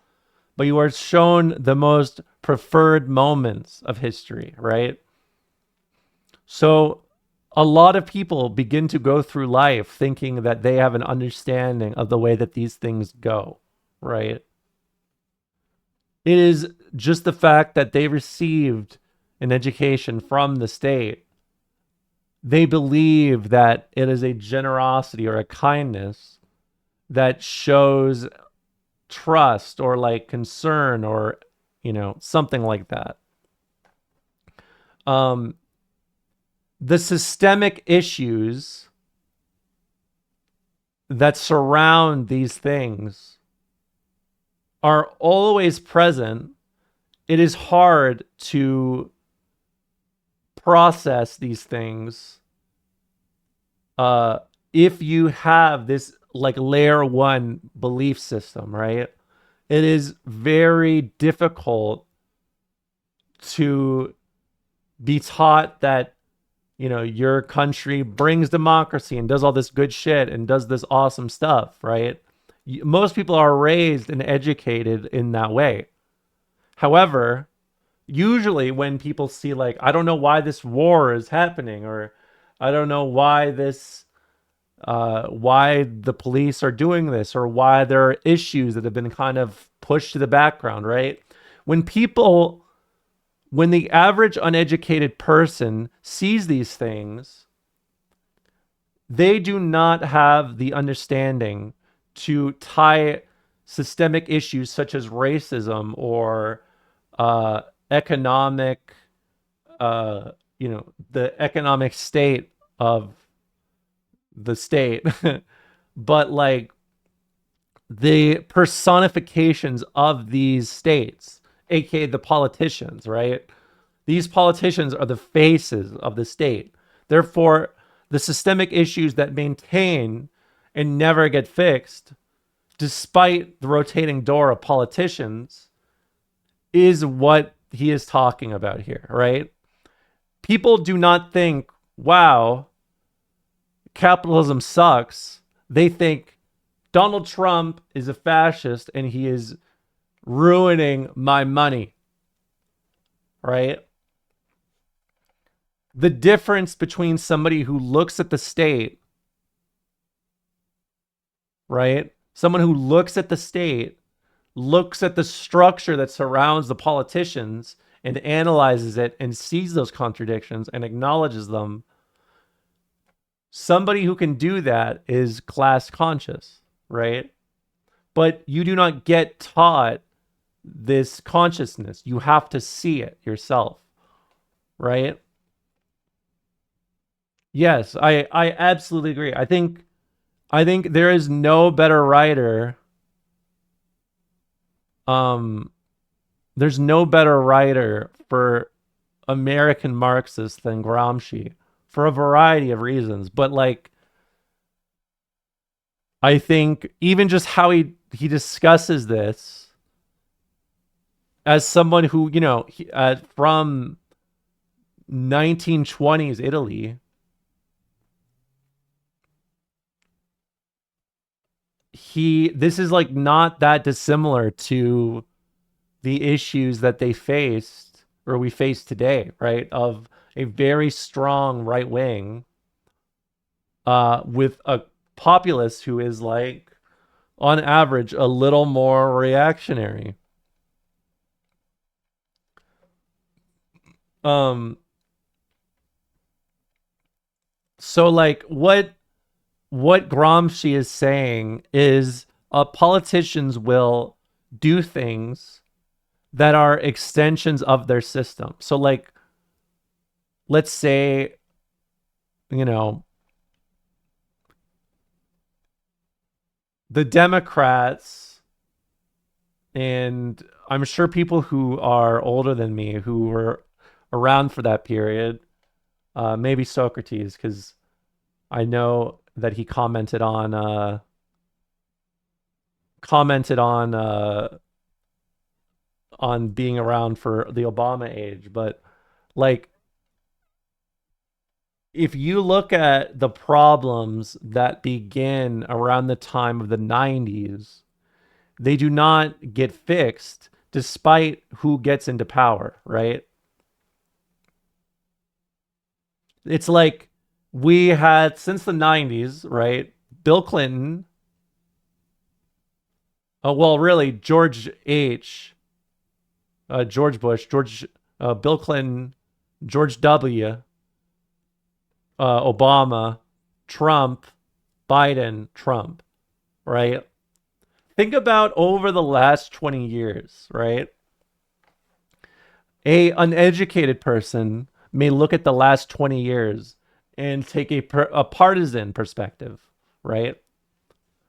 But you are shown the most preferred moments of history, right? So a lot of people begin to go through life thinking that they have an understanding of the way that these things go, right? It is just the fact that they received an education from the state. They believe that it is a generosity or a kindness that shows trust or like concern or, something like that. The systemic issues that surround these things are always present. It is hard to process these things if you have this like layer 1 belief system, right? It is very difficult to be taught that your country brings democracy and does all this good shit and does this awesome stuff, right? Most people are raised and educated in that way. However, usually when people see like, I don't know why this war is happening, or I don't know why why the police are doing this, or why there are issues that have been kind of pushed to the background, right? When the average uneducated person sees these things, they do not have the understanding to tie systemic issues such as racism or economic, the economic state of the state, but like the personifications of these states, aka the politicians, right? These politicians are the faces of the state. Therefore, the systemic issues that maintain and never get fixed, despite the rotating door of politicians, is what he is talking about here, right? People do not think, wow, capitalism sucks. They think Donald Trump is a fascist and he is ruining my money, right? The difference between somebody who looks at the state, right? Someone who looks at the state, looks at the structure that surrounds the politicians and analyzes it and sees those contradictions and acknowledges them. Somebody who can do that is class conscious, right? But you do not get taught this consciousness. You have to see it yourself, right? Yes, I absolutely agree. I think there is no better writer. There's no better writer for American Marxists than Gramsci for a variety of reasons. But like, I think even just how he discusses this as someone who, from 1920s Italy, this is like not that dissimilar to the issues that they faced or we face today, right? Of a very strong right wing with a populace who is like on average a little more reactionary. So like what Gramsci is saying is politicians will do things that are extensions of their system. So like let's say, you know, the Democrats, and I'm sure people who are older than me who were around for that period, maybe Socrates, because I know that he commented on being around for the Obama age, but like if you look at the problems that begin around the time of the 90s, they do not get fixed despite who gets into power, right? It's like we had since the 90s, right? Bill Clinton, well, really, George Bush, Bill Clinton, George W., Obama, Trump, Biden, Trump, right? Think about over the last 20 years, right? A uneducated person may look at the last 20 years and take a partisan perspective, right?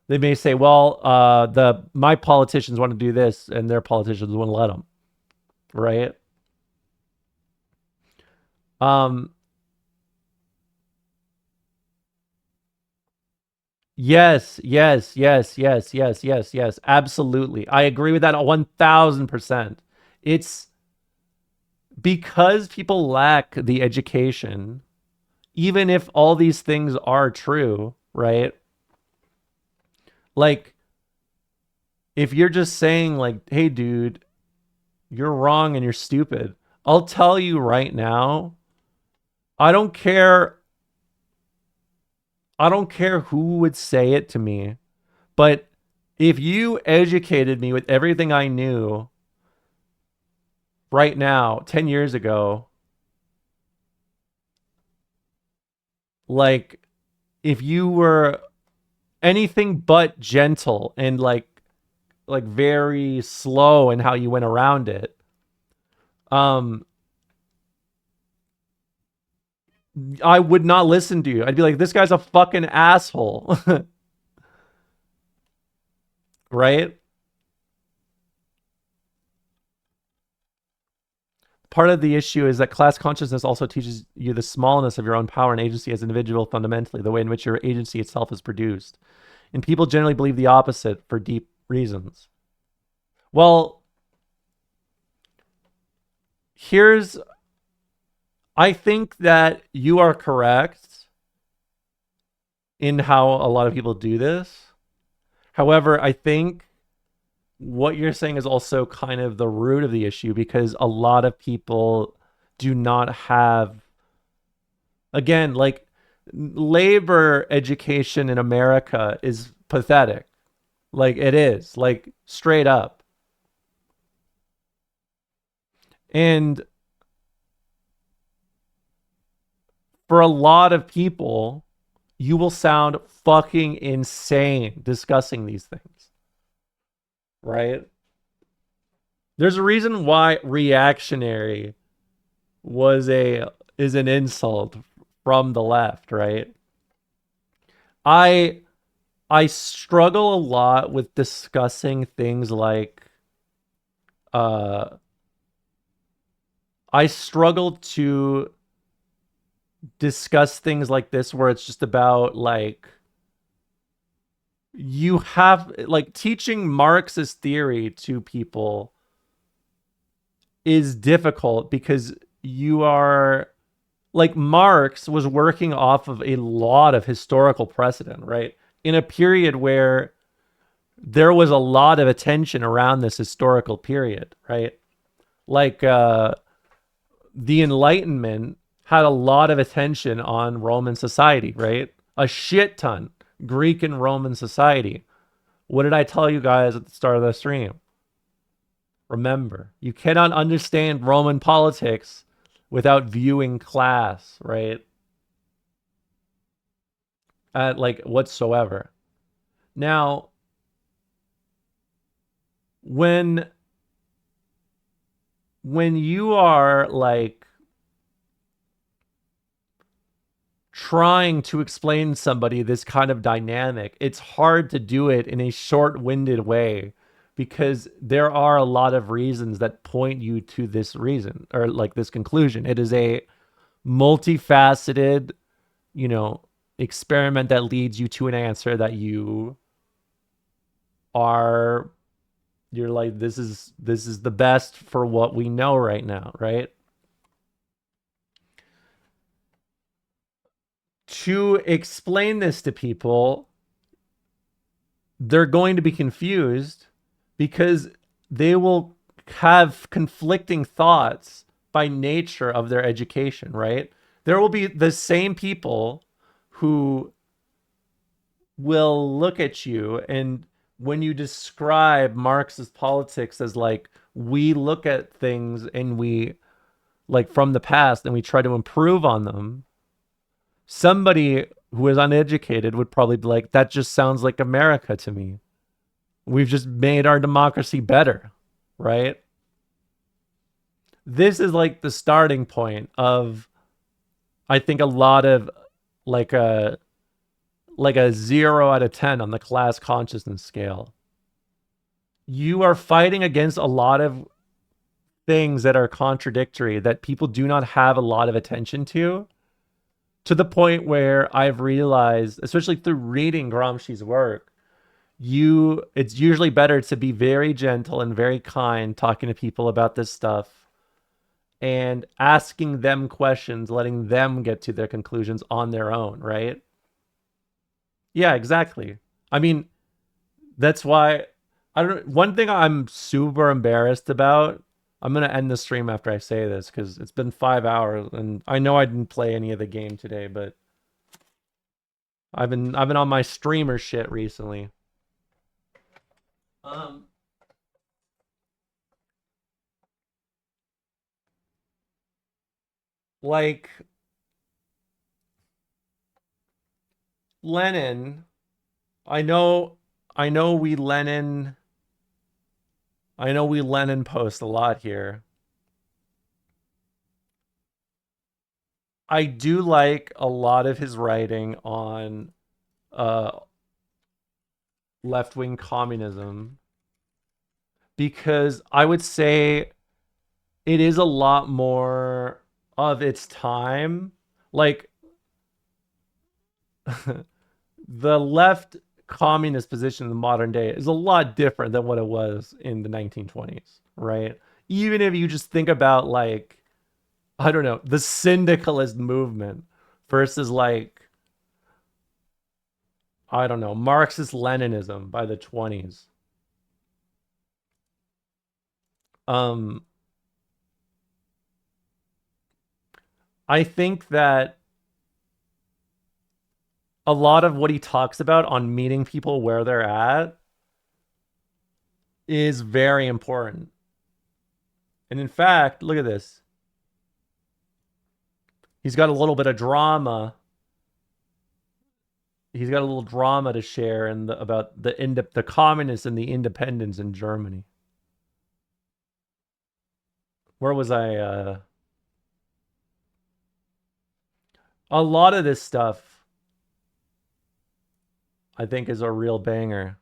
They may say, well, my politicians want to do this and their politicians wouldn't let them, right? Yes, yes, yes, yes, yes, yes, yes, absolutely. I agree with that 1000%. It's because people lack the education, even if all these things are true, right? Like, if you're just saying, like, hey, dude, you're wrong and you're stupid, I'll tell you right now, I don't care. I don't care who would say it to me, but if you educated me with everything I knew right now, 10 years ago, like, if you were anything but gentle and like very slow in how you went around it, I would not listen to you. I'd be like, this guy's a fucking asshole. Right? Part of the issue is that class consciousness also teaches you the smallness of your own power and agency as an individual fundamentally, the way in which your agency itself is produced. And people generally believe the opposite for deep reasons. Well, I think that you are correct in how a lot of people do this. However, I think what you're saying is also kind of the root of the issue, because a lot of people do not have, again, like, labor education in America is pathetic. Like, it is, like, straight up. And for a lot of people, you will sound fucking insane discussing these things. Right? There's a reason why reactionary is an insult from the left, right? I struggle a lot with discussing things like I struggle to discuss things like this where it's just about like you have like teaching Marxist theory to people is difficult because you are like Marx was working off of a lot of historical precedent, right? In a period where there was a lot of attention around this historical period, right? Like the Enlightenment had a lot of attention on Roman society, right? A shit ton. Greek and Roman society. What did I tell you guys at the start of the stream? Remember, you cannot understand Roman politics without viewing class, right? Like whatsoever. Now, when you are like trying to explain to somebody this kind of dynamic, it's hard to do it in a short-winded way because there are a lot of reasons that point you to this reason or like this conclusion. It is a multifaceted, you know, experiment that leads you to an answer that you're like, this is the best for what we know right now, right? To explain this to people, they're going to be confused because they will have conflicting thoughts by nature of their education, right? There will be the same people who will look at you, and when you describe Marxist politics as like, we look at things and we like from the past and we try to improve on them, somebody who is uneducated would probably be like, that just sounds like America to me. We've just made our democracy better, right? This is like the starting point of, I think, a lot of like a 0 out of 10 on the class consciousness scale. You are fighting against a lot of things that are contradictory that people do not have a lot of attention to the point where I've realized, especially through reading Gramsci's work, it's usually better to be very gentle and very kind talking to people about this stuff and asking them questions, letting them get to their conclusions on their own, right? Yeah, exactly. I mean, that's why one thing I'm super embarrassed about, I'm going to end the stream after I say this because it's been 5 hours and I know I didn't play any of the game today, but I've been on my streamer shit recently. Like Lenin, I know we Lenin post a lot here. I do like a lot of his writing on left-wing communism because I would say it is a lot more of its time. Like the left communist position in the modern day is a lot different than what it was in the 1920s, right? Even if you just think about like, I don't know, the syndicalist movement versus like, I don't know, Marxist Leninism by the 20s. I think that a lot of what he talks about on meeting people where they're at is very important. And in fact, look at this. He's got a little bit of drama. He's got a little drama to share about the communists and the independents in Germany. Where was I? A lot of this stuff, I think, is a real banger.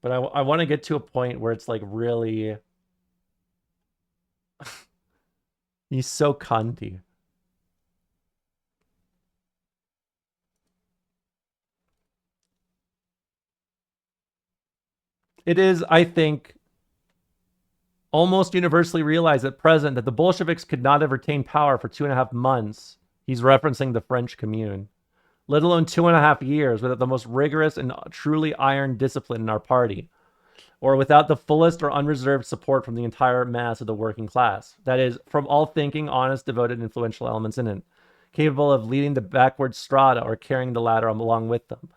But I want to get to a point where it's like really... He's so cunty. It is, I think, almost universally realized at present that the Bolsheviks could not have retained power for 2.5 months. He's referencing the French Commune. let alone 2.5 years, without the most rigorous and truly iron discipline in our party, or without the fullest or unreserved support from the entire mass of the working class. That is, from all thinking, honest, devoted, influential elements in it, capable of leading the backward strata or carrying the ladder along with them.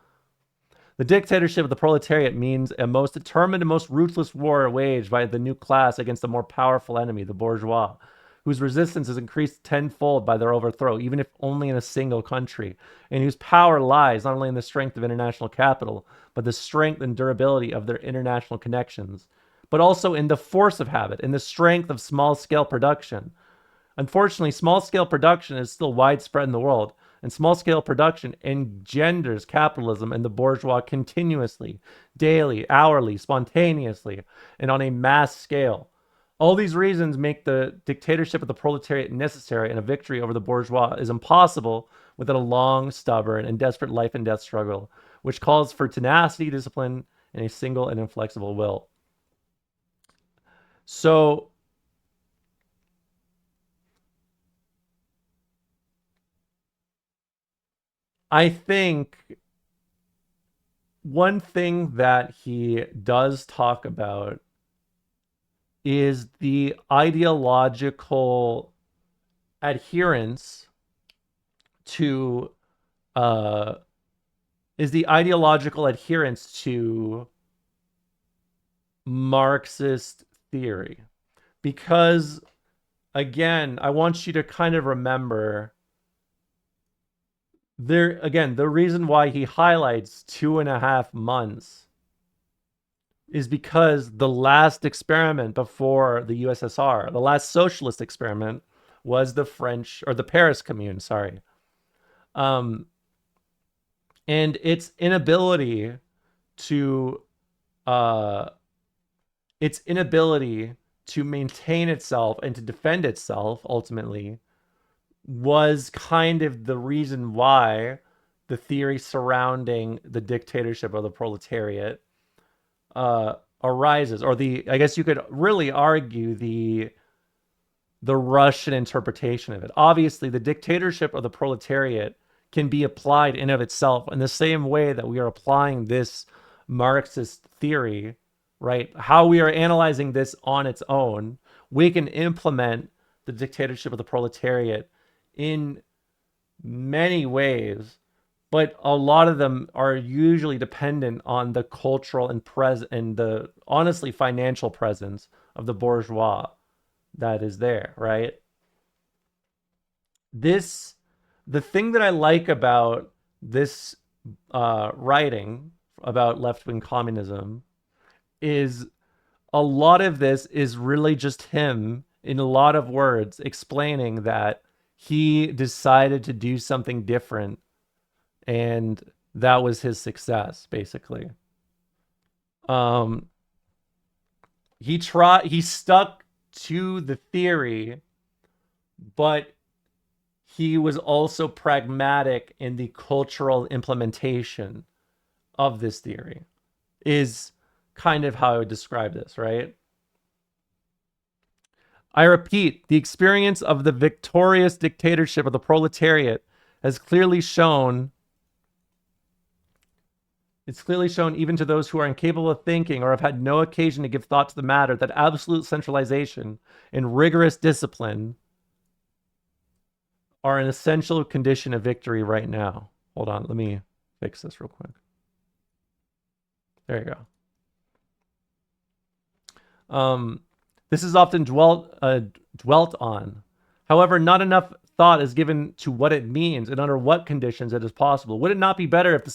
The dictatorship of the proletariat means a most determined and most ruthless war waged by the new class against a more powerful enemy, the bourgeois, whose resistance is increased tenfold by their overthrow, even if only in a single country, and whose power lies not only in the strength of international capital, but the strength and durability of their international connections, but also in the force of habit, in the strength of small-scale production. Unfortunately, small-scale production is still widespread in the world, and small-scale production engenders capitalism and the bourgeois continuously, daily, hourly, spontaneously, and on a mass scale. All these reasons make the dictatorship of the proletariat necessary, and a victory over the bourgeois is impossible without a long, stubborn, and desperate life and death struggle, which calls for tenacity, discipline, and a single and inflexible will. So, I think one thing that he does talk about is the ideological adherence to Marxist theory. Because again, I want you to kind of remember there again, the reason why he highlights 2.5 months is because the last experiment before the USSR, the last socialist experiment, was the French, or the Paris Commune, sorry. And its inability to maintain itself and to defend itself ultimately was kind of the reason why the theory surrounding the dictatorship of the proletariat arises, or I guess you could really argue the Russian interpretation of it. Obviously, the dictatorship of the proletariat can be applied in of itself in the same way that we are applying this Marxist theory, right? How we are analyzing this on its own, we can implement the dictatorship of the proletariat in many ways, but a lot of them are usually dependent on the cultural and the honestly financial presence of the bourgeois that is there, right? The thing that I like about this writing about left-wing communism is a lot of this is really just him, in a lot of words, explaining that he decided to do something different, and that was his success, basically. He stuck to the theory, but he was also pragmatic in the cultural implementation of this theory, is kind of how I would describe this, right? I repeat, the experience of the victorious dictatorship of the proletariat has clearly shown, it's clearly shown even to those who are incapable of thinking or have had no occasion to give thought to the matter, that absolute centralization and rigorous discipline are an essential condition of victory right now. Hold on, let me fix this real quick. There you go. This is often dwelt on. However, not enough thought is given to what it means and under what conditions it is possible. Would it not be better if the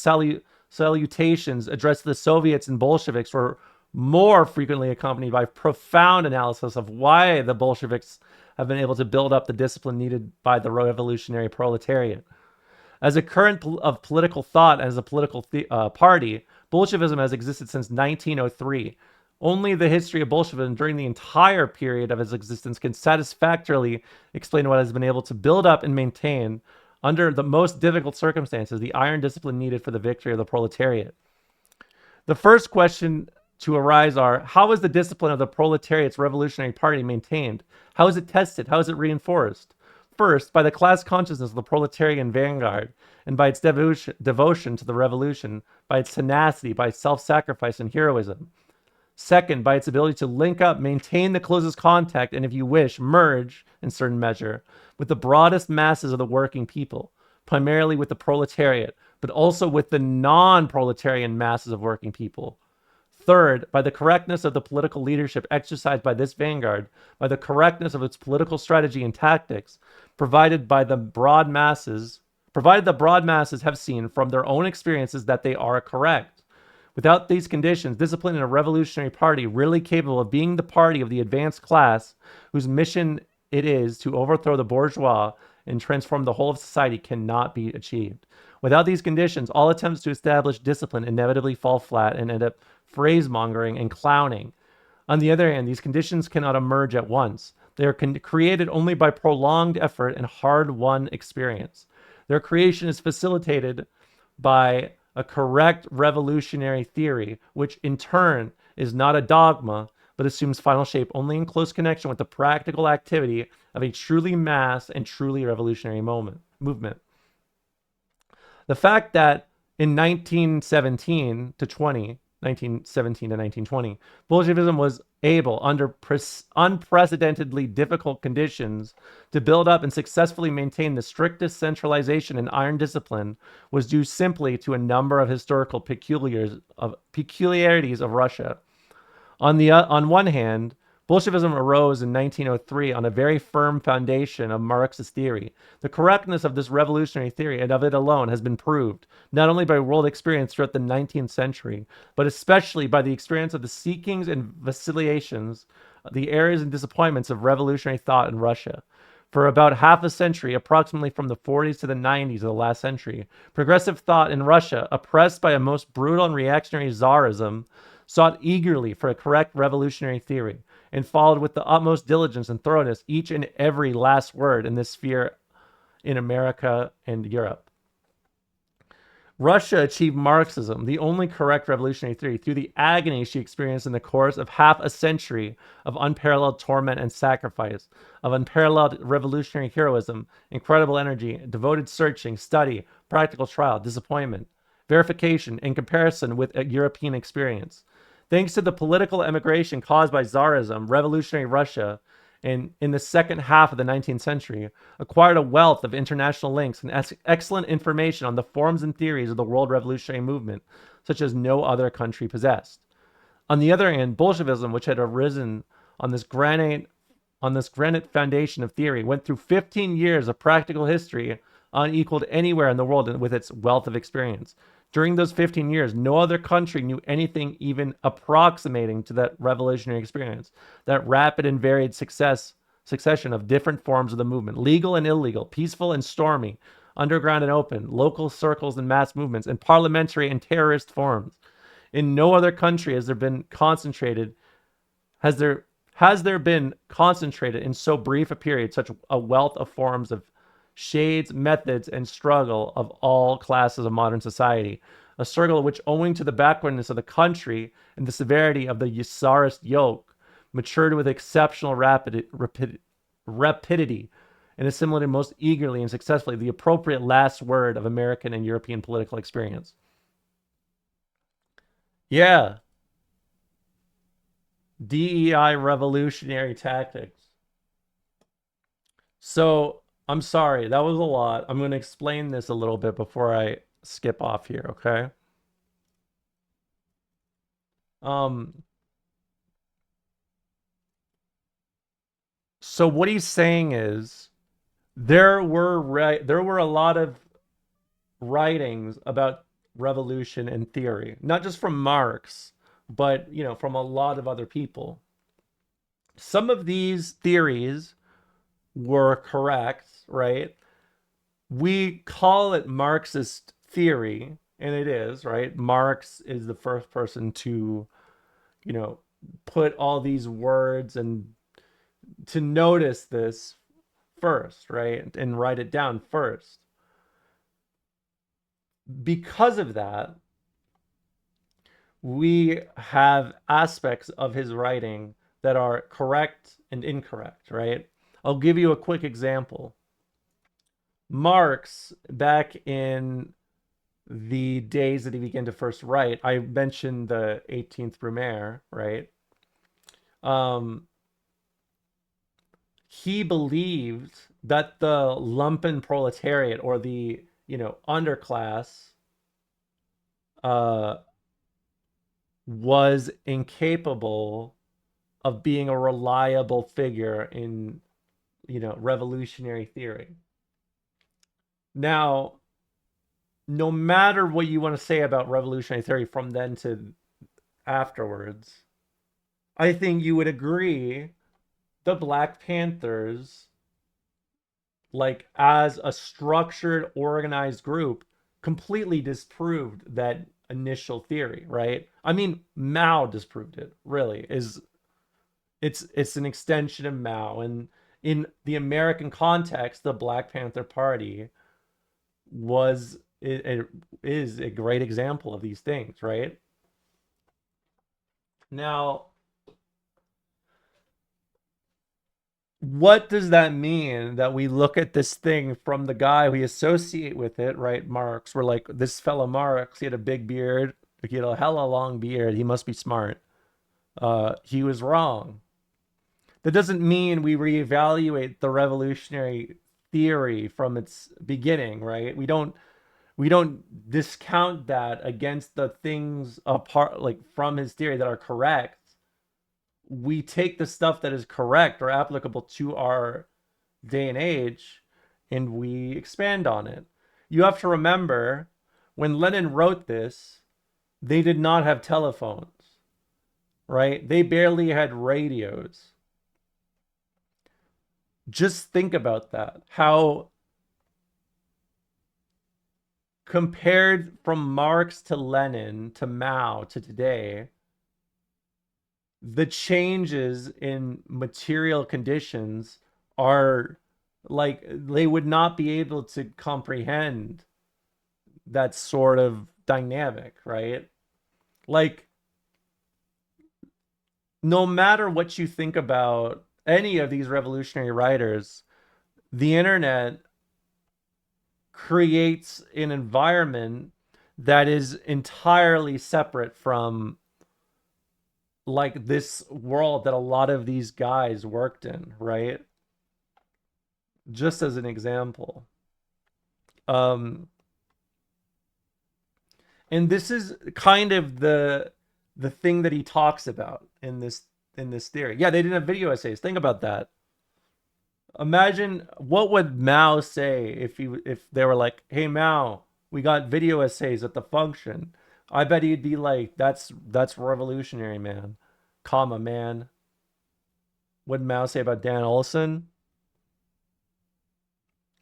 salutations addressed to the Soviets and Bolsheviks were more frequently accompanied by profound analysis of why the Bolsheviks have been able to build up the discipline needed by the revolutionary proletariat? As a current of political thought, as a political party, Bolshevism has existed since 1903. Only the history of Bolshevism during the entire period of its existence can satisfactorily explain what has been able to build up and maintain, under the most difficult circumstances, the iron discipline needed for the victory of the proletariat. The first question to arise are, how is the discipline of the proletariat's revolutionary party maintained? How is it tested? How is it reinforced? first, by the class consciousness of the proletarian vanguard, and by its devotion to the revolution, by its tenacity, by self-sacrifice and heroism. Second, by its ability to link up, maintain the closest contact, and if you wish, merge, in certain measure, with the broadest masses of the working people, primarily with the proletariat, but also with the non-proletarian masses of working people. Third, by the correctness of the political leadership exercised by this vanguard, by the correctness of its political strategy and tactics, provided the broad masses have seen from their own experiences that they are correct. Without these conditions, discipline in a revolutionary party really capable of being the party of the advanced class, whose mission it is to overthrow the bourgeois and transform the whole of society, cannot be achieved. Without these conditions, all attempts to establish discipline inevitably fall flat and end up phrasemongering and clowning. On the other hand, these conditions cannot emerge at once. They are created only by prolonged effort and hard-won experience. Their creation is facilitated by a correct revolutionary theory, which in turn is not a dogma, but assumes final shape only in close connection with the practical activity of a truly mass and truly revolutionary movement. The fact that in 1917 to 1920, Bolshevism was able, under unprecedentedly difficult conditions, to build up and successfully maintain the strictest centralization and iron discipline was due simply to a number of historical peculiarities of Russia. On one hand, Bolshevism arose in 1903 on a very firm foundation of Marxist theory. The correctness of this revolutionary theory and of it alone has been proved, not only by world experience throughout the 19th century, but especially by the experience of the seekings and vacillations, the errors and disappointments of revolutionary thought in Russia. For about half a century, approximately from the 40s to the 90s of the last century, progressive thought in Russia, oppressed by a most brutal and reactionary Tsarism, sought eagerly for a correct revolutionary theory, and followed with the utmost diligence and thoroughness each and every last word in this sphere in America and Europe. Russia achieved Marxism, the only correct revolutionary theory, through the agony she experienced in the course of half a century of unparalleled torment and sacrifice, of unparalleled revolutionary heroism, incredible energy, devoted searching, study, practical trial, disappointment, verification, and comparison with a European experience. Thanks to the political emigration caused by Tsarism, revolutionary Russia, in the second half of the 19th century, acquired a wealth of international links and excellent information on the forms and theories of the world revolutionary movement, such as no other country possessed. On the other hand, Bolshevism, which had arisen on this granite foundation of theory, went through 15 years of practical history unequaled anywhere in the world with its wealth of experience. During those 15 years, no other country knew anything even approximating to that revolutionary experience, that rapid and varied succession of different forms of the movement, legal and illegal, peaceful and stormy, underground and open, local circles and mass movements, and parliamentary and terrorist forms. In no other country has there been concentrated in so brief a period such a wealth of forms of shades, methods, and struggle of all classes of modern society. A struggle which, owing to the backwardness of the country and the severity of the Tsarist yoke, matured with exceptional rapidity and assimilated most eagerly and successfully the appropriate last word of American and European political experience. Yeah. DEI revolutionary tactics. So, I'm sorry, that was a lot. I'm going to explain this a little bit before I skip off here, okay? So what he's saying is there were a lot of writings about revolution and theory, not just from Marx, but from a lot of other people. Some of these theories were correct, right? We call it Marxist theory, and it is, right? Marx is the first person to, put all these words and to notice this first, right? And write it down first. Because of that, we have aspects of his writing that are correct and incorrect, right? I'll give you a quick example. Marx, back in the days that he began to first write, I mentioned the 18th Brumaire, right? He believed that the lumpen proletariat, or the, underclass, was incapable of being a reliable figure in, revolutionary theory. Now, no matter what you want to say about revolutionary theory from then to afterwards, I think you would agree the Black Panthers, like as a structured, organized group, completely disproved that initial theory, right? I mean, Mao disproved it, really. It's an extension of Mao. And in the American context, the Black Panther Party is a great example of these things, right? Now, what does that mean that we look at this thing from the guy we associate with it, right? Marx. We're like, this fellow Marx, he had a big beard, he had a hella long beard, he must be smart. He was wrong. That doesn't mean we reevaluate the revolutionary theory from its beginning, right? We don't discount that against the things apart, like from his theory, that are correct. We take the stuff that is correct or applicable to our day and age, and we expand on it. You have to remember, when Lenin wrote this, they did not have telephones, right? They barely had radios. Just think about that. How, compared from Marx to Lenin to Mao to today, the changes in material conditions are like, they would not be able to comprehend that sort of dynamic, right? Like, no matter what you think about any of these revolutionary writers, the internet creates an environment that is entirely separate from like this world that a lot of these guys worked in, right? Just as an example. And this is kind of the thing that he talks about in this theory. Yeah, they didn't have video essays. Think about that. Imagine, what would Mao say if they were like, "Hey Mao, we got video essays at the function." I bet he'd be like, "That's revolutionary, man." Comma, man. What did Mao say about Dan Olson?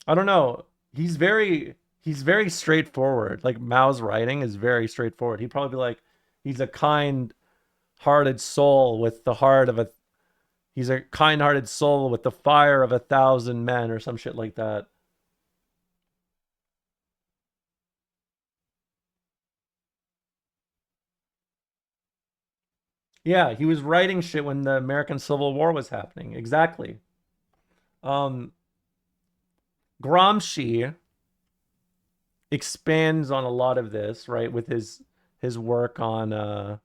I don't know. He's very straightforward. Like, Mao's writing is very straightforward. He'd probably be like, he's a kind-hearted soul with the heart of a he's a kind-hearted soul with the fire of 1,000 men, or some shit like that. Yeah, he was writing shit when the American Civil War was happening. Exactly. Gramsci expands on a lot of this, right, with his work on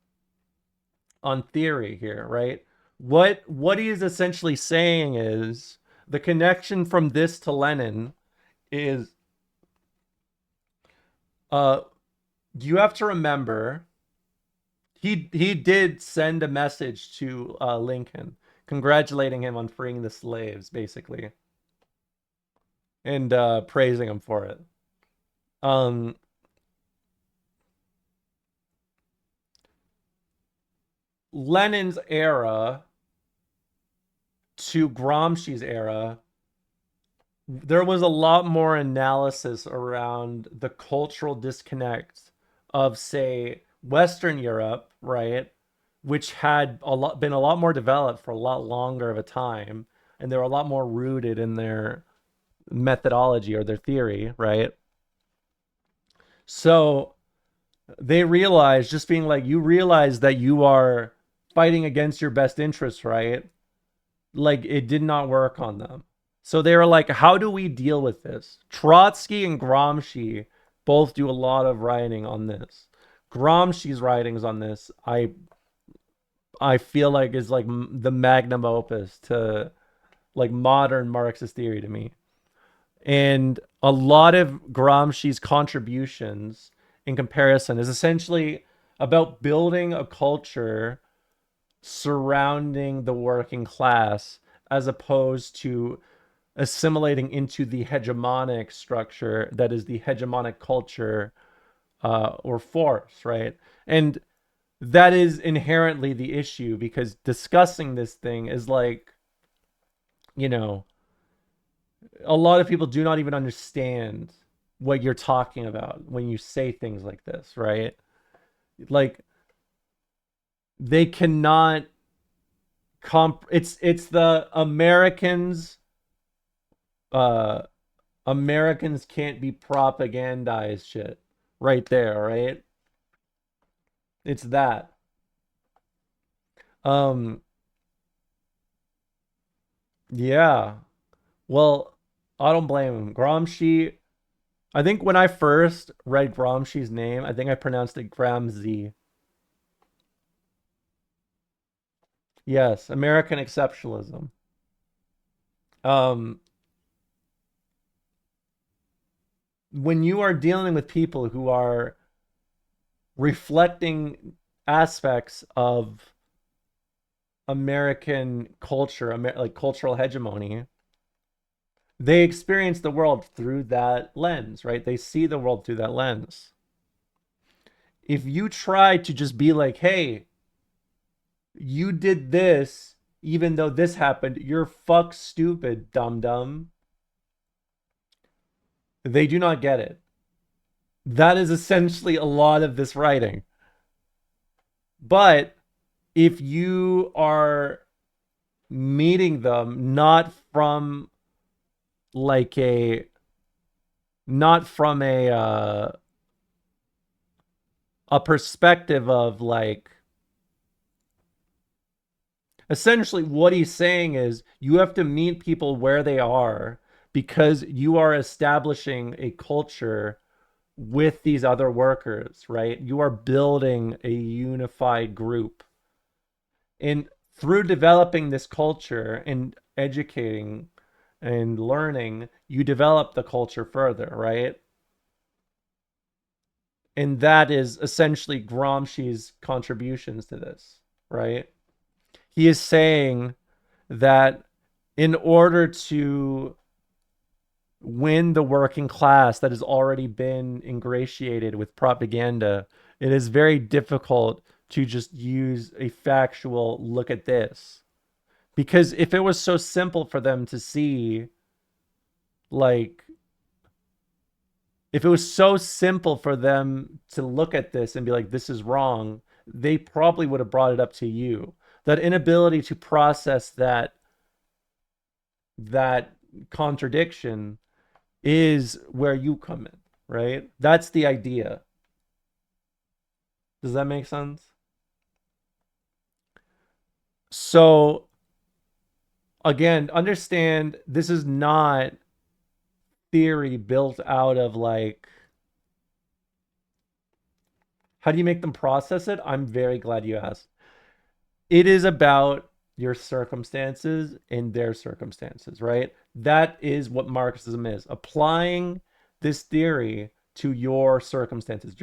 theory here, right? What he is essentially saying is the connection from this to Lenin is, you have to remember, he did send a message to Lincoln congratulating him on freeing the slaves, basically, and praising him for it. Lenin's era to Gramsci's era, there was a lot more analysis around the cultural disconnect of, say, Western Europe, right, which had been a lot more developed for a lot longer of a time, and they were a lot more rooted in their methodology or their theory, right? So they realized, just being like, you realize that you are fighting against your best interests, right? Like, it did not work on them. So they were like, how do we deal with this? Trotsky and Gramsci both do a lot of writing on this. Gramsci's writings on this, I feel like is like the magnum opus to like modern Marxist theory to me. And a lot of Gramsci's contributions in comparison is essentially about building a culture surrounding the working class as opposed to assimilating into the hegemonic structure that is the hegemonic culture or force, right? And that is inherently the issue, because discussing this thing is like, you know, a lot of people do not even understand what you're talking about when you say things like this, right? Like they cannot it's the Americans can't be propagandized shit right there, right? It's that. Yeah. Well, I don't blame him. Gramsci, I think when I first read Gramsci's name, I think I pronounced it Gramsci. Yes, American exceptionalism. When you are dealing with people who are reflecting aspects of American culture, like cultural hegemony, they experience the world through that lens, right? They see the world through that lens. If you try to just be like, hey, you did this, even though this happened, you're fuck stupid, dum dum. They do not get it. That is essentially a lot of this writing. But if you are meeting them like a not from a perspective of like, essentially what he's saying is you have to meet people where they are, because you are establishing a culture with these other workers, right? You are building a unified group. And through developing this culture and educating and learning, you develop the culture further, right? And that is essentially Gramsci's contributions to this, right? He is saying that in order to win the working class that has already been ingratiated with propaganda, it is very difficult to just use a factual look at this. Because if it was so simple for them to see, like, if it was so simple for them to look at this and be like, this is wrong, they probably would have brought it up to you. That inability to process that contradiction is where you come in, right? That's the idea. Does that make sense? So again, understand this is not theory built out of like, how do you make them process it? I'm very glad you asked. It is about your circumstances and their circumstances, right? That is what Marxism is. Applying this theory to your circumstances,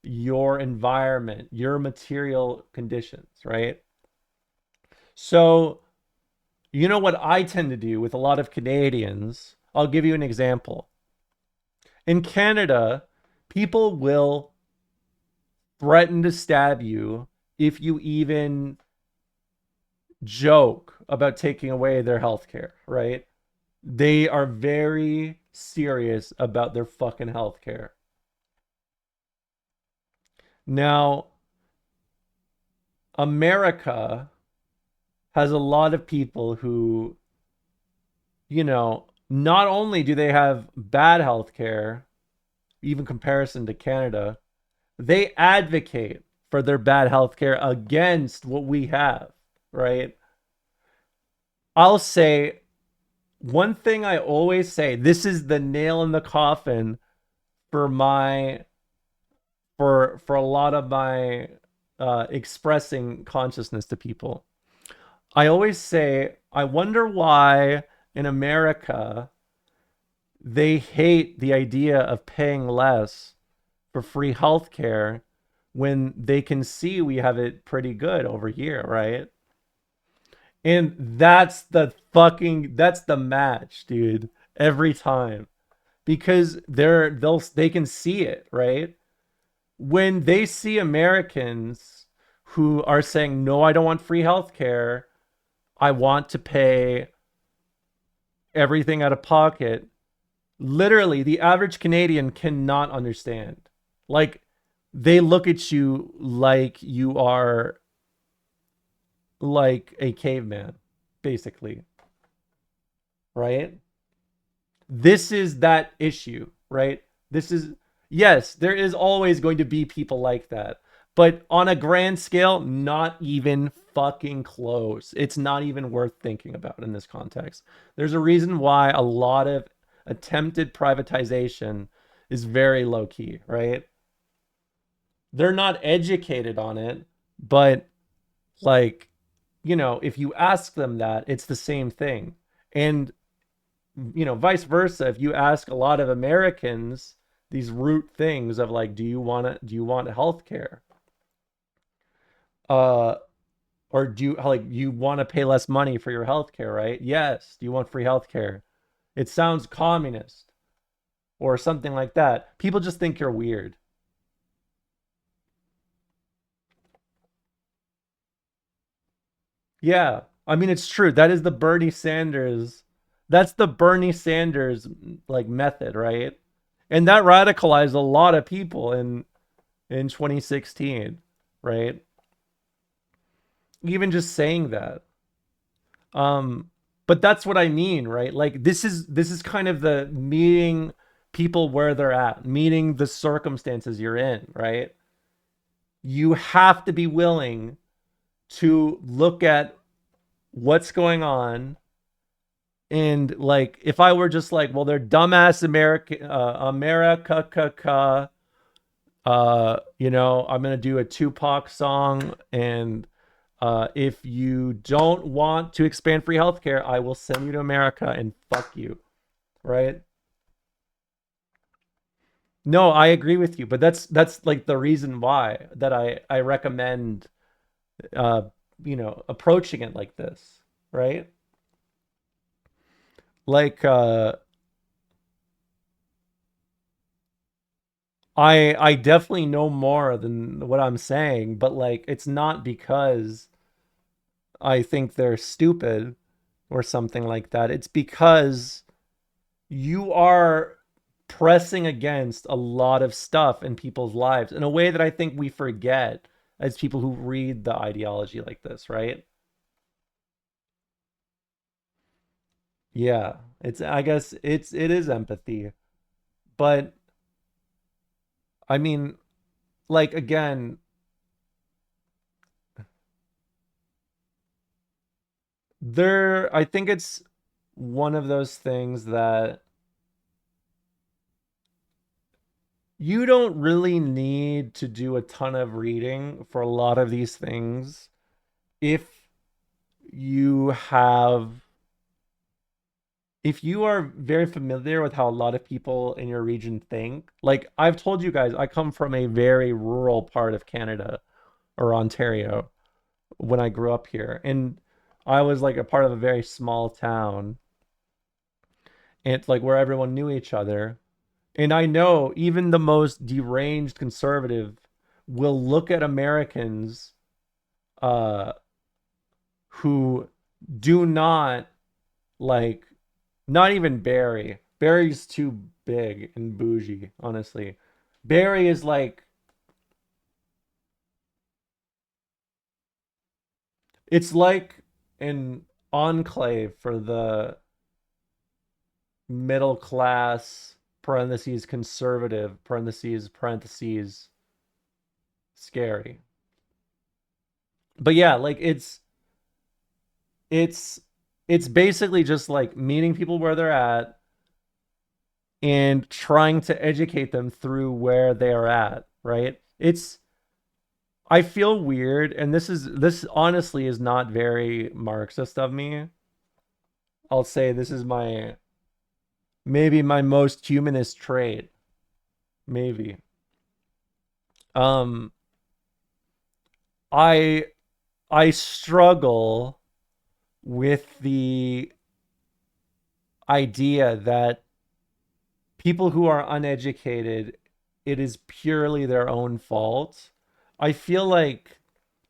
your environment, your material conditions, right? So, you know what I tend to do with a lot of Canadians? I'll give you an example. In Canada, people will threaten to stab you if you even joke about taking away their health care, right? They are very serious about their fucking health care. Now, America has a lot of people who, you know, not only do they have bad health care, even comparison to Canada, they advocate for their bad health care against what we have, right? I'll say one thing I always say, this is the nail in the coffin for my for a lot of my expressing consciousness to people. I always say, I wonder why in America they hate the idea of paying less for free healthcare when they can see we have it pretty good over here, right? And that's the match, dude, every time. Because they can see it, right? When they see Americans who are saying, "No, I don't want free healthcare. I want to pay everything out of pocket." Literally, the average Canadian cannot understand. Like, they look at you like you are like a caveman, basically. Right? This is that issue, right? This is, yes, there is always going to be people like that. But on a grand scale, not even fucking close. It's not even worth thinking about in this context. There's a reason why a lot of attempted privatization is very low key, right? They're not educated on it, but like, you know, if you ask them that, it's the same thing. And, you know, vice versa, if you ask a lot of Americans these root things of like, do you want health care? Or you want to pay less money for your health care, right? Yes. Do you want free health care? It sounds communist or something like that. People just think you're weird. Yeah. I mean, it's true. That is the Bernie Sanders. That's the Bernie Sanders like method, right? And that radicalized a lot of people in 2016, right? Even just saying that. But that's what I mean, right? Like this is kind of the meeting people where they're at, meeting the circumstances you're in, right? You have to be willing to look at what's going on. And like, if I were just like, well, they're dumbass America, you know, I'm gonna do a Tupac song, and if you don't want to expand free healthcare, I will send you to America and fuck you, right? No, I agree with you, but that's like the reason why that I recommend uh you know, approaching it like this, right? Like I definitely know more than what I'm saying, but like it's not because I think they're stupid or something like that. It's because you are pressing against a lot of stuff in people's lives in a way that I think we forget as people who read the ideology like this, right? Yeah, it's, I guess it is empathy. But I mean, like again, I think it's one of those things that you don't really need to do a ton of reading for a lot of these things if you have if you are very familiar with how a lot of people in your region think. Like I've told you guys, I come from a very rural part of Canada or Ontario when I grew up here, and I was like a part of a very small town, and it's like where everyone knew each other. And I know even the most deranged conservative will look at Americans uh, who do not like, not even Barry. Barry's too big and bougie, honestly. Barry is like, it's like an enclave for the middle class, parentheses, conservative, parentheses, scary. But yeah, like it's it's basically just like meeting people where they're at and trying to educate them through where they are at, right? I feel weird, and this honestly is not very Marxist of me. I'll say this is maybe my most humanist trait. Maybe. Um I I struggle with the idea that people who are uneducated, it is purely their own fault. I feel like,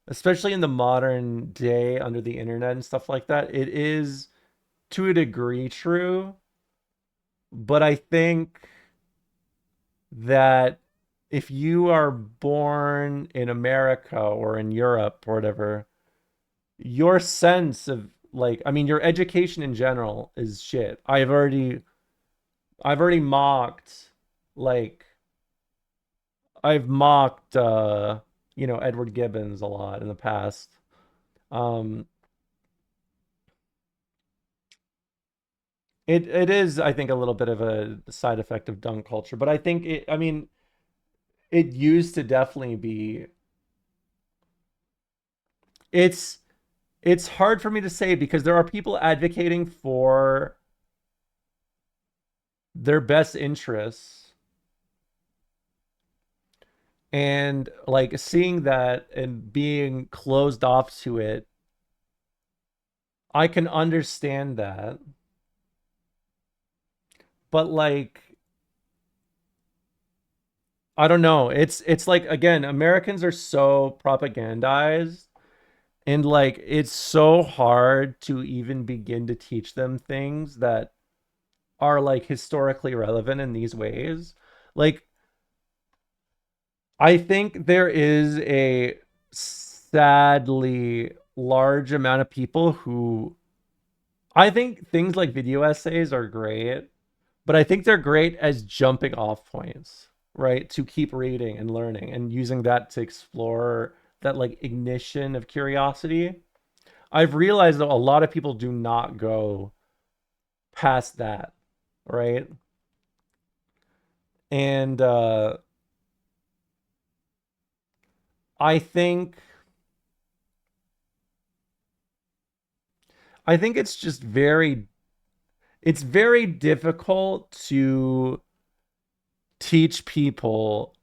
especially in the modern day under the internet and stuff like that, it is to a degree true. But I think that if you are born in America or in Europe or whatever, your sense of like, I mean, your education in general is shit. I've already mocked like I've mocked Edward Gibbons a lot in the past. Um it is, I think, a little bit of a side effect of dunk culture, but I think it used to definitely be it's it's hard for me to say because there are people advocating for their best interests, and like seeing that and being closed off to it, I can understand that. But like I don't know. It's like, again, Americans are so propagandized, and like it's so hard to even begin to teach them things that are like historically relevant in these ways. Like I think there is a sadly large amount of people who, I think things like video essays are great, but I think they're great as jumping off points, right? To keep reading and learning and using that to explore that like ignition of curiosity. I've realized that a lot of people do not go past that, right? And I think I think it's very difficult to teach people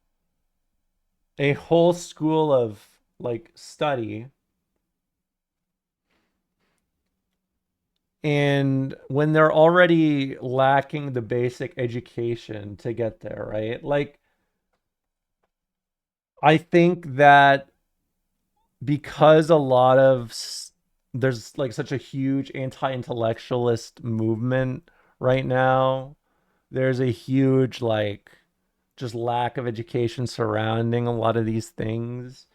a whole school of like study, and when they're already lacking the basic education to get there, right? Like I think that because there's like such a huge anti-intellectualist movement right now, there's a huge like just lack of education surrounding a lot of these things.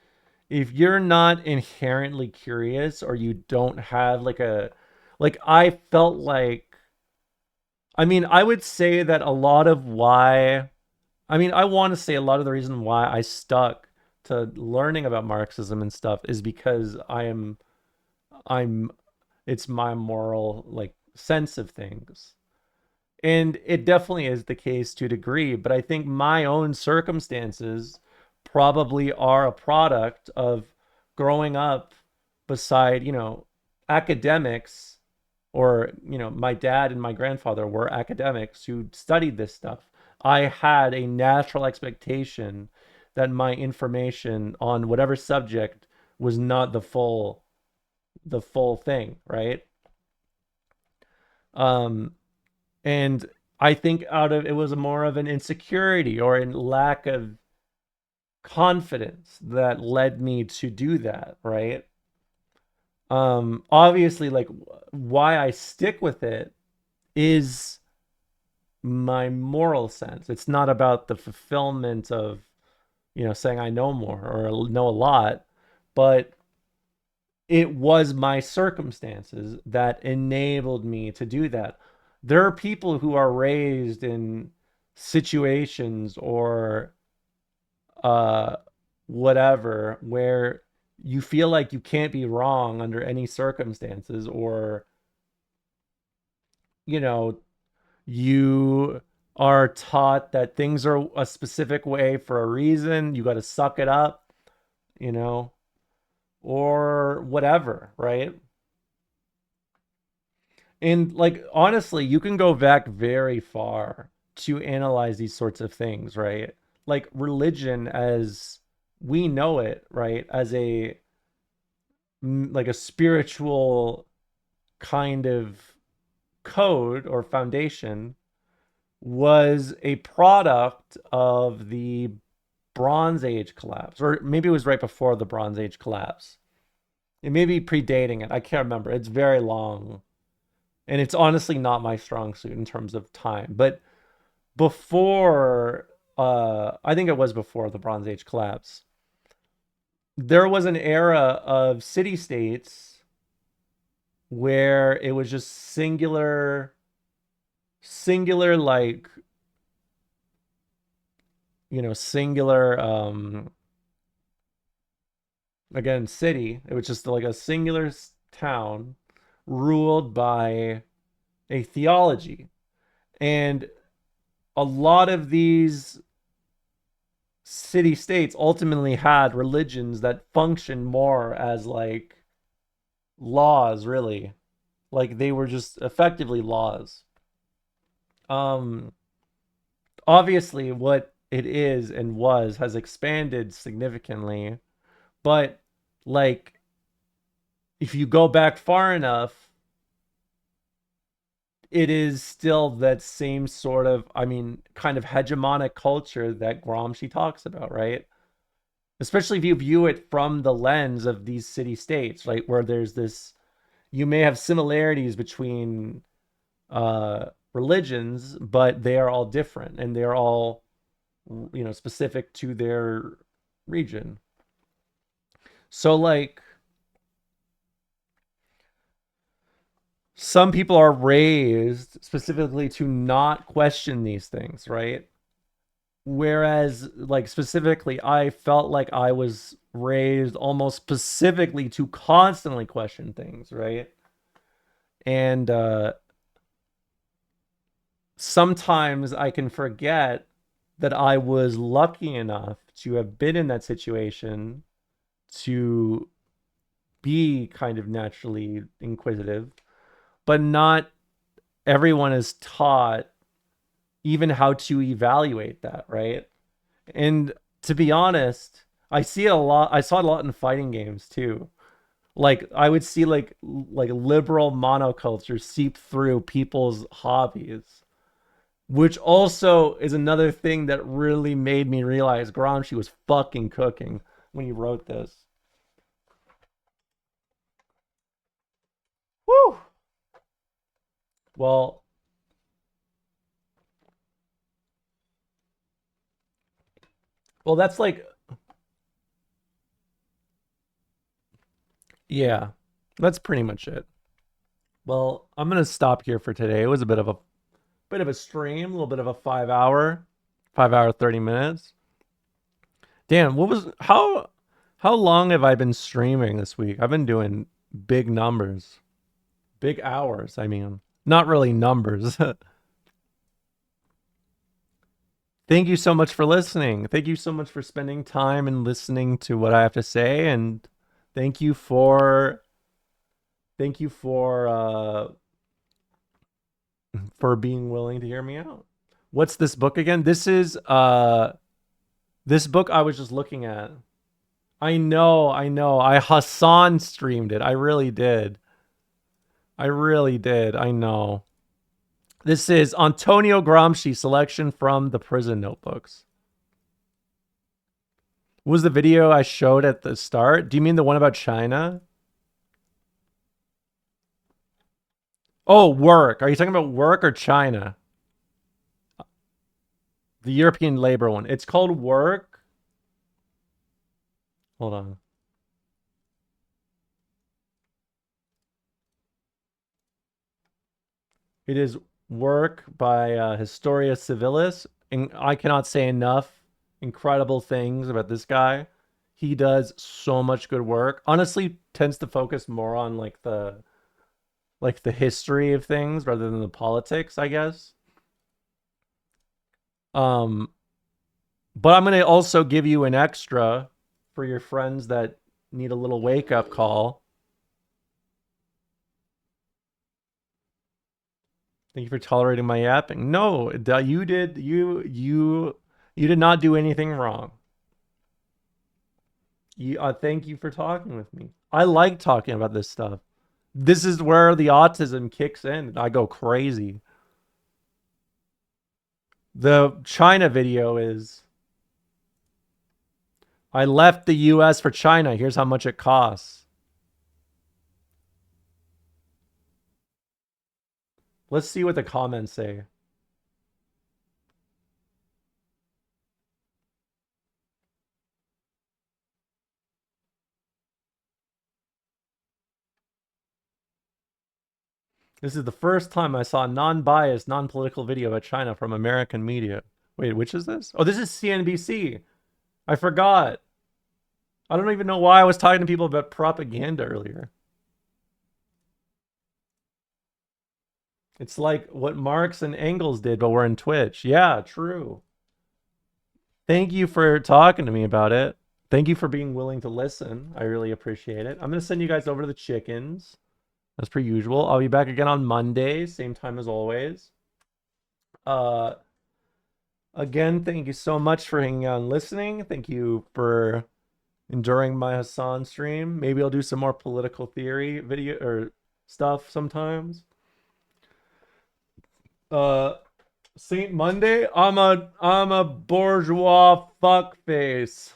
If you're not inherently curious, or you don't have like I felt like, I mean, I would say that a lot of why, I mean, I want to say a lot of the reason why I stuck to learning about Marxism and stuff is because I'm it's my moral like sense of things. And it definitely is the case to a degree, but I think my own circumstances probably are a product of growing up beside, academics, or, my dad and my grandfather were academics who studied this stuff. I had a natural expectation that my information on whatever subject was not the full thing, right? Um, and I think out of it was more of an insecurity or a lack of confidence that led me to do that, right? Obviously, like why I stick with it is my moral sense. It's not about the fulfillment of, saying I know more or know a lot, but it was my circumstances that enabled me to do that. There are people who are raised in situations or uh whatever where you feel like you can't be wrong under any circumstances, or you know, you are taught that things are a specific way for a reason. You got to suck it up, you know, or whatever, right? And like honestly, you can go back very far to analyze these sorts of things, right? Like religion as we know it, right? As a like a spiritual kind of code or foundation was a product of the Bronze Age collapse, or maybe it was right before the Bronze Age collapse. It may be predating it. I can't remember. It's very long. And it's honestly not my strong suit in terms of time. But before, I think it was before the Bronze Age collapse, there was an era of city-states where it was just singular, like, you know, singular, again, city. It was just like a singular town ruled by a theology. And a lot of these city states ultimately had religions that functioned more as like laws, really. Like they were just effectively laws. Obviously what it is and was has expanded significantly, but like if you go back far enough, it is still that same sort of, I mean, kind of hegemonic culture that Gramsci talks about, right? Especially if you view it from the lens of these city states, right? Where there's this, you may have similarities between religions, but they are all different and they're all, you know, specific to their region. So like, some people are raised specifically to not question these things, right? Whereas, like, specifically, I felt like I was raised almost specifically to constantly question things, right? And sometimes I can forget that I was lucky enough to have been in that situation to be kind of naturally inquisitive, but not everyone is taught even how to evaluate that, right? And to be honest, I see it a lot. I saw it a lot in fighting games too. Like I would see like liberal monoculture seep through people's hobbies, which also is another thing that really made me realize Gramsci was fucking cooking when he wrote this. Woo! Well, that's like, yeah, that's pretty much it. Well, I'm gonna stop here for today. It was a bit of a stream, a little bit of a 5 hour, 5 hour 30 minutes. Dan, how long have I been streaming this week? I've been doing big numbers, big hours. I mean, not really numbers. Thank you so much for listening. Thank you so much for spending time and listening to what I have to say, and thank you for being willing to hear me out. What's this book again? This is this book I was just looking at. I know. I Hassan streamed it. I really did. I know. This is Antonio Gramsci selection from the prison notebooks. What was the video I showed at the start? Do you mean the one about China? Oh, work. Are you talking about work or China? The European labor one. It's called Work. Hold on. It is Work by Historia Civilis. And I cannot say enough incredible things about this guy. He does so much good work. Honestly, tends to focus more on like the like the history of things rather than the politics, I guess. But I'm gonna also give you an extra for your friends that need a little wake up call. Thank you for tolerating my yapping. No, you did not do anything wrong. Thank you for talking with me. I like talking about this stuff. This is where the autism kicks in. I go crazy. The China video is I left the US for China. Here's how much it costs. Let's see what the comments say. This is the first time I saw a non-biased, non-political video about China from American media. Wait, which is this? Oh, this is CNBC. I forgot. I don't even know why I was talking to people about propaganda earlier. It's like what Marx and Engels did, but we're in Twitch. Yeah, true. Thank you for talking to me about it. Thank you for being willing to listen. I really appreciate it. I'm going to send you guys over to the chickens. As per usual. I'll be back again on Monday, same time as always. Again, thank you so much for hanging out and listening. Thank you for enduring my Hassan stream. Maybe I'll do some more political theory video or stuff sometimes. Saint Monday, I'm a bourgeois fuckface.